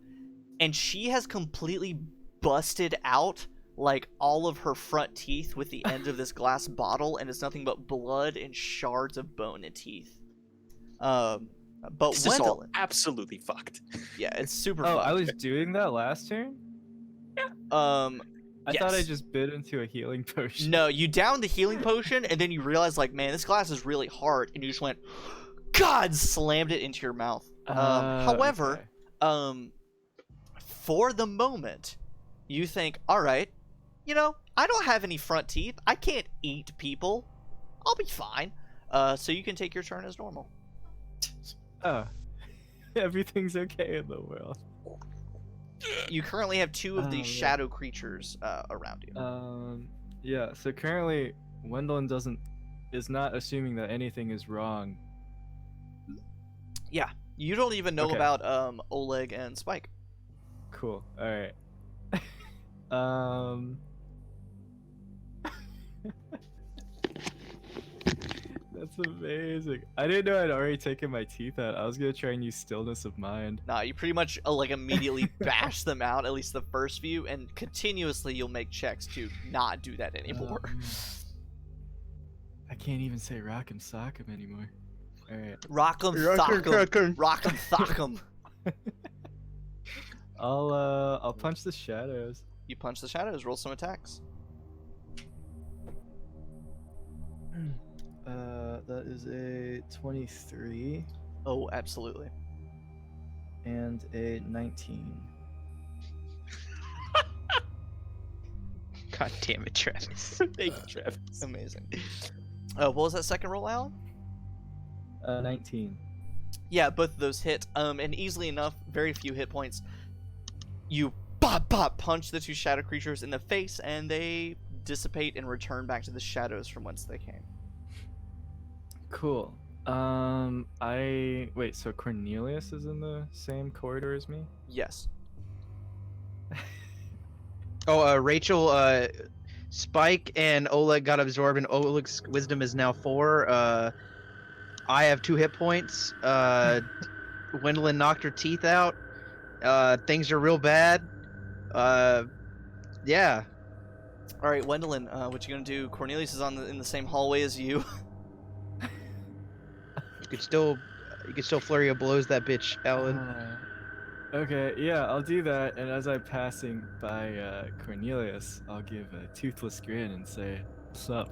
and she has completely busted out like all of her front teeth with the end of this glass bottle, and it's nothing but blood and shards of bone and teeth. But This is all Wendelin, absolutely fucked. yeah, it's super Oh, fun. I was doing that last turn? I thought I Yes. just bit into a healing potion. No, you downed the healing potion, and then you realized, like, man, this glass is really hard, and you just went, God, slammed it into your mouth. However, okay. For the moment, you think, all right, you know, I don't have any front teeth. I can't eat people. I'll be fine. So you can take your turn as normal. Oh. Everything's okay in the world. You currently have 2 of these Yeah. shadow creatures around you. Yeah, so currently Wendelin is not assuming that anything is wrong. Yeah, you don't even know Okay. about Oleg and Spike. Cool. Alright. That's amazing. I didn't know I'd already taken my teeth out. I was gonna try and use stillness of mind. Nah, you pretty much like immediately bash them out, at least the first few, and continuously you'll make checks to not do that anymore. I can't even say rock'em sock'em anymore. Alright. Rock'em sock'em. Rock'em sock'em. I'll punch the shadows. You punch the shadows, roll some attacks. That is a 23 Oh, absolutely. and a 19. God damn it, Travis. Thank you, Travis. Amazing. What was that second roll, Alan? 19. Yeah, both of those hit. And easily enough, very few hit points. You bop, bop, punch the two shadow creatures in the face, and they dissipate and return back to the shadows from whence they came. Cool. Wait, so Cornelius is in the same corridor as me? Yes. Oh, Rachel, Spike and Oleg got absorbed, and Oleg's wisdom is now 4. I have 2 hit points. Gwendolyn knocked her teeth out. Things are real bad. Yeah. All right, Wendelin, what you gonna do? Cornelius is in the same hallway as you. You could still flurry of blows that bitch, Alan. Okay, yeah, I'll do that. And as I'm passing by Cornelius, I'll give a toothless grin and say, "What's up?"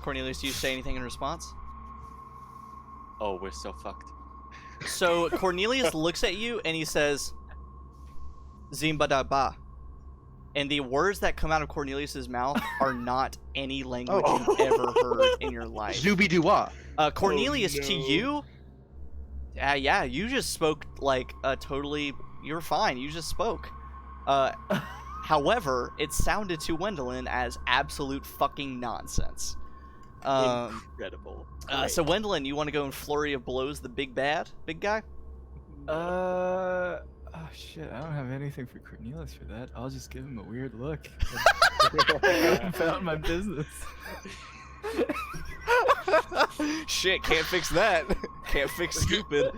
Cornelius, do you say anything in response? Oh, we're so fucked. So Cornelius looks at you and he says, "Zimbadaba," and the words that come out of Cornelius's mouth are not any language you've ever heard in your life. Zooby-doo-wah. Cornelius, to you, yeah, you just spoke like totally. You're fine. You just spoke. However, it sounded to Wendelin as absolute fucking nonsense. Incredible. So Wendelin, you want to go in flurry of blows the big guy? Oh shit, I don't have anything for Cornelius for that. I'll just give him a weird look. Found my business. Shit, can't fix that. Can't fix stupid.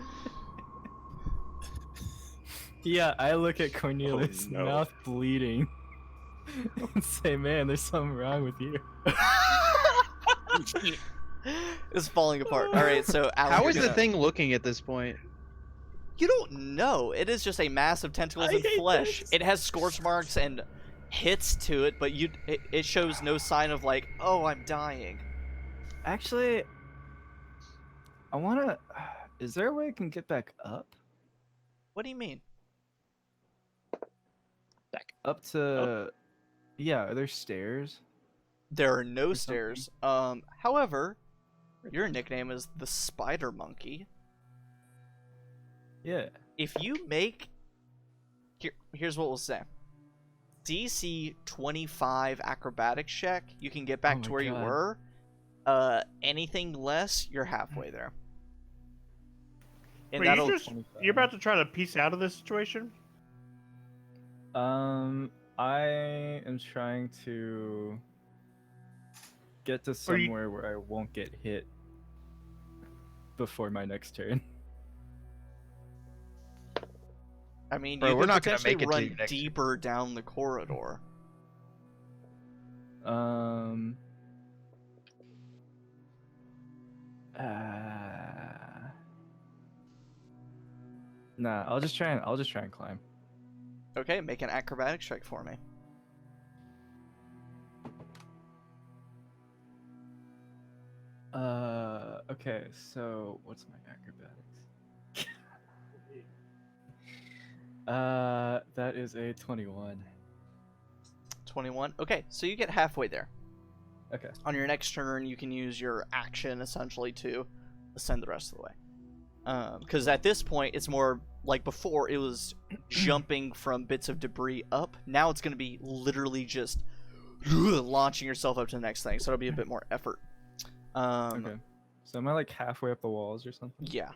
Yeah, I look at Cornelius, no. mouth bleeding, and say, "Man, there's something wrong with you." It's falling apart. All right, so Alan, How you're is the gonna- thing looking at this point? You don't know. It is just a mass of tentacles and flesh. It has scorch marks and hits to it, but it shows no sign of like, oh, I'm dying. Actually, I wanna. Is there a way I can get back up? What do you mean? Up to. Yeah, are there stairs? There are no Or stairs. However, your nickname is the Spider Monkey. Yeah. If you make here's what we'll say. DC 25 acrobatics check, you can get back Oh to my where you God. were. Anything less, you're halfway there. And Wait, that'll you're about to try to piece out of this situation? I am trying to get to somewhere where I won't get hit before my next turn. I mean, Bro, you we're could not gonna potentially make it to run your next- deeper down the corridor. Nah, I'll just try and climb. Okay, make an acrobatics check for me. Okay, so what's my acrobatics? That is a 21. 21. Okay, so you get halfway there. Okay. On your next turn, you can use your action essentially to ascend the rest of the way. Because at this point, it's more like before, it was jumping from bits of debris up. Now it's going to be literally just launching yourself up to the next thing. So it'll be a bit more effort. Okay. So am I like halfway up the walls or something? Yeah.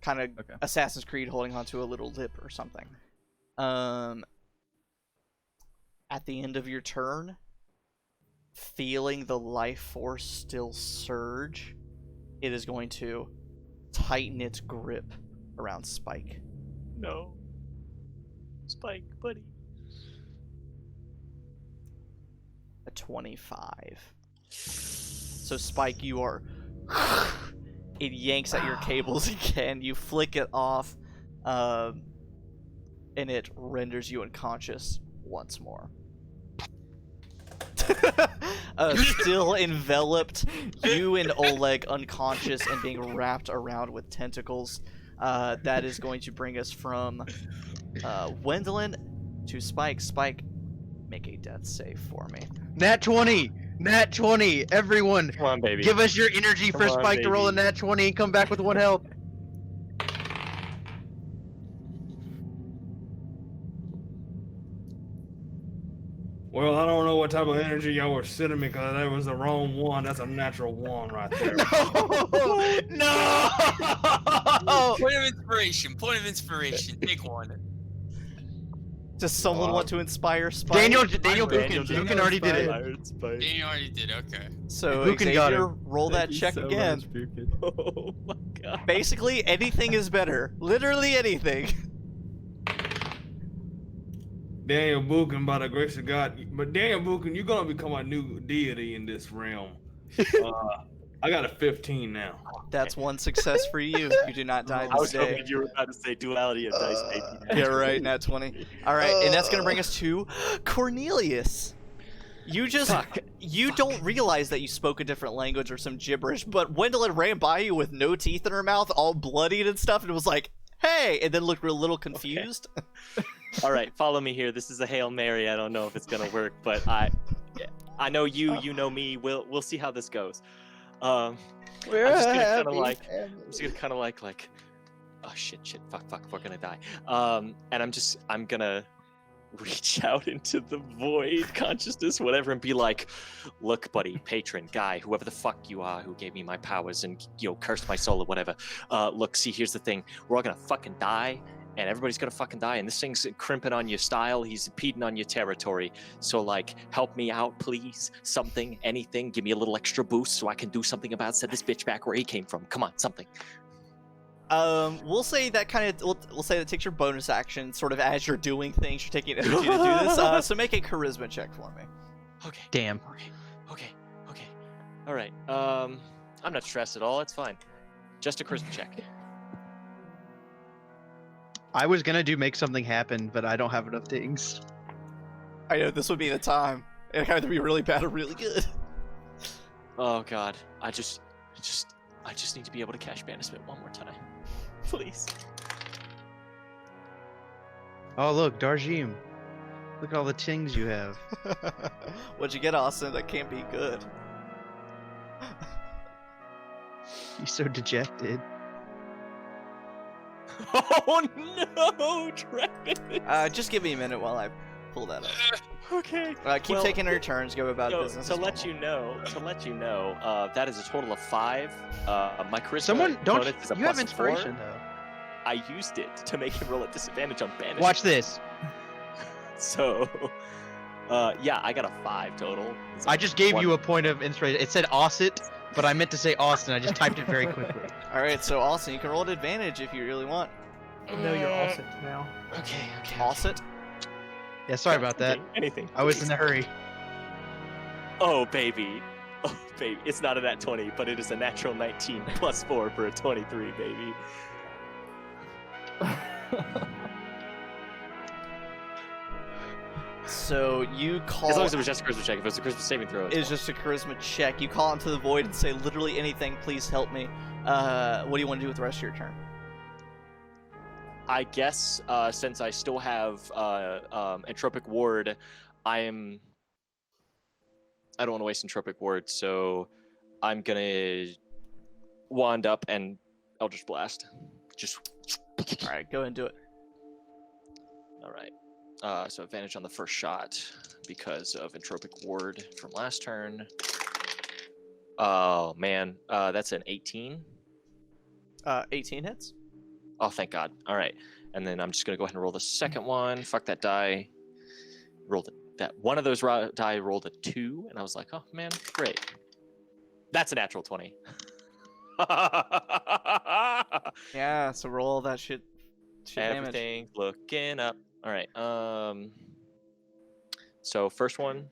Kind of Okay. Assassin's Creed holding onto a little lip or something. At the end of your turn, feeling the life force still surge, it is going to tighten its grip around Spike. No. Spike, buddy. A 25. So Spike, you are... It yanks at your cables again. You flick it off, and it renders you unconscious once more. Still enveloped, you and Oleg unconscious and being wrapped around with tentacles. That is going to bring us from Wendelin to Spike. Spike, make a death save for me. Nat 20! Nat 20! Everyone, Come on, baby. give us your energy Come for on, Spike to roll a baby. nat 20 and come back with 1 health. Well, I don't know what type of energy y'all were sending me because that was the wrong one. That's a natural one right there. No! Point of inspiration. Point of inspiration. Take one. Does someone want to inspire Spike? Daniel Daniel Buchan already did it. Daniel already did. Okay. So Buchan got Xavier, him. roll that check again. Oh my god. Basically, anything is better. Literally anything. Daniel Buchan, by the grace of God. But Daniel Buchan, you're going to become a new deity in this realm. I got a 15 now. That's one success for you. You do not die I this was day. hoping you were about to say duality of dice, baby. Yeah, right, nat 20. Alright, and that's gonna bring us to Cornelius. You just, you don't realize that you spoke a different language or some gibberish, but Gwendolyn ran by you with no teeth in her mouth, all bloodied and stuff, and was like, hey, and then looked a little confused. Okay. All right, follow me here. This is a Hail Mary. I don't know if it's gonna work, but I know you, you know me. We'll see how this goes. I'm just gonna kind of like, oh shit, fuck, we're gonna die. And I'm gonna reach out into the void, consciousness, whatever, and be like, look, buddy, patron, guy, whoever the fuck you are, who gave me my powers and cursed my soul or whatever. Look, see, here's the thing: we're all gonna fucking die. And everybody's gonna fucking die, and this thing's crimping on your style, he's impeding on your territory. So, like, help me out, please. Something, anything, give me a little extra boost so I can do something about send this bitch back where he came from. Come on, something. We'll say that we'll say that takes your bonus action, sort of as you're doing things, you're taking energy to do this. So make a charisma check for me. Okay. Damn. Okay. All right. I'm not stressed at all. It's fine. Just a charisma check. I was gonna make something happen, but I don't have enough things. I know, this would be the time. It'd either be really bad or really good. Oh god. I just need to be able to cash banishment one more time. Please. Oh look, Darjeem. Look at all the things you have. What'd you get, Austin? That can't be good. You're so dejected. Oh no, Travis! Just give me a minute while I pull that up. Okay. Keep taking your turns. Go about business. To let you know, that is a total of 5. My charisma Someone don't. bonus is a You have +4. inspiration though. I used it to make him roll at disadvantage on banishment. Watch this. So, yeah, I got a 5 total. I just gave you a point of inspiration. It said Osset, but I meant to say Austin. I just typed it very quickly. All right, so Austin, you can roll at advantage if you really want. No, you're all set now. Okay. Austin. Yeah, sorry about that. Anything. I was in a hurry. Oh baby. It's not a nat 20, but it is a natural 19 +4 for a 23, baby. So you call. As long as it was just a charisma check. If it was a charisma saving throw, It's just a charisma check. You call into the void and say literally anything. Please help me. What do you want to do with the rest of your turn? I guess since I still have entropic ward, I don't want to waste entropic ward, so I'm gonna wand up and Eldritch Blast. Just. All right, go ahead and do it. All right. So advantage on the first shot because of entropic ward from last turn. Oh man, that's an 18. 18 hits. Oh, thank God. All right, and then I'm just gonna go ahead and roll the second one. Fuck that die. Rolled that one of those die rolled a 2, and I was like, oh man, great. That's a natural 20. Yeah, so roll all that shit damage. Everything's looking up. All right. So first one,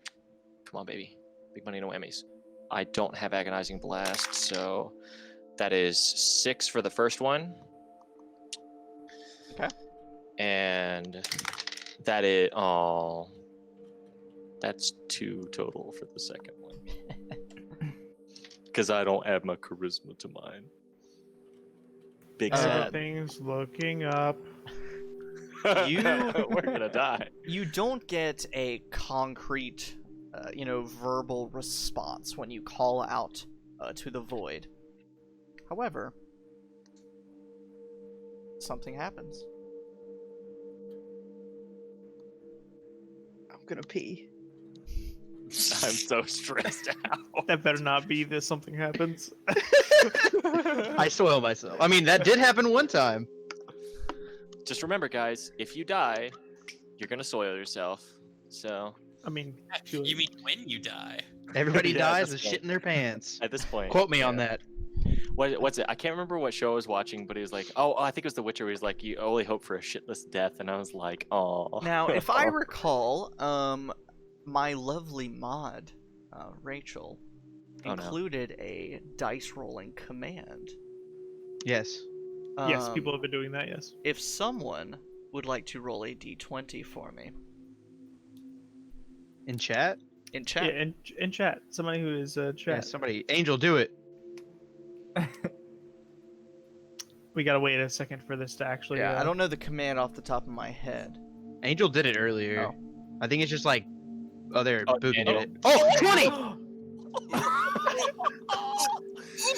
come on, baby, big money, no whammies. I don't have agonizing blast, so that is 6 for the first one. Okay. And that's 2 total for the second one. Because I don't add my charisma to mine. Big sad. Everything's looking up. We're gonna die. You don't get a concrete, verbal response when you call out to the void. However, something happens. I'm gonna pee. I'm so stressed out. That better not be this something happens. I soil myself. I mean, that did happen one time. Just remember, guys, if you die, you're gonna soil yourself. So I mean, You mean when you die? Everybody Yeah, dies that's with shit in their pants. at this point, Quote me on that. What's it? I can't remember what show I was watching, but it was like, oh, I think it was The Witcher. Where he's like, you only hope for a shitless death, and I was like, oh. Now, if I recall, my lovely mod, Rachel, Oh, no. included a dice rolling command. Yes. yes, people have been doing that. Yes. If someone would like to roll a d20 for me In chat? in chat, Yeah, in chat, somebody who is Yeah, chat. somebody. Angel, do it. We gotta wait a second for this to actually. I don't know the command off the top of my head. Angel did it earlier. Oh. I think it's just like. Oh, there. Oh, Boogie did Daniel. it. Oh, 20!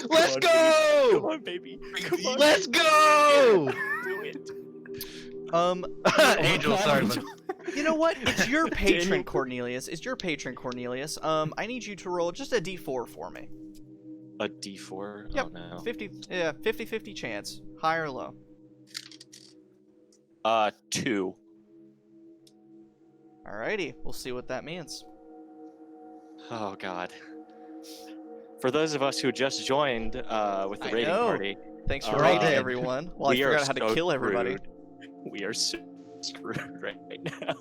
Let's Come go! on, baby. Come on. Let's go! Do it. Angel, sorry. man. You know what? It's your patron, Cornelius. It's your patron, Cornelius. I need you to roll just a d4 for me. A D4. Yep. Oh, no. 50-50 chance. High or low? 2. Alrighty, we'll see what that means. Oh God. For those of us who just joined with the I raiding know. party, Thanks for We're all raiding dead. everyone. Well, I we are forgot how to so kill everybody. screwed. We are so screwed right now.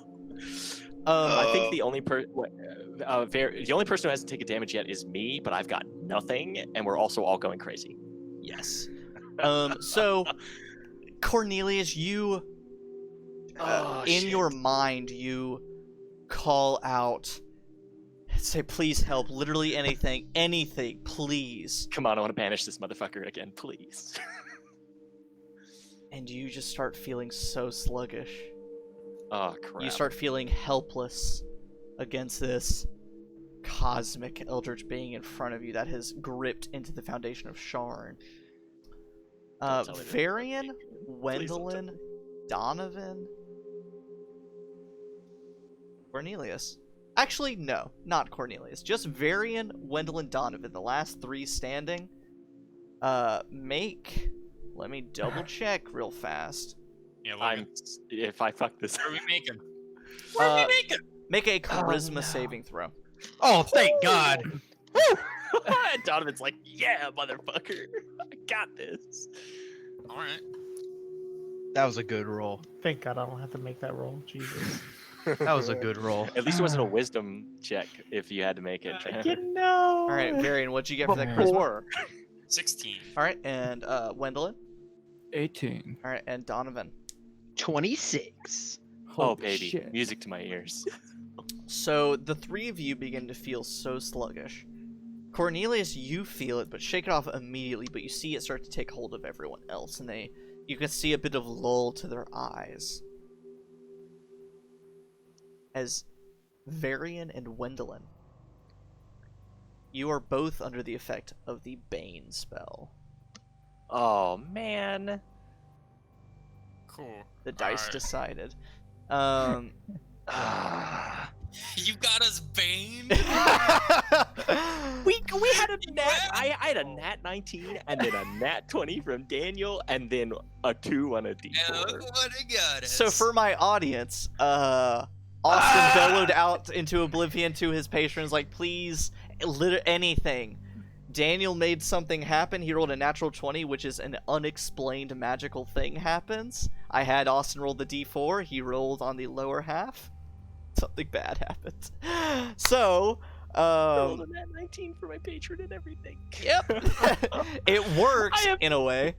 I think the only the only person who hasn't taken damage yet is me, but I've got nothing, and we're also all going crazy. Yes. So, Cornelius, you, in your mind, you call out, say, please help, literally anything, please. Come on, I want to banish this motherfucker again, please. And you just start feeling so sluggish. Oh crap. You start feeling helpless against this cosmic eldritch being in front of you that has gripped into the foundation of Sharn. Don't tell me that. Varian, Please don't tell Wendelin, me. Donovan, Cornelius. Actually, no, not Cornelius. Just Varian, Wendelin, Donovan. The last 3 standing. Let me double check real fast. Yeah, Logan. If I fuck this, What are we making? Make a charisma saving throw. Oh, thank God. Donovan's like, yeah, motherfucker, I got this. All right. That was a good roll. Thank God I don't have to make that roll. Jesus. That was a good roll. At least it wasn't a wisdom check if you had to make it. No. All right, Varian, what'd you get for that charisma? 4. 16. All right, and Wendelin. 18. All right, and Donovan. 26. Oh Holy baby, shit. music to my ears. So the 3 of you begin to feel so sluggish. Cornelius, you feel it, but shake it off immediately. But you see it start to take hold of everyone else, and you can see a bit of lull to their eyes as Varian and Wendelin, you are both under the effect of the Bane spell. Oh man. Cool. The dice Alright. decided. You got us, Bane. We had a nat. I had a nat 19 and then a nat 20 from Daniel and then a 2 on a And D4. look what it got us. So for my audience, Austin bellowed out into oblivion to his patrons, like, please, anything. Daniel made something happen. He rolled a natural 20, which is an unexplained magical thing happens. I had Austin roll the d4. He rolled on the lower half. Something bad happens. So, I rolled a nat 19 for my patron and everything. yep. It works in a way.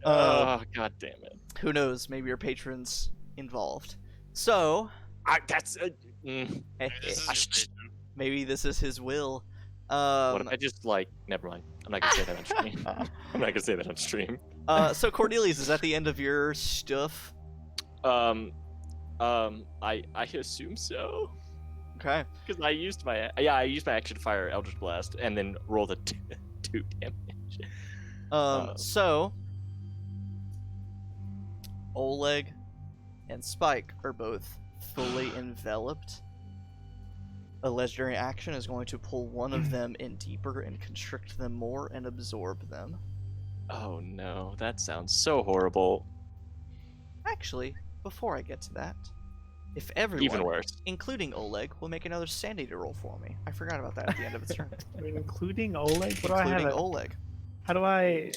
Oh god damn it. Who knows? Maybe your patron's involved. So, That's This is your patron. maybe this is his will. what if I just never mind. I'm not gonna say that on stream. I'm not gonna say that on stream. So Cornelius, is that the end of your stuff? I assume so. Okay. Because I used my action to fire Eldritch Blast and then roll the 2 damage. So Oleg and Spike are both fully enveloped a legendary action is going to pull one of them in deeper and constrict them more and absorb them. Oh no, that sounds so horrible. Actually, before I get to that, if everyone, Even worse. including Oleg, will make another sanity roll for me. I forgot about that at the end of its turn. Including Oleg? What do I Including have? Oleg. How do I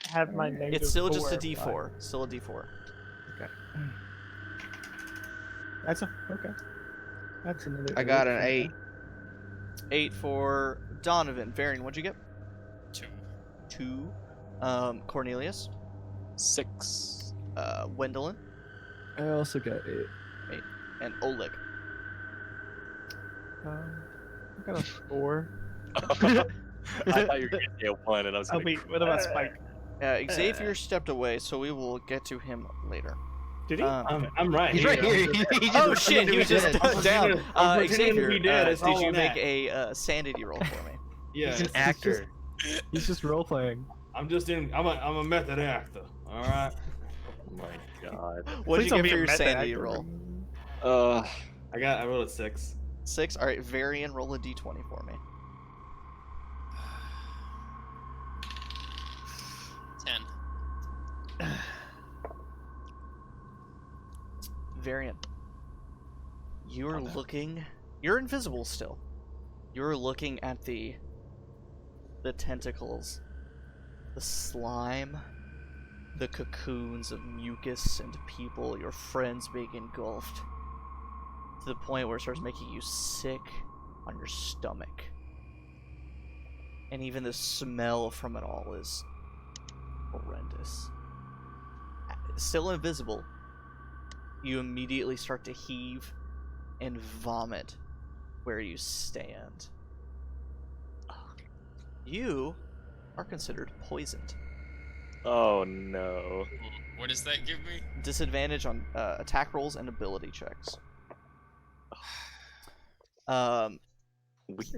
have my negative? It's still just a 4? D4. Still a D4. Okay. That's okay. That's another. I got an 8. 8 for Donovan. Varian, what'd you get? 2. 2. Cornelius. 6. Wendelin. I also got 8. And Oleg. I got a 4. I thought you were going to get a 1, and I was Oh going wait, what about Spike? Xavier stepped away, so we will get to him later. Did he? I'm right. He's right here. He just Oh shit, he was just down. I'm pretending to Xavier, be dead, it's did all you on make that. a sanity roll for me? Yeah, He's an actor. He's just role playing. I'm a method actor. All right. Oh my god. What did Please you don't get be for a your method sanity actor. roll? I rolled a 6. 6. All right, Varian, roll a d20 for me. 10. Varian, you're looking. You're invisible still. You're looking at the tentacles, the slime, the cocoons of mucus and people, your friends being engulfed, to the point where it starts making you sick on your stomach. And even the smell from it all is horrendous. Still invisible, you immediately start to heave and vomit where you stand. You are considered poisoned. Oh no. What does that give me? Disadvantage on attack rolls and ability checks. We are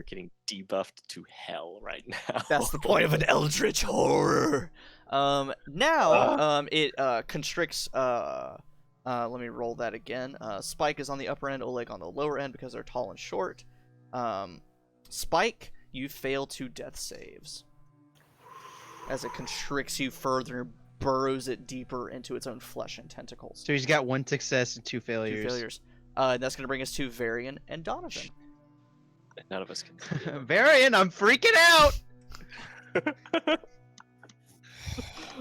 getting debuffed to hell right now. That's the point of an eldritch horror. Now it constricts. Let me roll that again. Spike is on the upper end, Oleg on the lower end because they're tall and short. Spike, you fail 2 death saves as it constricts you further and burrows it deeper into its own flesh and tentacles. So he's got 1 success and 2 failures. 2 failures. And that's going to bring us to Varian and Donovan. None of us can. Varian, I'm freaking out!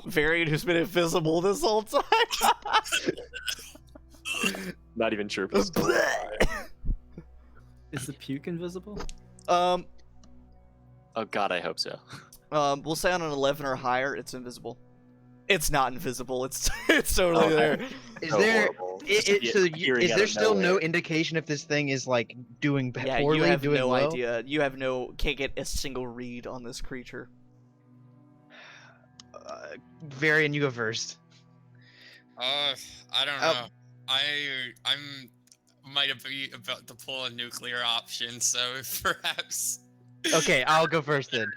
Varian, who's been invisible this whole time. Not even sure if it's still alive. Is the puke invisible? Oh god, I hope so. We'll say on an 11 or higher, it's invisible. It's not invisible. It's totally there. Is So there horrible. is there still no indication if this thing is like doing Yeah, poorly, you have doing no well? idea. Can't get a single read on this creature. Varian, you go first. I don't know. I'm might be about to pull a nuclear option, so perhaps. Okay, I'll go first then.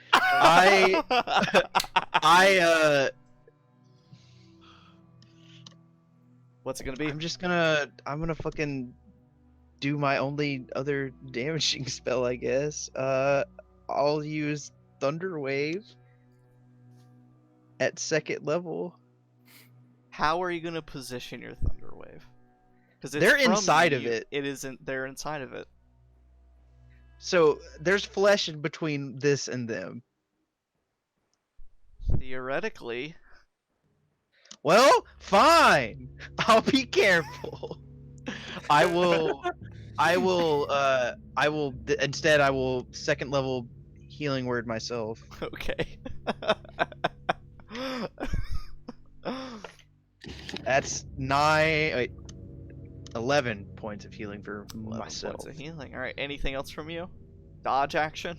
What's it gonna be? I'm gonna fucking do my only other damaging spell, I guess. I'll use Thunder Wave at 2nd level. How are you gonna position your Thunder Wave? Because They're inside of it. It isn't. They're inside of it. So there's flesh in between this and them. Theoretically. Well, fine. I'll be careful. I will instead I will 2nd level healing word myself. Okay. That's 11 points of healing for 11 myself. points of healing. All right. Anything else from you? Dodge action.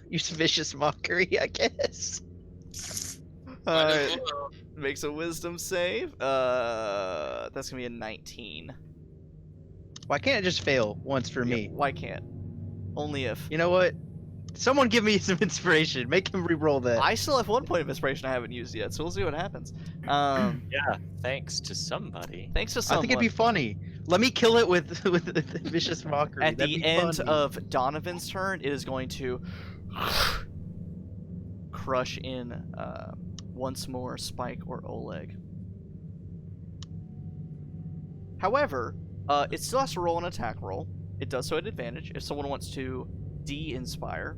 Use vicious mockery, I guess. All right. Makes a wisdom save. That's gonna be a 19. Why can't it just fail once for me? Why can't? Only if. You know what? Someone give me some inspiration. Make him re-roll that. I still have 1 point of inspiration I haven't used yet, so we'll see what happens. Yeah, thanks to somebody. Thanks to I someone. think it'd be funny. Let me kill it with vicious mockery. At That'd the be end fun. of Donovan's turn, it is going to crush in once more Spike or Oleg. However, it still has to roll an attack roll. It does so at advantage. If someone wants to de-inspire,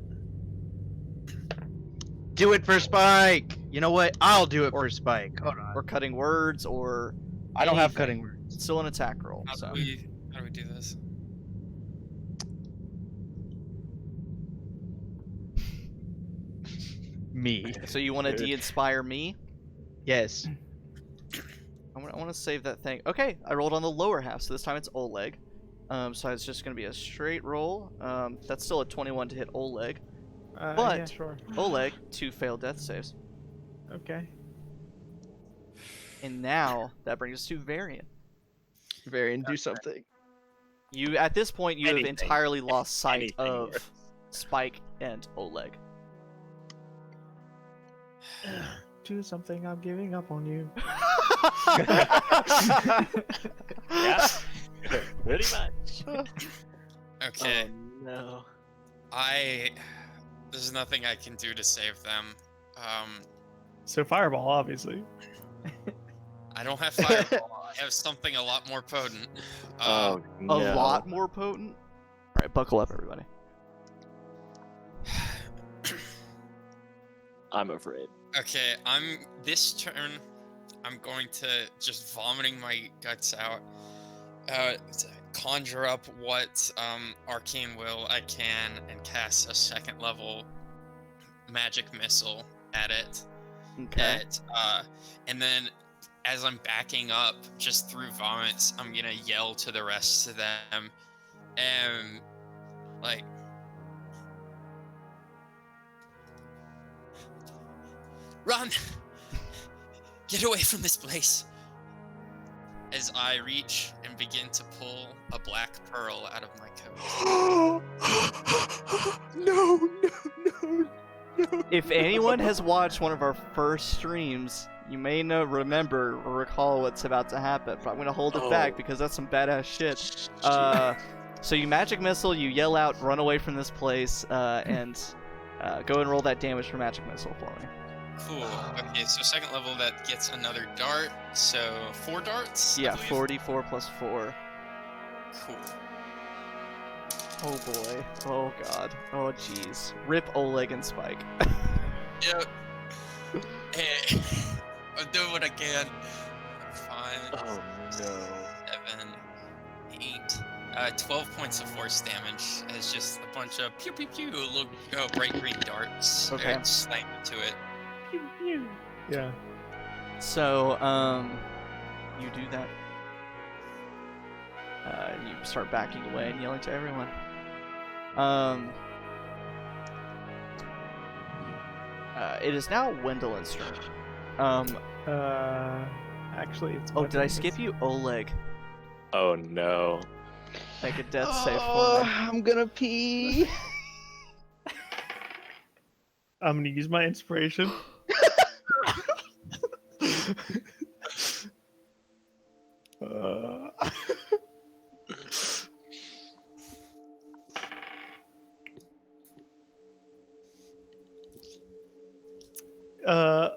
Do it for Spike. You know what? I'll do it for Spike. Hold on. or cutting words, or I don't have anything, cutting words. it's still an attack roll. How So do we do this? Me. So you want to Dude. de-inspire me? Yes. I want to save that thing. Okay, I rolled on the lower half, so this time it's Oleg. So it's just going to be a straight roll. That's still a 21 to hit Oleg. But- yeah, sure. Oleg, 2 failed death saves. Okay. And now, that brings us to Varian. Varian, do something. You, at this point, you Anything. have entirely lost sight Anything of worth. Spike and Oleg. Do something. I'm giving up on you. Yeah. Pretty much. Okay, No. there's nothing I can do to save them. So fireball, obviously. I don't have fireball. I have something a lot more potent. Oh, A no. lot more potent. Alright, buckle up, everybody. I'm afraid. Okay, this turn, I'm going to just vomiting my guts out. To conjure up what arcane will I can and cast a 2nd level magic missile at it. Okay. And then as I'm backing up, just through vomits, I'm gonna yell to the rest of them, and like, run! Get away from this place! As I reach and begin to pull a black pearl out of my coat. No. If anyone has watched one of our first streams, you may remember or recall what's about to happen, but I'm going to hold it back because that's some badass shit. So you magic missile, you yell out, run away from this place, and go and roll that damage for magic missile for me. Cool. Okay, so 2nd level, that gets another dart. So 4 darts? I Yeah, believe? 44 plus 4. Cool. Oh boy. Oh god. Oh jeez. Rip Oleg and Spike. Yep. Hey, I'm doing what I can. 5, Oh, no. 7, 8, 12 points of force damage as just a bunch of pew pew pew little bright green darts. Okay. Slam into it. Pew, pew. Yeah. So, you do that. You start backing away and yelling to everyone. It is now Wendelin's turn. Actually, it's. Oh, my did I turn. skip you? Oleg. Oh, no. Make a death save Oh, for me. I'm gonna pee. I'm gonna use my inspiration.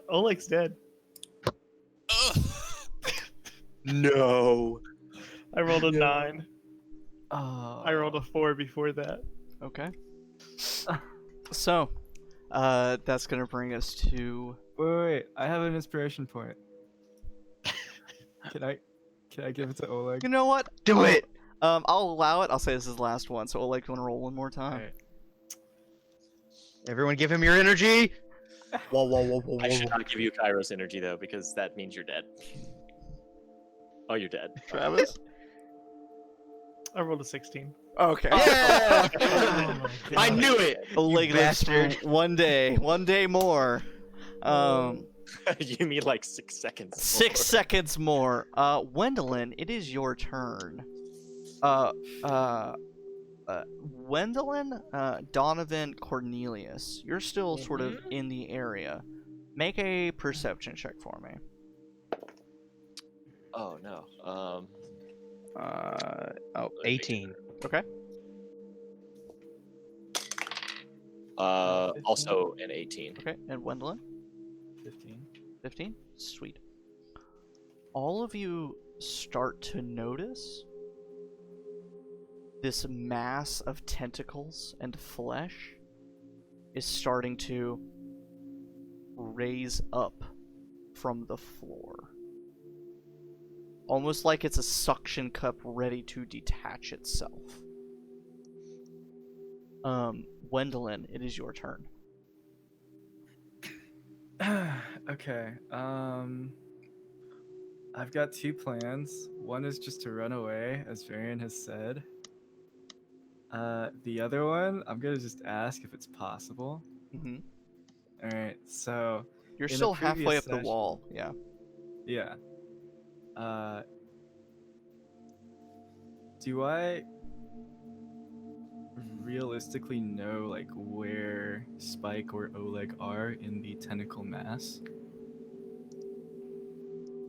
Oleg's dead. Ugh. No. I rolled a 9. Oh. I rolled a 4 before that. Okay. So, that's gonna bring us to. Wait. I have an inspiration point. Can I give it to Oleg? You know what? Do it. I'll allow it. I'll say this is the last one. So Oleg, you wanna roll one more time? Alright. Everyone, give him your energy. I should not give you Kairos energy, though, because that means you're dead. Oh, you're dead. Travis. I rolled a 16. Okay. Yeah. Oh my I God. knew it. Oleg lives for bastard. one day more. You mean like 6 seconds? 6 seconds more. Wendelin, it is your turn. Wendelin, Donovan, Cornelius, you're still sort of in the area. Make a perception check for me. Oh no. 18. Okay. Also an 18. Okay, and Wendolyn? 15. 15? Sweet. All of you start to notice this mass of tentacles and flesh is starting to raise up from the floor. Almost like it's a suction cup ready to detach itself. Wendolyn, it is your turn. Okay. I've got two plans. One is just to run away, as Varian has said. The other one, I'm gonna just ask if it's possible. Mm-hmm. All right. So You're in a still halfway previous up the session- wall. Yeah. Yeah. Do I realistically know like where Spike or Oleg are in the tentacle mass?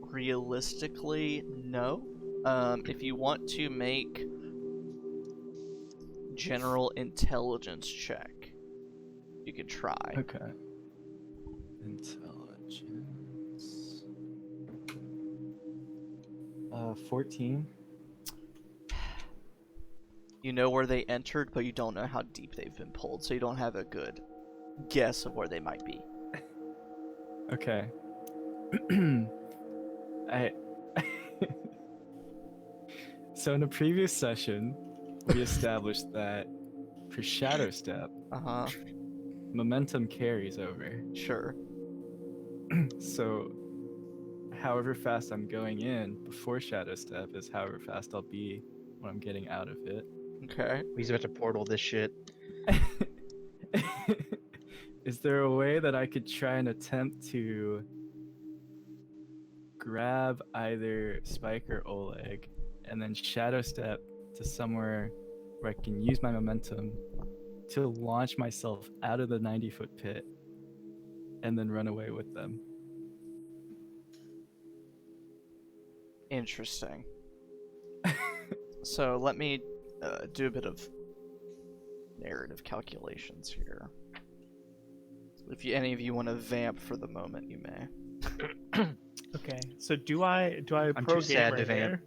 Realistically, no. If you want to make general intelligence check, you can try. Okay. Intelligence. 14. You know where they entered, but you don't know how deep they've been pulled, so you don't have a good guess of where they might be. Okay. So in a previous session, we established that for Shadow Step, Uh-huh. momentum carries over. Sure. So however fast I'm going in before Shadow Step is however fast I'll be when I'm getting out of it. Okay. He's about to portal this shit. Is there a way that I could try and attempt to grab either Spike or Oleg and then Shadow Step to somewhere where I can use my momentum to launch myself out of the 90-foot pit and then run away with them? Interesting. So let me do a bit of narrative calculations here. If any of you want to vamp for the moment, you may. Okay, so do I I'm pro too sad gamer to vamp.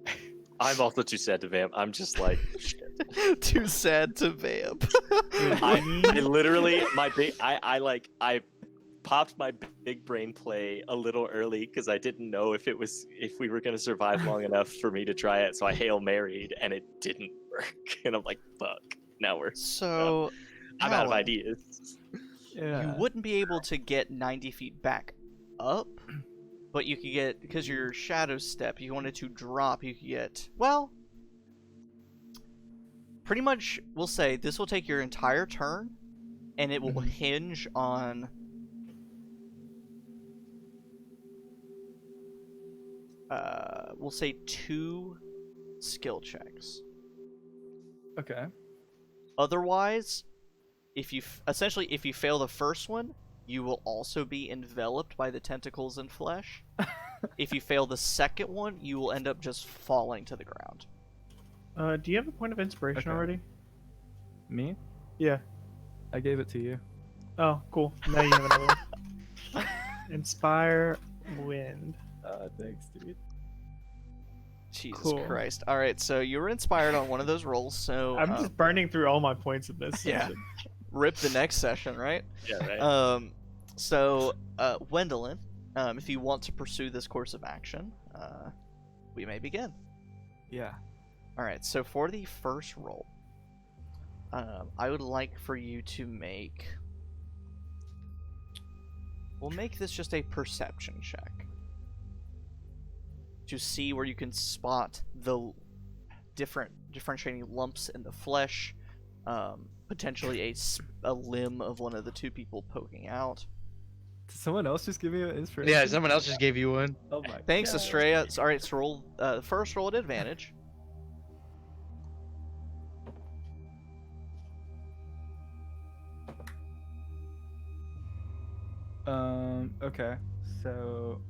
here? I'm also too sad to vamp. I'm just like, shit. Too sad to vamp. I literally, I popped my big brain play a little early because I didn't know if we were gonna survive long enough for me to try it. So I Hail Married and it didn't work. And I'm like, fuck. Now So I'm out of Alan, ideas. You wouldn't be able to get 90 feet back up, but you could get, because your Shadow Step, you wanted to drop, you could get, well, pretty much, we'll say this will take your entire turn, and it will hinge on we'll say 2 skill checks. Okay. Otherwise, if you fail the first one, you will also be enveloped by the tentacles and flesh. If you fail the second one, you will end up just falling to the ground. Do you have a point of inspiration Okay. already? Me? Yeah. I gave it to you. Oh, cool. Now you have another one. Inspire wind. Thanks, dude. Jesus Cool. Christ. Alright, so you were inspired on one of those rolls, so I'm just burning through all my points in this. yeah. session. Rip the next session, right? Yeah, right. So, Wendolyn, if you want to pursue this course of action, we may begin. Yeah. Alright, so for the first roll, I would like for you to make... We'll make this just a perception check. To see where you can spot the differentiating lumps in the flesh, potentially a limb of one of the 2 people poking out. Did someone else just give me an inspiration? Yeah, someone else just gave you one. Oh my Thanks, God. Estrella. Alright, so roll the first roll at advantage. Okay. So,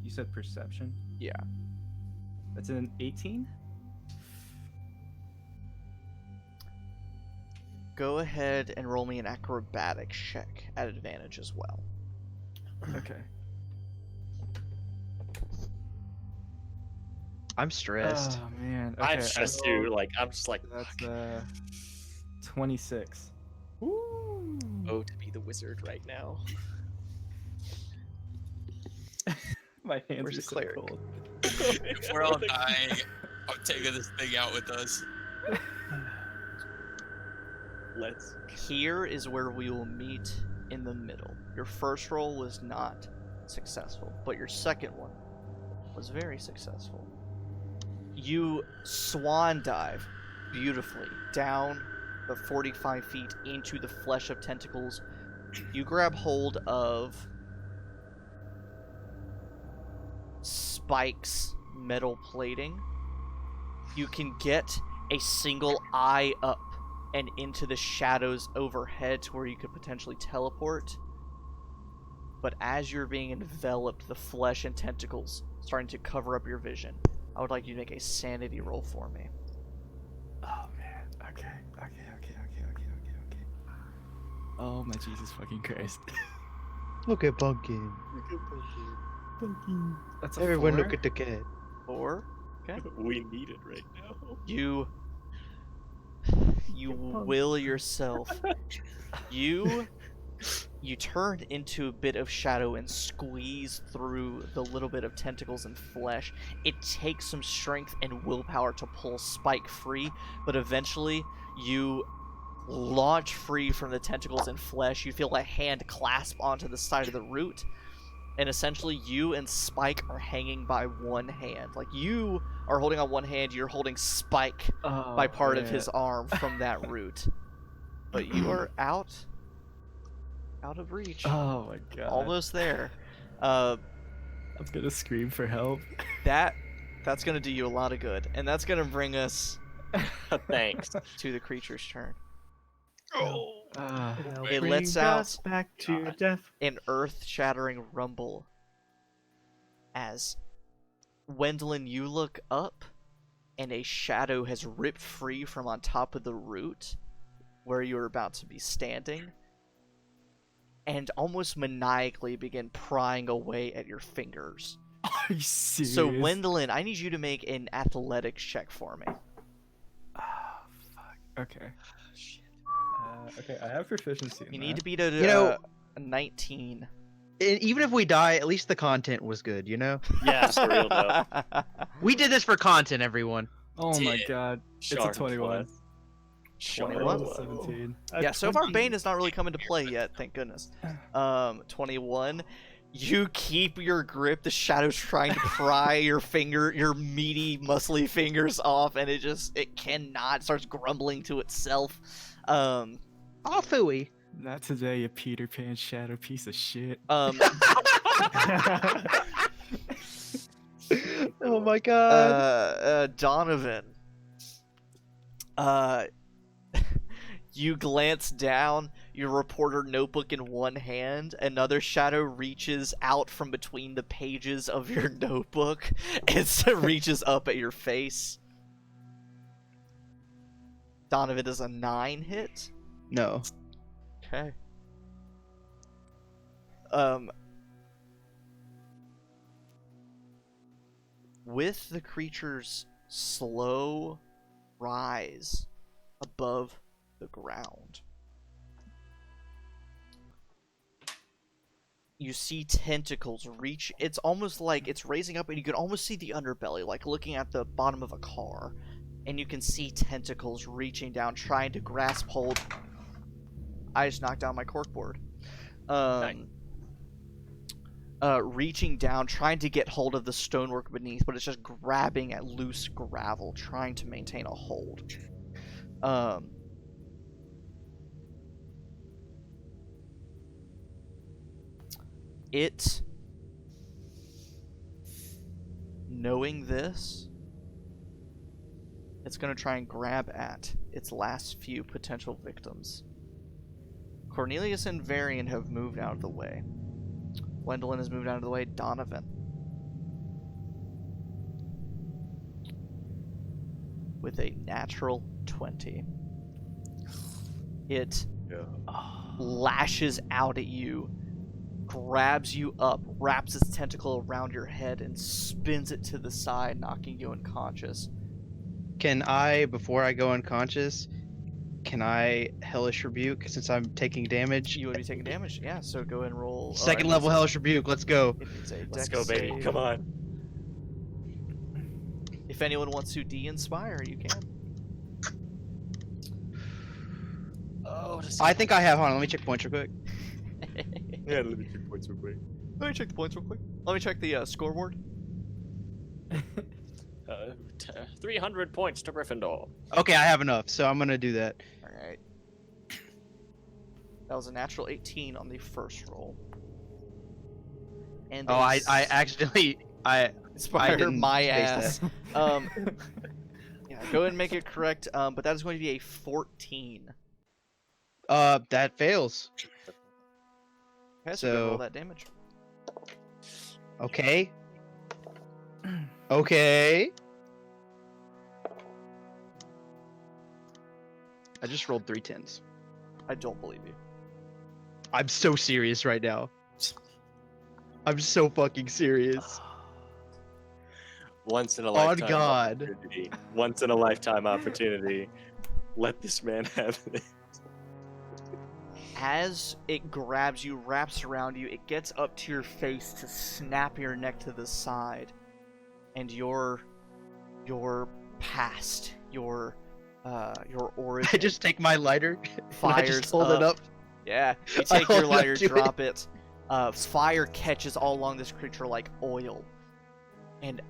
you said perception? Yeah. That's an 18. Go ahead and roll me an acrobatics check at advantage as well. Okay. I'm stressed. Oh man. Okay, I'm stressed too. Like I'm just like, That's 26. oh, to be the wizard right now. My hands Where's are the so cleric? cold. If we're all dying, I'm taking this thing out with us. Let's. Here is where we will meet in the middle. Your first roll was not successful, but your second one was very successful. You swan dive beautifully down the 45 feet into the flesh of tentacles. You grab hold of Spike's metal plating. You can get a single eye up and into the shadows overhead to where you could potentially teleport. But as you're being enveloped, the flesh and tentacles starting to cover up your vision. I would like you to make a sanity roll for me. Oh man. Okay. Oh my Jesus fucking Christ. Look at Pumpkin. That's a Everyone 4. look at the cat. 4. Okay. We need it right now. You will yourself. You turn into a bit of shadow and squeeze through the little bit of tentacles and flesh. It takes some strength and willpower to pull Spike free, but eventually you launch free from the tentacles and flesh. You feel a hand clasp onto the side of the root, and essentially you and Spike are hanging by one hand. Like, you are holding on one hand, you're holding Spike by part of his arm from that root. But you are out of reach. Oh my god. Almost there. I'm gonna scream for help. That's gonna do you a lot of good. And that's gonna bring us Thanks. to the creature's turn. It It Bring lets out us back to death. an earth-shattering rumble as Wendelin, you look up and a shadow has ripped free from on top of the root where you're about to be standing and almost maniacally begin prying away at your fingers. Are you serious? So Wendelin, I need you to make an athletics check for me. Oh fuck. Okay. Okay, I have proficiency in You that. need to beat a, You know- a 19. Even if we die, at least the content was good, you know? Yeah, for real though. We did this for content, everyone. Oh my Yeah. god. It's a Sharn 21. plus. 21? Sharn. 17. Yeah, so far Bane has not really come into play yet, thank goodness. 21. You keep your grip, the shadow's trying to pry your meaty, muscly fingers off, and it cannot, it starts grumbling to itself. Oh, phooey. Not today, you Peter Pan shadow piece of shit. Oh my god. Donovan. You glance down, your reporter notebook in one hand, another shadow reaches out from between the pages of your notebook and reaches up at your face. Donovan, does a 9 hit? No. Okay. With the creature's slow rise above the ground, you see tentacles reach. It's almost like it's raising up, and you can almost see the underbelly, like looking at the bottom of a car. And you can see tentacles reaching down, trying to grasp hold. I just knocked down my corkboard. Reaching down, trying to get hold of the stonework beneath, but it's just grabbing at loose gravel, trying to maintain a hold. It, knowing this, it's going to try and grab at its last few potential victims. Cornelius and Varian have moved out of the way. Wendelin has moved out of the way. Donovan. with a natural 20. It lashes out at you, grabs you up, wraps its tentacle around your head, and spins it to the side, knocking you unconscious. Can I, before I go unconscious, can I Hellish Rebuke since I'm taking damage? You would be taking damage, yeah, so go and roll. Second level Hellish Rebuke, let's go. It needs a Let's dex go, baby. save. Come on. If anyone wants to de-inspire, you can. Oh, I think I have, hold on, let me check points real quick. Yeah, let me check points real quick. Let me check the points real quick. Let me check the scoreboard. 300 points to Gryffindor. Okay, I have enough, so I'm gonna do that. Alright. That was a natural 18 on the first roll. And Oh, I accidentally, I inspired didn't my space ass. Yeah, go ahead and make it correct, but that is going to be a 14. that fails. Okay, so go roll So- that damage. Okay. Okay. I just rolled 3 10s. I don't believe you. I'm so serious right now. I'm so fucking serious. Once in a On lifetime God. opportunity. Once in a lifetime opportunity. Let this man have it. As it grabs you, wraps around you, it gets up to your face to snap your neck to the side. And your past, your origin I just take my lighter and I fires just hold it up. Yeah, you I take your hold it up lighter, to it. drop it. Fire catches all along this creature like oil. And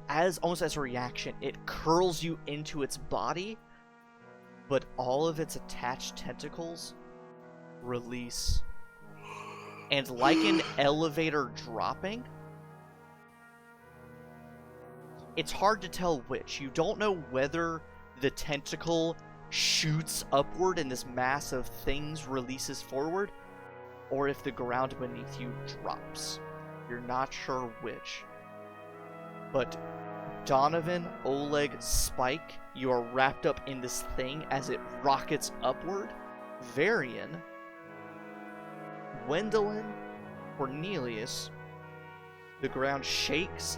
almost as a reaction, it curls you into its body, but all of its attached tentacles release. And like an elevator dropping, it's hard to tell which. You don't know whether the tentacle shoots upward and this mass of things releases forward, or if the ground beneath you drops. You're not sure which. But Donovan, Oleg, Spike, you are wrapped up in this thing as it rockets upward. Varian, Gwendolyn, Cornelius, the ground shakes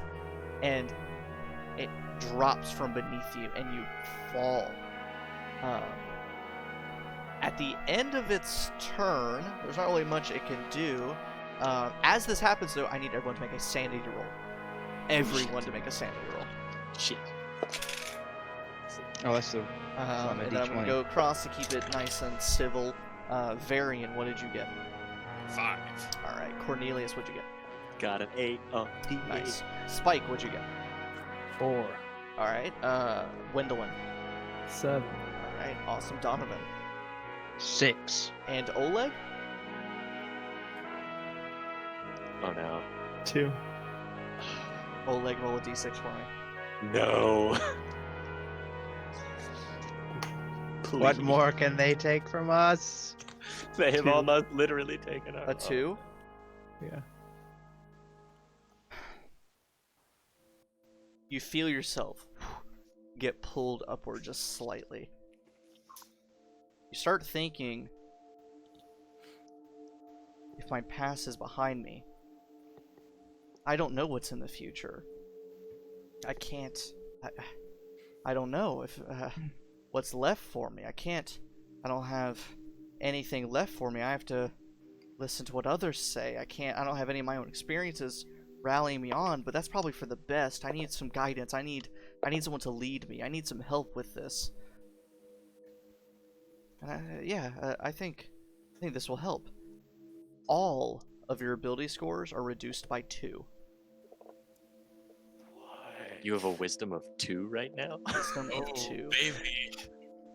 and it drops from beneath you and you fall. At the end of its turn, there's not really much it can do. As this happens, though, I need everyone to make a sanity roll. Everyone to make a sanity roll. Shit. Oh, that's the. And a then I'm gonna D20. go across to keep it nice and civil. Varian, what did you get? 5. All right, Cornelius, what'd you get? Got an 8. Oh, Nice. Spike, what'd you get? 4. All right, Gwendolyn. 7. All right, awesome, Donovan. 6. And Oleg? Oh no. 2. Oleg, roll a d6 for me. No. What Please. more can they take from us? They have 2. almost literally taken our A 2? Yeah. You feel yourself get pulled upward just slightly. You start thinking, if my past is behind me, I don't know what's in the future. I can't. I don't know if what's left for me. I don't have anything left for me. I have to listen to what others say. I don't have any of my own experiences rallying me on, but that's probably for the best. I need some guidance. I need someone to lead me. I need some help with this. And I think this will help. All of your ability scores are reduced by 2. You have a wisdom of 2 right now? Wisdom of Oh, 2. baby.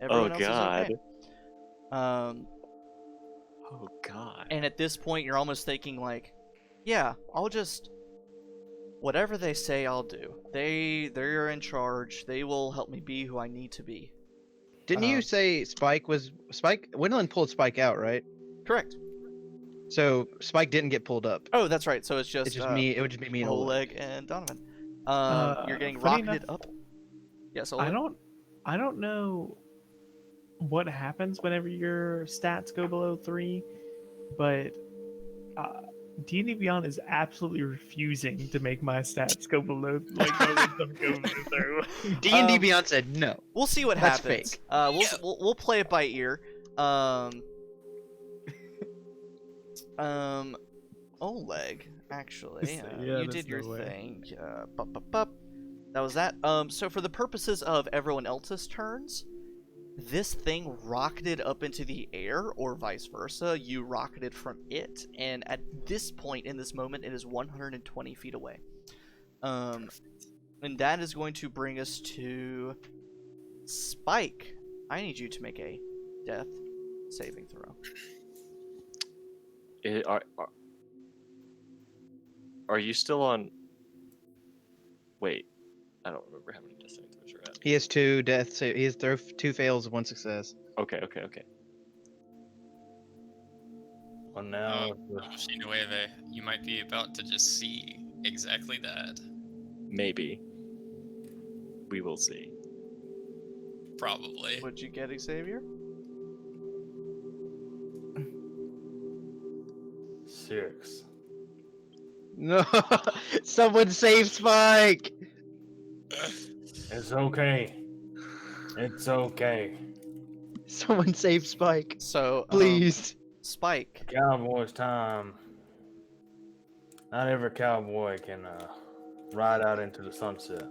Everyone Oh, else is God. okay. Oh god. And at this point, you're almost thinking like, yeah, I'll just whatever they say, I'll do. They're in charge. They will help me be who I need to be. Didn't you say Spike? Wendolyn pulled Spike out, right? Correct. So Spike didn't get pulled up. Oh, that's right. So it's just It's just me. It would just be me and Oleg. Oleg and Donovan. You're getting funny rocketed enough, up. Yes, Oleg. I don't know what happens whenever your stats go below 3, but D&D Beyond is absolutely refusing to make my stats go below, like my wisdom go below 0. D&D Beyond said no. We'll see what That's happens. fake. We'll play it by ear. Oleg, actually, Yeah, you there's did your no way. thing. That was that. So for the purposes of everyone else's turns, this thing rocketed up into the air, or vice versa. You rocketed from it, and at this point in this moment, it is 120 feet away. And that is going to bring us to Spike. I need you to make a death saving throw. Are you still on? Wait, I don't remember how many death saving throws you're at. He has 2 death save. He has 2 fails, 1 success. Okay. Well, now, Shinueve, you might be about to just see exactly that. Maybe. We will see. Probably. What'd you get, Xavier? 6. No, someone save Spike. It's okay. It's okay. Someone save Spike, So, please. Spike. Cowboy's time. Not every cowboy can ride out into the sunset.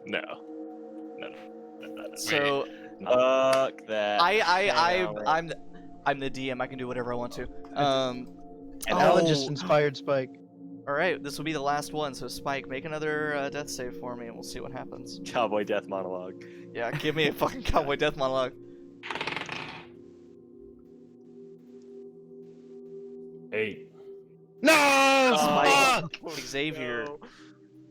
No. So, Fuck that. I'm the DM. I can do whatever I want to. And Alan just inspired Spike. All right, this will be the last one. So, Spike, make another death save for me, and we'll see what happens. Cowboy death monologue. Yeah, give me a fucking cowboy death monologue. 8. No, Spike. Spike. Xavier,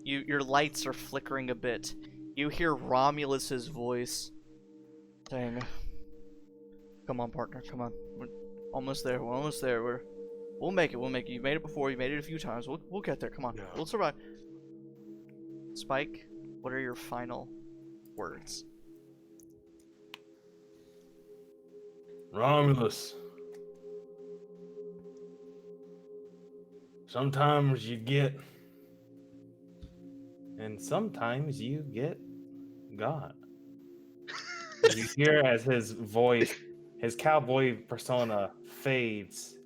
your lights are flickering a bit. You hear Romulus's voice saying, "Come on, partner. Come on. We're almost there. We're almost there. We'll make it. We'll make it. You made it before. You made it a few times. We'll get there. Come on. Yeah. We'll survive." Spike, what are your final words? Romulus. Sometimes you get, and sometimes you get God. You hear as his voice, his cowboy persona fades.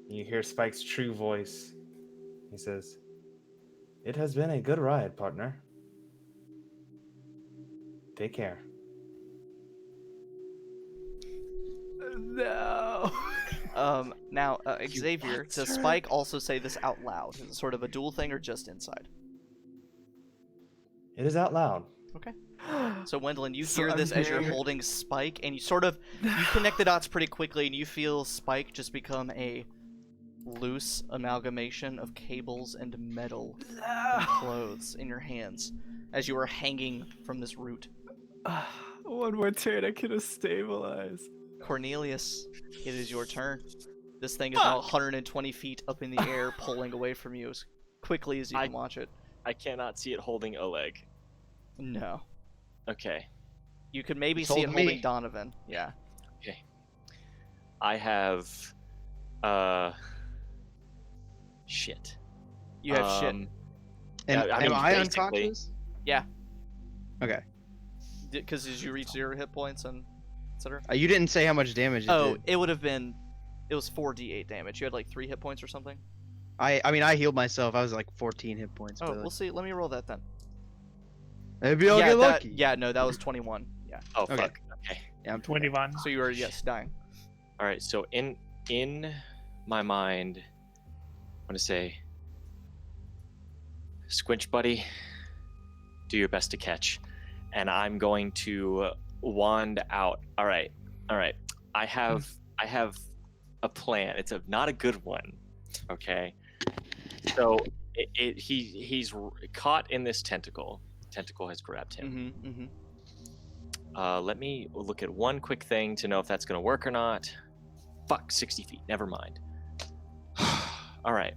And you hear Spike's true voice. He says, "It has been a good ride, partner. Take care." No. Now, Xavier, does Spike also say this out loud? Is it sort of a dual thing or just inside? It is out loud. Okay. So, Wendolyn, you So hear I'm this as you're hearing- holding Spike, and you connect the dots pretty quickly, and you feel Spike just become a loose amalgamation of cables and metal and clothes in your hands as you are hanging from this root. One more turn, I could have stabilized. Cornelius, it is your turn. This thing is now 120 feet up in the air, pulling away from you as quickly as you can watch it. I cannot see it holding Oleg. No. Okay. You could maybe It's see it holding me. holding Donovan. Yeah. Okay. I have shit. You have shit. And Yeah, I mean, am I basically- unconscious? Yeah. Okay. Because did you reach 0 hit points and etc.? You didn't say how much damage it Oh, did. it would have been. It was 4d8 damage. You had like 3 hit points or something. I mean, I healed myself. I was like 14 hit points. Oh, but we'll see. Let me roll that then. maybe I'll yeah, get that, lucky. yeah, no, that was 21. Yeah. Oh Okay. fuck. Okay. Yeah, I'm 21. So you were dying. All right. So in my mind, I'm gonna say, Squinch, buddy, do your best to catch, and I'm going to wand out. All right. I have a plan. It's not a good one. Okay. So he's caught in this tentacle. Tentacle has grabbed him. Let me look at one quick thing to know if that's going to work or not. Fuck, 60 feet. Never mind. All right.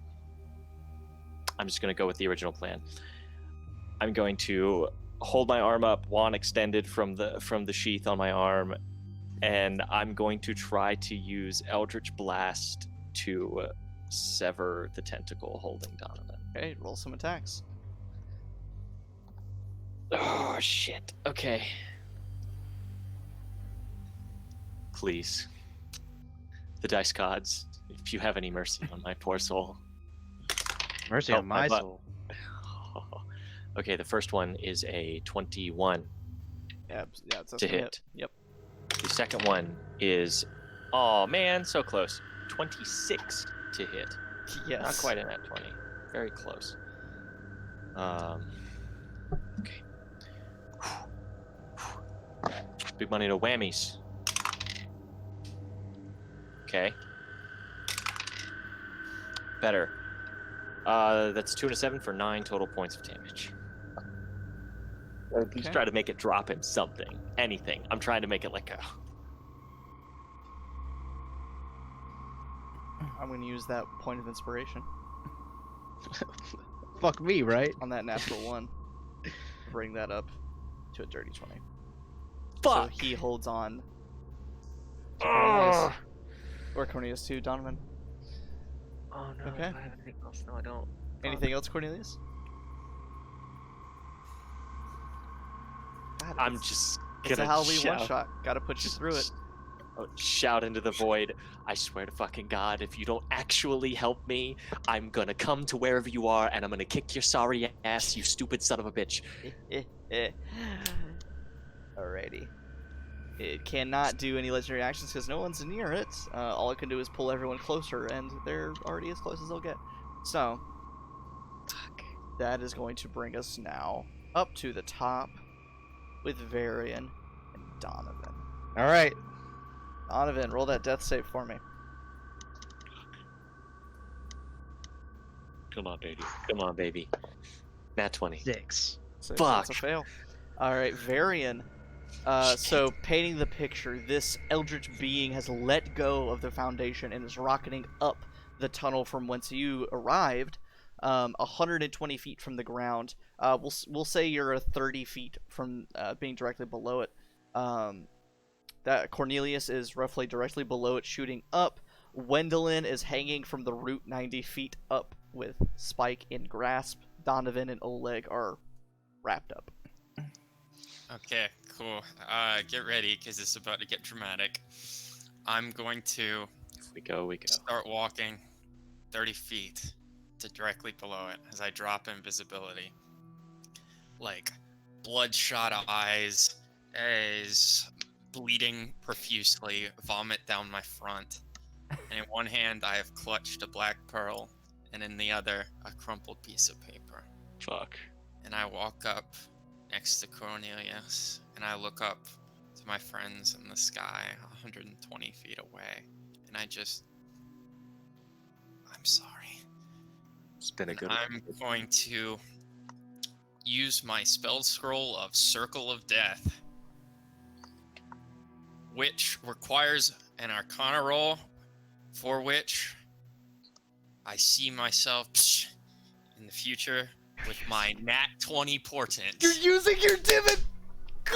I'm just going to go with the original plan. I'm going to hold my arm up, wand extended from the sheath on my arm, and I'm going to try to use Eldritch Blast to sever the tentacle holding Donovan. Okay, roll some attacks. Oh shit. Okay. Please. The dice gods, if you have any mercy on my poor soul. Mercy Help on my butt. soul. Okay, the first one is a 21 Yeah, it's to hit. Yep. The second one is, oh man, so close. 26 to hit. Yes. Not quite in that 20. Very close. Okay. Big money to whammies. Okay. Better. That's 2 and a 7 for 9 total points of damage. Or at least Okay. try to make it drop him something. Anything. I'm trying to make it like a... I'm going to use that point of inspiration Fuck me, right? on that natural one. Bring that up to a dirty 20. Fuck! So he holds on. To Ugh. Cornelius. Or Cornelius too, Donovan. Oh no, Okay. I have anything else? No, I don't. Anything else, Cornelius? God, I'm it's- just It's a gonna Halloween shout. one shot. Gotta put you through it. Shout into the void. I swear to fucking God, if you don't actually help me, I'm gonna come to wherever you are and I'm gonna kick your sorry ass, you stupid son of a bitch. Alrighty. It cannot do any legendary actions because no one's near it. All it can do is pull everyone closer, and they're already as close as they'll get. So, that is going to bring us now up to the top with Varian and Donovan. Alright. Donovan, roll that death save for me. Come on, baby. Come on, baby. Nat 20. 6. So Fuck. that's a fail. Alright, Varian. So, painting the picture, this eldritch being has let go of the foundation and is rocketing up the tunnel from whence you arrived, 120 feet from the ground. We'll say you're 30 feet from being directly below it. That Cornelius is roughly directly below it, shooting up. Wendelin is hanging from the root 90 feet up with Spike in grasp. Donovan and Oleg are wrapped up. Okay, cool. Get ready, because it's about to get dramatic. I'm going to If we go, we go. start walking 30 feet to directly below it as I drop invisibility. Like, bloodshot eyes, is bleeding profusely, vomit down my front. And in one hand, I have clutched a black pearl, and in the other, a crumpled piece of paper. Fuck. And I walk up next to Cornelius, and I look up to my friends in the sky 120 feet away, and I'm sorry. It's been a good I'm going to use my spell scroll of Circle of Death, which requires an Arcana roll, for which I see myself in the future with my Nat 20 portent. You're using your divot!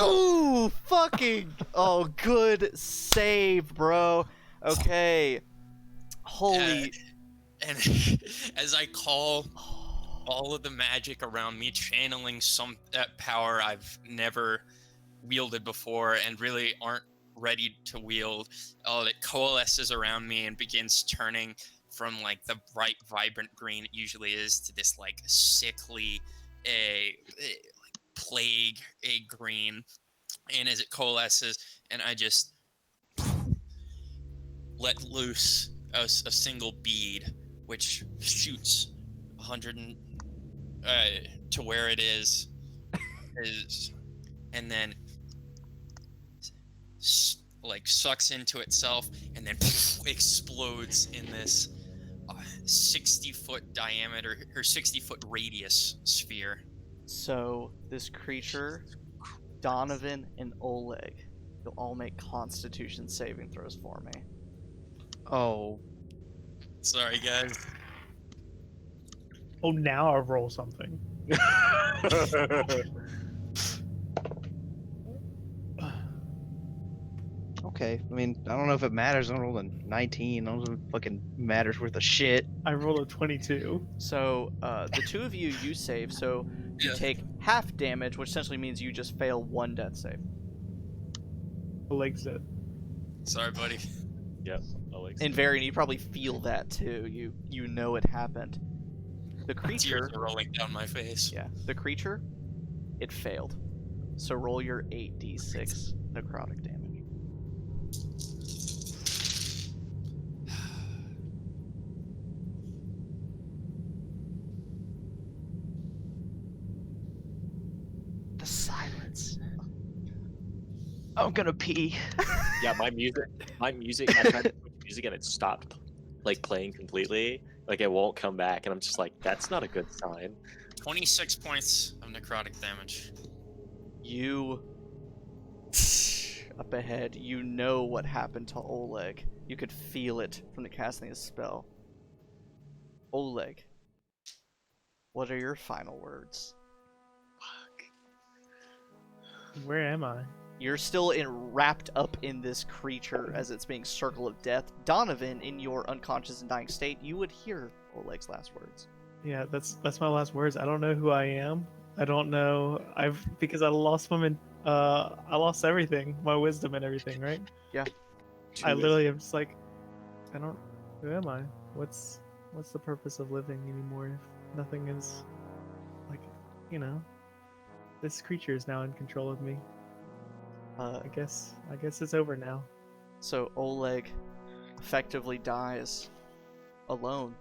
Ooh, fucking! Oh, good save, bro. Okay. Holy... And as I call all of the magic around me, channeling some power I've never wielded before and really aren't ready to wield, it coalesces around me and begins turning from like the bright, vibrant green it usually is to this like sickly, like plague, green. And as it coalesces, and I just let loose a single bead, which shoots 100 to where it is, and then like sucks into itself, and then explodes in this 60-foot diameter or 60-foot radius sphere. So, this creature, Donovan and Oleg, you'll all make Constitution saving throws for me. Oh. Sorry, guys. Oh, now I'll roll something. Okay. I mean, I don't know if it matters. I rolled a 19. I don't know if it fucking matters worth of shit. I rolled a 22. So, the two of you save, so you take half damage, which essentially means you just fail one death save. Legs it. Sorry, buddy. Yep. Alex. And Varian, you probably feel that too. You know it happened. The creature. Tears are rolling down my face. Yeah, the creature, it failed. So roll your 8d6 necrotic damage. The silence. I'm gonna pee. Yeah, my music. I tried to put music and it stopped, like playing completely. Like it won't come back, and I'm just like, that's not a good sign. 26 points of necrotic damage. You up ahead, you know what happened to Oleg. You could feel it from the casting of the spell. Oleg, what are your final words? Where am I? You're still wrapped up in this creature as it's being circle of death. Donovan, in your unconscious and dying state, you would hear Oleg's last words. Yeah, that's my last words. I don't know who I am. I don't know. Because I lost I lost everything, my wisdom and everything, right? Yeah. I literally am just like, who am I? What's the purpose of living anymore if nothing is, like, this creature is now in control of me. I guess it's over now. So Oleg effectively dies alone,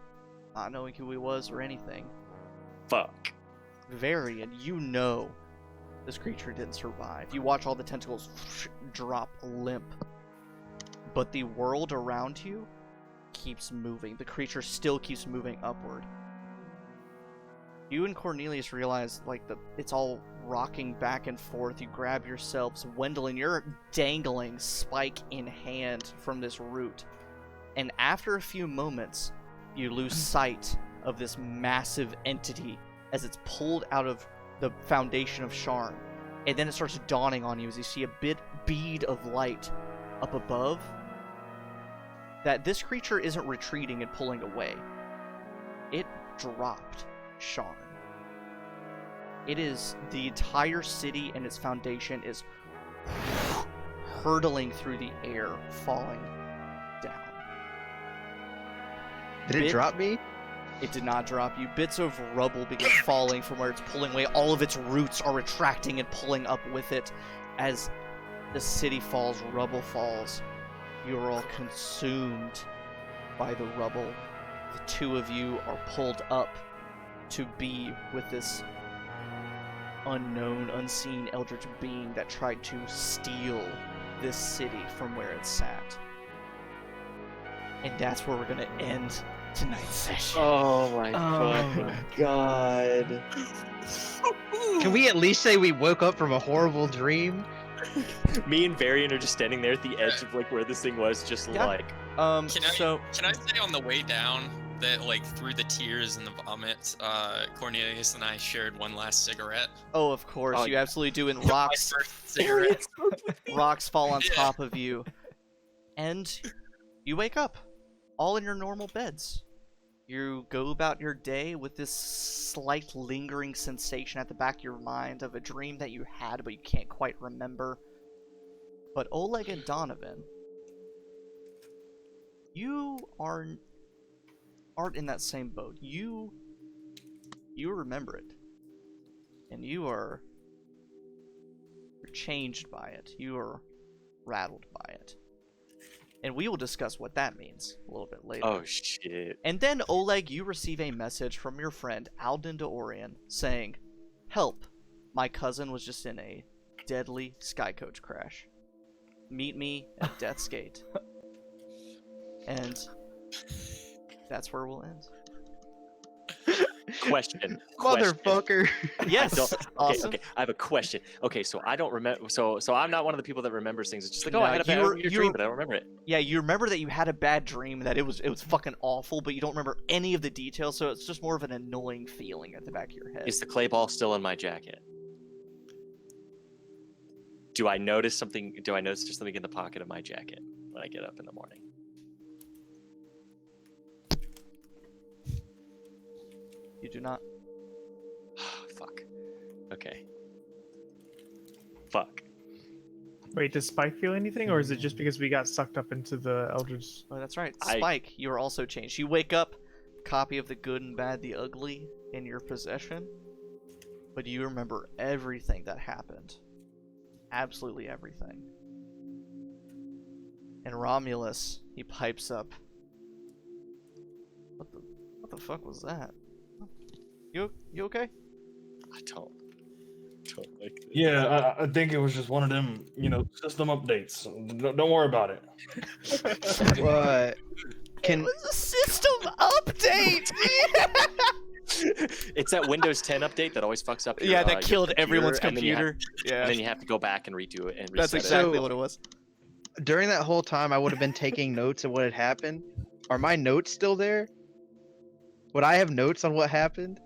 not knowing who he was or anything. Fuck. Varian, you know this creature didn't survive. You watch all the tentacles drop limp, but the world around you keeps moving. The creature still keeps moving upward. You and Cornelius realize, it's all rocking back and forth. You grab yourselves. Wendelin, you're dangling, spike in hand, from this root. And after a few moments, you lose sight of this massive entity as it's pulled out of the foundation of Sharn. And then it starts dawning on you as you see a bead of light up above, that this creature isn't retreating and pulling away. It dropped Sharn. It is the entire city, and its foundation is hurtling through the air, falling down. Did it drop me? It did not drop you. Bits of rubble begin falling from where it's pulling away. All of its roots are retracting and pulling up with it. As the city falls, rubble falls. You are all consumed by the rubble. The two of you are pulled up to be with this unknown, unseen eldritch being that tried to steal this city from where it sat. And that's where we're gonna end tonight's session. Oh my god. Can we at least say we woke up from a horrible dream? Me and Varian are just standing there at the edge of where this thing was, just Yeah. Can I say on the way down that through the tears and the vomit, Cornelius and I shared one last cigarette. Oh, of course, Oh, you yeah. absolutely do. And My rocks, first cigarette. rocks fall on Yeah. top of you, and you wake up, all in your normal beds. You go about your day with this slight lingering sensation at the back of your mind of a dream that you had, but you can't quite remember. But Oleg and Donovan, you aren't in that same boat. You remember it, and you're changed by it. You are rattled by it. And we will discuss what that means a little bit later. Oh shit. And then, Oleg, you receive a message from your friend Alden DeOrian saying, "Help, my cousin was just in a deadly skycoach crash. Meet me at Death's Gate." And that's where we'll end. Question. Motherfucker. Yes, awesome. Okay, I have a question. Okay, so I don't remember. So I'm not one of the people that remembers things. It's just No, I had a bad you're- dream, but I don't remember it. Yeah, you remember that you had a bad dream, that it was fucking awful, but you don't remember any of the details, so it's just more of an annoying feeling at the back of your head. Is the clay ball still in my jacket? Do I notice something? Do I notice there's something in the pocket of my jacket when I get up in the morning? You do not. Fuck. Okay. Fuck. Wait, does Spike feel anything, or is it just because we got sucked up into the Eldritch? Oh, that's right. Spike, you are also changed. You wake up, copy of The Good and Bad, the Ugly in your possession, but you remember everything that happened. Absolutely everything. And Romulus, he pipes up. What the fuck was that? You okay? I don't like this. Yeah, I think it was just one of them, system updates. Don't worry about it. What? It was a system update! It's that Windows 10 update that always fucks up your, Yeah, that your killed everyone's and then you computer. have- And then you have to go back and redo it and reset That's it. exactly what it was. During that whole time, I would have been taking notes of what had happened. Are my notes still there? Would I have notes on what happened?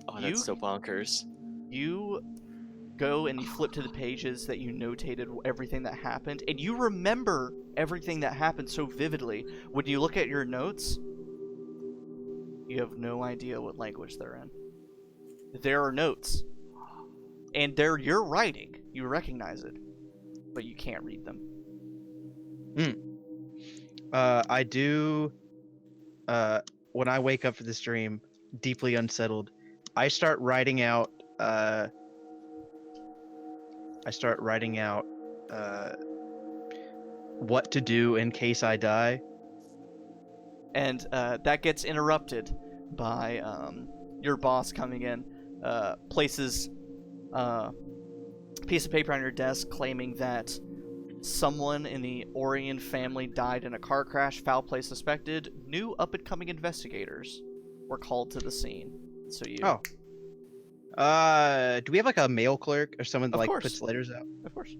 Oh, that's so bonkers. You go and you flip to the pages that you notated everything that happened, and you remember everything that happened so vividly. When you look at your notes, you have no idea what language they're in. There are notes, and they're your writing. You recognize it, but you can't read them. I do. When I wake up for this dream, deeply unsettled, I start writing out. What to do in case I die. And that gets interrupted by your boss coming in, places a piece of paper on your desk claiming that someone in the Orion family died in a car crash, foul play suspected. New up-and-coming investigators were called to the scene. So you... Oh. Do we have like a mail clerk or someone that Of course. puts letters out? Of course.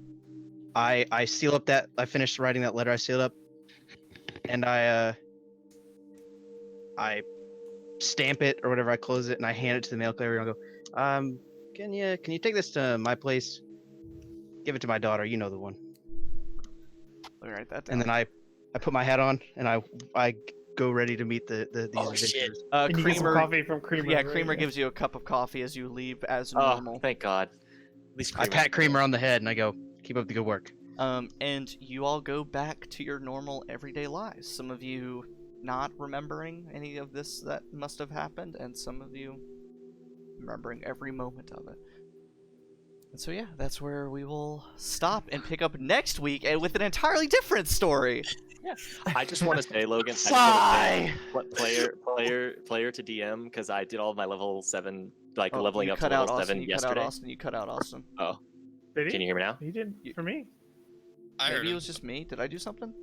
I seal up that. I finished writing that letter. I seal it up, and I stamp it or whatever. I close it and I hand it to the mail clerk and I go, can you take this to my place? Give it to my daughter. You know the one. Let me write that down. And then I put my hat on and I go ready to meet these adventurers. And you get some Creamer, coffee from Creamer. yeah, right? Creamer gives you a cup of coffee as you leave as Oh, normal. thank God. At least I pat Creamer on the head and I go, keep up the good work. And you all go back to your normal everyday lives. Some of you not remembering any of this that must have happened, and some of you remembering every moment of it. And so yeah, that's where we will stop and pick up next week and with an entirely different story. Yeah. I just want to say, Logan, Sigh! what player to DM, because I did all of my level 7, leveling you up to cut level out 7 Austin, yesterday. You cut out Austin. Oh, Did he? can you hear me now? He did for me. I heard Maybe it him. was just me. Did I do something?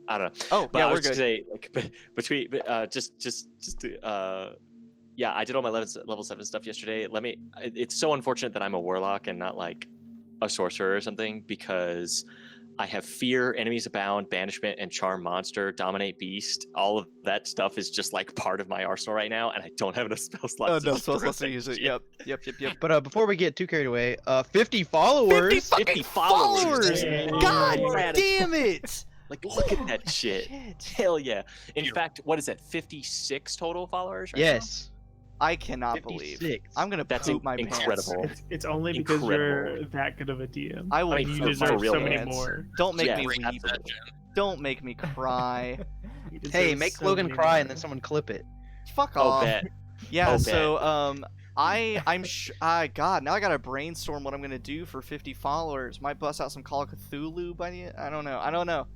I don't know. Oh, But yeah, I we're was good. Say, between, yeah, I did all my level 7 stuff yesterday. It's so unfortunate that I'm a warlock and not like a sorcerer or something, because I have fear, enemies abound, banishment, and charm monster, dominate beast. All of that stuff is just like part of my arsenal right now, and I don't have enough spell slots. Oh to no, just so throw let's that use it. shit. Yep. But before we get too carried away, 50 followers. 50 fucking 50 followers. followers! Yeah. God Rad. damn it! Like, look at that shit. Hell yeah. In fact, what is that? 56 total followers? Right Yes. I cannot believe. 56. I'm gonna That's poop my incredible. pants. It's only because you're Incredible. that good of a DM. I will I mean, you for deserve real, so many man. more. Don't make Yeah, me Bring weep. that gen. Don't make me cry. You deserve Hey, make so Logan many cry more. and then someone clip it. Fuck Oh, off. bet. Yeah, Oh, so I'm God, now I gotta brainstorm what I'm gonna do for 50 followers. Might bust out some Call of Cthulhu by the I don't know.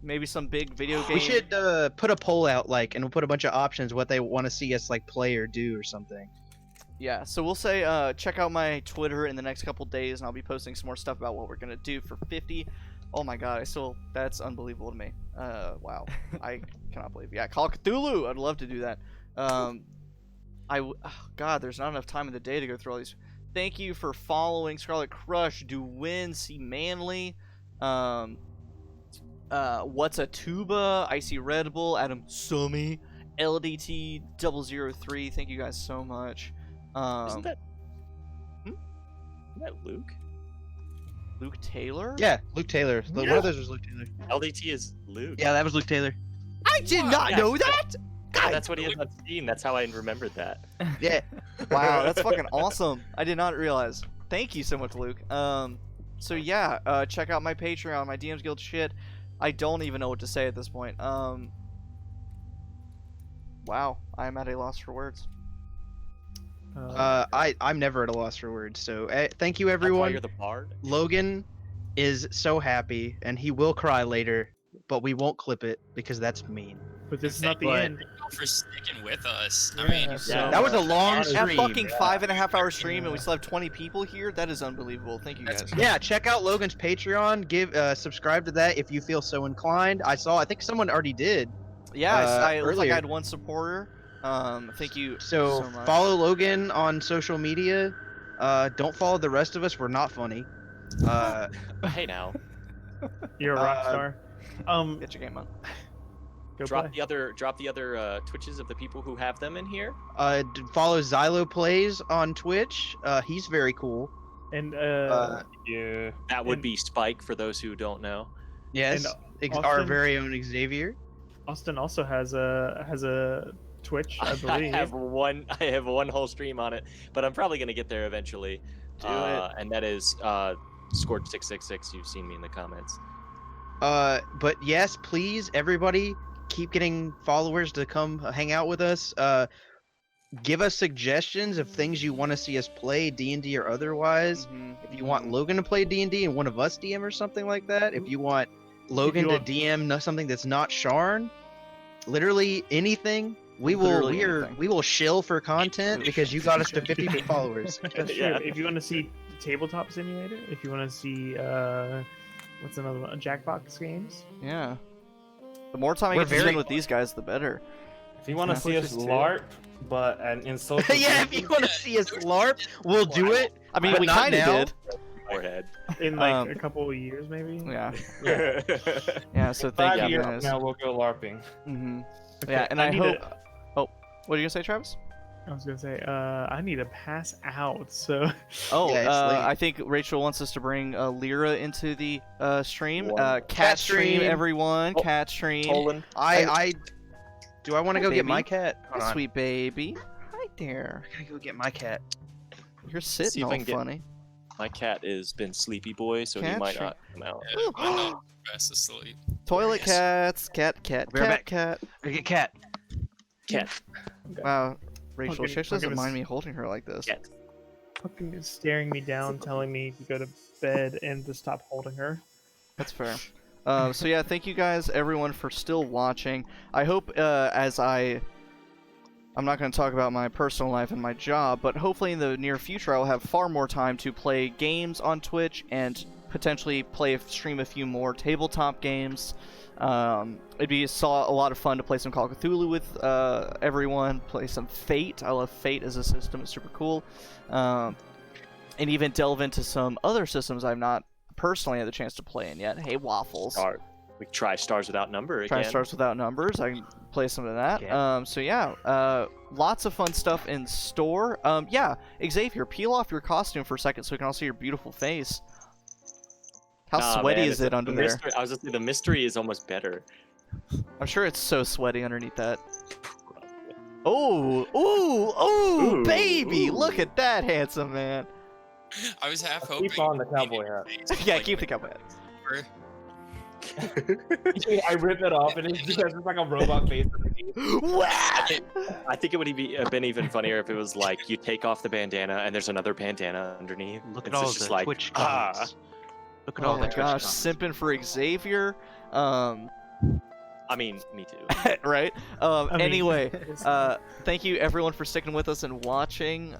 Maybe some big video game. We should put a poll out, and we'll put a bunch of options what they want to see us play or do or something. Yeah, so we'll say check out my Twitter in the next couple days, and I'll be posting some more stuff about what we're gonna do for 50. Oh my God, that's unbelievable to me. Wow, I cannot believe. Yeah, Call of Cthulhu. I'd love to do that. God, there's not enough time in the day to go through all these. Thank you for following Scarlet Crush, Duwin, C Manly, What's a Tuba, Icy Red Bull, Adam Sumi, LDT 003. Thank you guys so much. Isn't that Isn't that Luke? Luke Taylor? Yeah, Luke Taylor. One of those was Luke Taylor. LDT is Luke. Yeah, that was Luke Taylor. I did not Yeah. know that! Yeah, that's what he has on Steam. That's how I remembered that. Yeah. Wow, that's fucking awesome. I did not realize. Thank you so much, Luke. So yeah, check out my Patreon, my DM's Guild shit. I don't even know what to say at this point. Wow, I'm at a loss for words. I'm never at a loss for words. So thank you, That's why everyone. you're the bard. Logan is so happy, and he will cry later, but we won't clip it because that's mean. But this is not the But- end. Thank you for sticking with us. I Yeah, mean, so- Yeah. That was a long At stream. fucking 5.5-hour stream, and we still have 20 people here. That is unbelievable. Thank you That's guys. Yeah, check out Logan's Patreon. Subscribe to that if you feel so inclined. I think someone already did. Yeah, it looks like earlier. I had one supporter. Thank you So much. follow Logan on social media. Don't follow the rest of us. We're not funny. Hey now, You're a rock star. Get your game on. Go drop play. the other Twitches of the people who have them in here. Follow Xylo Plays on Twitch. He's very cool. And Yeah. That would And- be Spike for those who don't know. Yes, And our Austin- very own Xavier. Austin also has a Twitch, I I believe. have one whole stream on it, but I'm probably gonna get there eventually. Do it. And that is Scorch666. You've seen me in the comments. But yes, please, everybody, keep getting followers to come hang out with us. Give us suggestions of things you want to see us play, D&D or otherwise. If you want Logan to play D&D and one of us DM or something like that. If you want Logan want- to DM something that's not Sharn, literally anything. We Literally anything. will shill for content because you got us to 50 followers. That's true. Yeah. If you want to see Tabletop Simulator, if you want to see what's another one? Jackbox games. Yeah. The more time I We're get to spend very- with these guys, the better. If you want to Yeah. see us LARP, but in social. Yeah, if you want to see us LARP, we'll do it. I mean, But we not kind of now. did. Forehead. In like Um, a couple of years, maybe. Yeah. Yeah. Yeah. So thank 5 you years from guys. now, we'll go LARPing. Mm-hmm. Okay, Yeah, and I need hope. a- Oh, what are you gonna say, Travis? I was gonna say, I need to pass out. So. Oh, Yeah, it's late. I think Rachel wants us to bring Lyra into the stream. Wonderful. Cat stream, stream. everyone. Oh, Cat stream. Tolan. Do I want to Oh, go get baby. my cat? Hold on. Sweet baby. Hi there. I gotta go get my cat. You're See sitting if I all can get- funny. My cat has been sleepy boy, so he Cat might stream. not come out. yeah, I'm not fast asleep. Toilet Yes. cats. Cat. We're back. Cat. Go get cat. Cat. Wow. Rachel, Fucking- she actually doesn't fucking mind me holding her like this. Cat. Fucking staring me down, telling me to go to bed and to stop holding her. That's fair. So yeah, thank you guys, everyone, for still watching. I hope, I'm not going to talk about my personal life and my job, but hopefully in the near future I'll have far more time to play games on Twitch and potentially stream a few more tabletop games. It'd be a lot of fun to play some Call of Cthulhu with everyone, play some Fate. I love Fate as a system, it's super cool. And even delve into some other systems I've not personally had the chance to play in yet. Hey, Waffles. We try Stars Without Number again. Try Stars Without Numbers. I can play some of that. Yeah. So yeah, lots of fun stuff in store. Yeah, Xavier, peel off your costume for a second so we can all see your beautiful face. How Nah, sweaty man, is it under the there? mystery, I was gonna say the mystery is almost better. I'm sure it's so sweaty underneath that. Oh, ooh, Ooh, baby! ooh. Look at that handsome man. I was half hoping. Keep on the cowboy hat. Yeah, keep the cowboy hat. I rip it off and it's just like a robot face. I think it would been even funnier if it was like you take off the bandana and there's another bandana underneath. Look at It's all just the like, Twitch ah. comments. Look at Oh all my the Twitch gosh, comments. simping for Xavier. I mean, me too. Right? I mean, Anyway, it's- thank you everyone for sticking with us and watching.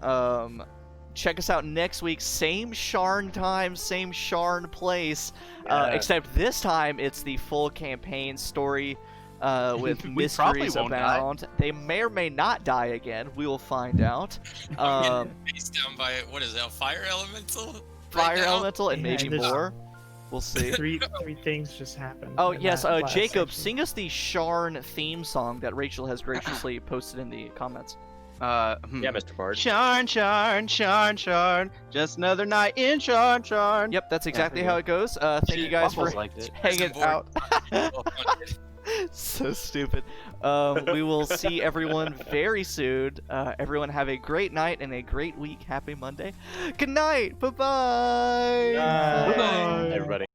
Check us out next week. Same Sharn time, same Sharn place. Yeah. Except this time it's the full campaign story with We probably mysteries won't die. abound. They may or may not die again. We will find out. I'm getting faced down by what is that? Fire elemental? Fire right now? elemental and Yeah, maybe there's- more. We'll see. three things just happened. Oh in yes, that last Jacob, section. sing us the Sharn theme song that Rachel has graciously posted in the comments. Yeah, Mr. Bard. Sharn, Sharn, Sharn, Sharn. Just another night in Sharn, Sharn. Yep, that's exactly how it goes. Thank you guys for Waffles liked it. hanging Prison out. board. 1200. So stupid. We will see everyone very soon. Everyone have a great night and a great week. Happy Monday. Good night. Bye-bye. Bye. Everybody.